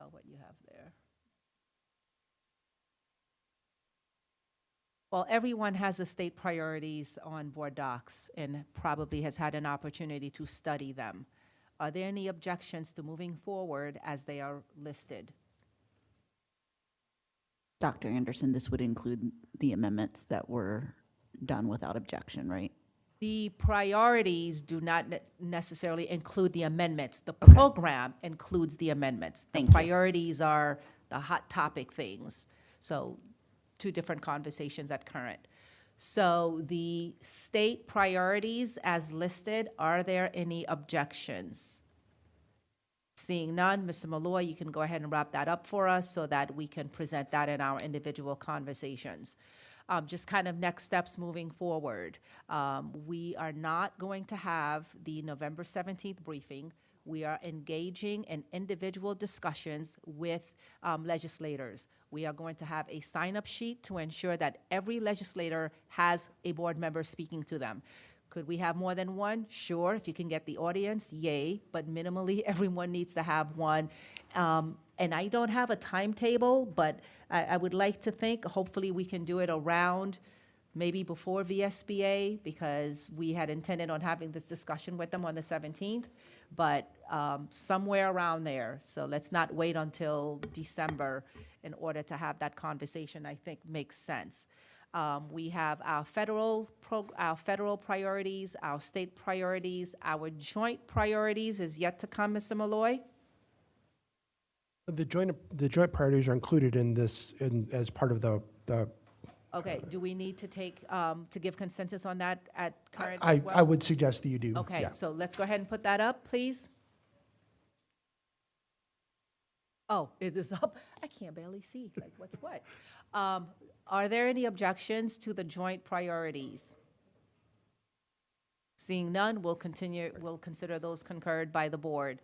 Oh, what you have there. Well, everyone has the state priorities on board docs and probably has had an opportunity to study them. Are there any objections to moving forward as they are listed? Dr. Anderson, this would include the amendments that were done without objection, right? The priorities do not necessarily include the amendments. The program includes the amendments. The priorities are the hot topic things. So two different conversations at current. So the state priorities as listed, are there any objections? Seeing none, Mr. Malloy, you can go ahead and wrap that up for us so that we can present that in our individual conversations. Just kind of next steps moving forward. We are not going to have the November 17th briefing. We are engaging in individual discussions with legislators. We are going to have a sign-up sheet to ensure that every legislator has a board member speaking to them. Could we have more than one? Sure, if you can get the audience, yay, but minimally everyone needs to have one. And I don't have a timetable, but I would like to think, hopefully we can do it around, maybe before VSBA, because we had intended on having this discussion with them on the 17th, but somewhere around there. So let's not wait until December in order to have that conversation, I think makes sense. We have our federal priorities, our state priorities, our joint priorities is yet to come, Mr. Malloy. The joint priorities are included in this as part of the Okay, do we need to take, to give consensus on that at current as well? I would suggest that you do. Okay, yeah. so let's go ahead and put that up, please. Oh, is this up? I can't barely see, like, what's what? Are there any objections to the joint priorities? Seeing none, we'll consider those concurred by the board.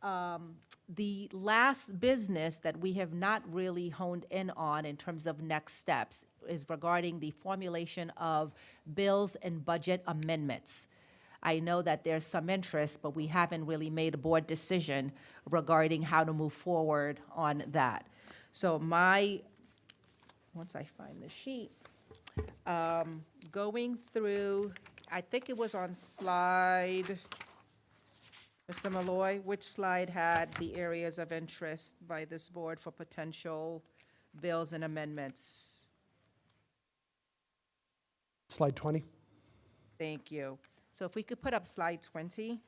The last business that we have not really honed in on in terms of next steps is regarding the formulation of bills and budget amendments. I know that there's some interest, but we haven't really made a board decision regarding how to move forward on that. So once I find the sheet, going through, I think it was on slide, Mr. Malloy, which slide had the areas of interest by this board for potential bills and amendments? Slide 20. Thank you. So if we could put up slide 20.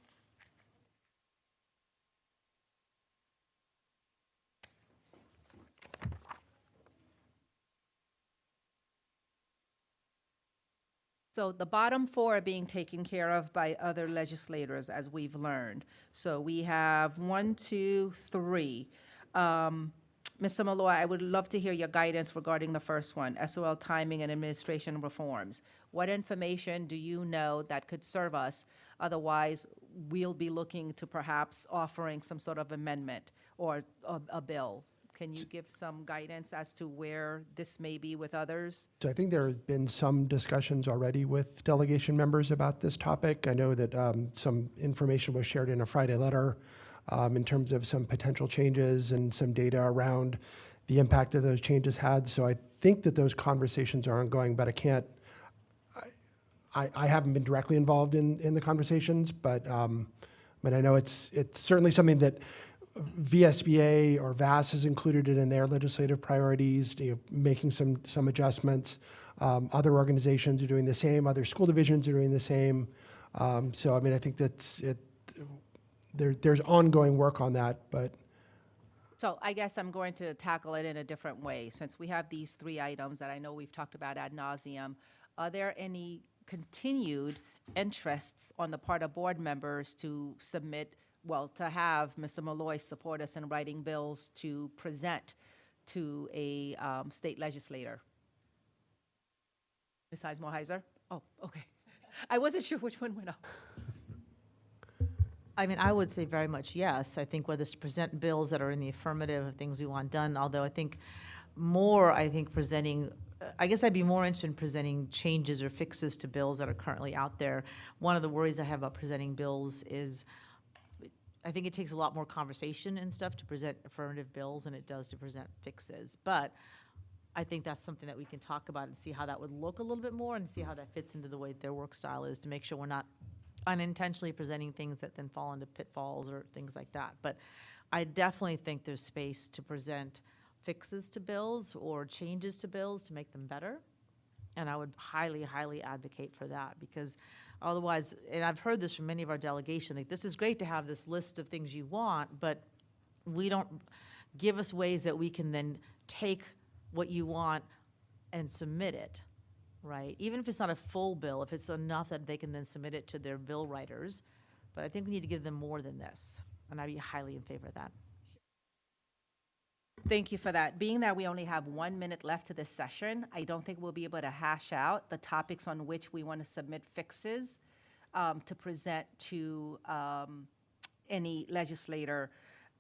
So the bottom four are being taken care of by other legislators, as we've learned. So we have 1, 2, 3. Mr. Malloy, I would love to hear your guidance regarding the first one, SOL timing and administration reforms. What information do you know that could serve us? Otherwise, we'll be looking to perhaps offering some sort of amendment or a bill. Can you give some guidance as to where this may be with others? So I think there have been some discussions already with delegation members about this topic. I know that some information was shared in a Friday letter in terms of some potential changes and some data around the impact that those changes had. So I think that those conversations are ongoing, but I haven't been directly involved in the conversations, but I know it's certainly something that VSBA or VAS has included it in their legislative priorities, making some adjustments. Other organizations are doing the same. Other school divisions are doing the same. So, I think there's ongoing work on that, but. So I guess I'm going to tackle it in a different way. Since we have these 3 items that I know we've talked about ad nauseum, are there any continued interests on the part of board members to submit, to have Mr. Malloy support us in writing bills to present to a state legislator? Ms. Heisler-Heiser? Oh, okay. I wasn't sure which one went up. I would say very much yes. I think whether it's to present bills that are in the affirmative of things we want done, although I think presenting, I guess I'd be more interested in presenting changes or fixes to bills that are currently out there. One of the worries I have about presenting bills is I think it takes a lot more conversation and stuff to present affirmative bills than it does to present fixes. But I think that's something that we can talk about and see how that would look a little bit more and see how that fits into the way their work style is to make sure we're not unintentionally presenting things that then fall into pitfalls or things like that. But I definitely think there's space to present fixes to bills or changes to bills to make them better. And I would highly, highly advocate for that because otherwise, and I've heard this from many of our delegation, like this is great to have this list of things you want, but we don't give us ways that we can then take what you want and submit it. Right, even if it's not a full bill, if it's enough that they can then submit it to their bill writers. But I think we need to give them more than this, and I'd be highly in favor of that. Thank you for that. Being that we only have 1 minute left to this session, I don't think we'll be able to hash out the topics on which we want to submit fixes to present to any legislator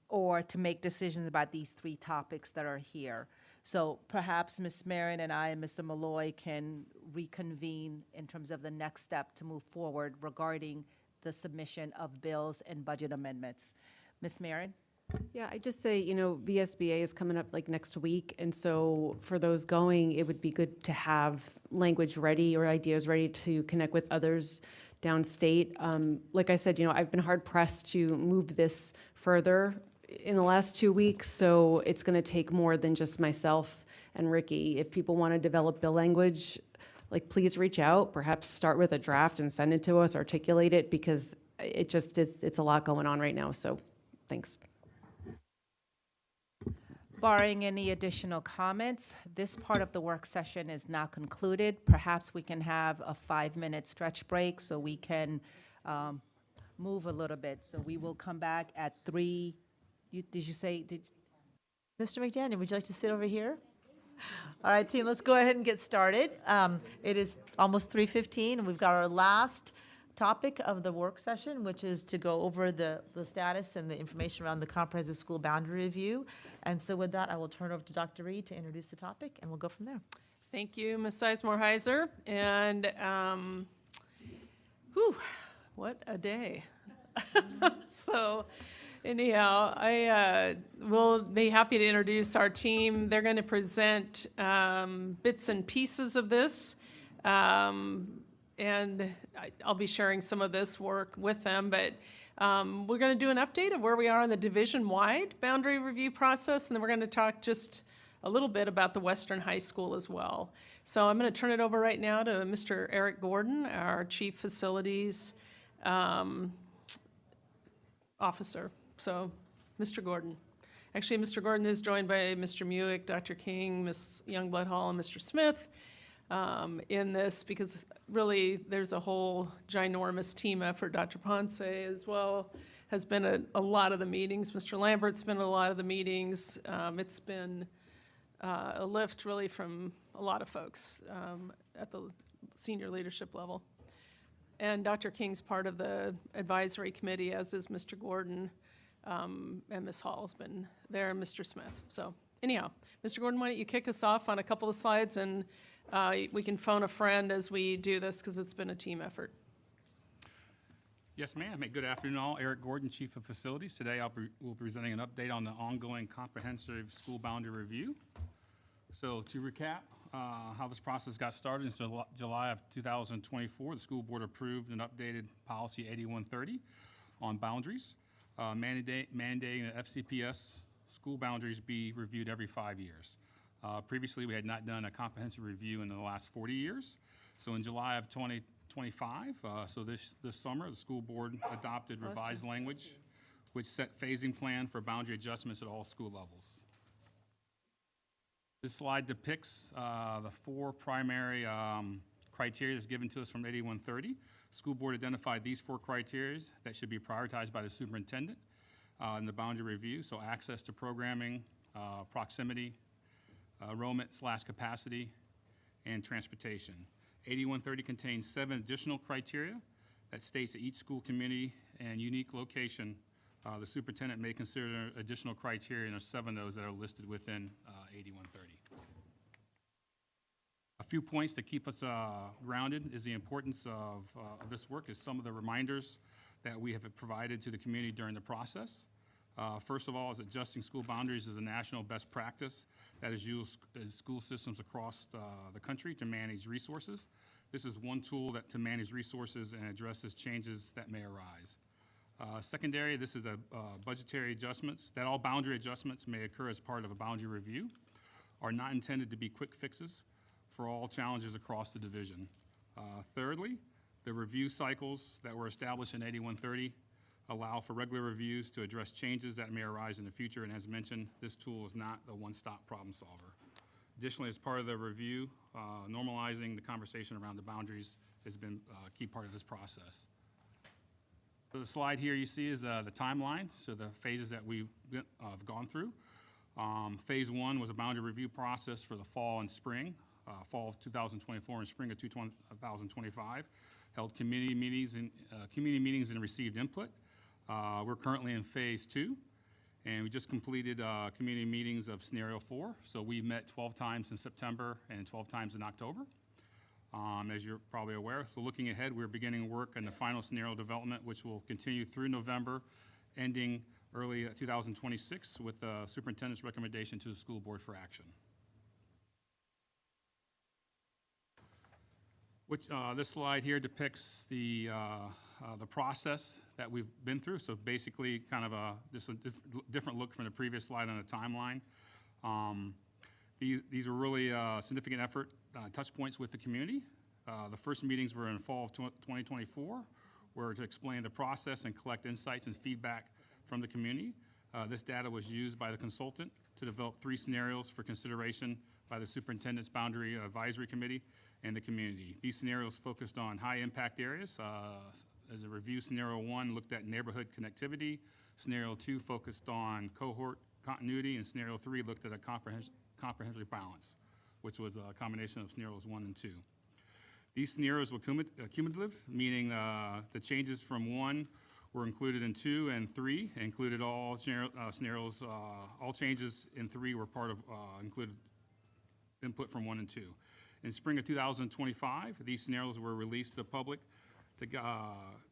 or to make decisions about these 3 topics that are here. So perhaps Ms. Marin and I and Mr. Malloy can reconvene in terms of the next step to move forward regarding the submission of bills and budget amendments. Ms. Marin? Yeah, I just say, VSBA is coming up like next week. And so for those going, it would be good to have language ready or ideas ready to connect with others downstate. Like I said, I've been hard pressed to move this further in the last 2 weeks, so it's going to take more than just myself and Ricky. If people want to develop bill language, please reach out, perhaps start with a draft and send it to us, articulate it, because it's a lot going on right now, so thanks. Barring any additional comments, this part of the work session is now concluded. Perhaps we can have a 5-minute stretch break so we can move a little bit. So we will come back at 3. Mr. McDaniel, would you like to sit over here? All right, team, let's go ahead and get started. It is almost 3:15, and we've got our last topic of the work session, which is to go over the status and the information around the comprehensive school boundary review. And so with that, I will turn over to Dr. Reed to introduce the topic, and we'll go from there. Thank you, Ms. Sizemore-Heiser. And what a day. So anyhow, I will be happy to introduce our team. They're going to present bits and pieces of this. And I'll be sharing some of this work with them, but we're going to do an update of where we are in the division-wide boundary review process, and then we're going to talk just a little bit about the Western High School as well. So I'm going to turn it over right now to Mr. Eric Gordon, our Chief Facilities Officer. So, Mr. Gordon. Actually, Mr. Gordon is joined by Mr. Muick, Dr. King, Ms. Youngblood-Hall, and Mr. Smith in this, because really there's a whole ginormous team effort. Dr. Ponce as well has been at a lot of the meetings. Mr. Lambert's been at a lot of the meetings. It's been a lift really from a lot of folks at the senior leadership level. And Dr. King's part of the advisory committee, as is Mr. Gordon, and Ms. Hall's been there, and Mr. Smith. So anyhow, Mr. Gordon, why don't you kick us off on a couple of slides, and we can phone a friend as we do this, because it's been a team effort. Yes, ma'am. Good afternoon, all. Eric Gordon, Chief of Facilities. Today we'll be presenting an update on the ongoing comprehensive school boundary review. So to recap, how this process got started. In July of 2024, the school board approved an updated policy 8130 on boundaries, mandating that FCPS school boundaries be reviewed every 5 years. Previously, we had not done a comprehensive review in the last 40 years. So in July of 2025, so this summer, the school board adopted revised language, which set phasing plan for boundary adjustments at all school levels. This slide depicts the 4 primary criteria that's given to us from 8130. School board identified these 4 criteria that should be prioritized by the superintendent in the boundary review. So access to programming, proximity, enrollment/capacity, and transportation. 8130 contains 7 additional criteria that states that each school community and unique location, the superintendent may consider additional criteria, and there's 7 of those that are listed within 8130. A few points to keep us grounded is the importance of this work is some of the reminders that we have provided to the community during the process. First of all, is adjusting school boundaries is a national best practice that is used in school systems across the country to manage resources. This is one tool to manage resources and addresses changes that may arise. Secondary, this is a budgetary adjustments, that all boundary adjustments may occur as part of a boundary review, are not intended to be quick fixes for all challenges across the division. Thirdly, the review cycles that were established in 8130 allow for regular reviews to address changes that may arise in the future, and as mentioned, this tool is not a one-stop problem solver. Additionally, as part of the review, normalizing the conversation around the boundaries has been a key part of this process. So the slide here you see is the timeline, so the phases that we've gone through. Phase 1 was a boundary review process for the fall and spring, fall of 2024 and spring of 2025, held community meetings and received input. We're currently in phase 2, and we just completed community meetings of scenario 4. So we met 12 times in September and 12 times in October, as you're probably aware. So looking ahead, we're beginning work on the final scenario development, which will continue through November, ending early 2026 with the superintendent's recommendation to the school board for action. This slide here depicts the process that we've been through. So basically, kind of just a different look from the previous slide on the timeline. These are really significant effort touch points with the community. The first meetings were in fall of 2024, were to explain the process and collect insights and feedback from the community. This data was used by the consultant to develop 3 scenarios for consideration by the Superintendent's Boundary Advisory Committee and the community. These scenarios focused on high impact areas. As a review, scenario 1 looked at neighborhood connectivity. Scenario 2 focused on cohort continuity, and scenario 3 looked at a comprehensive balance, which was a combination of scenarios 1 and 2. These scenarios were cumulative, meaning the changes from 1 were included in 2, and 3 included all scenarios. All changes in 3 were part of included input from 1 and 2. In spring of 2025, these scenarios were released to the public to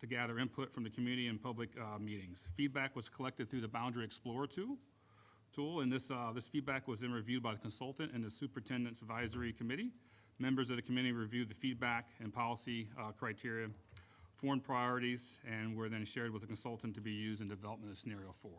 gather input from the community in public meetings. Feedback was collected through the Boundary Explorer tool, and this feedback was then reviewed by the consultant and the Superintendent's Advisory Committee. Members of the committee reviewed the feedback and policy criteria, formed priorities, and were then shared with the consultant to be used in development of scenario 4.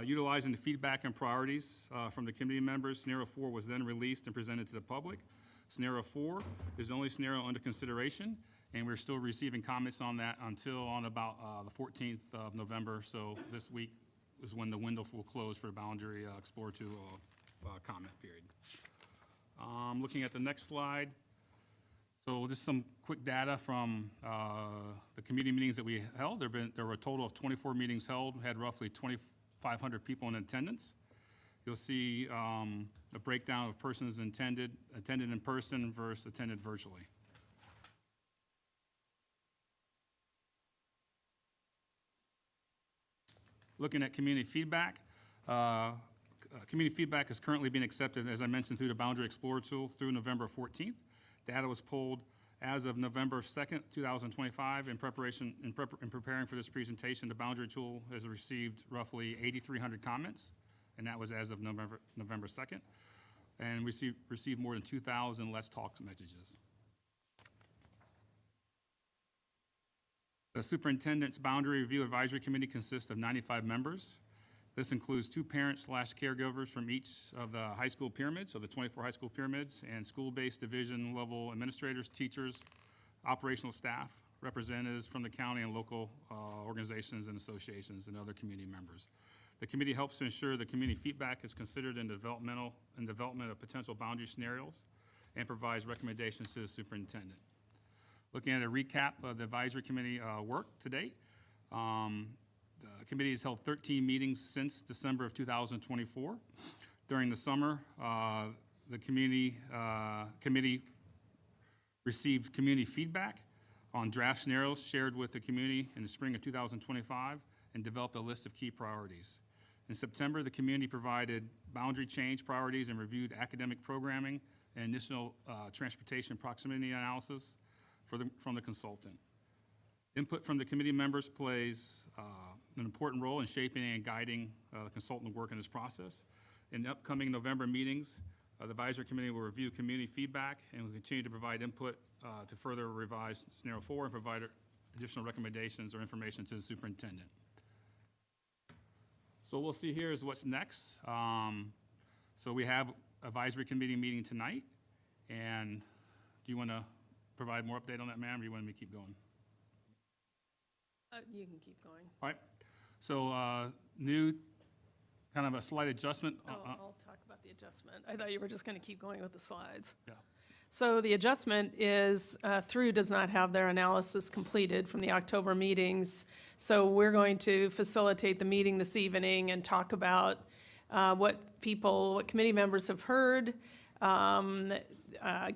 Utilizing the feedback and priorities from the committee members, scenario 4 was then released and presented to the public. Scenario 4 is the only scenario under consideration, and we're still receiving comments on that until on about the 14th of November. So this week is when the window will close for the Boundary Explorer 2 comment period. Looking at the next slide. So just some quick data from the committee meetings that we held. There were a total of 24 meetings held. We had roughly 2,500 people in attendance. You'll see a breakdown of persons attended in person versus attended virtually. Looking at community feedback. Community feedback is currently being accepted, as I mentioned, through the Boundary Explorer tool through November 14th. Data was pulled as of November 2nd, 2025. In preparing for this presentation, the Boundary tool has received roughly 8,300 comments, and that was as of November 2nd. and received more than 2,000 Let's Talk messages. The Superintendent's Boundary Review Advisory Committee consists of 95 members. This includes 2 parents/caregivers from each of the high school pyramids, so the 24 high school pyramids, and school-based division level administrators, teachers, operational staff, representatives from the county and local organizations and associations, and other community members. The committee helps to ensure the community feedback is considered in development of potential boundary scenarios and provides recommendations to the superintendent. Looking at a recap of the advisory committee work to date, the committee has held 13 meetings since December of 2024. During the summer, the committee received community feedback on draft scenarios shared with the community in the spring of 2025 and developed a list of key priorities. In September, the community provided boundary change priorities and reviewed academic programming and initial transportation proximity analysis from the consultant. Input from the committee members plays an important role in shaping and guiding consultant work in this process. In the upcoming November meetings, the advisory committee will review community feedback and will continue to provide input to further revise scenario 4 and provide additional recommendations or information to the superintendent. So what we'll see here is what's next. So we have advisory committee meeting tonight, and do you want to provide more update on that, ma'am, or do you want me to keep going? You can keep going. All right. So new, kind of a slight adjustment. I'll talk about the adjustment. I thought you were just going to keep going with the slides. Yeah. So the adjustment is through does not have their analysis completed from the October meetings. So we're going to facilitate the meeting this evening and talk about what committee members have heard,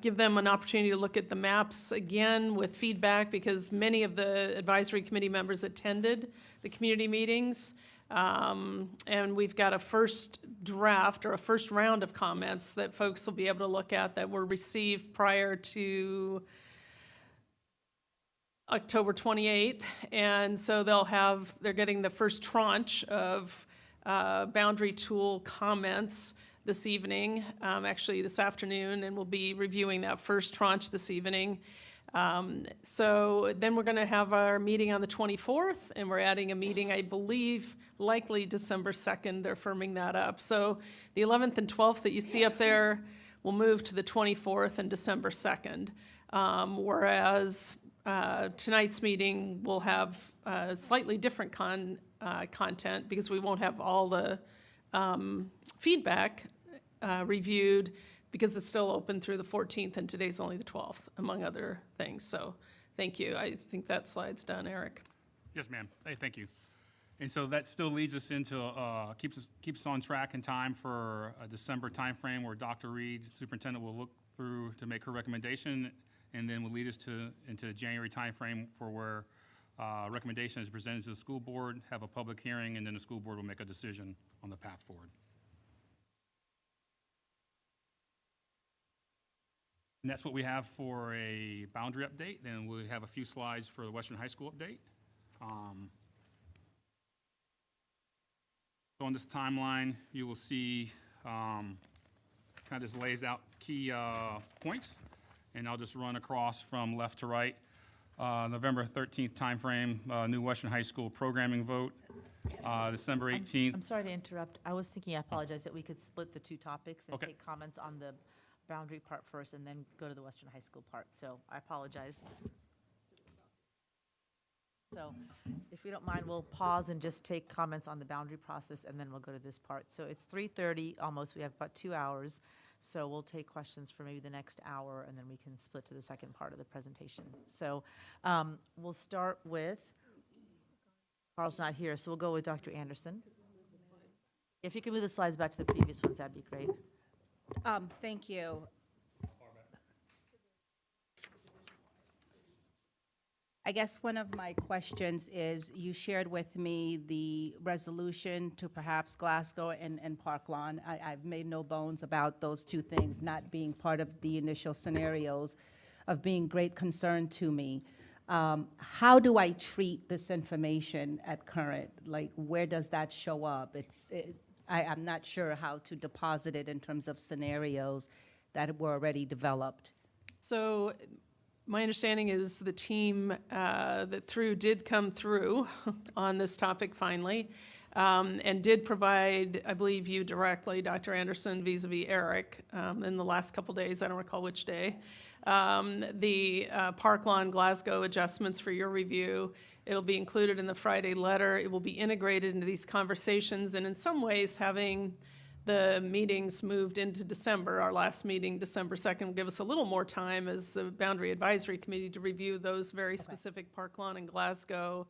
give them an opportunity to look at the maps again with feedback, because many of the advisory committee members attended the community meetings. And we've got a first draft or a first round of comments that folks will be able to look at that were received prior to October 28th. And so they're getting the first tranche of boundary tool comments this evening, actually this afternoon, and we'll be reviewing that first tranche this evening. So then we're going to have our meeting on the 24th, and we're adding a meeting, I believe, likely December 2nd. They're firming that up. So the 11th and 12th that you see up there will move to the 24th and December 2nd. Whereas tonight's meeting will have slightly different content, because we won't have all the feedback reviewed, because it's still open through the 14th, and today's only the 12th, among other things. So thank you. I think that slide's done, Eric. Yes, ma'am. Hey, thank you. And so that still leads us into, keeps us on track in time for a December timeframe where Dr. Reed, superintendent, will look through to make her recommendation, and then will lead us into the January timeframe for where recommendation is presented to the school board, have a public hearing, and then the school board will make a decision on the path forward. And that's what we have for a boundary update. Then we have a few slides for the Western High School update. So on this timeline, you will see kind of just lays out key points, and I'll just run across from left to right. November 13th timeframe, new Western High School programming vote. December 18th. I'm sorry to interrupt. I was thinking, I apologize, that we could split the two topics and take comments on the boundary part first and then go to the Western High School part. So I apologize. So if you don't mind, we'll pause and just take comments on the boundary process, and then we'll go to this part. So it's 3:30 almost. We have about 2 hours. So we'll take questions for maybe the next hour, and then we can split to the second part of the presentation. So we'll start with, Carl's not here, so we'll go with Dr. Anderson. If you can move the slides back to the previous ones, that'd be great. Thank you. I guess one of my questions is, you shared with me the resolution to perhaps Glasgow and Park Lawn. I've made no bones about those two things not being part of the initial scenarios, of being great concern to me. How do I treat this information at current? Like, where does that show up? I'm not sure how to deposit it in terms of scenarios that were already developed. So my understanding is the team that did come through on this topic finally, and did provide, I believe you directly, Dr. Anderson, vis-a-vis Eric, in the last couple days, I don't recall which day, the Park Lawn Glasgow adjustments for your review. It'll be included in the Friday letter. It will be integrated into these conversations, and in some ways, having the meetings moved into December, our last meeting, December 2nd, will give us a little more time as the Boundary Advisory Committee to review those very specific Park Lawn and Glasgow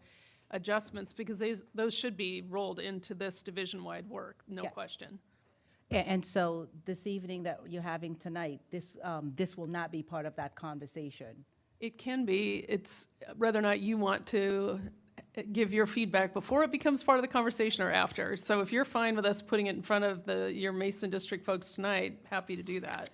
adjustments, because those should be rolled into this division-wide work, no question. And so this evening that you're having tonight, this will not be part of that conversation. It can be. It's whether or not you want to give your feedback before it becomes part of the conversation or after. So if you're fine with us putting it in front of your Mason District folks tonight, happy to do that.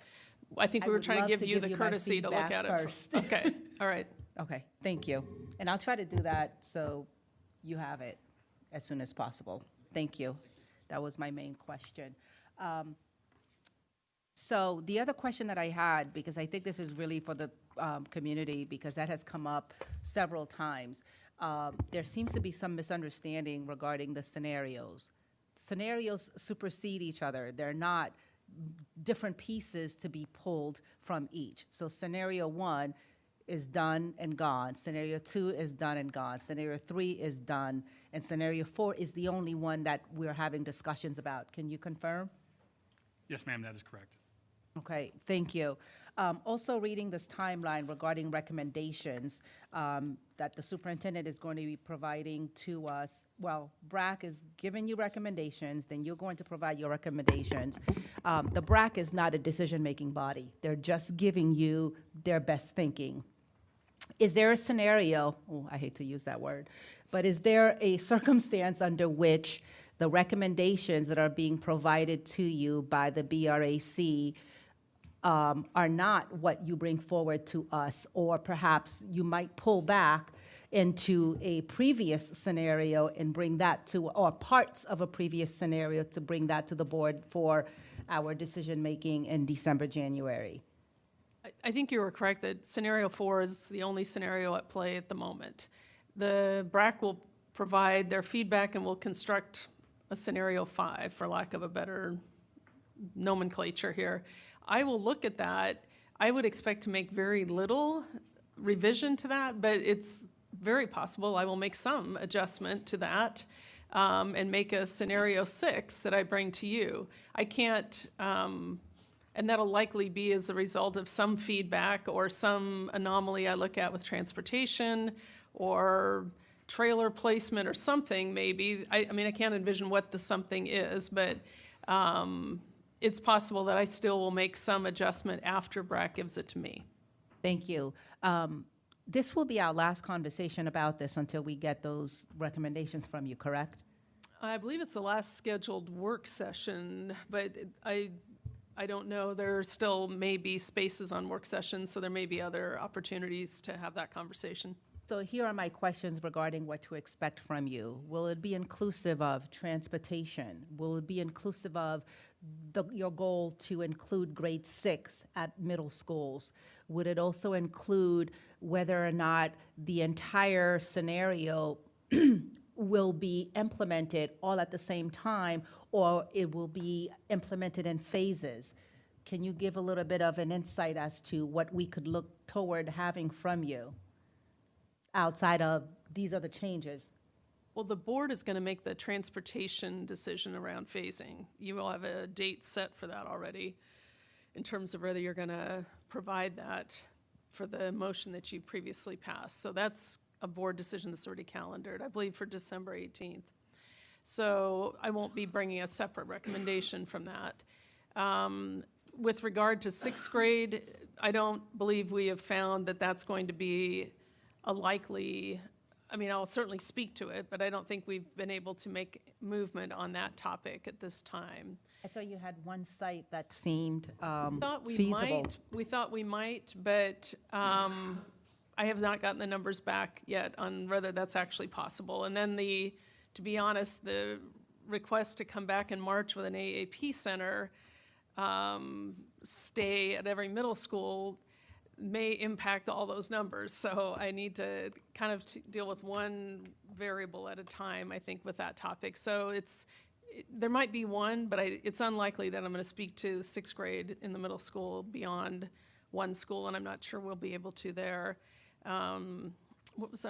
I think we were trying to give you the courtesy to look at it first. Okay, all right. Okay, thank you. And I'll try to do that so you have it as soon as possible. Thank you. That was my main question. So the other question that I had, because I think this is really for the community, because that has come up several times, there seems to be some misunderstanding regarding the scenarios. Scenarios supersede each other. They're not different pieces to be pulled from each. So scenario 1 is done and gone. Scenario 2 is done and gone. Scenario 3 is done. And scenario 4 is the only one that we're having discussions about. Can you confirm? Yes, ma'am, that is correct. Okay, thank you. Also reading this timeline regarding recommendations that the superintendent is going to be providing to us. Well, BRAC is giving you recommendations, then you're going to provide your recommendations. The BRAC is not a decision-making body. They're just giving you their best thinking. Is there a scenario, I hate to use that word, but is there a circumstance under which the recommendations that are being provided to you by the BRAC are not what you bring forward to us, or perhaps you might pull back into a previous scenario and bring that to, or parts of a previous scenario to bring that to the board for our decision-making in December, January? I think you were correct that scenario 4 is the only scenario at play at the moment. The BRAC will provide their feedback and will construct a scenario 5, for lack of a better nomenclature here. I will look at that. I would expect to make very little revision to that, but it's very possible I will make some adjustment to that and make a scenario 6 that I bring to you. I can't, and that'll likely be as a result of some feedback or some anomaly I look at with transportation or trailer placement or something maybe. I mean, I can't envision what the something is, but it's possible that I still will make some adjustment after BRAC gives it to me. Thank you. This will be our last conversation about this until we get those recommendations from you, correct? I believe it's the last scheduled work session, but I don't know. There still may be spaces on work sessions, so there may be other opportunities to have that conversation. So here are my questions regarding what to expect from you. Will it be inclusive of transportation? Will it be inclusive of your goal to include grade 6 at middle schools? Would it also include whether or not the entire scenario will be implemented all at the same time, or it will be implemented in phases? Can you give a little bit of an insight as to what we could look toward having from you outside of these other changes? Well, the board is going to make the transportation decision around phasing. You will have a date set for that already in terms of whether you're going to provide that for the motion that you previously passed. So that's a board decision that's already calendared, I believe, for December 18th. So I won't be bringing a separate recommendation from that. With regard to 6th grade, I don't believe we have found that that's going to be a likely, I mean, I'll certainly speak to it, but I don't think we've been able to make movement on that topic at this time. I thought you had one site that seemed We feasible. thought we might, but I have not gotten the numbers back yet on whether that's actually possible. And then to be honest, the request to come back in March with an AAP center stay at every middle school may impact all those numbers. So I need to kind of deal with one variable at a time, I think, with that topic. So there might be one, but it's unlikely that I'm going to speak to sixth grade in the middle school beyond one school, and I'm not sure we'll be able to there. I'm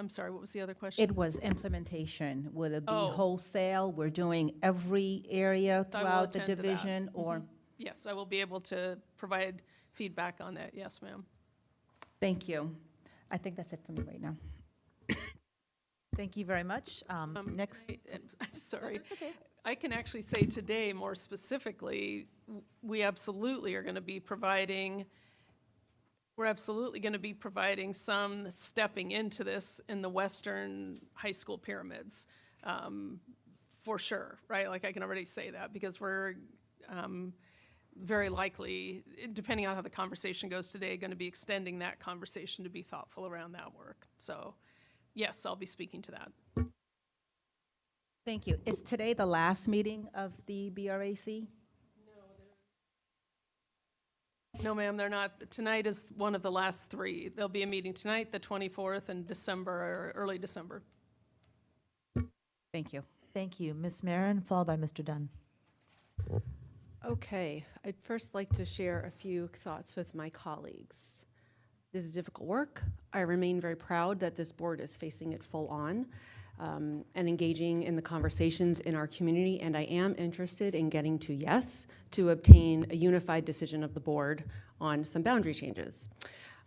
sorry, what was the other question? It was implementation. Will it be Oh. wholesale? We're doing every area So I will throughout the attend to that. division, or? Yes, I will be able to provide feedback on that. Yes, ma'am. Thank you. I think that's it for me right now. Thank you very much. Next. I'm sorry. I can actually say today, more specifically, we absolutely are going to be providing, we're absolutely going to be providing some stepping into this in the Western high school pyramids, for sure, right? Like I can already say that because we're very likely, depending on how the conversation goes today, going to be extending that conversation to be thoughtful around that work. So yes, I'll be speaking to that. Thank you. Is today the last meeting of the BRAC? No, ma'am, they're not. Tonight is one of the last three. There'll be a meeting tonight, the 24th, in December, or early December. Thank you. Thank you. Ms. Marin, followed by Mr. Dunn. Okay, I'd first like to share a few thoughts with my colleagues. This is difficult work. I remain very proud that this board is facing it full on and engaging in the conversations in our community, and I am interested in getting to yes to obtain a unified decision of the board on some boundary changes.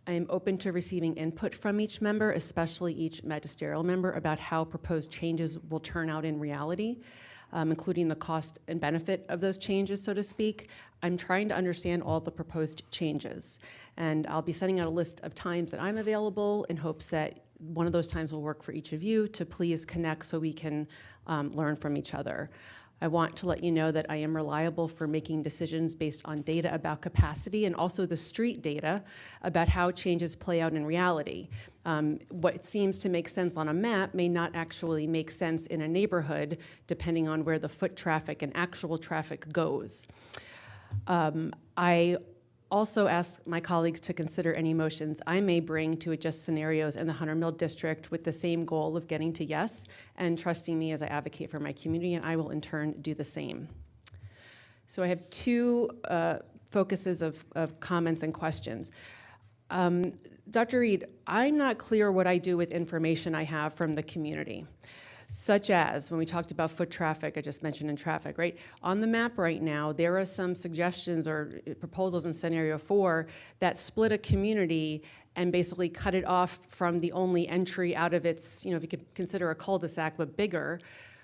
I am open to receiving input from each member, especially each magisterial member, about how proposed changes will turn out in reality, including the cost and benefit of those changes, so to speak. I'm trying to understand all the proposed changes, and I'll be sending out a list of times that I'm available in hopes that one of those times will work for each of you to please connect so we can learn from each other. I want to let you know that I am reliable for making decisions based on data about capacity and also the street data about how changes play out in reality. What seems to make sense on a map may not actually make sense in a neighborhood depending on where the foot traffic and actual traffic goes. I also ask my colleagues to consider any motions I may bring to adjust scenarios in the Hunter Mill District with the same goal of getting to yes and trusting me as I advocate for my community, and I will in turn do the same. So I have two focuses of comments and questions. Dr. Reed, I'm not clear what I do with information I have from the community, such as when we talked about foot traffic, I just mentioned in traffic, right? On the map right now, there are some suggestions or proposals in scenario 4 that split a community and basically cut it off from the only entry out of its, if you could consider a cul-de-sac, but bigger,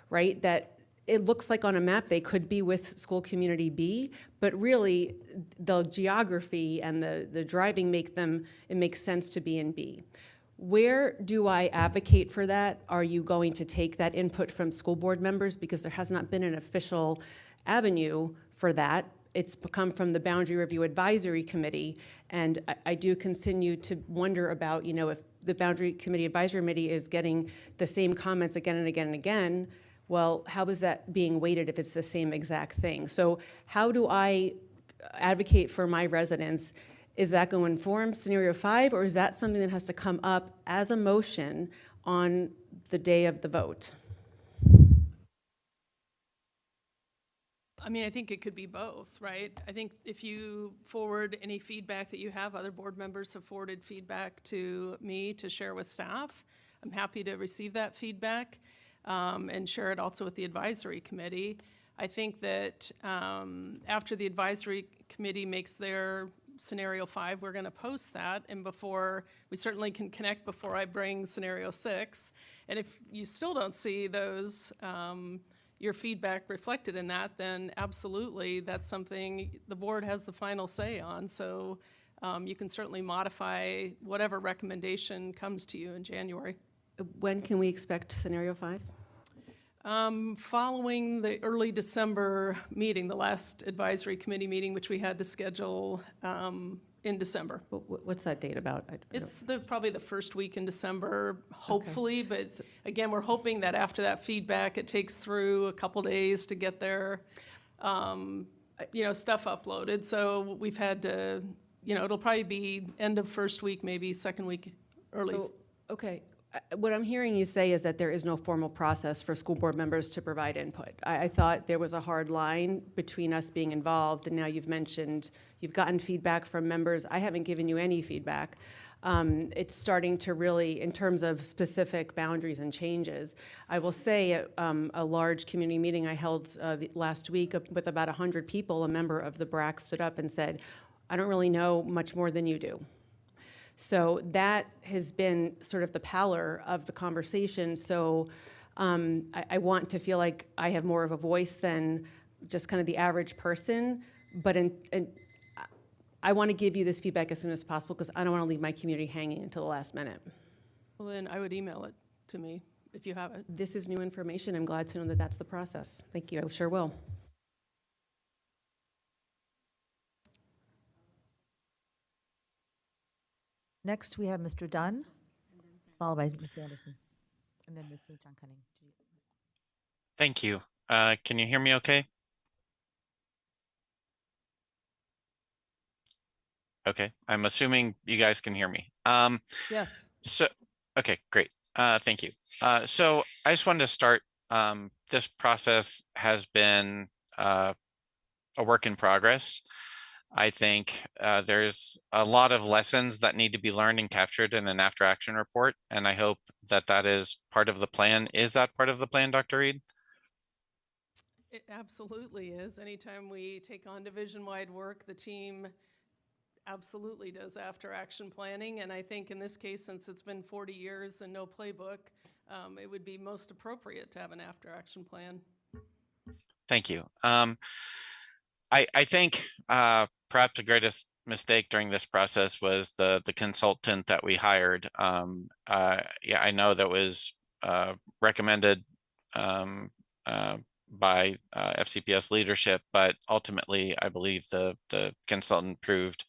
right? That it looks like on a map they could be with school community B, but really the geography and the driving it makes sense to be in B. Where do I advocate for that? Are you going to take that input from school board members? Because there has not been an official avenue for that. It's come from the Boundary Review Advisory Committee, and I do continue to wonder about, if the Boundary Committee Advisory Committee is getting the same comments again and again and again, well, how is that being weighted if it's the same exact thing? So how do I advocate for my residents? Is that going to inform scenario 5, or is that something that has to come up as a motion on the day of the vote? I think it could be both, right? I think if you forward any feedback that you have, other board members have forwarded feedback to me to share with staff. I'm happy to receive that feedback and share it also with the advisory committee. I think that after the advisory committee makes their scenario 5, we're going to post that, and we certainly can connect before I bring scenario 6. And if you still don't see those, your feedback reflected in that, then absolutely that's something the board has the final say on. So you can certainly modify whatever recommendation comes to you in January. When can we expect scenario 5? Following the early December meeting, the last advisory committee meeting, which we had to schedule in December. What's that date about? I don't- It's probably the first week in December, hopefully, but again, we're hoping that after that feedback, it takes through a couple days to get their, stuff uploaded. So we've had to, it'll probably be end of first week, maybe second week, early. So, okay. What I'm hearing you say is that there is no formal process for school board members to provide input. I thought there was a hard line between us being involved, and now you've mentioned you've gotten feedback from members. I haven't given you any feedback. It's starting to really, in terms of specific boundaries and changes. I will say at a large community meeting I held last week with about 100 people, a member of the BRAC stood up and said, I don't really know much more than you do. So that has been sort of the pallor of the conversation. So I want to feel like I have more of a voice than just kind of the average person. But I want to give you this feedback as soon as possible because I don't want to leave my community hanging until the last minute. Well, then I would email it to me if you have it. This is new information. I'm glad to know that that's the process. Thank you. I sure will. Next, we have Mr. Dunn, followed by Ms. Anderson, and then Ms. St. John Cunning. Thank you. Can you hear me okay? Okay, I'm assuming you guys can hear me. Yes. So, okay, great. Thank you. So I just wanted to start, this process has been a work in progress. I think there's a lot of lessons that need to be learned and captured in an after action report. And I hope that that is part of the plan. Is that part of the plan, Dr. Reed? It absolutely is. Anytime we take on division-wide work, the team absolutely does after-action planning. And I think in this case, since it's been 40 years and no playbook, it would be most appropriate to have an after-action plan. Thank you. I think perhaps the greatest mistake during this process was the consultant that we hired. Yeah, I know that was recommended by FCPS leadership, but ultimately I believe the consultant proved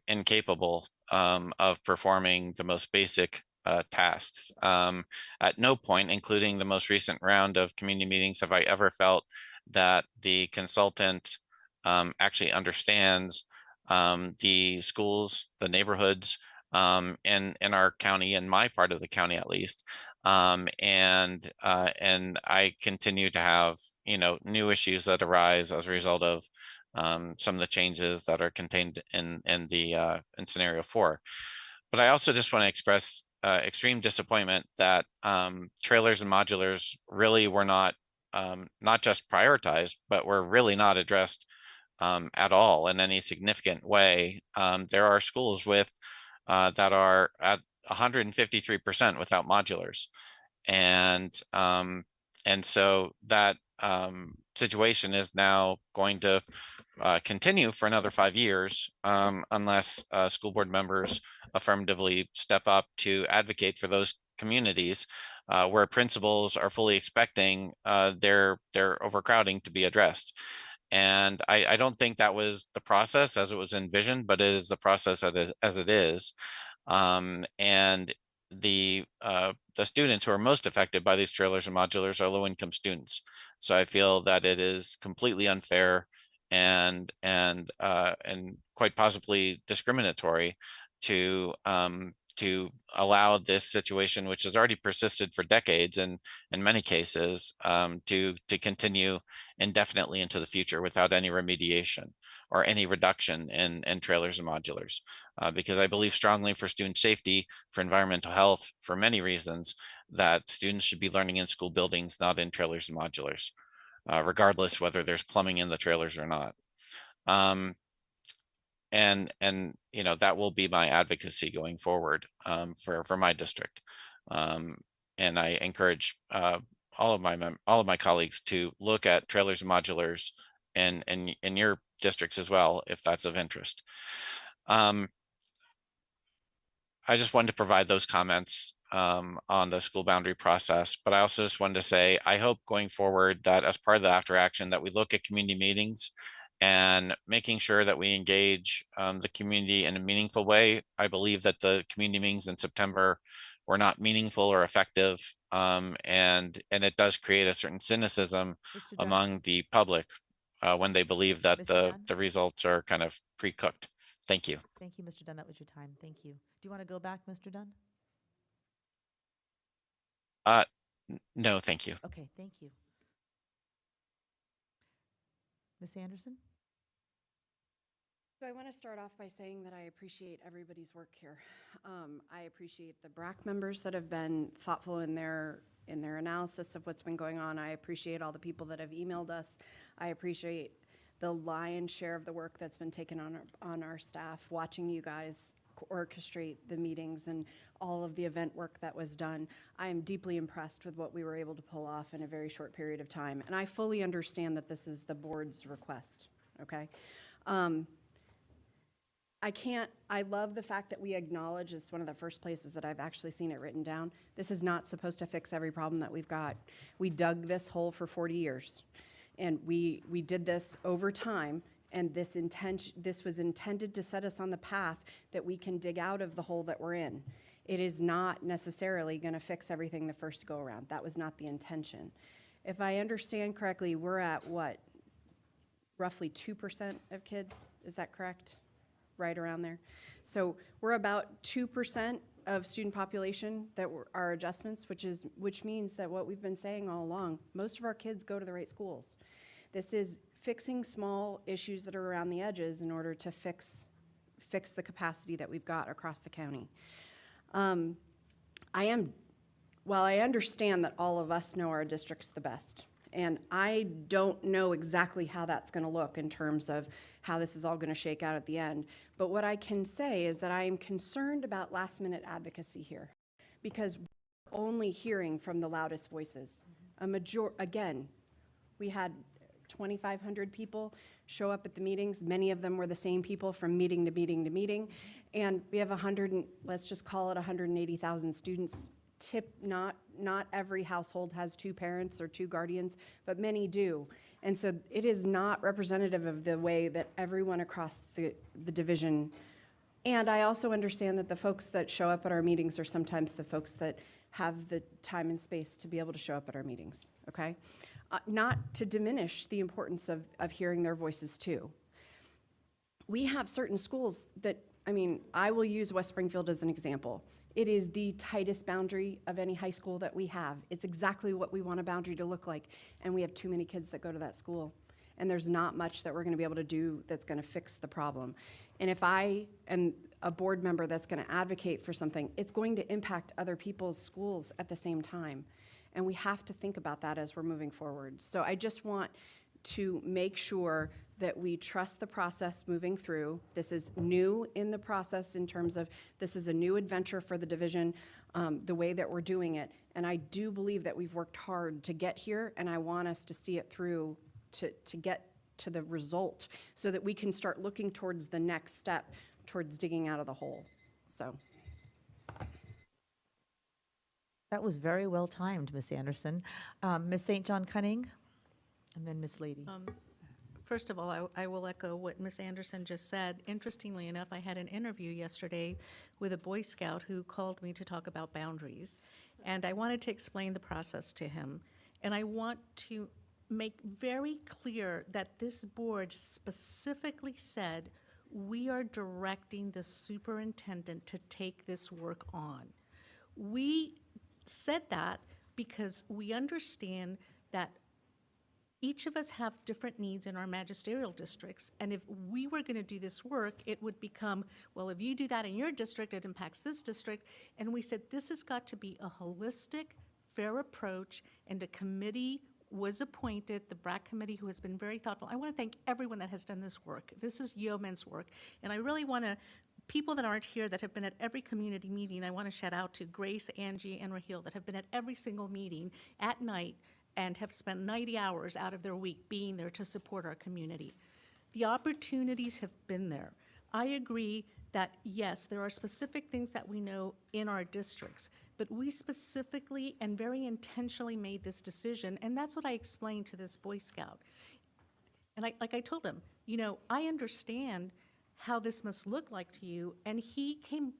incapable of performing the most basic tasks. At no point, including the most recent round of community meetings, have I ever felt that the consultant actually understands the schools, the neighborhoods in our county, in my part of the county at least. And I continue to have, new issues that arise as a result of some of the changes that are contained in scenario 4. But I also just want to express extreme disappointment that trailers and modulars really were not just prioritized, but were really not addressed at all in any significant way. There are schools with that are at 153% without modulars, and so that situation is now going to continue for another 5 years unless school board members affirmatively step up to advocate for those communities where principals are fully expecting their overcrowding to be addressed. And I don't think that was the process as it was envisioned, but it is the process as it is. And the students who are most affected by these trailers and modulars are low-income students. So I feel that it is completely unfair and quite possibly discriminatory to allow this situation, which has already persisted for decades and in many cases, to continue indefinitely into the future without any remediation or any reduction in trailers and modulars. Because I believe strongly for student safety, for environmental health, for many reasons, that students should be learning in school buildings, not in trailers and modulars, regardless whether there's plumbing in the trailers or not. And that will be my advocacy going forward for my district. And I encourage all of my colleagues to look at trailers and modulars and in your districts as well, if that's of interest. I just wanted to provide those comments on the school boundary process, but I also just wanted to say, I hope going forward that as part of the after action that we look at community meetings and making sure that we engage the community in a meaningful way. I believe that the community meetings in September were not meaningful or effective, and it does create a certain cynicism Mr. Dunn? among the public when they believe that Mr. Dunn? the results are kind of pre-cooked. Thank you. Thank you, Mr. Dunn. That was your time. Thank you. Do you want to go back, Mr. Dunn? No, thank you. Okay, thank you. Ms. Anderson? So I want to start off by saying that I appreciate everybody's work here. I appreciate the BRAC members that have been thoughtful in their analysis of what's been going on. I appreciate all the people that have emailed us. I appreciate the lion's share of the work that's been taken on our staff, watching you guys orchestrate the meetings and all of the event work that was done. I am deeply impressed with what we were able to pull off in a very short period of time. And I fully understand that this is the board's request, okay? I love the fact that we acknowledge, it's one of the first places that I've actually seen it written down, this is not supposed to fix every problem that we've got. We dug this hole for 40 years, and we did this over time, and this was intended to set us on the path that we can dig out of the hole that we're in. It is not necessarily going to fix everything the first go around. That was not the intention. If I understand correctly, we're at what? Roughly 2% of kids, is that correct? Right around there. So we're about 2% of student population that were our adjustments, which means that what we've been saying all along, most of our kids go to the right schools. This is fixing small issues that are around the edges in order to fix the capacity that we've got across the county. While I understand that all of us know our districts the best, and I don't know exactly how that's going to look in terms of how this is all going to shake out at the end. But what I can say is that I am concerned about last-minute advocacy here, because we're only hearing from the loudest voices. Again, we had 2,500 people show up at the meetings. Many of them were the same people from meeting to meeting to meeting. And we have let's just call it 180,000 students. Not every household has 2 parents or 2 guardians, but many do. And so it is not representative of the way that everyone across the division. And I also understand that the folks that show up at our meetings are sometimes the folks that have the time and space to be able to show up at our meetings, okay? Not to diminish the importance of hearing their voices too. We have certain schools that, I will use West Springfield as an example. It is the tightest boundary of any high school that we have. It's exactly what we want a boundary to look like, and we have too many kids that go to that school. And there's not much that we're gonna be able to do that's gonna fix the problem. And if I am a board member that's gonna advocate for something, it's going to impact other people's schools at the same time. And we have to think about that as we're moving forward. So I just want to make sure that we trust the process moving through. This is new in the process in terms of this is a new adventure for the division, the way that we're doing it. And I do believe that we've worked hard to get here, and I want us to see it through to get to the result so that we can start looking towards the next step, towards digging out of the hole. So. That was very well timed, Ms. Anderson. Ms. St. John Cunning, and then Ms. Lady. First of all, I will echo what Ms. Anderson just said. Interestingly enough, I had an interview yesterday with a Boy Scout who called me to talk about boundaries. And I wanted to explain the process to him. And I want to make very clear that this board specifically said, we are directing the superintendent to take this work on. We said that because we understand that each of us have different needs in our magisterial districts, and if we were going to do this work, it would become, well, if you do that in your district, it impacts this district, and we said this has got to be a holistic, fair approach, and a committee was appointed, the BRAC committee, who has been very thoughtful. I want to thank everyone that has done this work. This is yeoman's work, and I really want to, people that aren't here that have been at every community meeting, I want to shout out to Grace, Angie, and Raheel that have been at every single meeting at night and have spent 90 hours out of their week being there to support our community. The opportunities have been there. I agree that, yes, there are specific things that we know in our districts, but we specifically and very intentionally made this decision, and that's what I explained to this Boy Scout. And like I told him, I understand how this must look like to you. And he came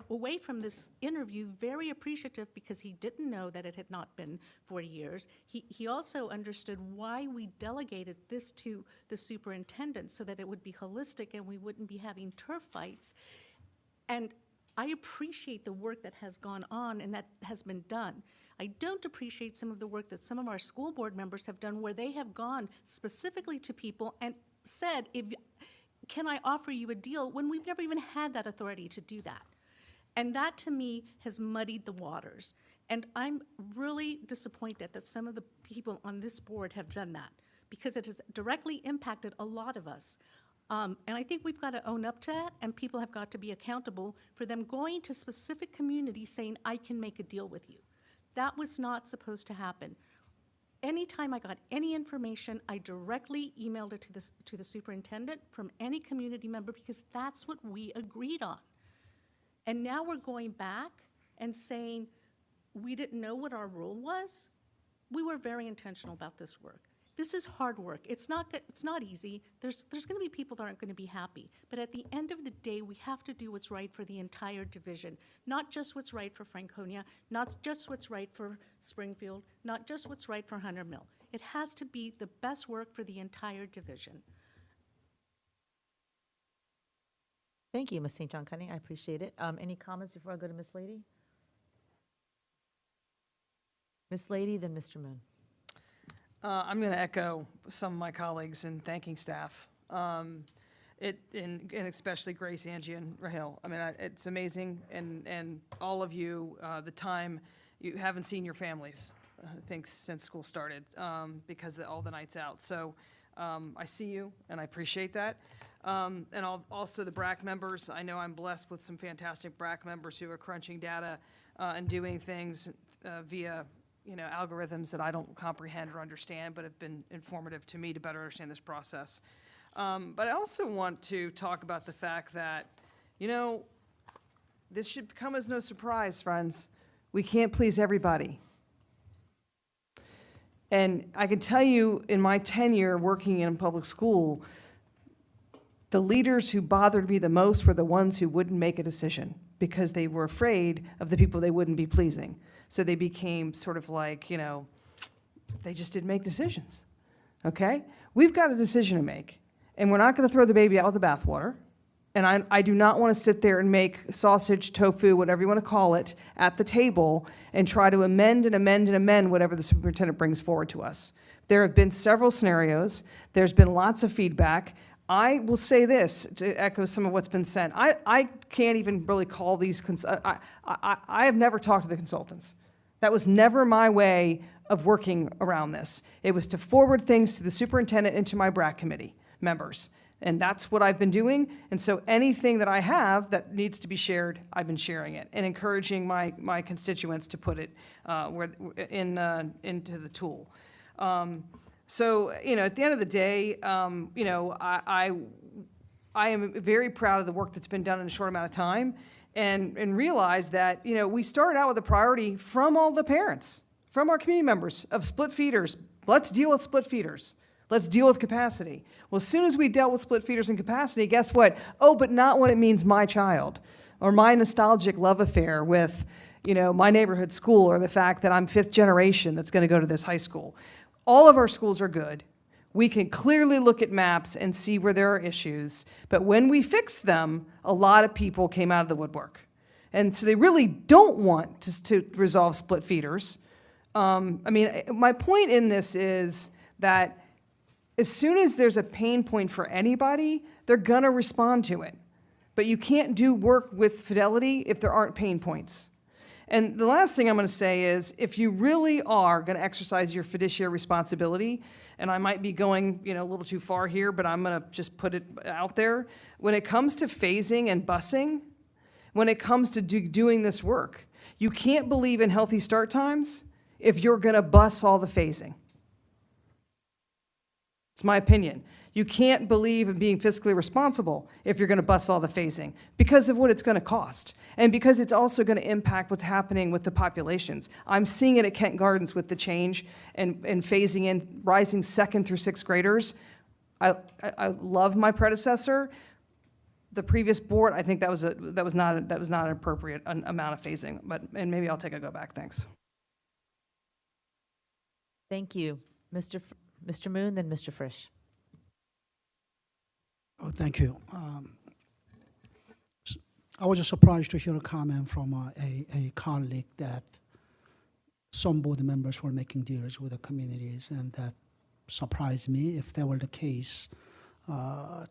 away from this interview very appreciative because he didn't know that it had not been 40 years. He also understood why we delegated this to the superintendent so that it would be holistic and we wouldn't be having turf fights. And I appreciate the work that has gone on and that has been done. I don't appreciate some of the work that some of our school board members have done where they have gone specifically to people and said, can I offer you a deal, when we've never even had that authority to do that. And that, to me, has muddied the waters. And I'm really disappointed that some of the people on this board have done that because it has directly impacted a lot of us. And I think we've got to own up to that, and people have got to be accountable for them going to specific communities saying, I can make a deal with you. That was not supposed to happen. Anytime I got any information, I directly emailed it to the superintendent from any community member because that's what we agreed on. And now we're going back and saying we didn't know what our role was. We were very intentional about this work. This is hard work. It's not easy. There's going to be people that aren't going to be happy. But at the end of the day, we have to do what's right for the entire division, not just what's right for Franconia, not just what's right for Springfield, not just what's right for Hunter Mill. It has to be the best work for the entire division. Thank you, Ms. St. John Cunning. I appreciate it. Any comments before I go to Ms. Lady? Ms. Lady, then Mr. Moon. I'm going to echo some of my colleagues in thanking staff, and especially Grace, Angie, and Rahil. I mean, it's amazing, and all of you, the time you haven't seen your families, I think, since school started, because of all the nights out. So I see you, and I appreciate that. And also the BRAC members. I know I'm blessed with some fantastic BRAC members who are crunching data and doing things via algorithms that I don't comprehend or understand, but have been informative to me to better understand this process. But I also want to talk about the fact that, this should come as no surprise, friends. We can't please everybody. And I can tell you, in my tenure working in a public school, the leaders who bothered me the most were the ones who wouldn't make a decision because they were afraid of the people they wouldn't be pleasing. So they became sort of like, they just didn't make decisions, okay? We've got a decision to make, and we're not going to throw the baby out with the bathwater. And I do not want to sit there and make sausage, tofu, whatever you want to call it, at the table and try to amend and amend and amend whatever the superintendent brings forward to us. There have been several scenarios. There's been lots of feedback. I will say this, to echo some of what's been said. I can't even really call these, I have never talked to the consultants. That was never my way of working around this. It was to forward things to the superintendent and to my BRAC committee members. And that's what I've been doing. And so anything that I have that needs to be shared, I've been sharing it and encouraging my constituents to put it into the tool. So, at the end of the day, I am very proud of the work that's been done in a short amount of time and realize that, we started out with a priority from all the parents, from our community members of split feeders. Let's deal with split feeders. Let's deal with capacity. Well, as soon as we dealt with split feeders and capacity, guess what? Oh, but not when it means my child or my nostalgic love affair with, my neighborhood school or the fact that I'm fifth generation that's going to go to this high school. All of our schools are good. We can clearly look at maps and see where there are issues. But when we fix them, a lot of people came out of the woodwork. And so they really don't want to resolve split feeders. My point in this is that as soon as there's a pain point for anybody, they're going to respond to it. But you can't do work with fidelity if there aren't pain points. And the last thing I'm going to say is, if you really are going to exercise your fiduciary responsibility, and I might be going, a little too far here, but I'm going to just put it out there. When it comes to phasing and busing, when it comes to doing this work, you can't believe in healthy start times if you're going to bus all the phasing. It's my opinion. You can't believe in being fiscally responsible if you're going to bust all the phasing because of what it's going to cost and because it's also going to impact what's happening with the populations. I'm seeing it at Kent Gardens with the change and phasing in rising 2nd through 6th graders. I love my predecessor. The previous board, I think that was not an appropriate amount of phasing, and maybe I'll take a go back. Thanks. Thank you. Mr. Moon, then Mr. Frisch. Oh, thank you. I was just surprised to hear a comment from a colleague that some board members were making deals with the communities, and that surprised me. If that were the case,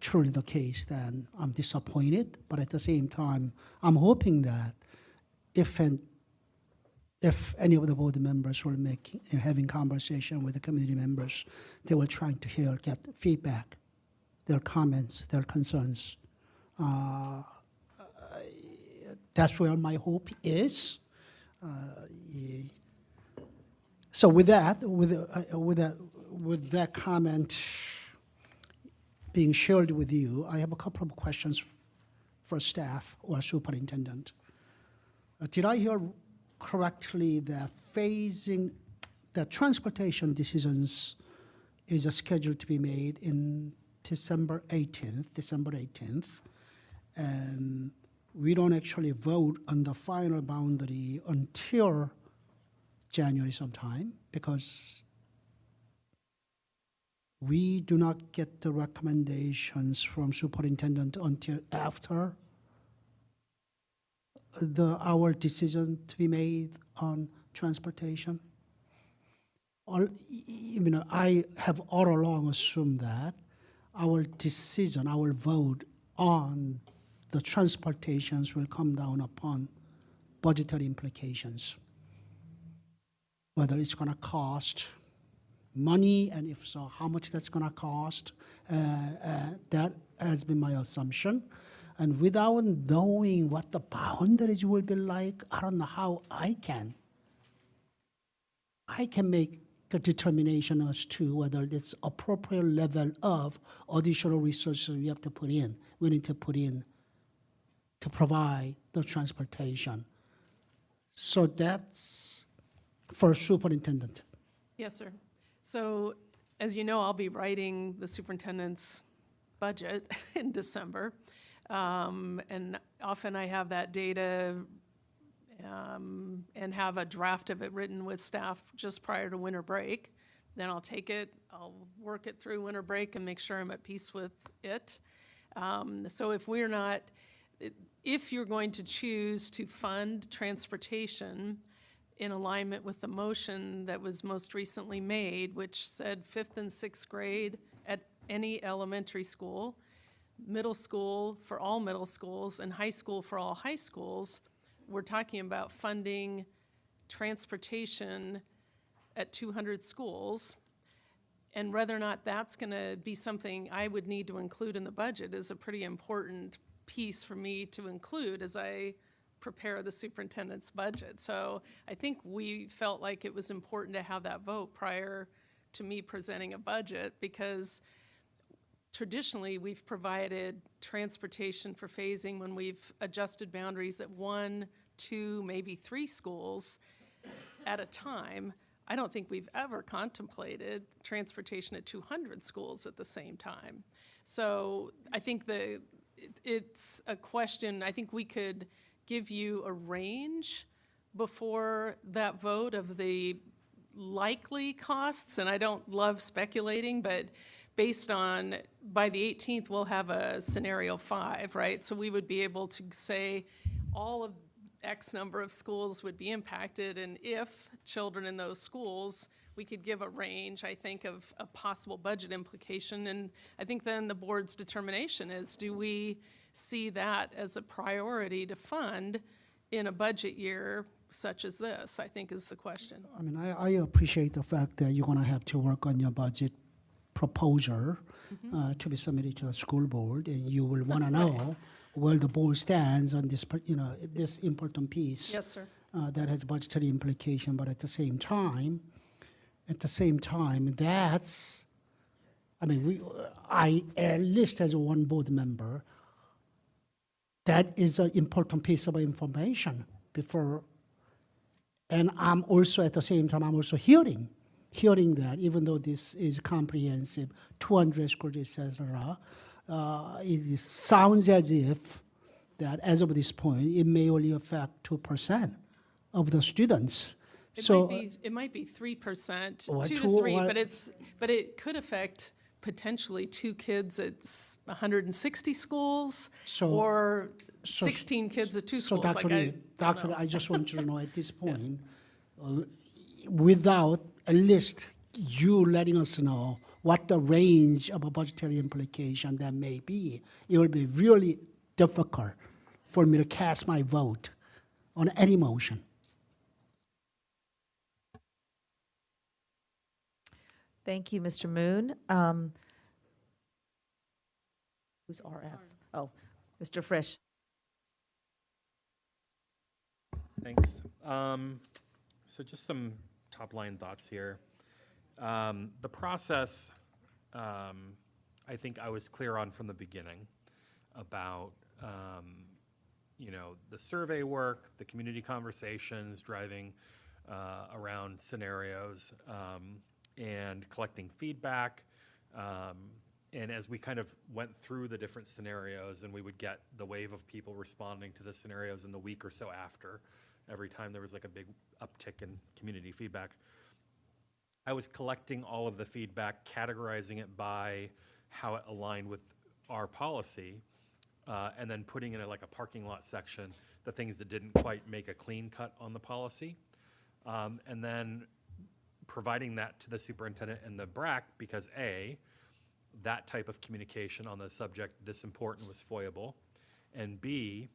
truly the case, then I'm disappointed. But at the same time, I'm hoping that if any of the board members were having conversation with the community members, they were trying to get feedback, their comments, their concerns. That's where my hope is. So with that comment being shared with you, I have a couple of questions for staff or superintendent. Did I hear correctly that the transportation decisions is scheduled to be made in December 18th, and we don't actually vote on the final boundary until January sometime, because we do not get the recommendations from superintendent until after our decision to be made on transportation. I have all along assumed that our decision, our vote on the transportations will come down upon budgetary implications, whether it's going to cost money, and if so, how much that's going to cost. That has been my assumption. And without knowing what the boundaries will be like, I don't know how I can make a determination as to whether it's appropriate level of additional resources we need to put in to provide the transportation. So that's for superintendent. Yes, sir. So, as you know, I'll be writing the superintendent's budget in December. And often I have that data and have a draft of it written with staff just prior to winter break. Then I'll take it, I'll work it through winter break and make sure I'm at peace with it. So if you're going to choose to fund transportation in alignment with the motion that was most recently made, which said 5th and 6th grade at any elementary school, middle school for all middle schools, and high school for all high schools, we're talking about funding transportation at 200 schools. And whether or not that's going to be something I would need to include in the budget is a pretty important piece for me to include as I prepare the superintendent's budget. So I think we felt like it was important to have that vote prior to me presenting a budget, because traditionally we've provided transportation for phasing when we've adjusted boundaries at 1, 2, maybe 3 schools at a time. I don't think we've ever contemplated transportation at 200 schools at the same time. So I think it's a question. I think we could give you a range before that vote of the likely costs, and I don't love speculating, but based on, by the 18th, we'll have a scenario 5, right? So we would be able to say all of X number of schools would be impacted, and if children in those schools, we could give a range, I think, of a possible budget implication. And I think then the board's determination is, do we see that as a priority to fund in a budget year such as this, I think is the question. I mean, I appreciate the fact that you're going to have to work on your budget proposal to be submitted to the school board, and you will want to know where the board stands on this, this important piece. Yes, sir. That has budgetary implication, but at the same time, that's, I mean, I at least as one board member, that is an important piece of information before. And I'm also, at the same time, I'm also hearing hearing that, even though this is comprehensive, 200 schools, et cetera, it sounds as if that as of this point, it may only affect 2% of the students. It might be 3%, Or 2 two to 3, or- but it could affect potentially 2 kids at 160 schools or 16 kids at 2 schools. Dr. Like, Lee, Dr. know. I just want you to know at this point, without at least you letting us know what the range of a budgetary implication that may be, it will be really difficult for me to cast my vote on any motion. Thank you, Mr. Moon. Who's RF? Oh, Mr. Frisch. Thanks. So just some top-line thoughts here. The process, I think I was clear on from the beginning about, the survey work, the community conversations, driving around scenarios, and collecting feedback. And as we kind of went through the different scenarios, and we would get the wave of people responding to the scenarios in the week or so after, every time there was like a big uptick in community feedback, I was collecting all of the feedback, categorizing it by how it aligned with our policy, and then putting in a parking lot section the things that didn't quite make a clean cut on the policy, and then providing that to the superintendent and the BRAC because A, that type of communication on the subject this important was foiable, and B,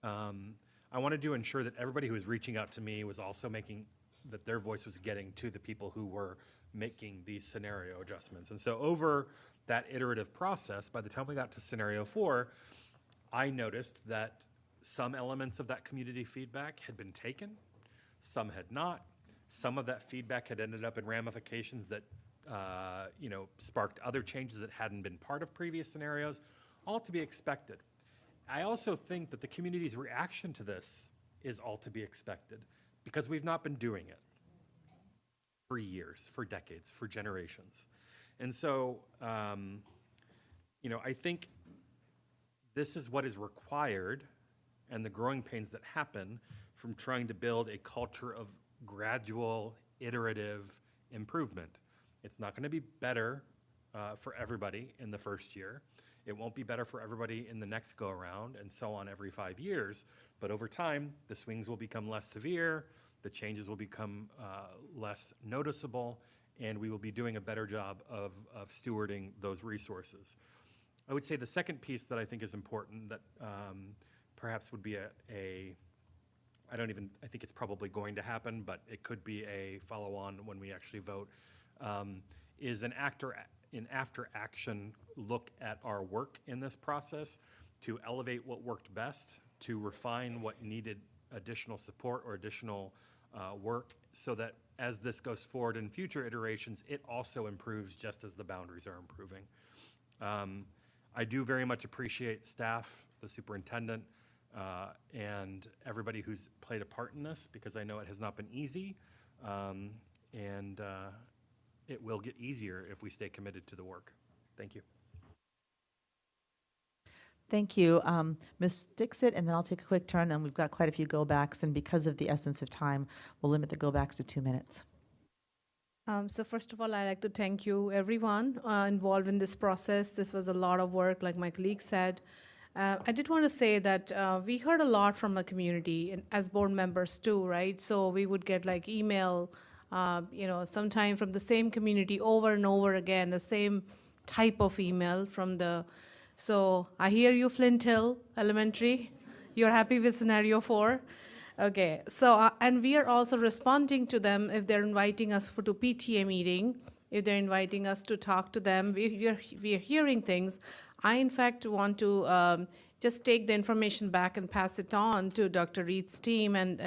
I wanted to ensure that everybody who was reaching out to me was also making, that their voice was getting to the people who were making these scenario adjustments. And so over that iterative process, by the time we got to scenario 4, I noticed that some elements of that community feedback had been taken, some had not. Some of that feedback had ended up in ramifications that sparked other changes that hadn't been part of previous scenarios, all to be expected. I also think that the community's reaction to this is all to be expected because we've not been doing it for years, for decades, for generations. And so, I think this is what is required and the growing pains that happen from trying to build a culture of gradual, iterative improvement. It's not going to be better for everybody in the first year. It won't be better for everybody in the next go-around, and so on every 5 years. But over time, the swings will become less severe, the changes will become less noticeable, and we will be doing a better job of stewarding those resources. I would say the second piece that I think is important that perhaps would be I think it's probably going to happen, but it could be a follow-on when we actually vote, is an after-action look at our work in this process to elevate what worked best, to refine what needed additional support or additional work, so that as this goes forward in future iterations, it also improves just as the boundaries are improving. I do very much appreciate staff, the superintendent, and everybody who's played a part in this, because I know it has not been easy, and it will get easier if we stay committed to the work. Thank you. Thank you. Ms. Dixit, and then I'll take a quick turn, and we've got quite a few go-backs, and because of the essence of time, we'll limit the go-backs to 2 minutes. So first of all, I'd like to thank you, everyone involved in this process. This was a lot of work, like my colleague said. I did want to say that we heard a lot from the community and as board members too, right? So we would get email, sometime from the same community over and over again, the same type of email from so I hear you, Flint Hill Elementary. You're happy with scenario 4? Okay, so, and we are also responding to them if they're inviting us to PTA meeting, if they're inviting us to talk to them, we are hearing things. I, in fact, want to just take the information back and pass it on to Dr. Reed's team and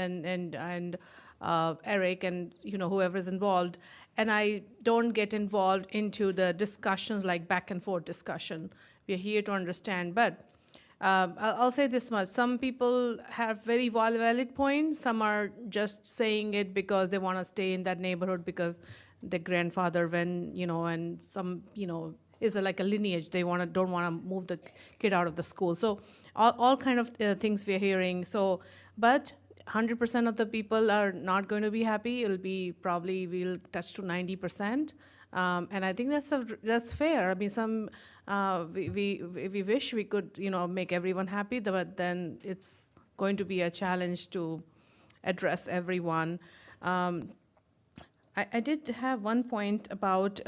Eric and, whoever's involved. And I don't get involved into the discussions like back and forth discussion. We're here to understand, but I'll say this much. Some people have very valid points. Some are just saying it because they want to stay in that neighborhood because the grandfather, and some, is like a lineage. They don't want to move the kid out of the school. So all kind of things we're hearing. So, but 100% of the people are not going to be happy. It'll be probably we'll touch to 90%, and I think that's fair. I mean, we wish we could make everyone happy, but then it's going to be a challenge to address everyone. I did have one point about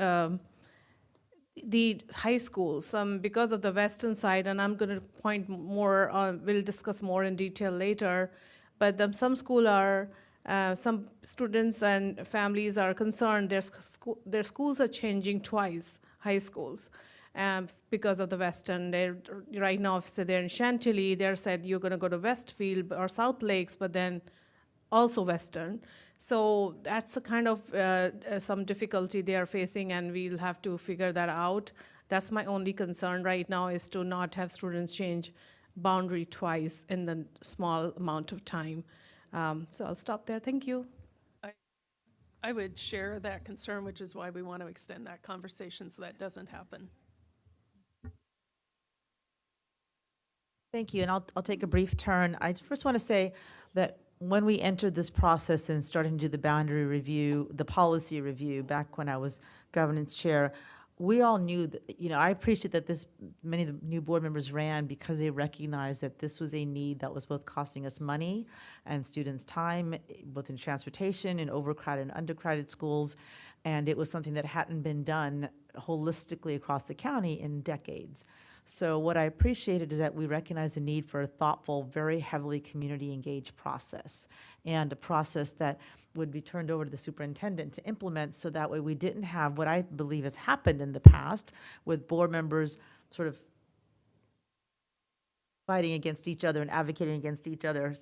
the high schools, because of the western side, and I'm going to point more on, we'll discuss more in detail later, but some some students and families are concerned their schools are changing twice, high schools, because of the western. Right now, if they're in Chantilly, they're said you're going to go to Westfield or South Lakes, but then also western. So that's a kind of some difficulty they are facing, and we'll have to figure that out. That's my only concern right now, is to not have students change boundary twice in the small amount of time. So I'll stop there. Thank you. I would share that concern, which is why we want to extend that conversation so that doesn't happen. Thank you, and I'll take a brief turn. I first want to say that when we entered this process and started to do the boundary review, the policy review, back when I was governance chair, we all knew that, I appreciate that many of the new board members ran because they recognized that this was a need that was both costing us money and students' time, both in transportation and overcrowded and undercrowded schools, and it was something that hadn't been done holistically across the county in decades. So what I appreciated is that we recognize the need for a thoughtful, very heavily community-engaged process, and a process that would be turned over to the superintendent to implement, so that way we didn't have what I believe has happened in the past with board members sort of fighting against each other and advocating against each other,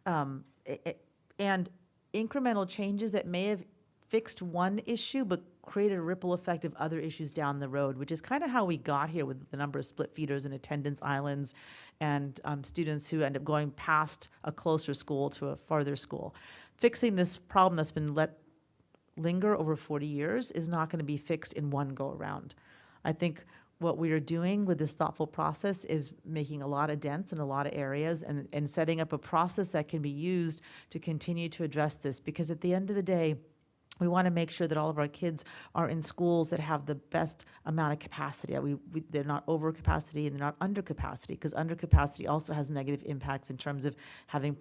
and incremental changes that may have fixed one issue but created a ripple effect of other issues down the road, which is kind of how we got here with the number of split feeders and attendance islands and students who end up going past a closer school to a farther school. Fixing this problem that's been let linger over 40 years is not going to be fixed in one go-around. I think what we are doing with this thoughtful process is making a lot of dents in a lot of areas, and setting up a process that can be used to continue to address this, because at the end of the day, we want to make sure that all of our kids are in schools that have the best amount of capacity. They're not over capacity and they're not under capacity, because under capacity also has negative impacts in terms of having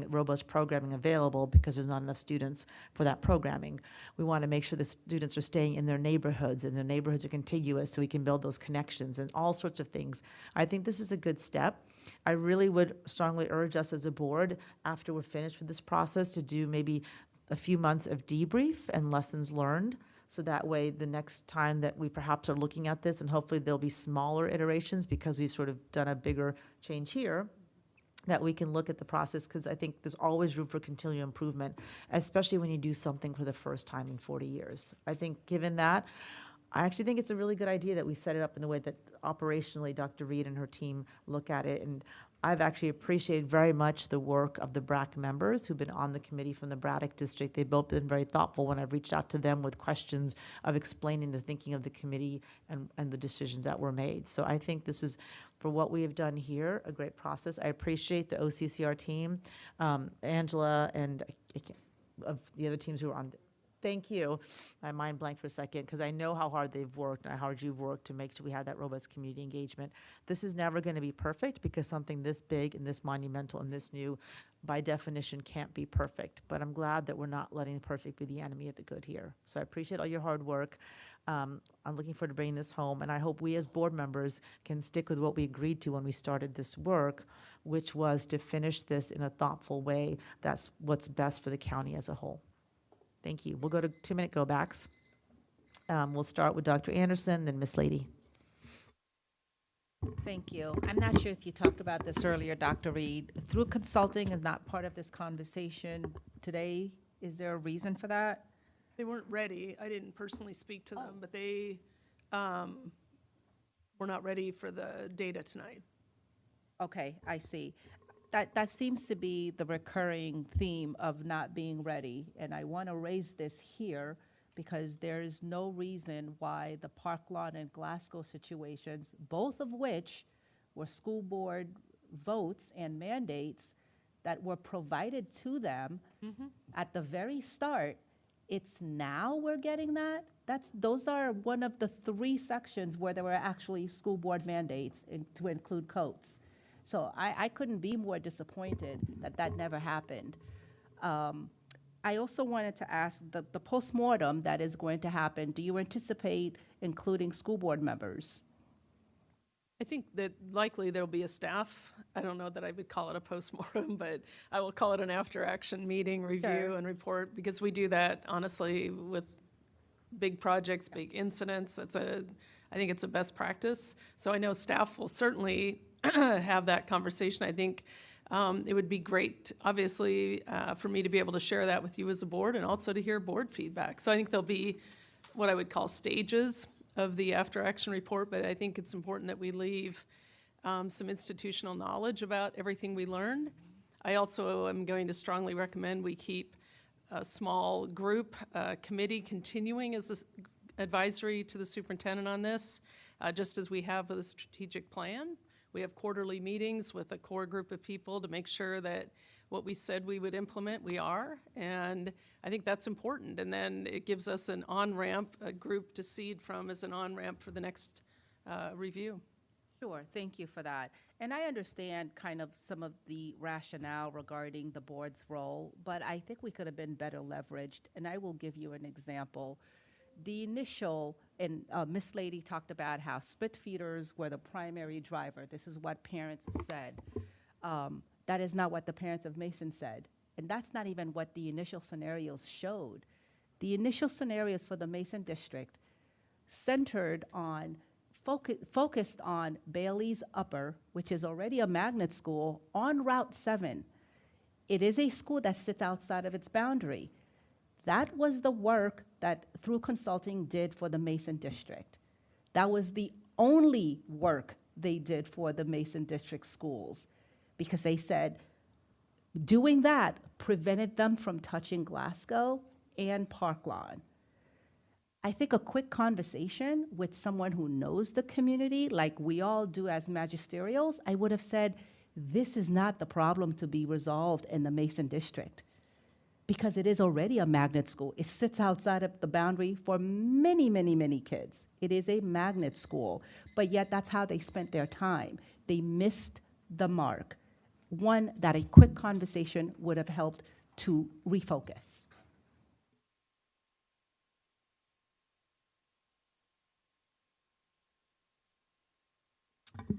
robust programming available, because there's not enough students for that programming. We want to make sure the students are staying in their neighborhoods, and their neighborhoods are contiguous, so we can build those connections and all sorts of things. I think this is a good step. I really would strongly urge us as a board, after we're finished with this process, to do maybe a few months of debrief and lessons learned, so that way the next time that we perhaps are looking at this, and hopefully there'll be smaller iterations because we've sort of done a bigger change here, that we can look at the process, because I think there's always room for continual improvement, especially when you do something for the first time in 40 years. I think given that, I actually think it's a really good idea that we set it up in the way that operationally Dr. Reed and her team look at it. And I've actually appreciated very much the work of the BRAC members who've been on the committee from the Braddock District. They've both been very thoughtful when I've reached out to them with questions of explaining the thinking of the committee and the decisions that were made. So I think this is, for what we have done here, a great process. I appreciate the OCCR team, Angela, and of the other teams who are on. Thank you. My mind blanked for a second, because I know how hard they've worked and how hard you've worked to make sure we have that robust community engagement. This is never going to be perfect, because something this big and this monumental and this new, by definition, can't be perfect. But I'm glad that we're not letting the perfect be the enemy of the good here. So I appreciate all your hard work. I'm looking forward to bringing this home, and I hope we as board members can stick with what we agreed to when we started this work, which was to finish this in a thoughtful way. That's what's best for the county as a whole. Thank you. We'll go to 2-minute go-backs. We'll start with Dr. Anderson, then Ms. Lady. Thank you. I'm not sure if you talked about this earlier, Dr. Reed. Through consulting is not part of this conversation today. Is there a reason for that? They weren't ready. I didn't personally speak to them, but they were not ready for the data tonight. Okay, I see. That seems to be the recurring theme of not being ready, and I want to raise this here because there is no reason why the Park Lawn and Glasgow situations, both of which were school board votes and mandates that were provided to them at the very start, it's now we're getting that? Those are one of the 3 sections where there were actually school board mandates to include coats. So I couldn't be more disappointed that that never happened. I also wanted to ask, the postmortem that is going to happen, do you anticipate including school board members? I think that likely there'll be a staff. I don't know that I would call it a postmortem, but I will call it an after-action meeting, review and report, because we do that honestly with big projects, big incidents. I think it's a best practice. So I know staff will certainly have that conversation. I think it would be great, obviously, for me to be able to share that with you as a board and also to hear board feedback. So I think there'll be what I would call stages of the after-action report, but I think it's important that we leave some institutional knowledge about everything we learned. I also am going to strongly recommend we keep a small group committee continuing as an advisory to the superintendent on this, just as we have with the strategic plan. We have quarterly meetings with a core group of people to make sure that what we said we would implement, we are. And I think that's important. And then it gives us an on-ramp, a group to seed from as an on-ramp for the next review. Sure, thank you for that. And I understand kind of some of the rationale regarding the board's role, but I think we could have been better leveraged. And I will give you an example. The initial, and Miss Lady talked about how split feeders were the primary driver. This is what parents said. That is not what the parents of Mason said. And that's not even what the initial scenarios showed. The initial scenarios for the Mason district centered on, focused on Bailey's Upper, which is already a magnet school, on Route 7. It is a school that sits outside of its boundary. That was the work that Through Consulting did for the Mason district. That was the only work they did for the Mason district schools, because they said doing that prevented them from touching Glasgow and Park Lawn. I think a quick conversation with someone who knows the community, like we all do as magisterials, I would have said, this is not the problem to be resolved in the Mason district, because it is already a magnet school. It sits outside of the boundary for many, many, many kids. It is a magnet school, but yet that's how they spent their time. They missed the mark. One that a quick conversation would have helped to refocus.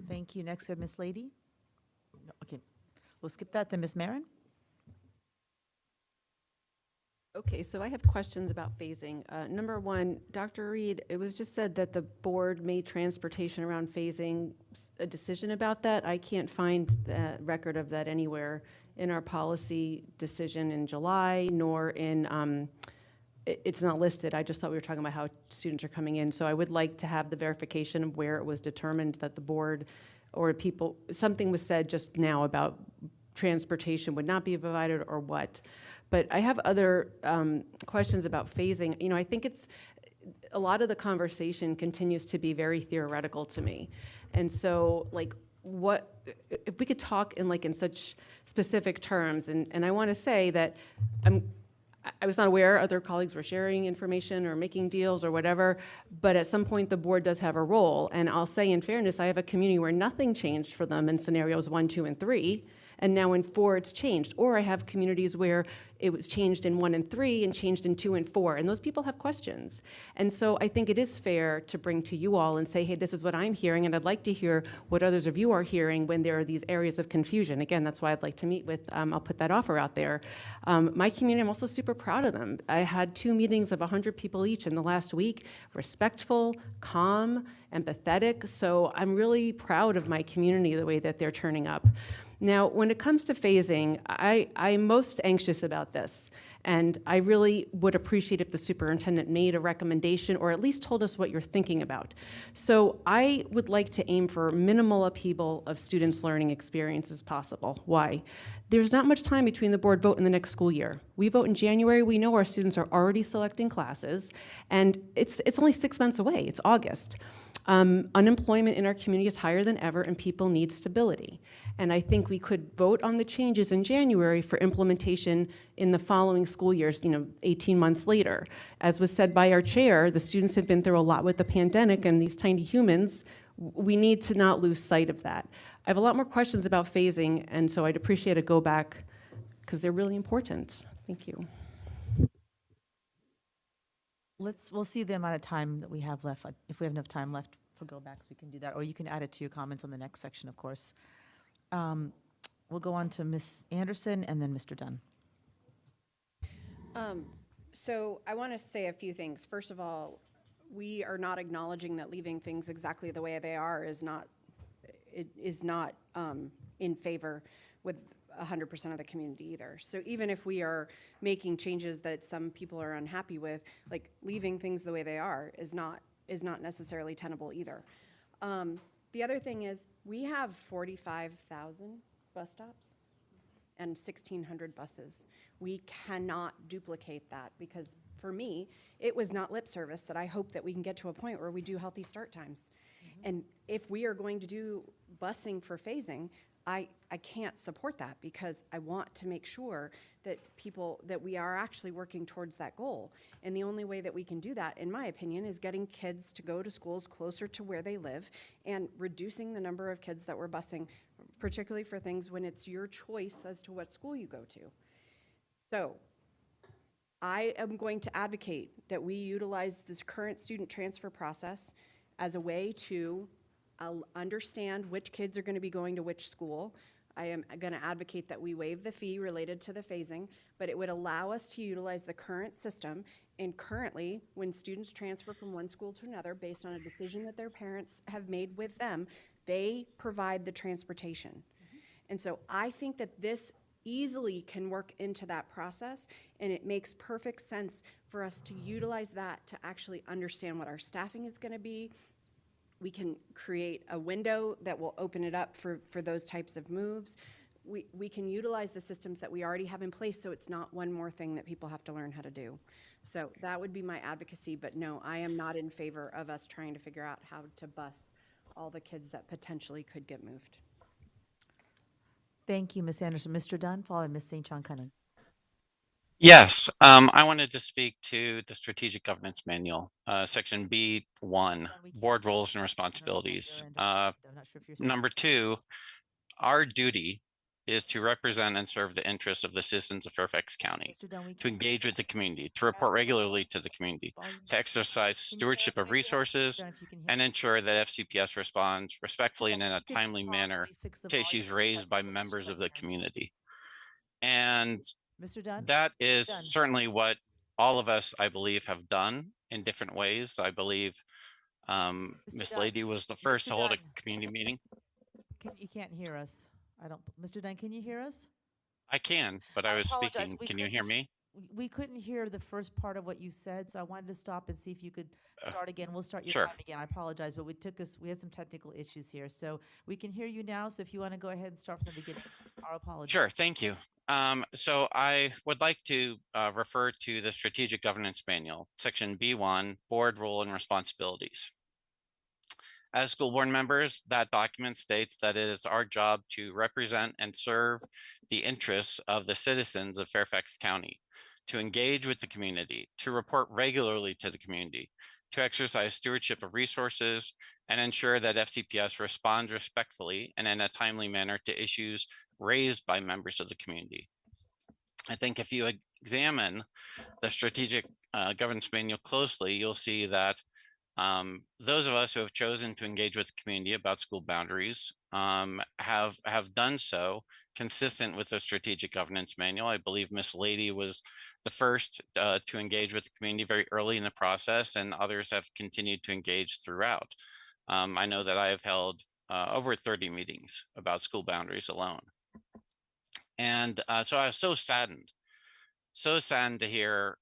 Thank you. Next we have Ms. Lady. No, okay, we'll skip that. Then Ms. Marin. Okay, so I have questions about phasing. Number one, Dr. Reed, it was just said that the board made transportation around phasing a decision about that. I can't find the record of that anywhere in our policy decision in July, nor in, it's not listed. I just thought we were talking about how students are coming in. So I would like to have the verification of where it was determined that the board or people, something was said just now about transportation would not be provided or what. But I have other questions about phasing. You know, I think it's, a lot of the conversation continues to be very theoretical to me. And so, like, what, if we could talk in such specific terms, and I want to say that I was not aware other colleagues were sharing information or making deals or whatever, but at some point the board does have a role. And I'll say in fairness, I have a community where nothing changed for them in scenarios 1, 2, and 3. And now in 4, it's changed. Or I have communities where it was changed in 1 and 3 and changed in 2 and 4. And those people have questions. And so I think it is fair to bring to you all and say, hey, this is what I'm hearing, and I'd like to hear what others of you are hearing when there are these areas of confusion. Again, that's why I'd like to meet with, I'll put that offer out there. My community, I'm also super proud of them. I had 2 meetings of 100 people each in the last week, respectful, calm, empathetic. So I'm really proud of my community, the way that they're turning up. Now, when it comes to phasing, I'm most anxious about this, and I really would appreciate if the superintendent made a recommendation or at least told us what you're thinking about. So I would like to aim for minimal upheaval of students' learning experience as possible. Why? There's not much time between the board vote and the next school year. We vote in January, we know our students are already selecting classes, and it's only 6 months away, it's August. Unemployment in our community is higher than ever, and people need stability. And I think we could vote on the changes in January for implementation in the following school years, 18 months later. As was said by our chair, the students have been through a lot with the pandemic, and these tiny humans, we need to not lose sight of that. I have a lot more questions about phasing, and so I'd appreciate a go back, because they're really important. Thank you. We'll see the amount of time that we have left. If we have enough time left for go backs, we can do that, or you can add it to your comments on the next section, of course. We'll go on to Ms. Anderson and then Mr. Dunn. So I want to say a few things. First of all, we are not acknowledging that leaving things exactly the way they are is not in favor with 100% of the community either. So even if we are making changes that some people are unhappy with, like leaving things the way they are is not necessarily tenable either. The other thing is we have 45,000 bus stops and 1,600 buses. We cannot duplicate that because for me, it was not lip service that I hope that we can get to a point where we do healthy start times. And if we are going to do busing for phasing, I can't support that because I want to make sure that that we are actually working towards that goal. And the only way that we can do that, in my opinion, is getting kids to go to schools closer to where they live and reducing the number of kids that we're busing, particularly for things when it's your choice as to what school you go to. So I am going to advocate that we utilize this current student transfer process as a way to understand which kids are going to be going to which school. I am going to advocate that we waive the fee related to the phasing, but it would allow us to utilize the current system. And currently, when students transfer from one school to another based on a decision that their parents have made with them, they provide the transportation. And so I think that this easily can work into that process, and it makes perfect sense for us to utilize that to actually understand what our staffing is going to be. We can create a window that will open it up for those types of moves. We can utilize the systems that we already have in place so it's not one more thing that people have to learn how to do. So that would be my advocacy, but no, I am not in favor of us trying to figure out how to bus all the kids that potentially could get moved. Thank you, Ms. Anderson. Mr. Dunn, followed by Ms. St. John Cunning. Yes, I wanted to speak to the Strategic Governance Manual, Section B1, Board Roles and Responsibilities. I'm not sure if you're Number 2, our duty is to represent and serve the interests of the citizens of Fairfax County, Mr. Dunn, we to engage with the community, to report regularly to the community, to exercise stewardship of resources, and ensure that FCPS responds respectfully and in a timely manner to issues raised by members of the community. And Mr. Dunn? that is certainly what all of us, I believe, have done in different ways. I believe Ms. Dunn. Lady was the first Mr. to hold a Dunn. community meeting. You can't hear us. Mr. Dunn, can you hear us? I can, but I was apologize. speaking. We Can you couldn't hear me? We couldn't hear the first part of what you said, so I wanted to stop and see if you could start again. We'll start your Sure. time again. I apologize, but we had some technical issues here. So we can hear you now, so if you want to go ahead and start from the beginning, our apologies. Sure, thank you. So I would like to refer to the Strategic Governance Manual, Section B1, Board Role and Responsibilities. As school board members, that document states that it is our job to represent and serve the interests of the citizens of Fairfax County, to engage with the community, to report regularly to the community, to exercise stewardship of resources, and ensure that FCPS responds respectfully and in a timely manner to issues raised by members of the community. I think if you examine the Strategic Governance Manual closely, you'll see that those of us who have chosen to engage with the community about school boundaries have done so consistent with the Strategic Governance Manual. I believe Ms. Lady was the first to engage with the community very early in the process, and others have continued to engage throughout. I know that I have held over 30 meetings about school boundaries alone. And so I was so saddened to hear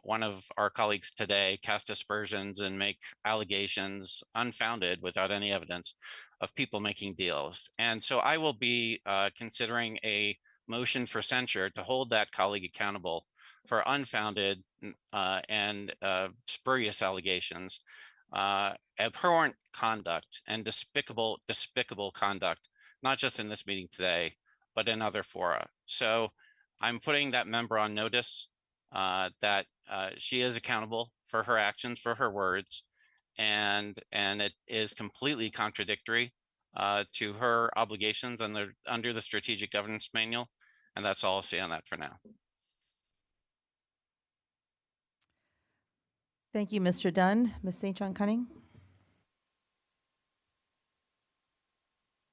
one of our colleagues today cast aspersions and make allegations unfounded without any evidence of people making deals. And so I will be considering a motion for censure to hold that colleague accountable for unfounded and spurious allegations, abhorrent conduct, and despicable conduct, not just in this meeting today, but in other fora. So I'm putting that member on notice that she is accountable for her actions, for her words, and it is completely contradictory to her obligations under the Strategic Governance Manual. And that's all I'll say on that for now. Thank you, Mr. Dunn. Ms. St. John Cunning?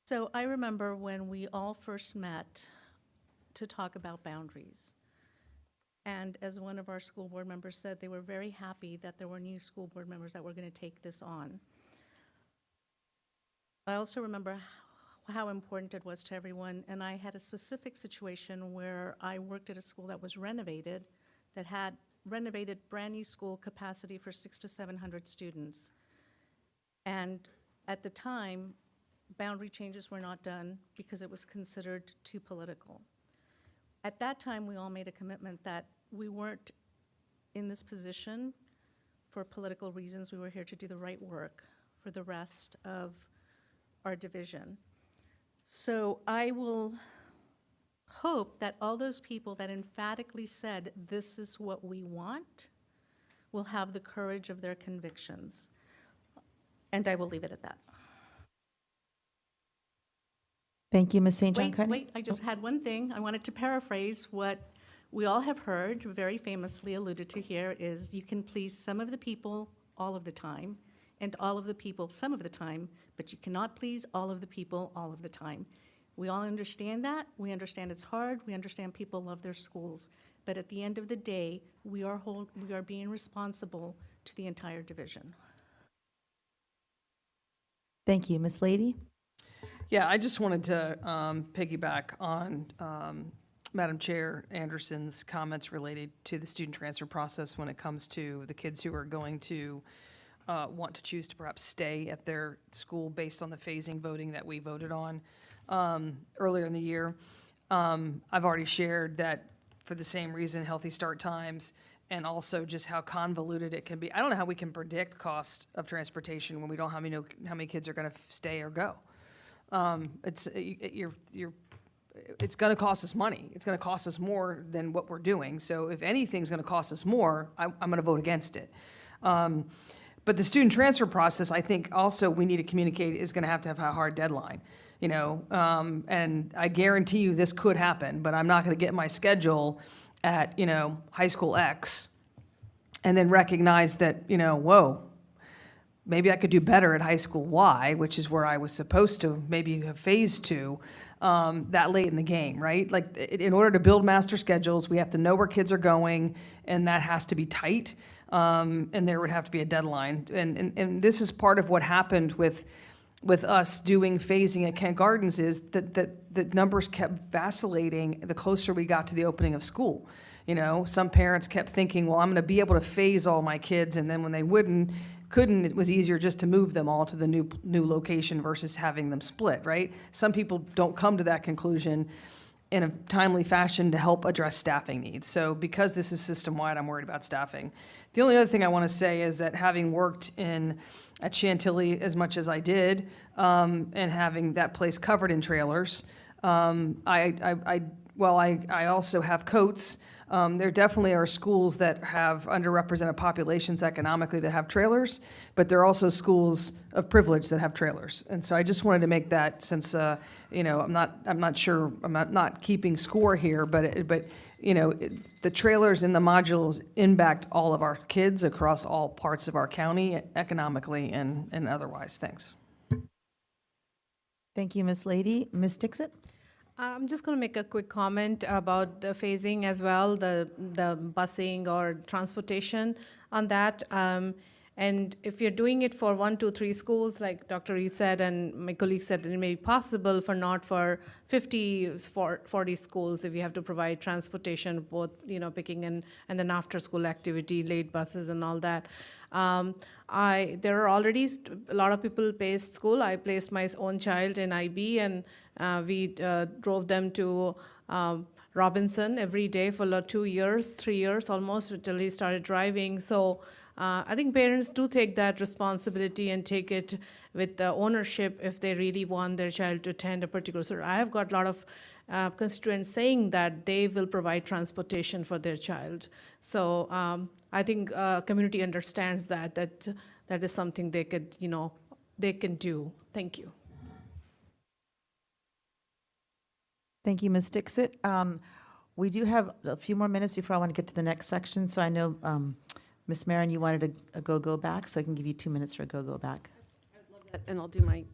So I remember when we all first met to talk about boundaries. And as one of our school board members said, they were very happy that there were new school board members that were going to take this on. I also remember how important it was to everyone, and I had a specific situation where I worked at a school that was renovated, that had renovated brand-new school capacity for 600 to 700 students. And at the time, boundary changes were not done because it was considered too political. At that time, we all made a commitment that we weren't in this position for political reasons. We were here to do the right work for the rest of our division. So I will hope that all those people that emphatically said, this is what we want, will have the courage of their convictions. And I will leave it at that. Thank you, Ms. St. John Cunning. Wait, I just had one thing. I wanted to paraphrase what we all have heard, very famously alluded to here, is you can please some of the people all of the time, and all of the people some of the time, but you cannot please all of the people all of the time. We all understand that. We understand it's hard. We understand people love their schools. But at the end of the day, we are being responsible to the entire division. Thank you. Ms. Lady? Yeah, I just wanted to piggyback on Madam Chair Anderson's comments related to the student transfer process when it comes to the kids who are going to want to choose to perhaps stay at their school based on the phasing voting that we voted on earlier in the year. I've already shared that for the same reason, healthy start times, and also just how convoluted it can be. I don't know how we can predict cost of transportation when we don't know how many kids are going to stay or go. It's going to cost us money. It's going to cost us more than what we're doing. So if anything's going to cost us more, I'm going to vote against it. But the student transfer process, I think also we need to communicate is going to have a hard deadline. And I guarantee you this could happen, but I'm not going to get my schedule at, high school X and then recognize that, whoa, maybe I could do better at high school Y, which is where I was supposed to maybe have phased to that late in the game, right? Like in order to build master schedules, we have to know where kids are going, and that has to be tight, and there would have to be a deadline. And this is part of what happened with us doing phasing at Kent Gardens is that the numbers kept vacillating the closer we got to the opening of school. Some parents kept thinking, well, I'm going to be able to phase all my kids, and then when they couldn't, it was easier just to move them all to the new location versus having them split, right? Some people don't come to that conclusion in a timely fashion to help address staffing needs. So because this is system-wide, I'm worried about staffing. The only other thing I want to say is that having worked at Chantilly as much as I did, and having that place covered in trailers, I also have Coates. There definitely are schools that have underrepresented populations economically that have trailers, but there are also schools of privilege that have trailers. And so I just wanted to make that, since I'm not keeping score here, but the trailers and the modules impact all of our kids across all parts of our county economically and otherwise. Thanks. Thank you, Ms. Lady. Ms. Dixit? I'm just going to make a quick comment about the phasing as well, the busing or transportation on that. And if you're doing it for 1, 2, 3 schools, like Dr. Reed said, and my colleague said, it may be possible for not for 50, 40 schools if you have to provide transportation, both, picking and then after-school activity, late buses and all that. There are already a lot of people placed school. I placed my own child in IB, and we drove them to Robinson every day for 2 years, 3 years almost, until he started driving. So I think parents do take that responsibility and take it with ownership if they really want their child to attend a particular school. I have got a lot of constituents saying that they will provide transportation for their child. So I think community understands that is something they could, they can do. Thank you. Thank you, Ms. Dixit. We do have a few more minutes before I want to get to the next section, so I know, Ms. Marin, you wanted a go back, so I can give you 2 minutes for a go back. And I'll do my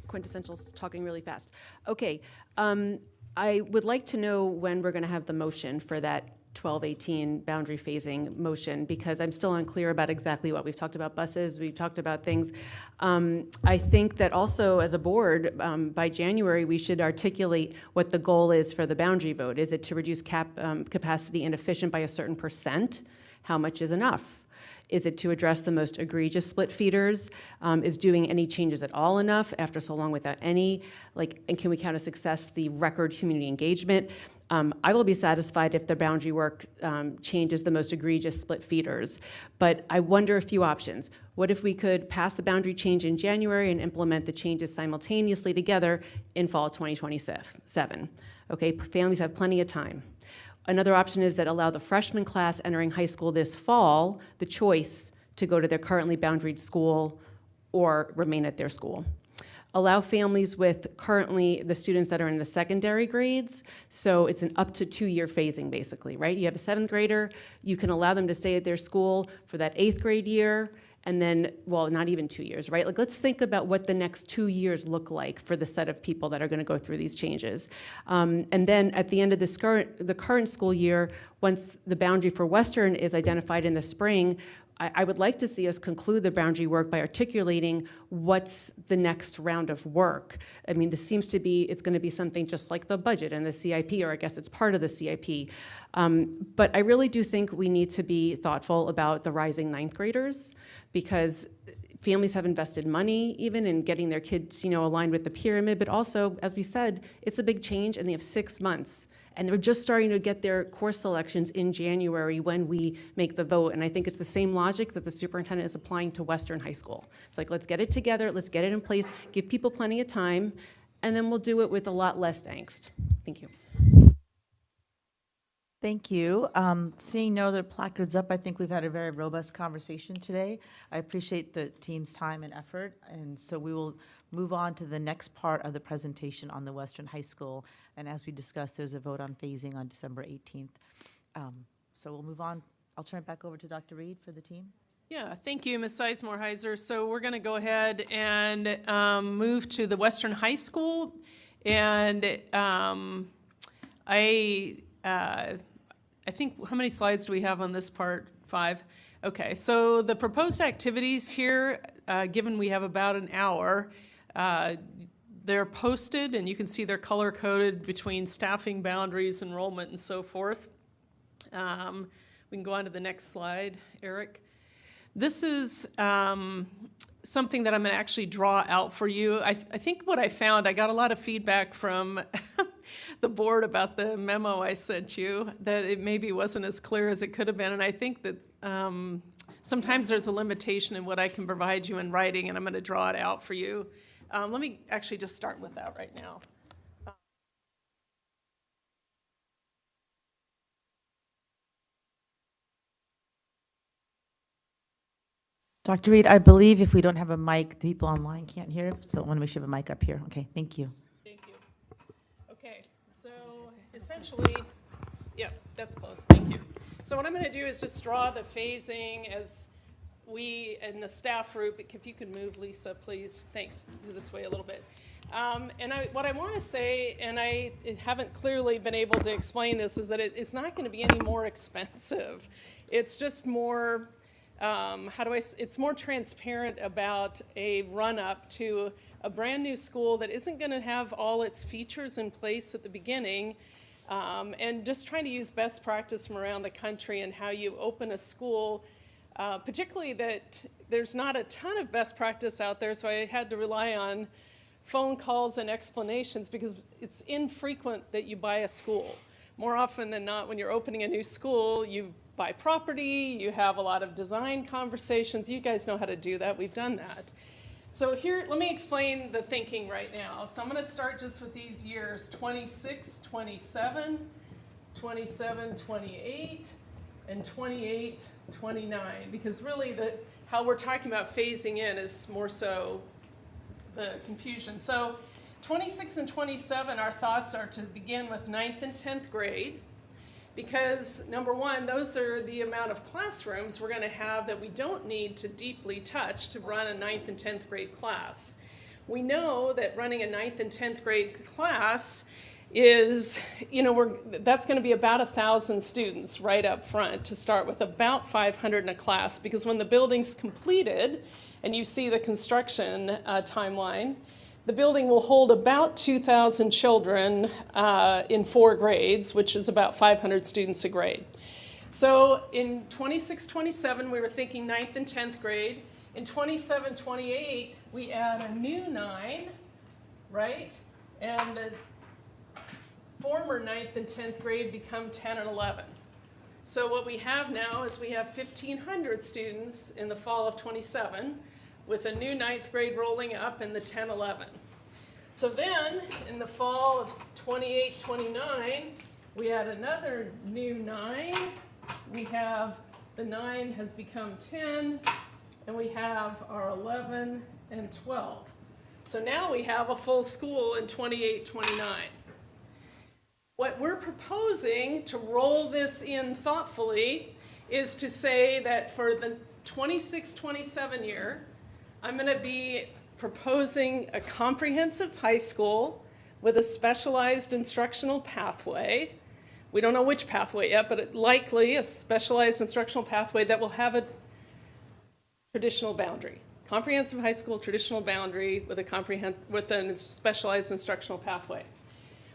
quintessential talking really fast. Okay, I would like to know when we're going to have the motion for that 1218 boundary phasing motion, because I'm still unclear about exactly what we've talked about. Buses, we've talked about things. I think that also as a board, by January, we should articulate what the goal is for the boundary vote. Is it to reduce capacity inefficient by a certain %? How much is enough? Is it to address the most egregious split feeders? Is doing any changes at all enough after so long without any? And can we count as success the record community engagement? I will be satisfied if the boundary work changes the most egregious split feeders. But I wonder a few options. What if we could pass the boundary change in January and implement the changes simultaneously together in fall 2027? Okay, families have plenty of time. Another option is that allow the freshman class entering high school this fall the choice to go to their currently boundaried school or remain at their school. Allow families with currently the students that are in the secondary grades, so it's an up to 2-year phasing basically, right? You have a 7th grader, you can allow them to stay at their school for that 8th grade year, and then, well, not even 2 years, right? Let's think about what the next 2 years look like for the set of people that are going to go through these changes. And then at the end of the current school year, once the boundary for Western is identified in the spring, I would like to see us conclude the boundary work by articulating what's the next round of work. I mean, this seems to be, it's going to be something just like the budget and the CIP, or I guess it's part of the CIP. But I really do think we need to be thoughtful about the rising 9th graders, because families have invested money even in getting their kids, aligned with the pyramid, but also, as we said, it's a big change and they have 6 months. And they're just starting to get their course selections in January when we make the vote. And I think it's the same logic that the superintendent is applying to Western High School. It's like, let's get it together, let's get it in place, give people plenty of time, and then we'll do it with a lot less angst. Thank you. Thank you. Seeing no other placards up, I think we've had a very robust conversation today. I appreciate the team's time and effort, and so we will move on to the next part of the presentation on the Western High School. And as we discussed, there's a vote on phasing on December 18th. So we'll move on. I'll turn it back over to Dr. Reed for the team. Yeah, thank you, Ms. Sizemore-Heiser. So we're going to go ahead and move to the Western High School. And I think, how many slides do we have on this part? 5? Okay, so the proposed activities here, given we have about an hour, they're posted and you can see they're color-coded between staffing boundaries, enrollment, and so forth. We can go on to the next slide, Eric. This is something that I'm going to actually draw out for you. I think what I found, I got a lot of feedback from the board about the memo I sent you, that it maybe wasn't as clear as it could have been. And I think that sometimes there's a limitation in what I can provide you in writing, and I'm going to draw it out for you. Let me actually just start with that right now. Dr. Reed, I believe if we don't have a mic, the people online can't hear it, so I want to make sure we have a mic up here. Okay, thank you. Thank you. Okay, so essentially, yeah, that's close. Thank you. So what I'm going to do is just draw the phasing as we and the staff group, if you could move, Lisa, please. Thanks. This way a little bit. And what I want to say, and I haven't clearly been able to explain this, is that it's not going to be any more expensive. It's just more it's more transparent about a run-up to a brand-new school that isn't going to have all its features in place at the beginning, and just trying to use best practice from around the country and how you open a school, particularly that there's not a ton of best practice out there, so I had to rely on phone calls and explanations because it's infrequent that you buy a school. More often than not, when you're opening a new school, you buy property, you have a lot of design conversations. You guys know how to do that. We've done that. So here, let me explain the thinking right now. So I'm going to start just with these years, 26, 27, 27, 28, and 28, 29, because really how we're talking about phasing in is more so the confusion. So 26 and 27, our thoughts are to begin with 9th and 10th grade, because number one, those are the amount of classrooms we're going to have that we don't need to deeply touch to run a 9th and 10th grade class. We know that running a 9th and 10th grade class is, that's going to be about 1,000 students right up front to start with, about 500 in a class, because when the building's completed, and you see the construction timeline, the building will hold about 2,000 children in 4 grades, which is about 500 students a grade. So in 26, 27, we were thinking 9th and 10th grade. In 27, 28, we add a new 9, right? And the former 9th and 10th grade become 10 and 11. So what we have now is we have 1,500 students in the fall of 27, with a new 9th grade rolling up in the 10-11. So then, in the fall of 28, 29, we add another new 9. We have, the 9 has become 10, and we have our 11 and 12. So now we have a full school in 28, 29. What we're proposing to roll this in thoughtfully is to say that for the 26, 27 year, I'm going to be proposing a comprehensive high school with a specialized instructional pathway. We don't know which pathway yet, but likely a specialized instructional pathway that will have a traditional boundary. Comprehensive high school, traditional boundary with a specialized instructional pathway.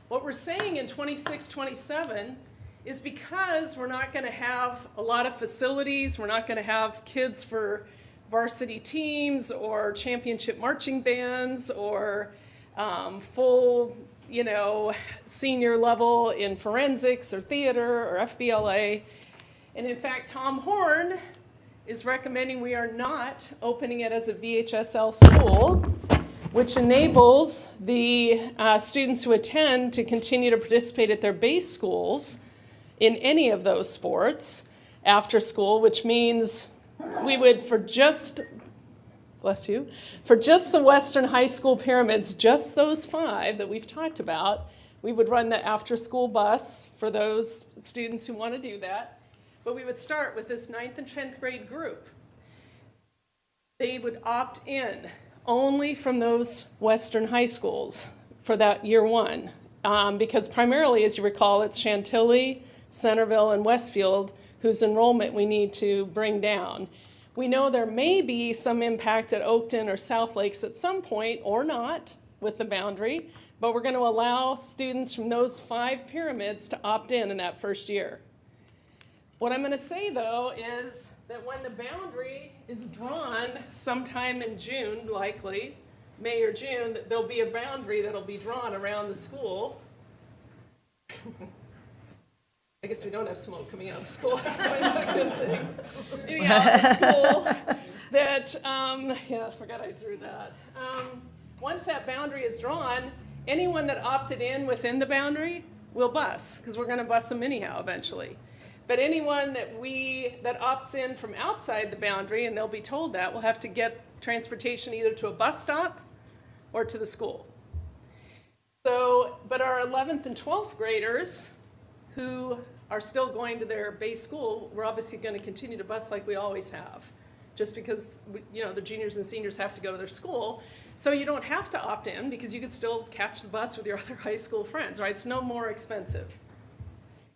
What we're saying in 26, 27 is because we're not going to have a lot of facilities, we're not going to have kids for varsity teams or championship marching bands or full, senior level in forensics or theater or FBLA. And in fact, Tom Horn is recommending we are not opening it as a VHSL school, which enables the students who attend to continue to participate at their base schools in any of those sports after school, which means we would, for just the Western High School pyramids, just those 5 that we've talked about, we would run the after-school bus for those students who want to do that. But we would start with this 9th and 10th grade group. They would opt in only from those Western high schools for that year 1, because primarily, as you recall, it's Chantilly, Centerville, and Westfield whose enrollment we need to bring down. We know there may be some impact at Oakton or South Lakes at some point, or not, with the boundary, but we're going to allow students from those 5 pyramids to opt in that first year. What I'm going to say, though, is that when the boundary is drawn sometime in June, likely, May or June, that there'll be a boundary that'll be drawn around the school. I guess we don't have smoke coming out of school. It's probably not a good thing. Getting out of the school, that, I forgot I drew that. Once that boundary is drawn, anyone that opted in within the boundary will bus, because we're going to bus them anyhow eventually. But anyone that opts in from outside the boundary, and they'll be told that, will have to get transportation either to a bus stop or to the school. So, but our 11th and 12th graders who are still going to their base school, we're obviously going to continue to bus like we always have, just because the juniors and seniors have to go to their school. So you don't have to opt in because you could still catch the bus with your other high school friends, right? It's no more expensive.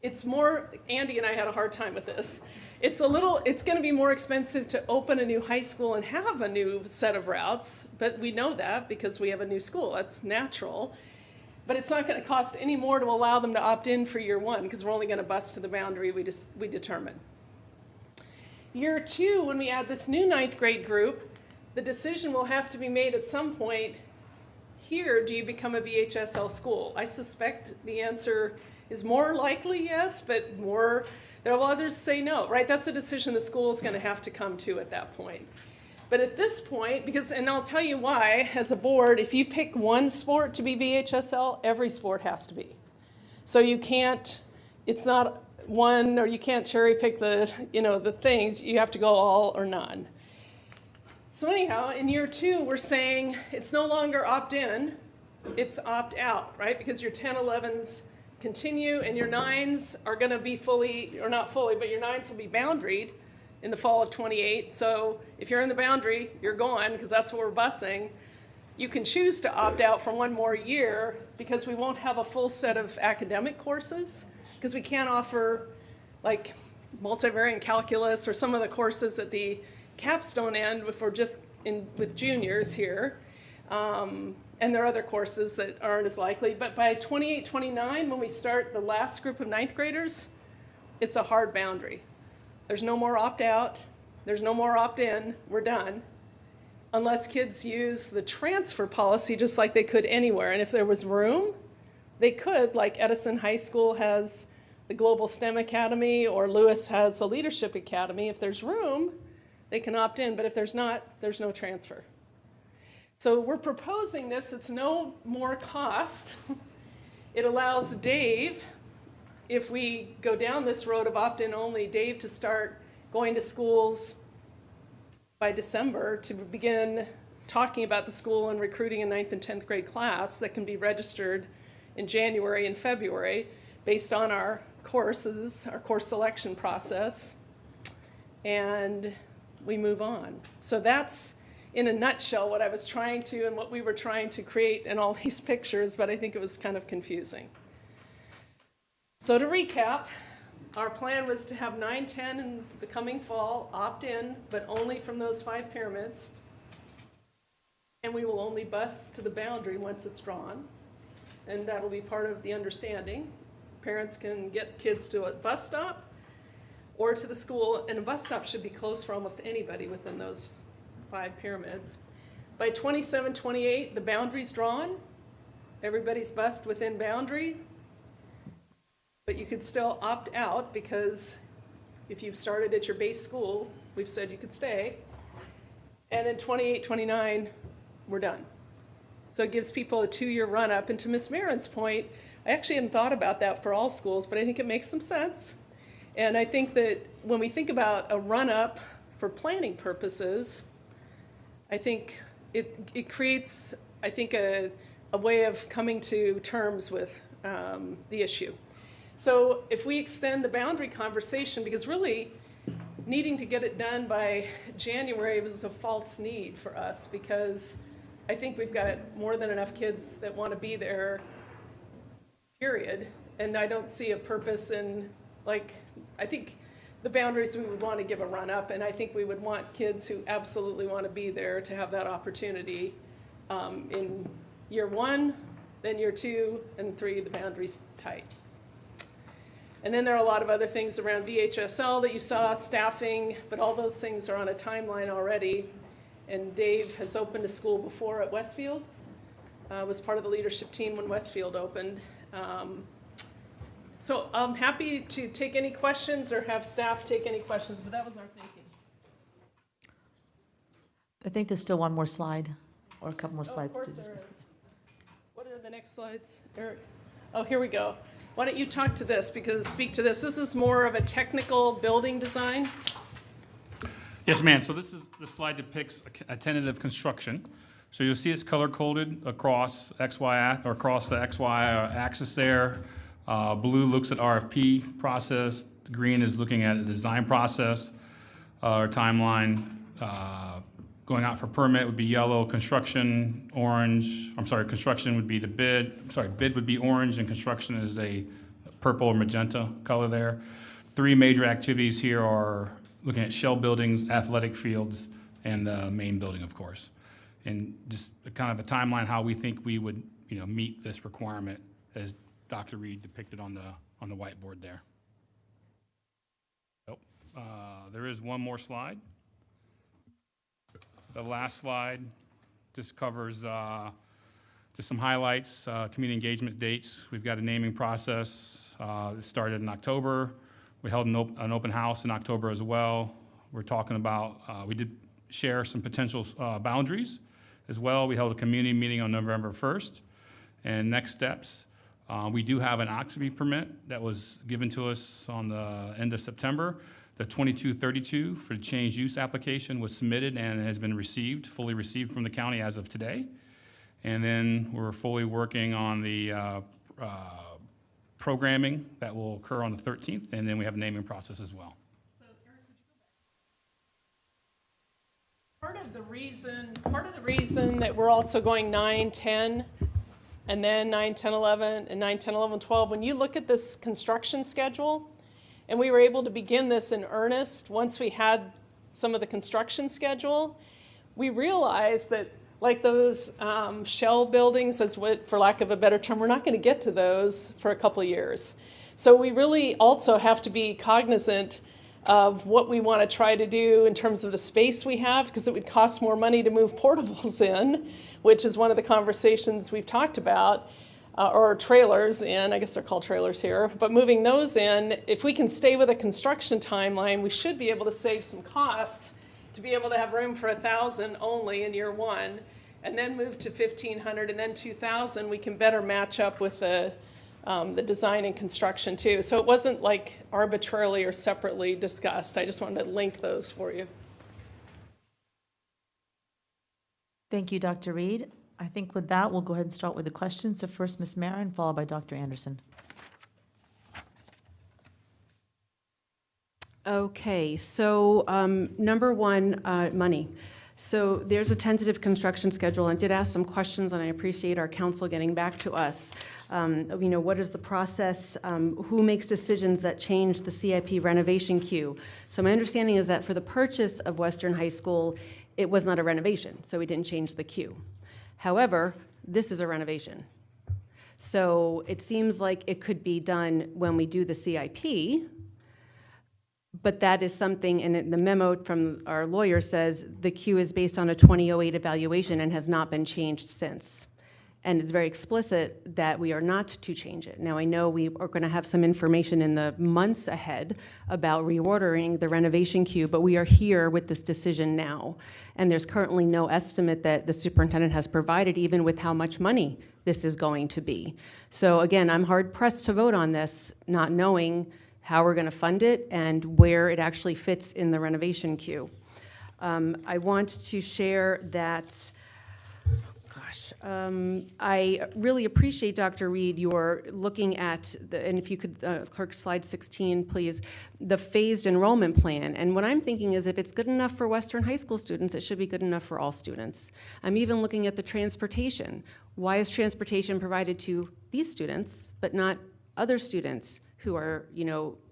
It's more, Andy and I had a hard time with this. it's going to be more expensive to open a new high school and have a new set of routes, but we know that because we have a new school. That's natural. But it's not going to cost any more to allow them to opt in for year one, because we're only going to bus to the boundary we determine. Year two, when we add this new 9th grade group, the decision will have to be made at some point. Here, do you become a VHSL school? I suspect the answer is more likely yes, but there will others say no, right? That's a decision the school is going to have to come to at that point. But at this point, and I'll tell you why, as a board, if you pick one sport to be VHSL, every sport has to be. So you can't, it's not one, or you can't cherry pick the things, you have to go all or none. So anyhow, in year two, we're saying it's no longer opt-in, it's opt-out, right? Because your 10, 11s continue, and your 9s are going to be fully, or not fully, but your 9s will be boundaried in the fall of 28. So if you're in the boundary, you're gone, because that's what we're busing. You can choose to opt out for one more year, because we won't have a full set of academic courses, because we can't offer like multivariate calculus or some of the courses at the capstone end if we're just with juniors here. And there are other courses that aren't as likely. But by 28, 29, when we start the last group of 9th graders, it's a hard boundary. There's no more opt-out. There's no more opt-in. We're done. Unless kids use the transfer policy just like they could anywhere. And if there was room, they could, like Edison High School has the Global STEM Academy, or Lewis has the Leadership Academy. If there's room, they can opt in, but if there's not, there's no transfer. So we're proposing this. It's no more cost. It allows Dave, if we go down this road of opt-in only, Dave to start going to schools by December to begin talking about the school and recruiting a 9th and 10th grade class that can be registered in January and February based on our courses, our course selection process, and we move on. So that's, in a nutshell, what I was trying to, and what we were trying to create in all these pictures, but I think it was kind of confusing. So to recap, our plan was to have 9, 10 in the coming fall, opt in, but only from those 5 pyramids. And we will only bus to the boundary once it's drawn. And that'll be part of the understanding. Parents can get kids to a bus stop or to the school, and a bus stop should be close for almost anybody within those 5 pyramids. By 27, 28, the boundary's drawn. Everybody's bused within boundary. But you could still opt out, because if you've started at your base school, we've said you could stay. And in 28, 29, we're done. So it gives people a 2-year run-up. And to Ms. Marin's point, I actually hadn't thought about that for all schools, but I think it makes some sense. And I think that when we think about a run-up for planning purposes, I think it creates, I think, a way of coming to terms with the issue. So if we extend the boundary conversation, because really needing to get it done by January was a false need for us, because I think we've got more than enough kids that want to be there, period. And I don't see a purpose in, I think the boundaries we would want to give a run up, and I think we would want kids who absolutely want to be there to have that opportunity in year 1, then year 2, and 3, the boundary's tight. And then there are a lot of other things around VHSL that you saw, staffing, but all those things are on a timeline already. And Dave has opened a school before at Westfield, was part of the leadership team when Westfield opened. So I'm happy to take any questions or have staff take any questions, but that was our thinking. I think there's still one more slide, or a couple more slides to discuss. What are the next slides, Eric? Oh, here we go. Why don't you talk to this, speak to this. This is more of a technical building design. Yes, ma'am. So this slide depicts a tentative construction. So you'll see it's color-coded across the XY axis there. Blue looks at RFP process. Green is looking at the design process or timeline. Going out for permit would be yellow, construction would be the bid. Bid would be orange, and construction is a purple or magenta color there. Three major activities here are looking at shell buildings, athletic fields, and the main building, of course. And just kind of a timeline how we think we would, meet this requirement as Dr. Reed depicted on the whiteboard there. So, there is one more slide. The last slide just covers just some highlights, community engagement dates. We've got a naming process. It started in October. We held an open house in October as well. We're talking about, we did share some potential boundaries as well. We held a community meeting on November 1st. And next steps, we do have an occupancy permit that was given to us on the end of September. The 2232 for the change use application was submitted and has been received, fully received from the county as of today. And then we're fully working on the programming that will occur on the 13th, and then we have a naming process as well. Part of the reason that we're also going 9, 10, and then 9, 10, 11, and 9, 10, 11, 12, when you look at this construction schedule, and we were able to begin this in earnest once we had some of the construction schedule, we realized that like those shell buildings, for lack of a better term, we're not going to get to those for a couple of years. So we really also have to be cognizant of what we want to try to do in terms of the space we have, because it would cost more money to move portables in, which is one of the conversations we've talked about, or trailers in, I guess they're called trailers here, but moving those in, if we can stay with a construction timeline, we should be able to save some costs to be able to have room for 1,000 only in year one, and then move to 1,500 and then 2,000, we can better match up with the design and construction too. So it wasn't like arbitrarily or separately discussed. I just wanted to link those for you. Thank you, Dr. Reed. I think with that, we'll go ahead and start with the questions. So first, Ms. Marin, followed by Dr. Anderson. Okay, so number one, money. So there's a tentative construction schedule, and I did ask some questions, and I appreciate our council getting back to us. What is the process? Who makes decisions that change the CIP renovation queue? So my understanding is that for the purchase of Western High School, it was not a renovation, so we didn't change the queue. However, this is a renovation. So it seems like it could be done when we do the CIP, but that is something, and the memo from our lawyer says the queue is based on a 2008 evaluation and has not been changed since. And it's very explicit that we are not to change it. Now, I know we are going to have some information in the months ahead about reordering the renovation queue, but we are here with this decision now. And there's currently no estimate that the superintendent has provided, even with how much money this is going to be. So again, I'm hard pressed to vote on this, not knowing how we're going to fund it and where it actually fits in the renovation queue. I want to share that, I really appreciate, Dr. Reed, your looking at, and if you could, clerk, slide 16, please, the phased enrollment plan. And what I'm thinking is if it's good enough for Western High School students, it should be good enough for all students. I'm even looking at the transportation. Why is transportation provided to these students, but not other students who are,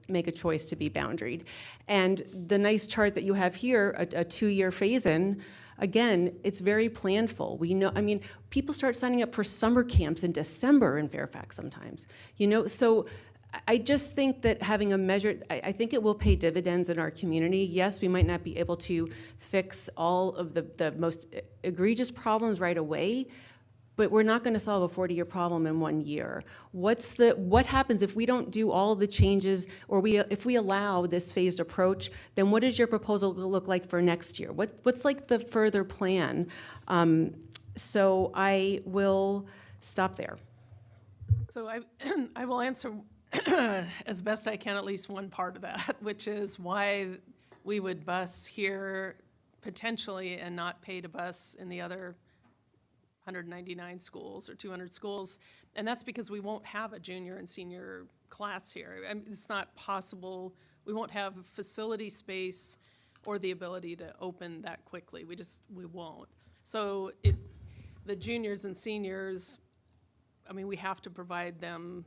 make a choice to be boundaried? And the nice chart that you have here, a 2-year phase-in, again, it's very planful. We know, people start signing up for summer camps in December in Fairfax sometimes. So I just think that having a measured, I think it will pay dividends in our community. Yes, we might not be able to fix all of the most egregious problems right away, but we're not going to solve a 40-year problem in 1 year. What happens if we don't do all the changes, or if we allow this phased approach? Then what does your proposal look like for next year? What's like the further plan? So I will stop there. So I will answer as best I can at least one part of that, which is why we would bus here potentially and not pay to bus in the other 199 schools or 200 schools, and that's because we won't have a junior and senior class here. It's not possible. We won't have facility space or the ability to open that quickly. We won't. So the juniors and seniors, we have to provide them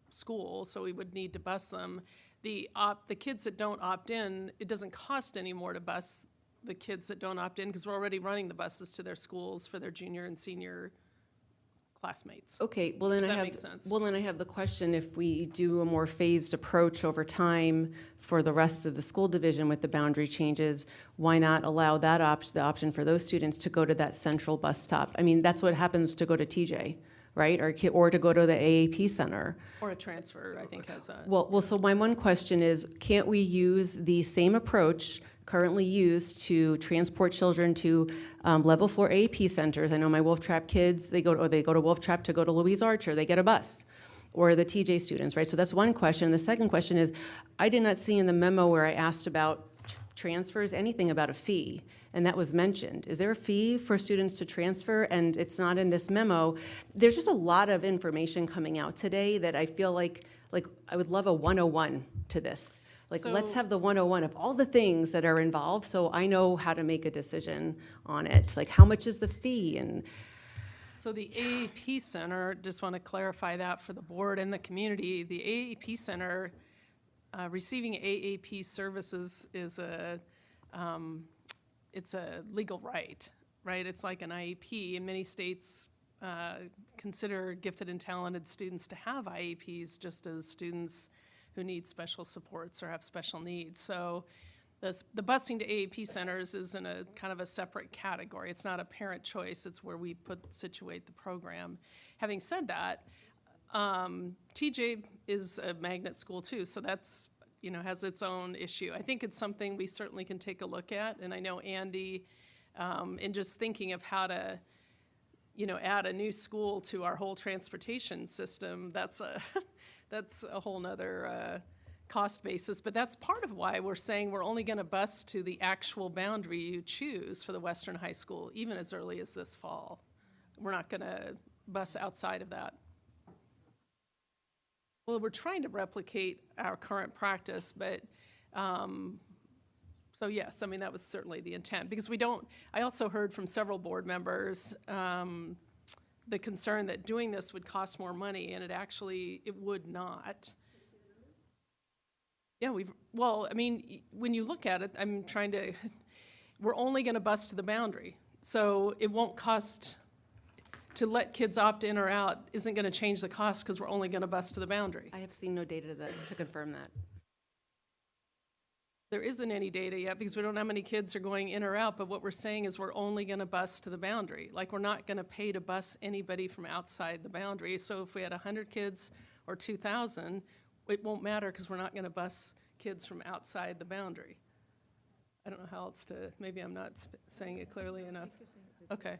school, so we would need to bus them. the kids that don't opt in, it doesn't cost any more to bus the kids that don't opt in because we're already running the buses to their schools for their junior and senior classmates. Okay, well then Does I that have, make sense? well then I have the question, if we do a more phased approach over time for the rest of the school division with the boundary changes, why not allow that the option for those students to go to that central bus stop? I mean, that's what happens to go to TJ, right? Or to go to the AAP center. Or a transfer, I think, has that. Well, so my one question is, can't we use the same approach currently used to transport children to level 4 AAP centers? I know my Wolf Trap kids, they go to Wolf Trap to go to Louise Archer, they get a bus, or the TJ students, right? So that's one question. The second question is, I did not see in the memo where I asked about transfers anything about a fee, and that was mentioned. Is there a fee for students to transfer? And it's not in this memo. There's just a lot of information coming out today that I feel like I would love a 101 to this. Like, let's have the 101 of all the things that are involved so I know how to make a decision on it. Like, how much is the fee? And So the AAP Center, just want to clarify that for the board and the community, the AAP Center, receiving AAP services is it's a legal right? It's like an IEP, and many states consider gifted and talented students to have IEPs just as students who need special supports or have special needs. So the busing to AAP centers is in a kind of a separate category. It's not a parent choice, it's where we situate the program. Having said that, TJ is a magnet school too, so that's, has its own issue. I think it's something we certainly can take a look at, and I know Andy, in just thinking of how to, add a new school to our whole transportation system, that's a whole nother cost basis, but that's part of why we're saying we're only going to bus to the actual boundary you choose for the Western High School, even as early as this fall. We're not going to bus outside of that. Well, we're trying to replicate our current practice, but so yes, I mean, that was certainly the intent, because I also heard from several board members the concern that doing this would cost more money, and it would not. Yeah, well, I mean, when you look at it, we're only gonna bus to the boundary. So it won't cost, to let kids opt in or out isn't gonna change the cost because we're only gonna bus to the boundary. I have seen no data to confirm that. There isn't any data yet because we don't know how many kids are going in or out, but what we're saying is we're only gonna bus to the boundary. Like, we're not gonna pay to bus anybody from outside the boundary. So if we had 100 kids or 2,000, it won't matter because we're not gonna bus kids from outside the boundary. I don't know how else maybe I'm not saying it clearly enough. Okay.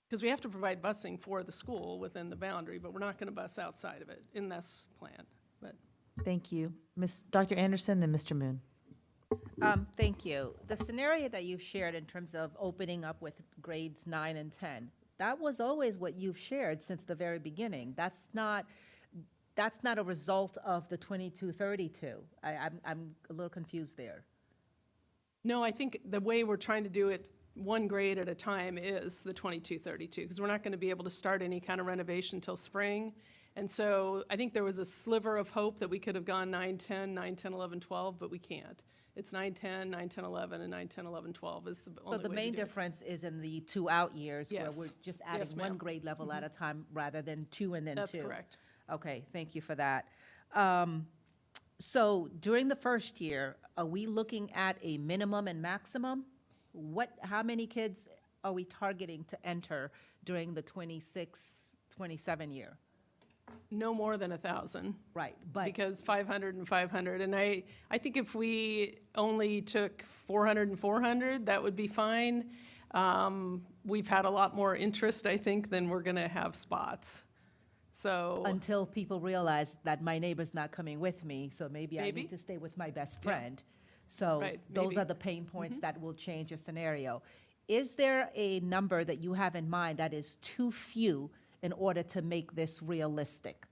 Because we have to provide busing for the school within the boundary, but we're not gonna bus outside of it in this plan, but. Thank you. Dr. Anderson, then Mr. Moon. Thank you. The scenario that you've shared in terms of opening up with grades 9 and 10, that was always what you've shared since the very beginning. That's not a result of the 2232. I'm a little confused there. No, I think the way we're trying to do it one grade at a time is the 2232, because we're not going to be able to start any kind of renovation till spring. And so I think there was a sliver of hope that we could have gone 9, 10, 9, 10, 11, 12, but we can't. It's 9, 10, 9, 10, 11, and 9, 10, 11, 12 is the only way to do it. So the main difference is in the 2 out years, where Yes. we're just adding Yes, one ma'am. grade level at a time rather than 2 and then 2. That's correct. Okay, thank you for that. So during the first year, are we looking at a minimum and maximum? How many kids are we targeting to enter during the 26, 27 year? No more than 1,000. Right, but. Because 500 and 500, and I think if we only took 400 and 400, that would be fine. We've had a lot more interest, I think, than we're gonna have spots. So. Until people realize that my neighbor's not coming with me, so maybe I need to stay with my best friend. So Right, those maybe. are the pain points that will change your scenario. Is there a number that you have in mind that is too few in order to make this realistic?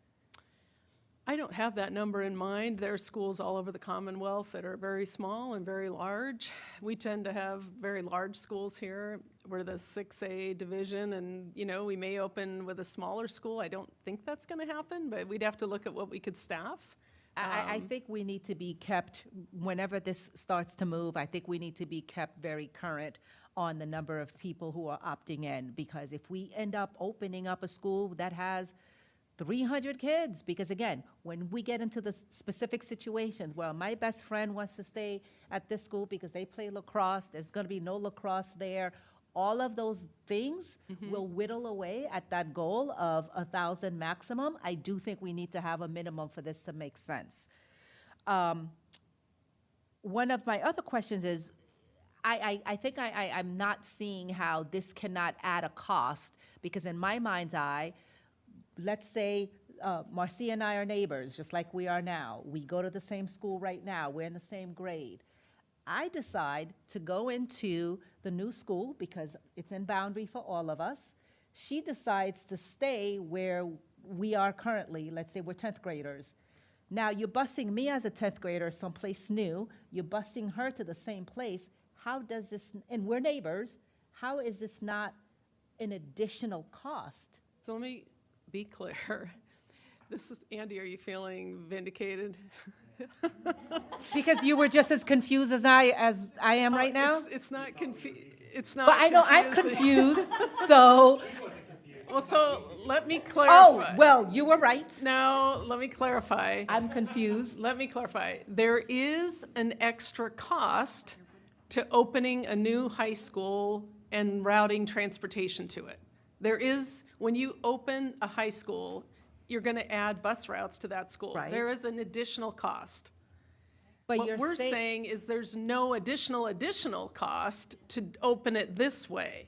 I don't have that number in mind. There are schools all over the Commonwealth that are very small and very large. We tend to have very large schools here. We're the 6A division, and we may open with a smaller school. I don't think that's going to happen, but we'd have to look at what we could staff. I think we need to be kept, whenever this starts to move, I think we need to be kept very current on the number of people who are opting in, because if we end up opening up a school that has 300 kids, because again, when we get into the specific situations, well, my best friend wants to stay at this school because they play lacrosse, there's gonna be no lacrosse there, all of those things will whittle away at that goal of 1,000 maximum. I do think we need to have a minimum for this to make sense. One of my other questions is, I think I'm not seeing how this cannot add a cost, because in my mind's eye, let's say Marcia and I are neighbors, just like we are now. We go to the same school right now. We're in the same grade. I decide to go into the new school because it's in Boundary for all of us. She decides to stay where we are currently. Let's say we're 10th graders. Now, you're busing me as a 10th grader someplace new. You're busing her to the same place. How does this, and we're neighbors, how is this not an additional cost? So let me be clear. This is, Andy, are you feeling vindicated? Because you were just as confused as I am right now? It's not it's not But I know I'm confused, so. Well, so let me clarify. Oh, well, you were right. No, let me clarify. I'm confused. Let me clarify. There is an extra cost to opening a new high school and routing transportation to it. There is, when you open a high school, you're going to add bus routes to that school. Right. There is an additional cost. But What you're we're saying is there's no additional cost to open it this way,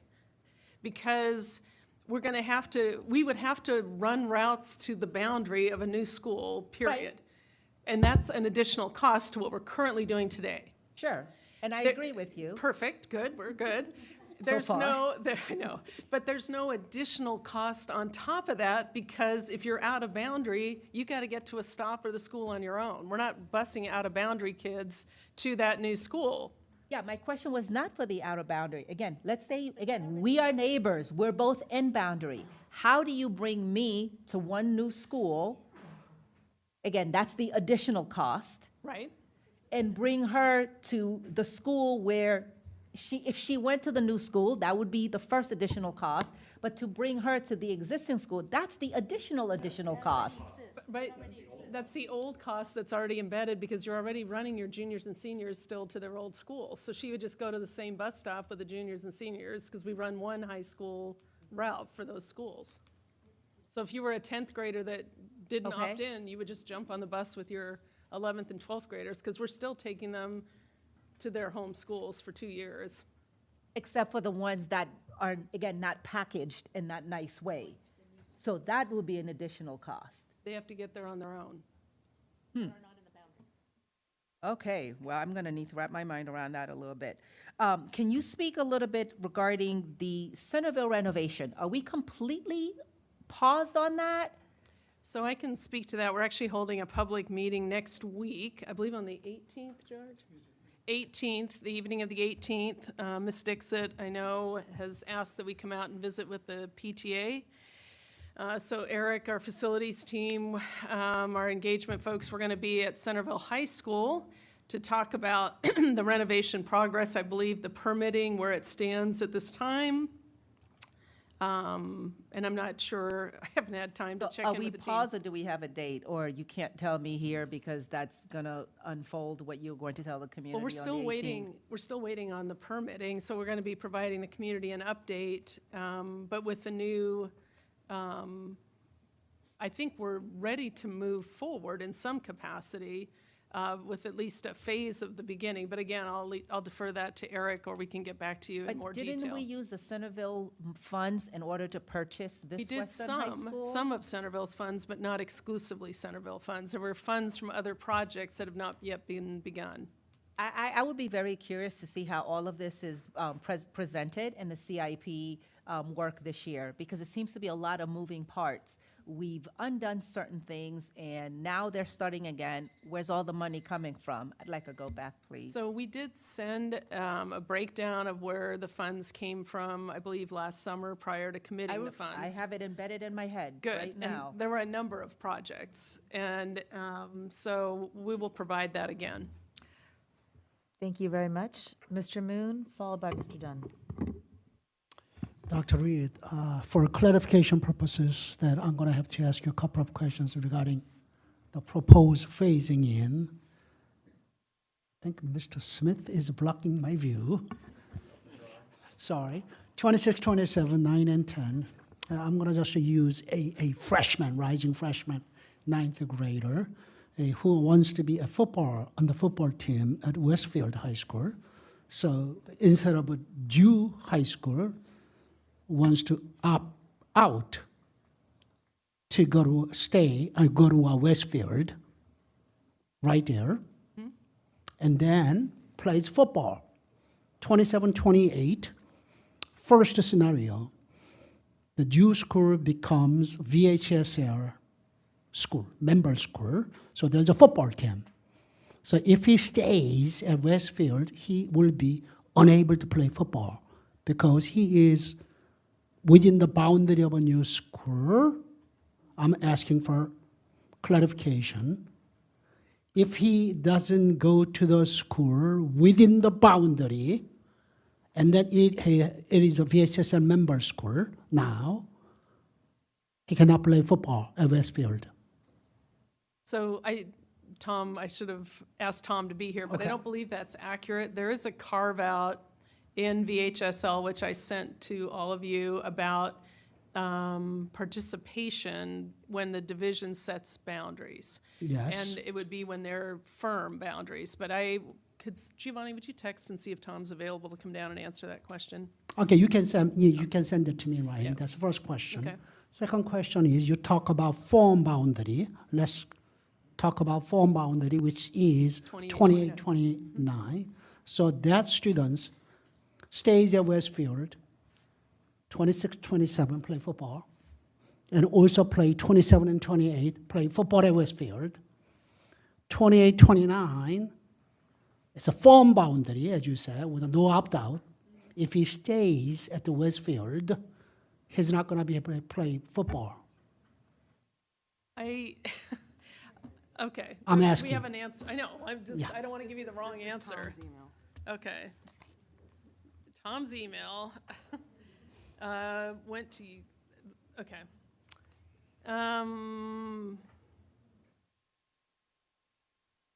because we're going to have to, we would have to run routes to the boundary of a new school, period. And that's an additional cost to what we're currently doing today. Sure, and I agree with you. Perfect, good, we're good. So There's far. I know, but there's no additional cost on top of that, because if you're out of boundary, you got to get to a stop or the school on your own. We're not busing out of boundary kids to that new school. Yeah, my question was not for the outer boundary. Again, let's say, again, we are neighbors, we're both in boundary. How do you bring me to one new school? Again, that's the additional cost. Right. And bring her to the school where if she went to the new school, that would be the first additional cost. But to bring her to the existing school, that's the additional cost. But that's the old cost that's already embedded, because you're already running your juniors and seniors still to their old school. So she would just go to the same bus stop with the juniors and seniors, because we run one high school route for those schools. So if you were a 10th grader that didn't Okay. opt in, you would just jump on the bus with your 11th and 12th graders, because we're still taking them to their home schools for 2 years. Except for the ones that are, again, not packaged in that nice way. So that would be an additional cost. They have to get there on their own. Okay, well, I'm going to need to wrap my mind around that a little bit. Can you speak a little bit regarding the Centerville renovation? Are we completely paused on that? So I can speak to that. We're actually holding a public meeting next week, I believe on the 18th, George? 18th, the evening of the 18th. Ms. Dixit, I know, has asked that we come out and visit with the PTA. So Eric, our facilities team, our engagement folks, we're going to be at Centerville High School to talk about the renovation progress, I believe the permitting, where it stands at this time. And I'm not sure, I haven't had time to check in Are with we the team. paused or do we have a date? Or you can't tell me here because that's going to unfold what you're going to tell the community Well, we're on the still 18th? waiting, we're still waiting on the permitting, so we're going to be providing the community an update. But with the new, I think we're ready to move forward in some capacity with at least a phase of the beginning. But again, I'll defer that to Eric, or we can get back to you in more But detail. didn't we use the Centerville funds in order to purchase We this did Western High School? some of Centerville's funds, but not exclusively Centerville funds. There were funds from other projects that have not yet been begun. I would be very curious to see how all of this is presented in the CIP work this year, because it seems to be a lot of moving parts we've undone certain things, and now they're starting again. Where's all the money coming from? I'd like a go back, please. So we did send a breakdown of where the funds came from, I believe, last summer prior to committing the funds. I have it embedded in my head Good. right now. And there were a number of projects, and so we will provide that again. Thank you very much. Mr. Moon, followed by Mr. Dunn. Dr. Reed, for clarification purposes, that I'm going to have to ask you a couple of questions regarding the proposed phasing in. I think Mr. Smith is blocking my view. Sorry. 26, 27, 9, and 10. I'm going to just use a freshman, rising freshman, ninth grader, who wants to be on the football team at Westfield High School. So instead of a due high school, wants to opt out to go to a Westfield, right there, and then plays football. 27, 28. First scenario, the due school becomes VHSL school, member school, so there's a football team. So if he stays at Westfield, he will be unable to play football because he is within the boundary of a new school. I'm asking for clarification. If he doesn't go to the school within the boundary, and then it is a VHSL member school now, he cannot play football at Westfield. So I should have asked Tom to be here, but I Okay. don't believe that's accurate. There is a carve-out in VHSL, which I sent to all of you, about participation when the division sets boundaries. Yes. And it would be when they're firm boundaries. But Giovanni, would you text and see if Tom's available to come down and answer that question? Okay, you can send it to me in writing. That's the first question. Okay. Second question is, you talk about form boundary. Let's talk about form boundary, which is 28, 29. So that students stays at Westfield, 26, 27 play football, and also play 27 and 28 play football at Westfield. 28, 29, it's a form boundary, as you said, with a no opt-out. If he stays at the Westfield, he's not going to be able to play football. Okay. I'm We asking. have an answer. I know. Yeah. I don't want to give you the wrong answer. Okay. Tom's email went to you. Okay.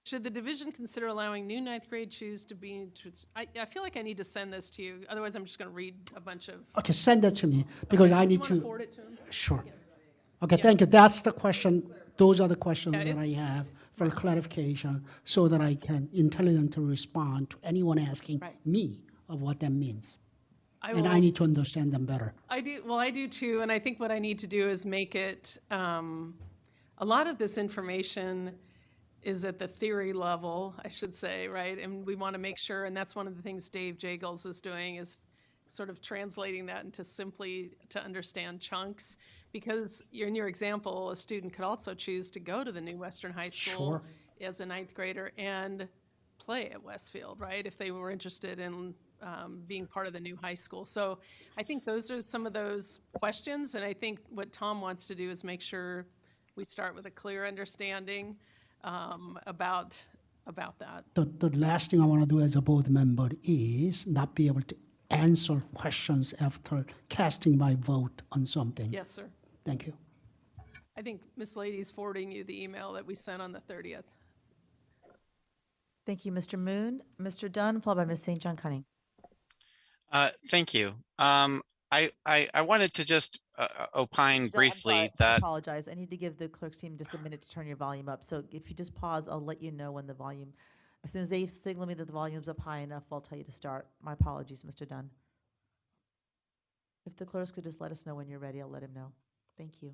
Should the division consider allowing new ninth grade shoes to be? I feel like I need to send this to you. Otherwise, I'm just going to read a bunch of. Okay, send that to me because I Do you need want to to. forward it to him? Sure. Okay, thank you. That's the question. Those are the questions Yeah, that I it's- have for clarification so that I can intelligently respond to anyone asking me of what that means. And I need to understand them better. I do. Well, I do too. And I think what I need to do is make it. A lot of this information is at the theory level, I should say, right? And we want to make sure, and that's one of the things Dave Jagels is doing, is sort of translating that into simply to understand chunks. Because in your example, a student could also choose to go to the new Western High School as a ninth grader and play at Westfield, right? If they were interested in being part of the new high school. So I think those are some of those questions. And I think what Tom wants to do is make sure we start with a clear understanding about that. The last thing I want to do as a board member is not be able to answer questions after casting my vote on something. Yes, sir. Thank you. I think Ms. Lady's forwarding you the email that we sent on the 30th. Thank you, Mr. Moon. Mr. Dunn, followed by Ms. St. John Cunning. Thank you. I wanted to just opine Mr. Dunn, I'm briefly sorry, I that apologize. I need to give the clerk's team just a minute to turn your volume up. So if you just pause, I'll let you know when the volume, as soon as they signal me that the volume's up high enough, I'll tell you to start. My apologies, Mr. Dunn. If the clerks could just let us know when you're ready, I'll let him know. Thank you.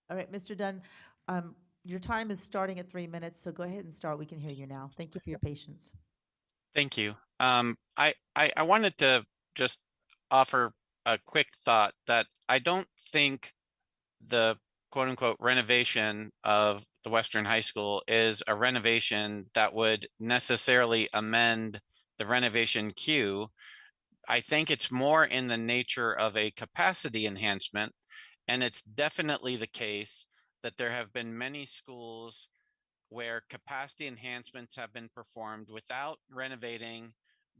All right, Mr. Dunn, your time is starting at 3 minutes, so go ahead and start. We can hear you now. Thank you for your patience. Thank you. I wanted to just offer a quick thought that I don't think the quote unquote renovation of the Western High School is a renovation that would necessarily amend the renovation queue. I think it's more in the nature of a capacity enhancement, and it's definitely the case that there have been many schools where capacity enhancements have been performed without renovating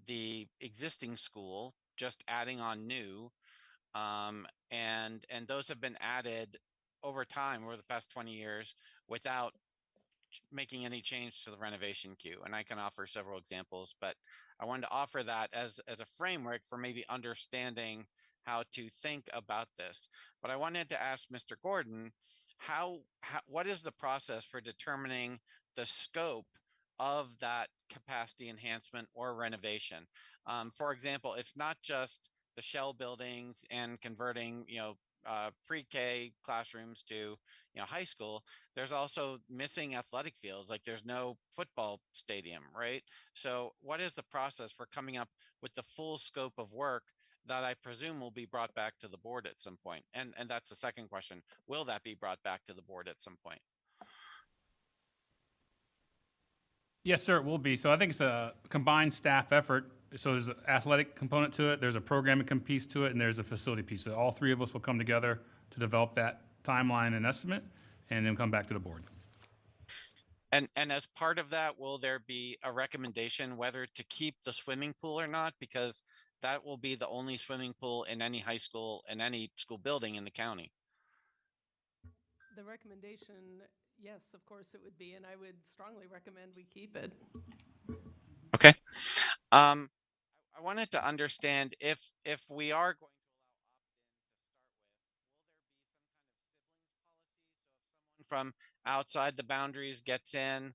the existing school, just adding on new. And those have been added over time, over the past 20 years, without making any change to the renovation queue. And I can offer several examples, but I wanted to offer that as a framework for maybe understanding how to think about this. But I wanted to ask Mr. Gordon, what is the process for determining the scope of that capacity enhancement or renovation? For example, it's not just the shell buildings and converting, pre-K classrooms to, high school. There's also missing athletic fields, like there's no football stadium, right? So what is the process for coming up with the full scope of work that I presume will be brought back to the board at some point? And that's the second question. Will that be brought back to the board at some point? Yes, sir, it will be. So I think it's a combined staff effort. So there's an athletic component to it, there's a programming piece to it, and there's a facility piece. So all three of us will come together to develop that timeline and estimate, and then come back to the board. And as part of that, will there be a recommendation whether to keep the swimming pool or not? Because that will be the only swimming pool in any high school, in any school building in the county. The recommendation, yes, of course it would be, and I would strongly recommend we keep it. Okay. I wanted to understand if we are going to allow opt-in to start with, will there be some kind of siblings policy? So if someone from outside the boundaries gets in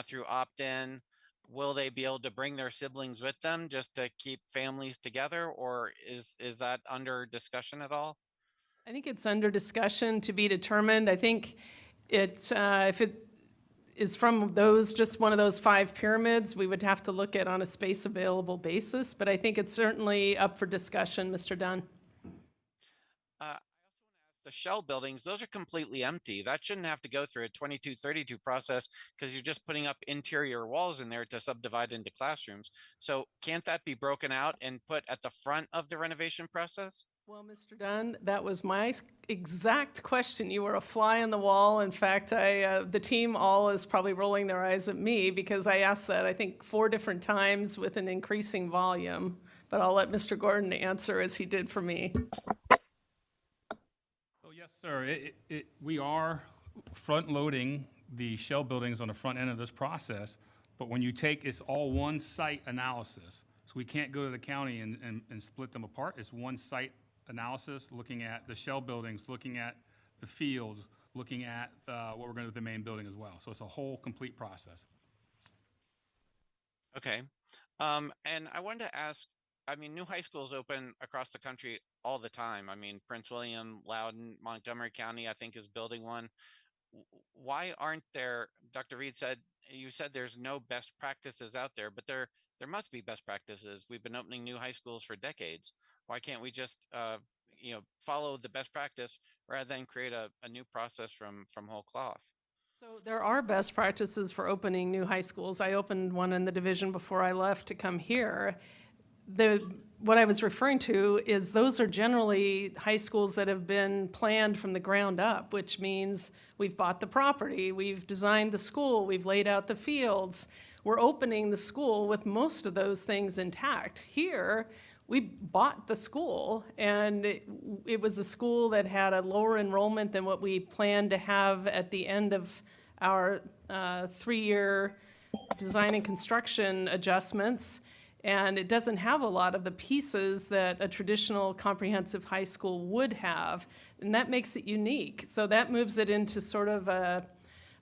through opt-in, will they be able to bring their siblings with them just to keep families together, or is that under discussion at all? I think it's under discussion to be determined. I think it's, if it is from those, just one of those 5 pyramids, we would have to look at on a space available basis, but I think it's certainly up for discussion, Mr. Dunn. I also want to ask, the shell buildings, those are completely empty. That shouldn't have to go through a 2232 process because you're just putting up interior walls in there to subdivide into classrooms. So can't that be broken out and put at the front of the renovation process? Well, Mr. Dunn, that was my exact question. You were a fly on the wall. In fact, the team all is probably rolling their eyes at me because I asked that, I think, 4 different times with an increasing volume. But I'll let Mr. Gordon answer as he did for me. Oh, yes, sir. We are front-loading the shell buildings on the front end of this process, but when you take, it's all one site analysis. So we can't go to the county and split them apart. It's one site analysis, looking at the shell buildings, looking at the fields, looking at what we're going to do with the main building as well. So it's a whole complete process. Okay. And I wanted to ask, I mean, new high schools open across the country all the time. I mean, Prince William, Loudoun, Montgomery County, I think, is building one. Why aren't there, Dr. Reed said, you said there's no best practices out there, but there must be best practices. We've been opening new high schools for decades. Why can't we just, follow the best practice rather than create a new process from whole cloth? So there are best practices for opening new high schools. I opened one in the division before I left to come here. What I was referring to is those are generally high schools that have been planned from the ground up, which means we've bought the property, we've designed the school, we've laid out the fields. We're opening the school with most of those things intact. Here, we bought the school, and it was a school that had a lower enrollment than what we planned to have at the end of our 3-year design and construction adjustments. And it doesn't have a lot of the pieces that a traditional comprehensive high school would have, and that makes it unique. So that moves it into sort of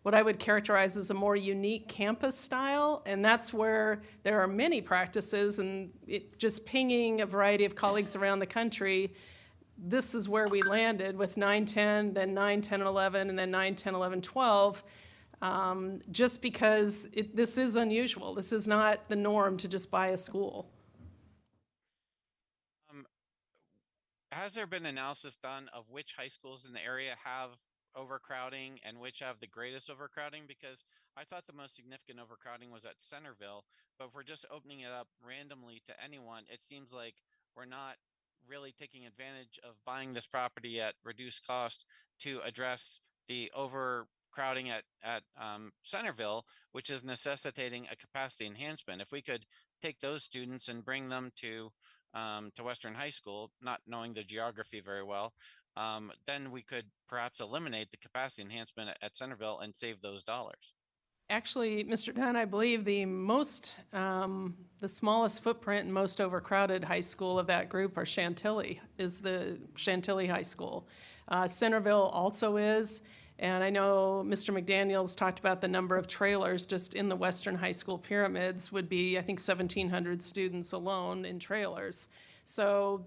what I would characterize as a more unique campus style, and that's where there are many practices, and just pinging a variety of colleagues around the country, this is where we landed with 9-10, then 9-10 and 11, and then 9-10, 11, 12. Just because this is unusual. This is not the norm to just buy a school. has there been analysis done of which high schools in the area have overcrowding and which have the greatest overcrowding? Because I thought the most significant overcrowding was at Centerville, but if we're just opening it up randomly to anyone, it seems like we're not really taking advantage of buying this property at reduced cost to address the overcrowding at Centerville, which is necessitating a capacity enhancement. If we could take those students and bring them to Western High School, not knowing the geography very well, then we could perhaps eliminate the capacity enhancement at Centerville and save those dollars. Actually, Mr. Dunn, I believe the smallest footprint and most overcrowded high school of that group is the Chantilly High School. Centerville also is, and I know Mr. McDaniel's talked about the number of trailers just in the Western High School pyramids would be, I think, 1,700 students alone in trailers. So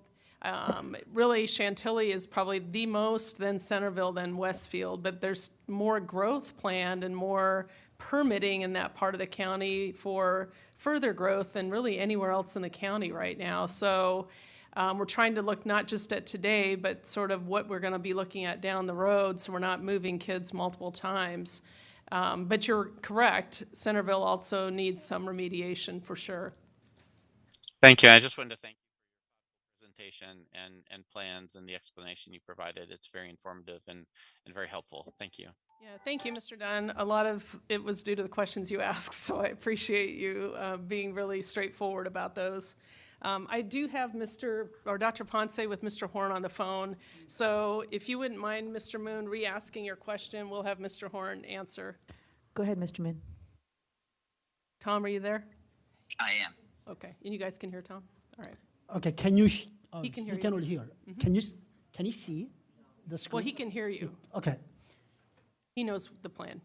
really, Chantilly is probably the most, then Centerville, then Westfield, but there's more growth planned and more permitting in that part of the county for further growth than really anywhere else in the county right now. So we're trying to look not just at today, but sort of what we're going to be looking at down the road, so we're not moving kids multiple times. But you're correct, Centerville also needs some remediation for sure. Thank you. I just wanted to thank you for your presentation and plans and the explanation you provided. It's very informative and very helpful. Thank you. Yeah, thank you, Mr. Dunn. A lot of it was due to the questions you asked, so I appreciate you being really straightforward about those. I do have Dr. Ponce with Mr. Horn on the phone, so if you wouldn't mind, Mr. Moon, re-asking your question, we'll have Mr. Horn answer. Go ahead, Mr. Moon. Tom, are you there? I am. Okay, and you guys can hear Tom? All right. Okay, can you? He can hear you. Cannot hear. Can you see the screen? Well, he can hear you. Okay. He knows the plan.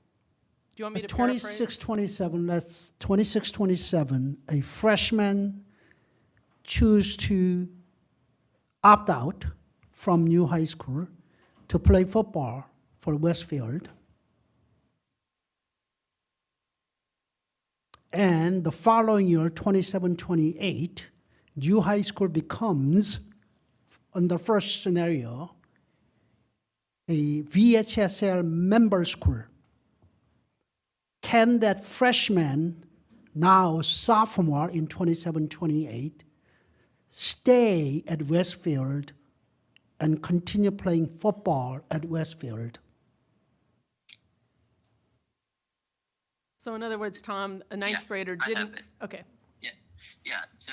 Do you want me to 26-27, that's 26-27, a freshman choose to opt out from new high school to play football for Westfield. And the following year, 27-28, new high school becomes, in the first scenario, a VHSL member school. Can that freshman, now sophomore in 27-28, stay at Westfield and continue playing football at Westfield? So in other words, Tom, a ninth grader didn't. I have it. Okay. Yeah. So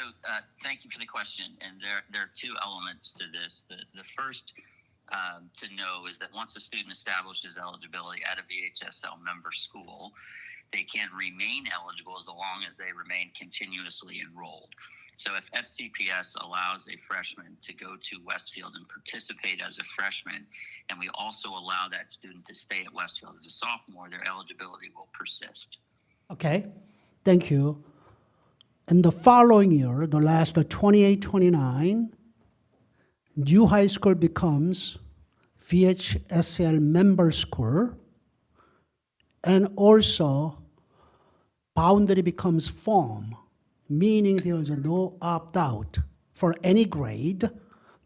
thank you for the question. And there are two elements to this. The first to know is that once a student establishes eligibility at a VHSL member school, they can remain eligible as long as they remain continuously enrolled. So if FCPS allows a freshman to go to Westfield and participate as a freshman, and we also allow that student to stay at Westfield as a sophomore, their eligibility will persist. Okay, thank you. And the following year, the last 28-29, new high school becomes VHSL member school, and also boundary becomes formed, meaning there is no opt-out for any grade.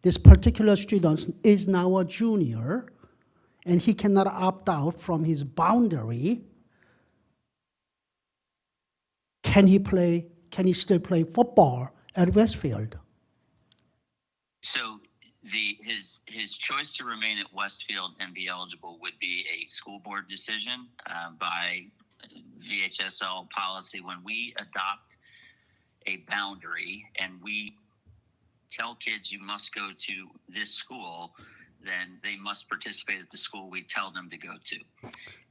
This particular student is now a junior, and he cannot opt out from his boundary. Can he still play football at Westfield? So his choice to remain at Westfield and be eligible would be a school board decision by VHSL policy. When we adopt a boundary and we tell kids you must go to this school, then they must participate at the school we tell them to go to.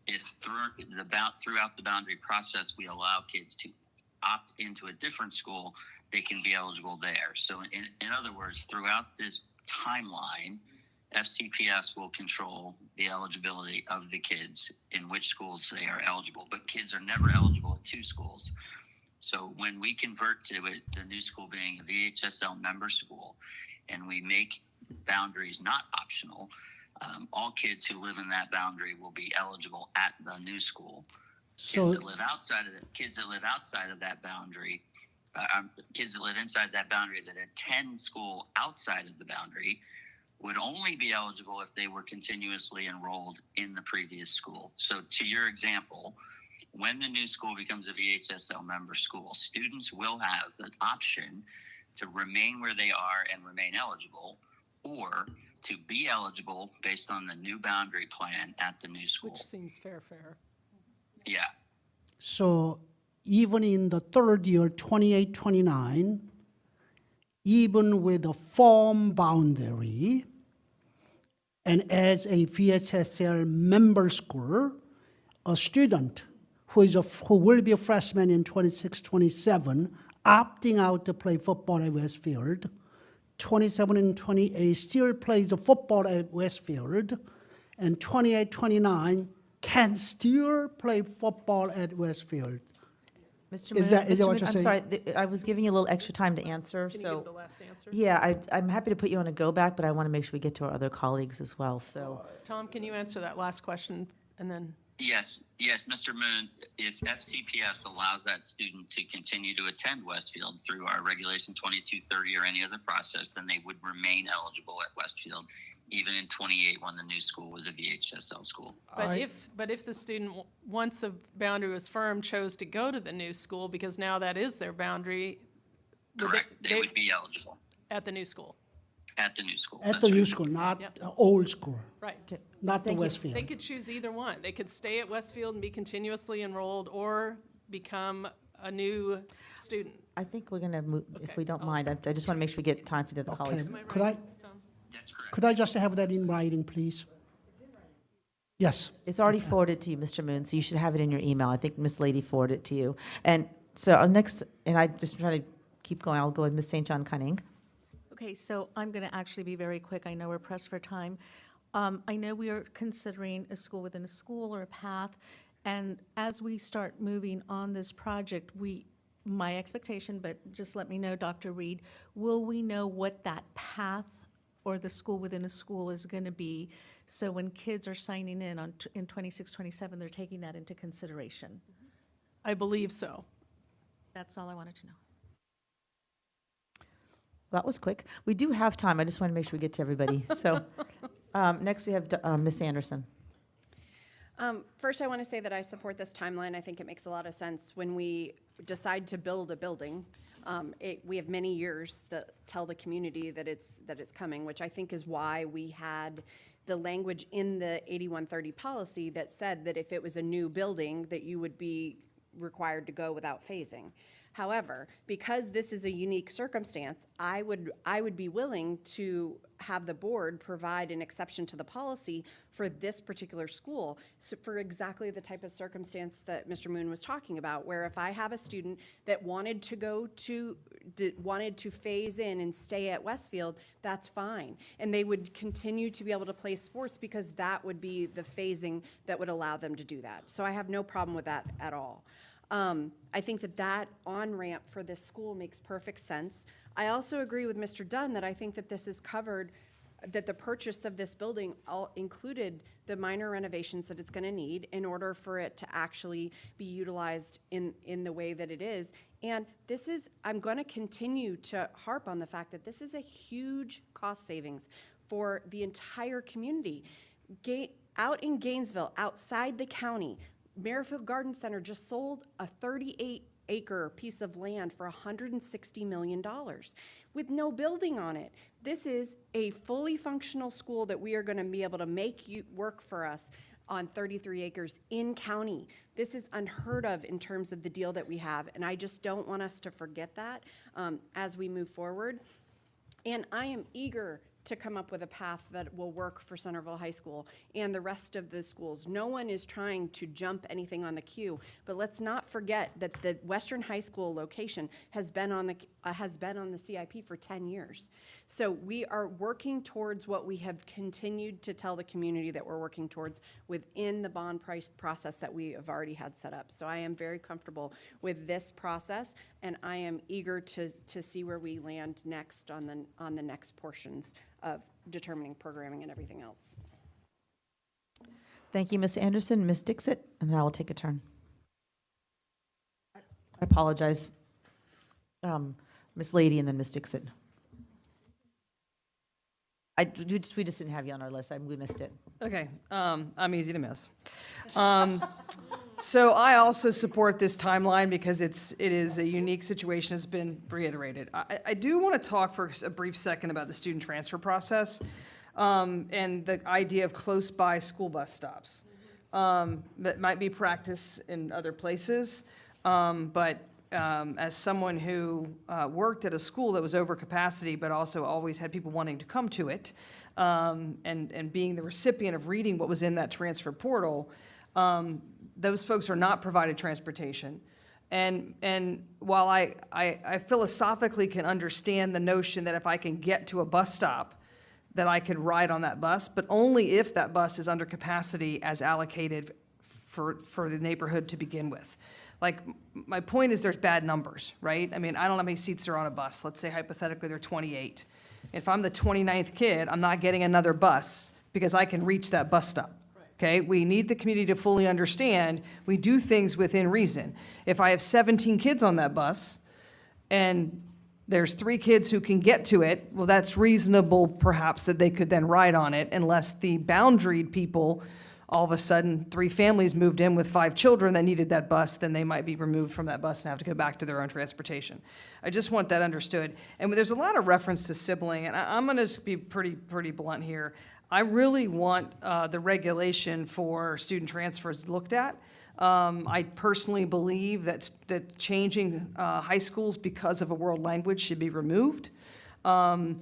If throughout the boundary process we allow kids to opt into a different school, they can be eligible there. So in other words, throughout this timeline, FCPS will control the eligibility of the kids in which schools they are eligible, but kids are never eligible at two schools. So when we convert to it, the new school being a VHSL member school, and we make boundaries not optional, all kids who live in that boundary will be eligible at the new school. Kids that live outside of that boundary, kids that live inside that boundary that attend school outside of the boundary would only be eligible if they were continuously enrolled in the previous school. So to your example, when the new school becomes a VHSL member school, students will have the option to remain where they are and remain eligible, or to be eligible based on the new boundary plan at the new school. Which seems fair. Yeah. So even in the third year, 28, 29, even with a firm boundary, and as a VHSL member school, a student who will be a freshman in 26, 27, opting out to play football at Westfield, 27 and 28 still plays football at Westfield, and 28, 29 can still play football at Westfield. Mr. Is Moon, that Mr. what Moon, you're I'm saying? sorry, I was giving you a little extra time to answer, Can you so. give the last answer? Yeah, I'm happy to put you on a go back, but I want to make sure we get to our other colleagues as well, so. Tom, can you answer that last question and then? Yes, Mr. Moon, if FCPS allows that student to continue to attend Westfield through our Regulation 2230 or any other process, then they would remain eligible at Westfield, even in 28 when the new school was a VHSL school. But if the student, once the boundary was firm, chose to go to the new school, because now that is their boundary. Correct, they would be eligible At the new school. at the new school. At That's the new right. school, not Yep. old school, Right. not the Thank you. Westfield. They could choose either one. They could stay at Westfield and be continuously enrolled, or become a new student. I think we're going to move, if Okay. we don't mind. I just want to make sure we get time for the other Okay, colleagues. could I, That's correct. could I just have that in writing, please? Yes. It's already forwarded to you, Mr. Moon, so you should have it in your email. I think Miss Lady forwarded it to you. And so next, and I just trying to keep going, I'll go with Miss St. John Cunning. Okay, so I'm going to actually be very quick. I know we're pressed for time. I know we are considering a school within a school or a path, and as we start moving on this project, my expectation, but just let me know, Dr. Reed, will we know what that path or the school within a school is going to be? So when kids are signing in 26, 27, they're taking that into consideration. I believe so. That's all I wanted to know. That was quick. We do have time. I just want to make sure we get to everybody. So next we have Miss Anderson. First, I want to say that I support this timeline. I think it makes a lot of sense when we decide to build a building. We have many years that tell the community that it's coming, which I think is why we had the language in the 8130 policy that said that if it was a new building, that you would be required to go without phasing. However, because this is a unique circumstance, I would be willing to have the board provide an exception to the policy for this particular school, so for exactly the type of circumstance that Mr. Moon was talking about, where if I have a student that wanted to phase in and stay at Westfield, that's fine. And they would continue to be able to play sports because that would be the phasing that would allow them to do that. So I have no problem with that at all. I think that on-ramp for this school makes perfect sense. I also agree with Mr. Dunn that I think that this is covered, that the purchase of this building all included the minor renovations that it's going to need in order for it to actually be utilized in the way that it is. And I'm going to continue to harp on the fact that this is a huge cost savings for the entire community. Out in Gainesville, outside the county, Merrifield Garden Center just sold a 38-acre piece of land for $160 million with no building on it. This is a fully functional school that we are going to be able to make work for us on 33 acres in county. This is unheard of in terms of the deal that we have, and I just don't want us to forget that as we move forward. And I am eager to come up with a path that will work for Centerville High School and the rest of the schools. No one is trying to jump anything on the queue, but let's not forget that the Western High School location has been on the CIP for 10 years. So we are working towards what we have continued to tell the community that we're working towards within the bond price process that we have already had set up. So I am very comfortable with this process, and I am eager to see where we land next on the next portions of determining programming and everything else. Thank you, Ms. Anderson. Ms. Dixit, and then I will take a turn. I apologize. Ms. Lady and then Ms. Dixit. We just didn't have you on our list. We missed it. Okay, I'm easy to miss. So I also support this timeline because it is a unique situation, has been reiterated. I do want to talk for a brief second about the student transfer process, and the idea of close-by school bus stops. That might be practice in other places, but as someone who worked at a school that was over capacity, but also always had people wanting to come to it, and being the recipient of reading what was in that transfer portal, those folks are not provided transportation. And while I philosophically can understand the notion that if I can get to a bus stop, that I could ride on that bus, but only if that bus is under capacity as allocated for the neighborhood to begin with. Like, my point is there's bad numbers, right? I mean, I don't know how many seats are on a bus. Let's say hypothetically they're 28. If I'm the 29th kid, I'm not getting another bus because I can reach that bus stop. Okay, we need the community to fully understand we do things within reason. If I have 17 kids on that bus and there's 3 kids who can get to it, well, that's reasonable perhaps that they could then ride on it, unless the boundaried people, all of a sudden 3 families moved in with 5 children that needed that bus, then they might be removed from that bus and have to go back to their own transportation. I just want that understood. And there's a lot of reference to sibling, and I'm gonna just be pretty blunt here. I really want the regulation for student transfers looked at. I personally believe that changing high schools because of a world language should be removed, because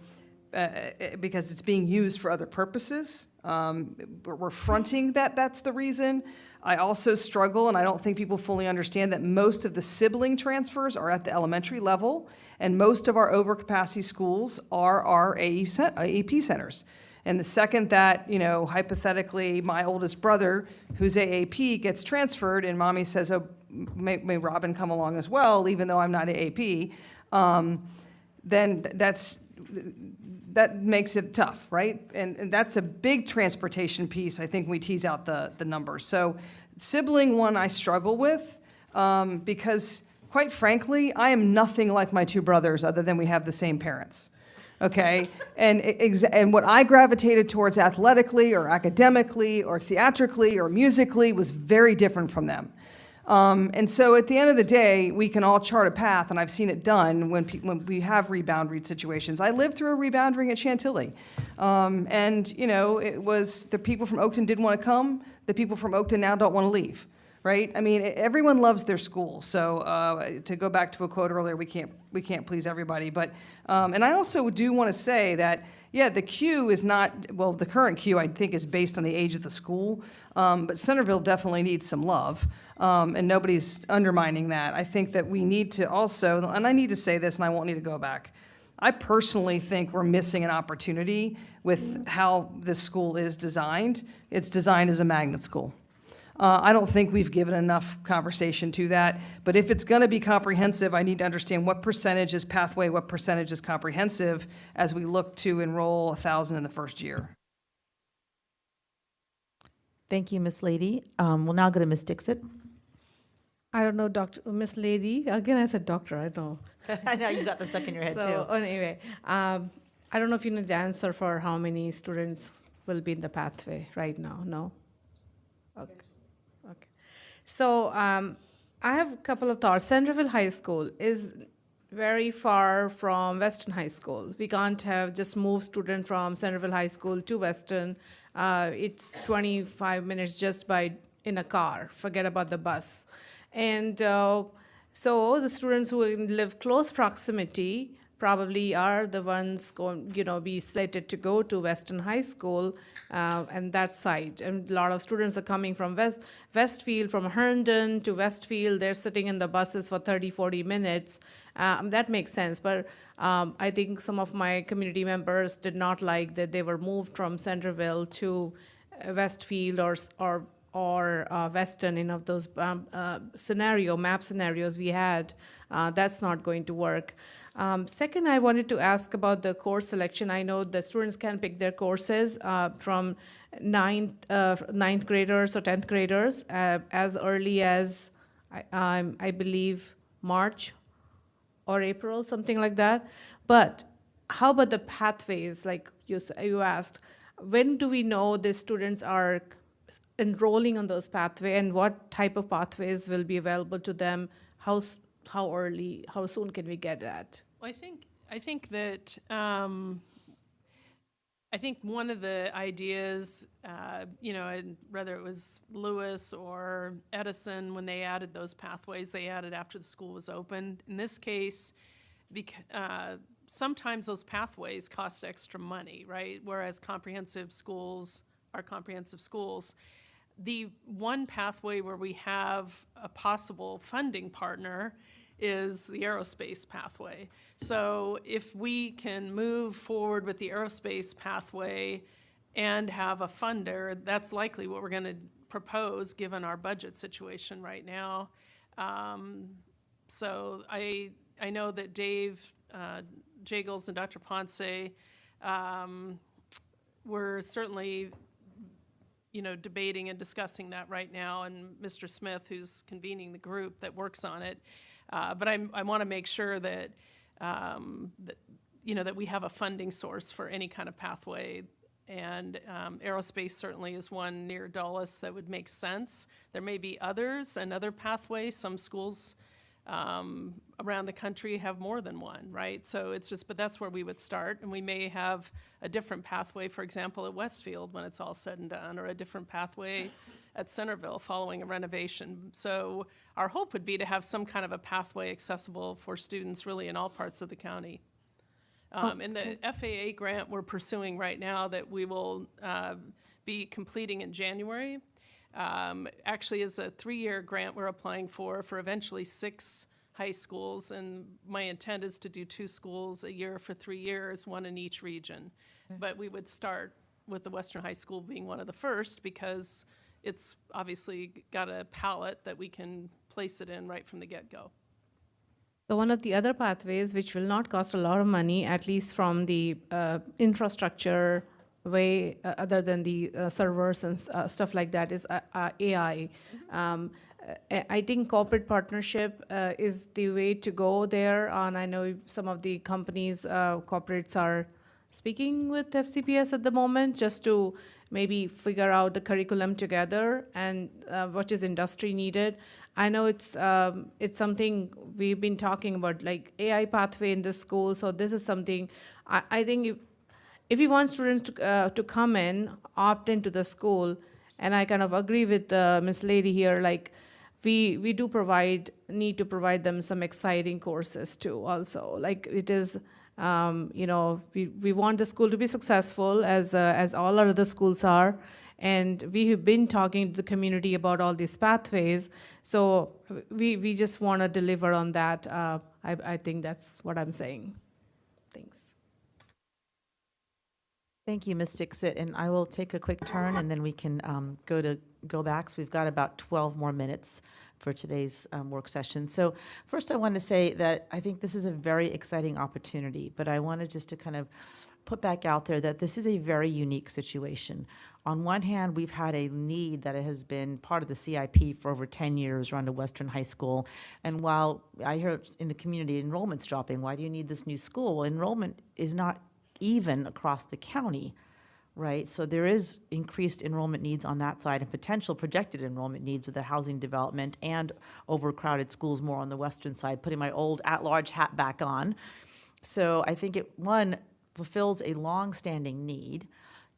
it's being used for other purposes. We're fronting that that's the reason. I also struggle, and I don't think people fully understand, that most of the sibling transfers are at the elementary level, and most of our overcapacity schools are our AEP centers. And the second that, hypothetically, my oldest brother, who's AAP, gets transferred, and mommy says, oh, may Robin come along as well, even though I'm not AAP, then that makes it tough, right? And that's a big transportation piece. I think we tease out the numbers. So sibling one I struggle with, because quite frankly, I am nothing like my 2 brothers other than we have the same parents. Okay, and what I gravitated towards athletically or academically or theatrically or musically was very different from them. And so at the end of the day, we can all chart a path, and I've seen it done when we have rebound read situations. I lived through a rebound ring at Chantilly. And, it was the people from Oakton didn't want to come. The people from Oakton now don't want to leave. Right? I mean, everyone loves their school. So to go back to a quote earlier, we can't please everybody. But and I also do want to say that, yeah, the queue is not, well, the current queue I think is based on the age of the school. But Centerville definitely needs some love, and nobody's undermining that. I think that we need to also, and I need to say this, and I won't need to go back. I personally think we're missing an opportunity with how this school is designed. It's designed as a magnet school. I don't think we've given enough conversation to that, but if it's going to be comprehensive, I need to understand what percentage is pathway, what percentage is comprehensive as we look to enroll 1,000 in the first year. Thank you, Ms. Lady. We'll now go to Ms. Dixit. I don't know, Miss Lady. Again, I said doctor, I know. I know, you got the suck in your head, So, too. anyway, I don't know if you know the answer for how many students will be in the pathway right now, no? Okay. So I have a couple of thoughts. Centerville High School is very far from Western High School. We can't have just move student from Centerville High School to Western. It's 25 minutes just in a car. Forget about the bus. And so the students who live close proximity probably are the ones going, be slated to go to Western High School and that side. And a lot of students are coming from Westfield, from Herndon to Westfield. They're sitting in the buses for 30, 40 minutes. That makes sense. But I think some of my community members did not like that they were moved from Centerville to Westfield or Western, of those map scenarios we had. That's not going to work. Second, I wanted to ask about the course selection. I know the students can pick their courses from ninth graders or 10th graders as early as, I believe, March or April, something like that. But how about the pathways, like you asked? When do we know the students are enrolling on those pathways, and what type of pathways will be available to them? How early, how soon can we get that? Well, I think that I think one of the ideas, and whether it was Lewis or Edison, when they added those pathways, they added after the school was opened. In this case, sometimes those pathways cost extra money, right? Whereas comprehensive schools are comprehensive schools. The one pathway where we have a possible funding partner is the aerospace pathway. So if we can move forward with the aerospace pathway and have a funder, that's likely what we're going to propose given our budget situation right now. So I know that Dave Jagels and Dr. Ponce were certainly debating and discussing that right now, and Mr. Smith, who's convening the group that works on it. But I want to make sure that, that we have a funding source for any kind of pathway. And aerospace certainly is one near Dulles that would make sense. There may be others, another pathway. Some schools around the country have more than one, right? So but that's where we would start. And we may have a different pathway, for example, at Westfield when it's all said and done, or a different pathway at Centerville following a renovation. So our hope would be to have some kind of a pathway accessible for students really in all parts of the county. And the FAA grant we're pursuing right now that we will be completing in January actually is a 3-year grant we're applying for eventually 6 high schools. And my intent is to do 2 schools a year for 3 years, 1 in each region. But we would start with the Western High School being one of the first because it's obviously got a palette that we can place it in right from the get-go. So one of the other pathways, which will not cost a lot of money, at least from the infrastructure way, other than the servers and stuff like that, is AI. I think corporate partnership is the way to go there. And I know some of the companies, corporates are speaking with FCPS at the moment just to maybe figure out the curriculum together and what is industry needed. I know it's something we've been talking about, like AI pathway in the school. So this is something I think if you want students to come in, opt into the school, and I kind of agree with Ms. Lady here, like we do need to provide them some exciting courses too also. Like it is, we want the school to be successful as all our other schools are. And we have been talking to the community about all these pathways. So we just want to deliver on that. I think that's what I'm saying. Thanks. Thank you, Ms. Dixit. And I will take a quick turn and then we can go back. So we've got about 12 more minutes for today's work session. So first I want to say that I think this is a very exciting opportunity, but I wanted just to kind of put back out there that this is a very unique situation. On one hand, we've had a need that has been part of the CIP for over 10 years around a Western high school. And while I hear in the community enrollment's dropping, why do you need this new school? Well, enrollment is not even across the county, right? So there is increased enrollment needs on that side and potential projected enrollment needs with the housing development and overcrowded schools more on the western side, putting my old at-large hat back on. So I think one, fulfills a long-standing need.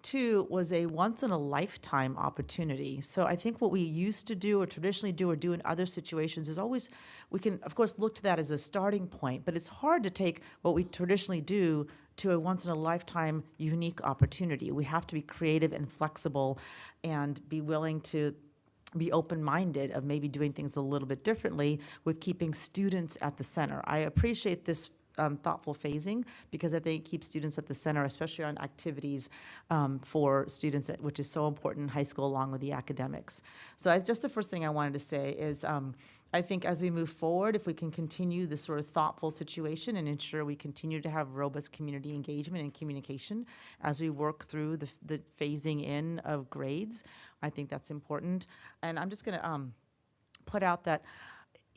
2, was a once-in-a-lifetime opportunity. So I think what we used to do or traditionally do or do in other situations is always, we can, of course, look to that as a starting point, but it's hard to take what we traditionally do to a once-in-a-lifetime unique opportunity. We have to be creative and flexible and be willing to be open-minded of maybe doing things a little bit differently with keeping students at the center. I appreciate this thoughtful phasing because I think it keeps students at the center, especially on activities for students, which is so important in high school along with the academics. So just the first thing I wanted to say is I think as we move forward, if we can continue this sort of thoughtful situation and ensure we continue to have robust community engagement and communication as we work through the phasing in of grades, I think that's important. And I'm just going to put out that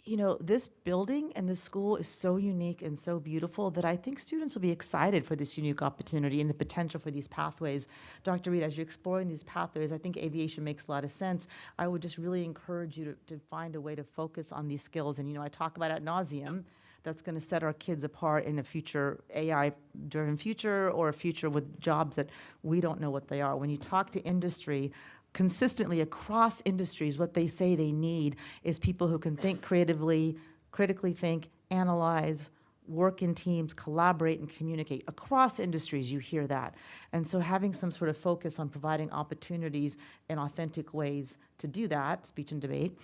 you know, this building and this school is so unique and so beautiful that I think students will be excited for this unique opportunity and the potential for these pathways. Dr. Reed, as you're exploring these pathways, I think aviation makes a lot of sense. I would just really encourage you to find a way to focus on these skills. And, you know, I talk about ad nauseum. That's going to set our kids apart in a future AI-driven future, or a future with jobs that we don't know what they are. When you talk to industry, consistently across industries, what they say they need is people who can think creatively, critically think, analyze, work in teams, collaborate, and communicate. Across industries, you hear that. And so having some sort of focus on providing opportunities in authentic ways to do that, speech and debate,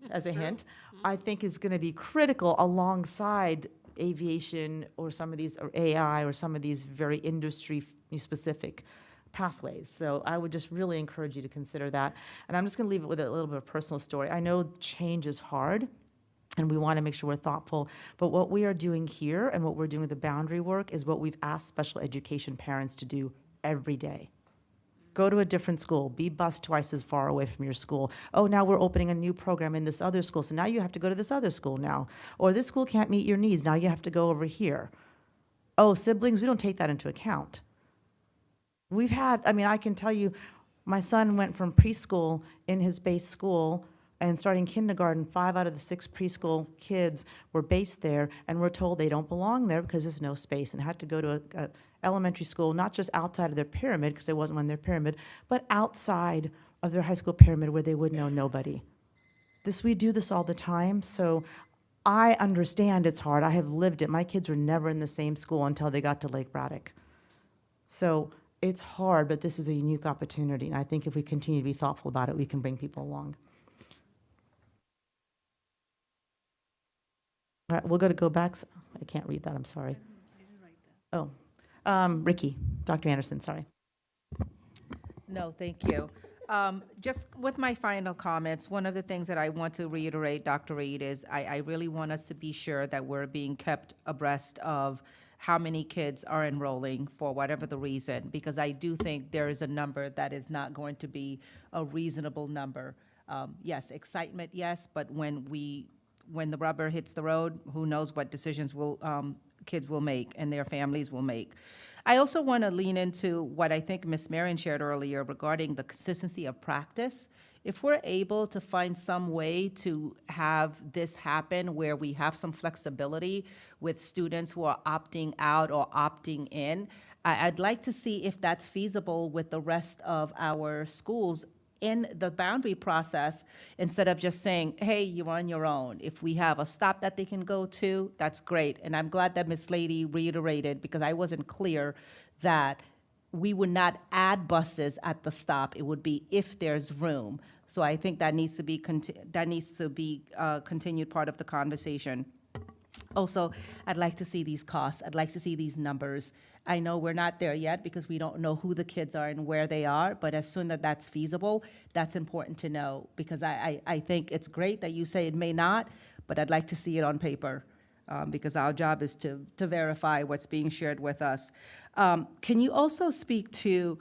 as a hint, I think is going to be critical alongside aviation or some of these, or AI, or some of these very industry-specific pathways. So I would just really encourage you to consider that. And I'm just going to leave it with a little bit of a personal story. I know change is hard, and we want to make sure we're thoughtful. But what we are doing here and what we're doing with the boundary work is what we've asked special education parents to do every day. Go to a different school, be bused twice as far away from your school. Oh, now we're opening a new program in this other school, so now you have to go to this other school now. Or this school can't meet your needs, now you have to go over here. Oh, siblings, we don't take that into account. We've had, I mean, I can tell you, my son went from preschool in his base school, and starting kindergarten, 5 out of the 6 preschool kids were based there, and we're told they don't belong there because there's no space, and had to go to a elementary school, not just outside of their pyramid, because there wasn't one in their pyramid, but outside of their high school pyramid where they would know nobody. We do this all the time, so I understand it's hard. I have lived it. My kids were never in the same school until they got to Lake Braddock. So it's hard, but this is a unique opportunity, and I think if we continue to be thoughtful about it, we can bring people along. All right, we're going to go back. I can't read that, I'm sorry. Oh, Ricky, Dr. Anderson, sorry. No, thank you. Just with my final comments, one of the things that I want to reiterate, Dr. Reed, is I really want us to be sure that we're being kept abreast of how many kids are enrolling for whatever the reason, because I do think there is a number that is not going to be a reasonable number. Yes, excitement, yes, but when the rubber hits the road, who knows what decisions kids will make and their families will make. I also want to lean into what I think Ms. Marion shared earlier regarding the consistency of practice. If we're able to find some way to have this happen where we have some flexibility with students who are opting out or opting in, I'd like to see if that's feasible with the rest of our schools in the boundary process, instead of just saying, hey, you're on your own. If we have a stop that they can go to, that's great. And I'm glad that Ms. Lady reiterated, because I wasn't clear, that we would not add buses at the stop. It would be if there's room. So I think that needs to be a continued part of the conversation. Also, I'd like to see these costs. I'd like to see these numbers. I know we're not there yet because we don't know who the kids are and where they are, but as soon as that's feasible, that's important to know, because I think it's great that you say it may not, but I'd like to see it on paper, because our job is to verify what's being shared with us. Can you also speak to,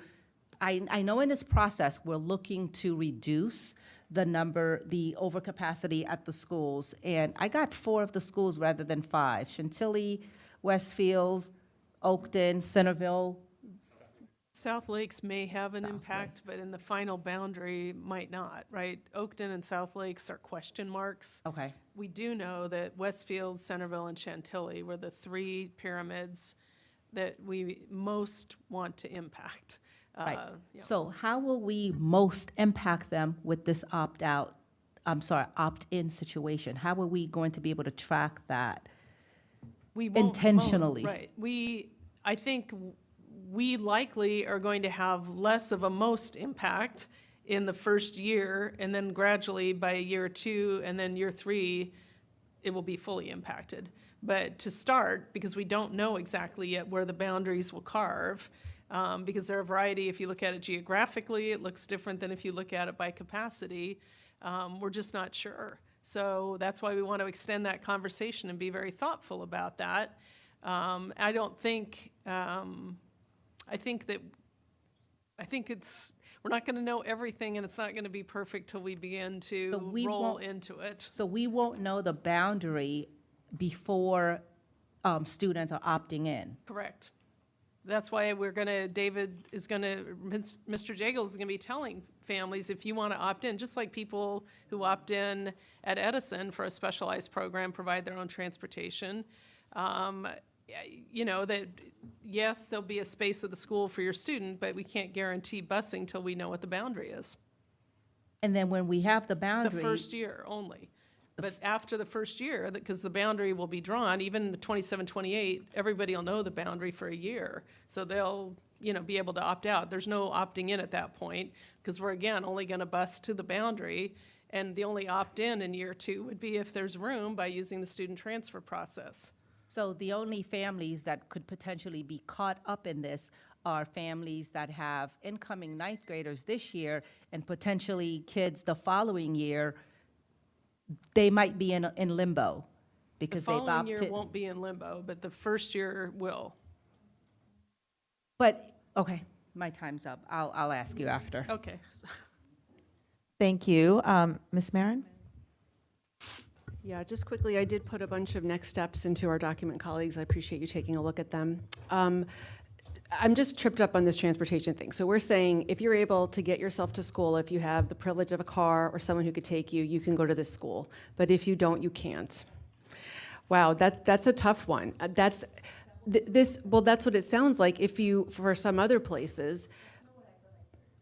I know in this process we're looking to reduce the overcapacity at the schools, and I got 4 of the schools rather than 5. Chantilly, Westfields, Oakton, Centerville. South Lakes may have an impact, but in the final boundary might not, right? Oakton and South Lakes are question marks. Okay. We do know that Westfield, Centerville, and Chantilly were the 3 pyramids that we most want to impact. Right. So how will we most impact them with this opt-in situation? How are we going to be able to track that intentionally? Right. I think we likely are going to have less of a most impact in the first year, and then gradually by year 2 and then year 3, it will be fully impacted. But to start, because we don't know exactly yet where the boundaries will carve, because there are a variety. If you look at it geographically, it looks different than if you look at it by capacity. We're just not sure. So that's why we want to extend that conversation and be very thoughtful about that. I think we're not going to know everything, and it's not going to be perfect till we begin to we roll won't- into it. So we won't know the boundary before students are opting in. Correct. That's why David is gonna, Mr. Jagel is gonna be telling families, if you wanna opt in, just like people who opt in at Edison for a specialized program, provide their own transportation. You know, that, yes, there'll be a space at the school for your student, but we can't guarantee busing till we know what the boundary is. And then when we have the The boundary. first year only. But after the first year, because the boundary will be drawn, even the 27, 28, everybody will know the boundary for a year. So they'll, you know, be able to opt out. There's no opting in at that point, because we're, again, only going to bus to the boundary. And the only opt-in in year 2 would be if there's room by using the student transfer process. So the only families that could potentially be caught up in this are families that have incoming ninth graders this year and potentially kids the following year. They might be in limbo because they've The following opted. year won't be in limbo, but the first year will. But, okay, my time's up. I'll ask you after. Okay. Thank you. Ms. Marin? Yeah, just quickly, I did put a bunch of next steps into our document, colleagues. I appreciate you taking a look at them. I'm just tripped up on this transportation thing. So we're saying if you're able to get yourself to school, if you have the privilege of a car or someone who could take you, you can go to this school. But if you don't, you can't. Wow, that's a tough one. That's what it sounds like if you, for some other places.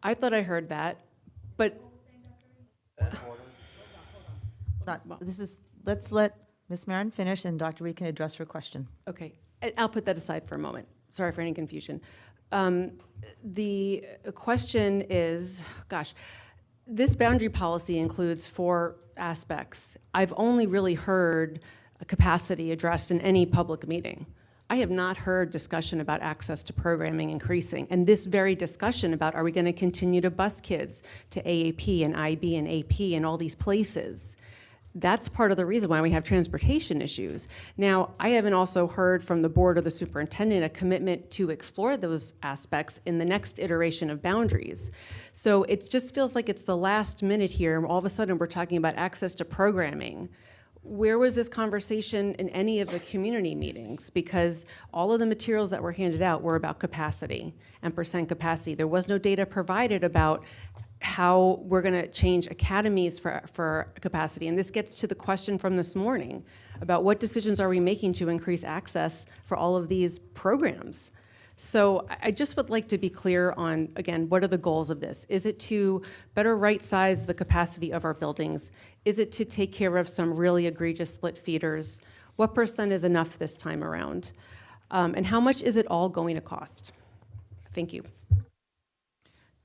I thought I heard that, but Let's let Ms. Marin finish, and Dr. Reed can address her question. okay, I'll put that aside for a moment. Sorry for any confusion. The question is, gosh, this boundary policy includes 4 aspects. I've only really heard capacity addressed in any public meeting. I have not heard discussion about access to programming increasing, and this very discussion about are we going to continue to bus kids to AAP and IB and AP and all these places. That's part of the reason why we have transportation issues. Now, I haven't also heard from the board or the superintendent a commitment to explore those aspects in the next iteration of boundaries. So it just feels like it's the last minute here, and all of a sudden we're talking about access to programming. Where was this conversation in any of the community meetings? Because all of the materials that were handed out were about capacity and percent capacity. There was no data provided about how we're going to change academies for capacity. And this gets to the question from this morning about what decisions are we making to increase access for all of these programs. So I just would like to be clear on, again, what are the goals of this? Is it to better right-size the capacity of our buildings? Is it to take care of some really egregious split feeders? What percent is enough this time around? And how much is it all going to cost? Thank you.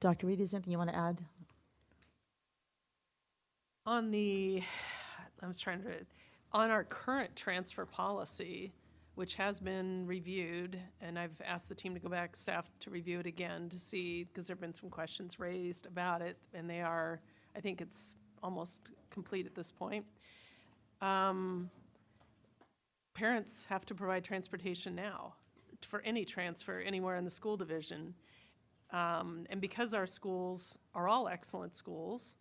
Dr. Reed, is there anything you want to add? On our current transfer policy, which has been reviewed, and I've asked the team to go back, staff to review it again to see, because there have been some questions raised about it, and they are, I think it's almost complete at this point. Parents have to provide transportation now for any transfer anywhere in the school division. And because our schools are all excellent schools,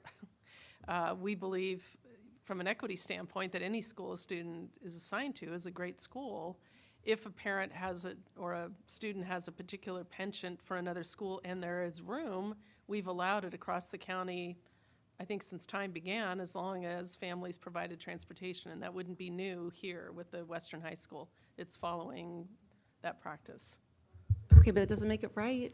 we believe from an equity standpoint that any school a student is assigned to is a great school. If a parent or a student has a particular penchant for another school and there is room, we've allowed it across the county, I think since time began, as long as families provided transportation, and that wouldn't be new here with the Western High School. It's following that practice. Okay, but it doesn't make it right.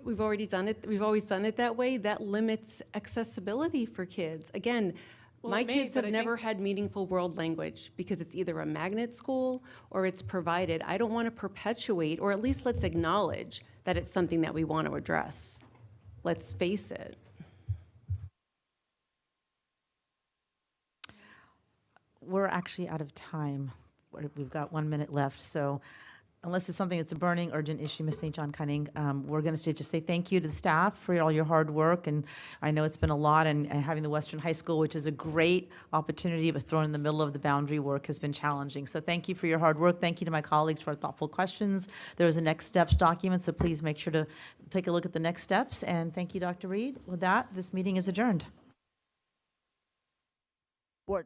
We've already done it. We've always done it that way. That limits accessibility for kids. Again, Well, my it may, kids but have I never think- had meaningful world language because it's either a magnet school or it's provided. I don't want to perpetuate, or at least let's acknowledge that it's something that we want to address. Let's face it. We're actually out of time. We've got 1 minute left, so unless it's something that's a burning urgent issue, Ms. St. John Cunning, we're going to just say thank you to the staff for all your hard work. And I know it's been a lot, and having the Western High School, which is a great opportunity, but thrown in the middle of the boundary work has been challenging. So thank you for your hard work. Thank you to my colleagues for thoughtful questions. There is a next steps document, so please make sure to take a look at the next steps. And thank you, Dr. Reed. With that, this meeting is adjourned. Board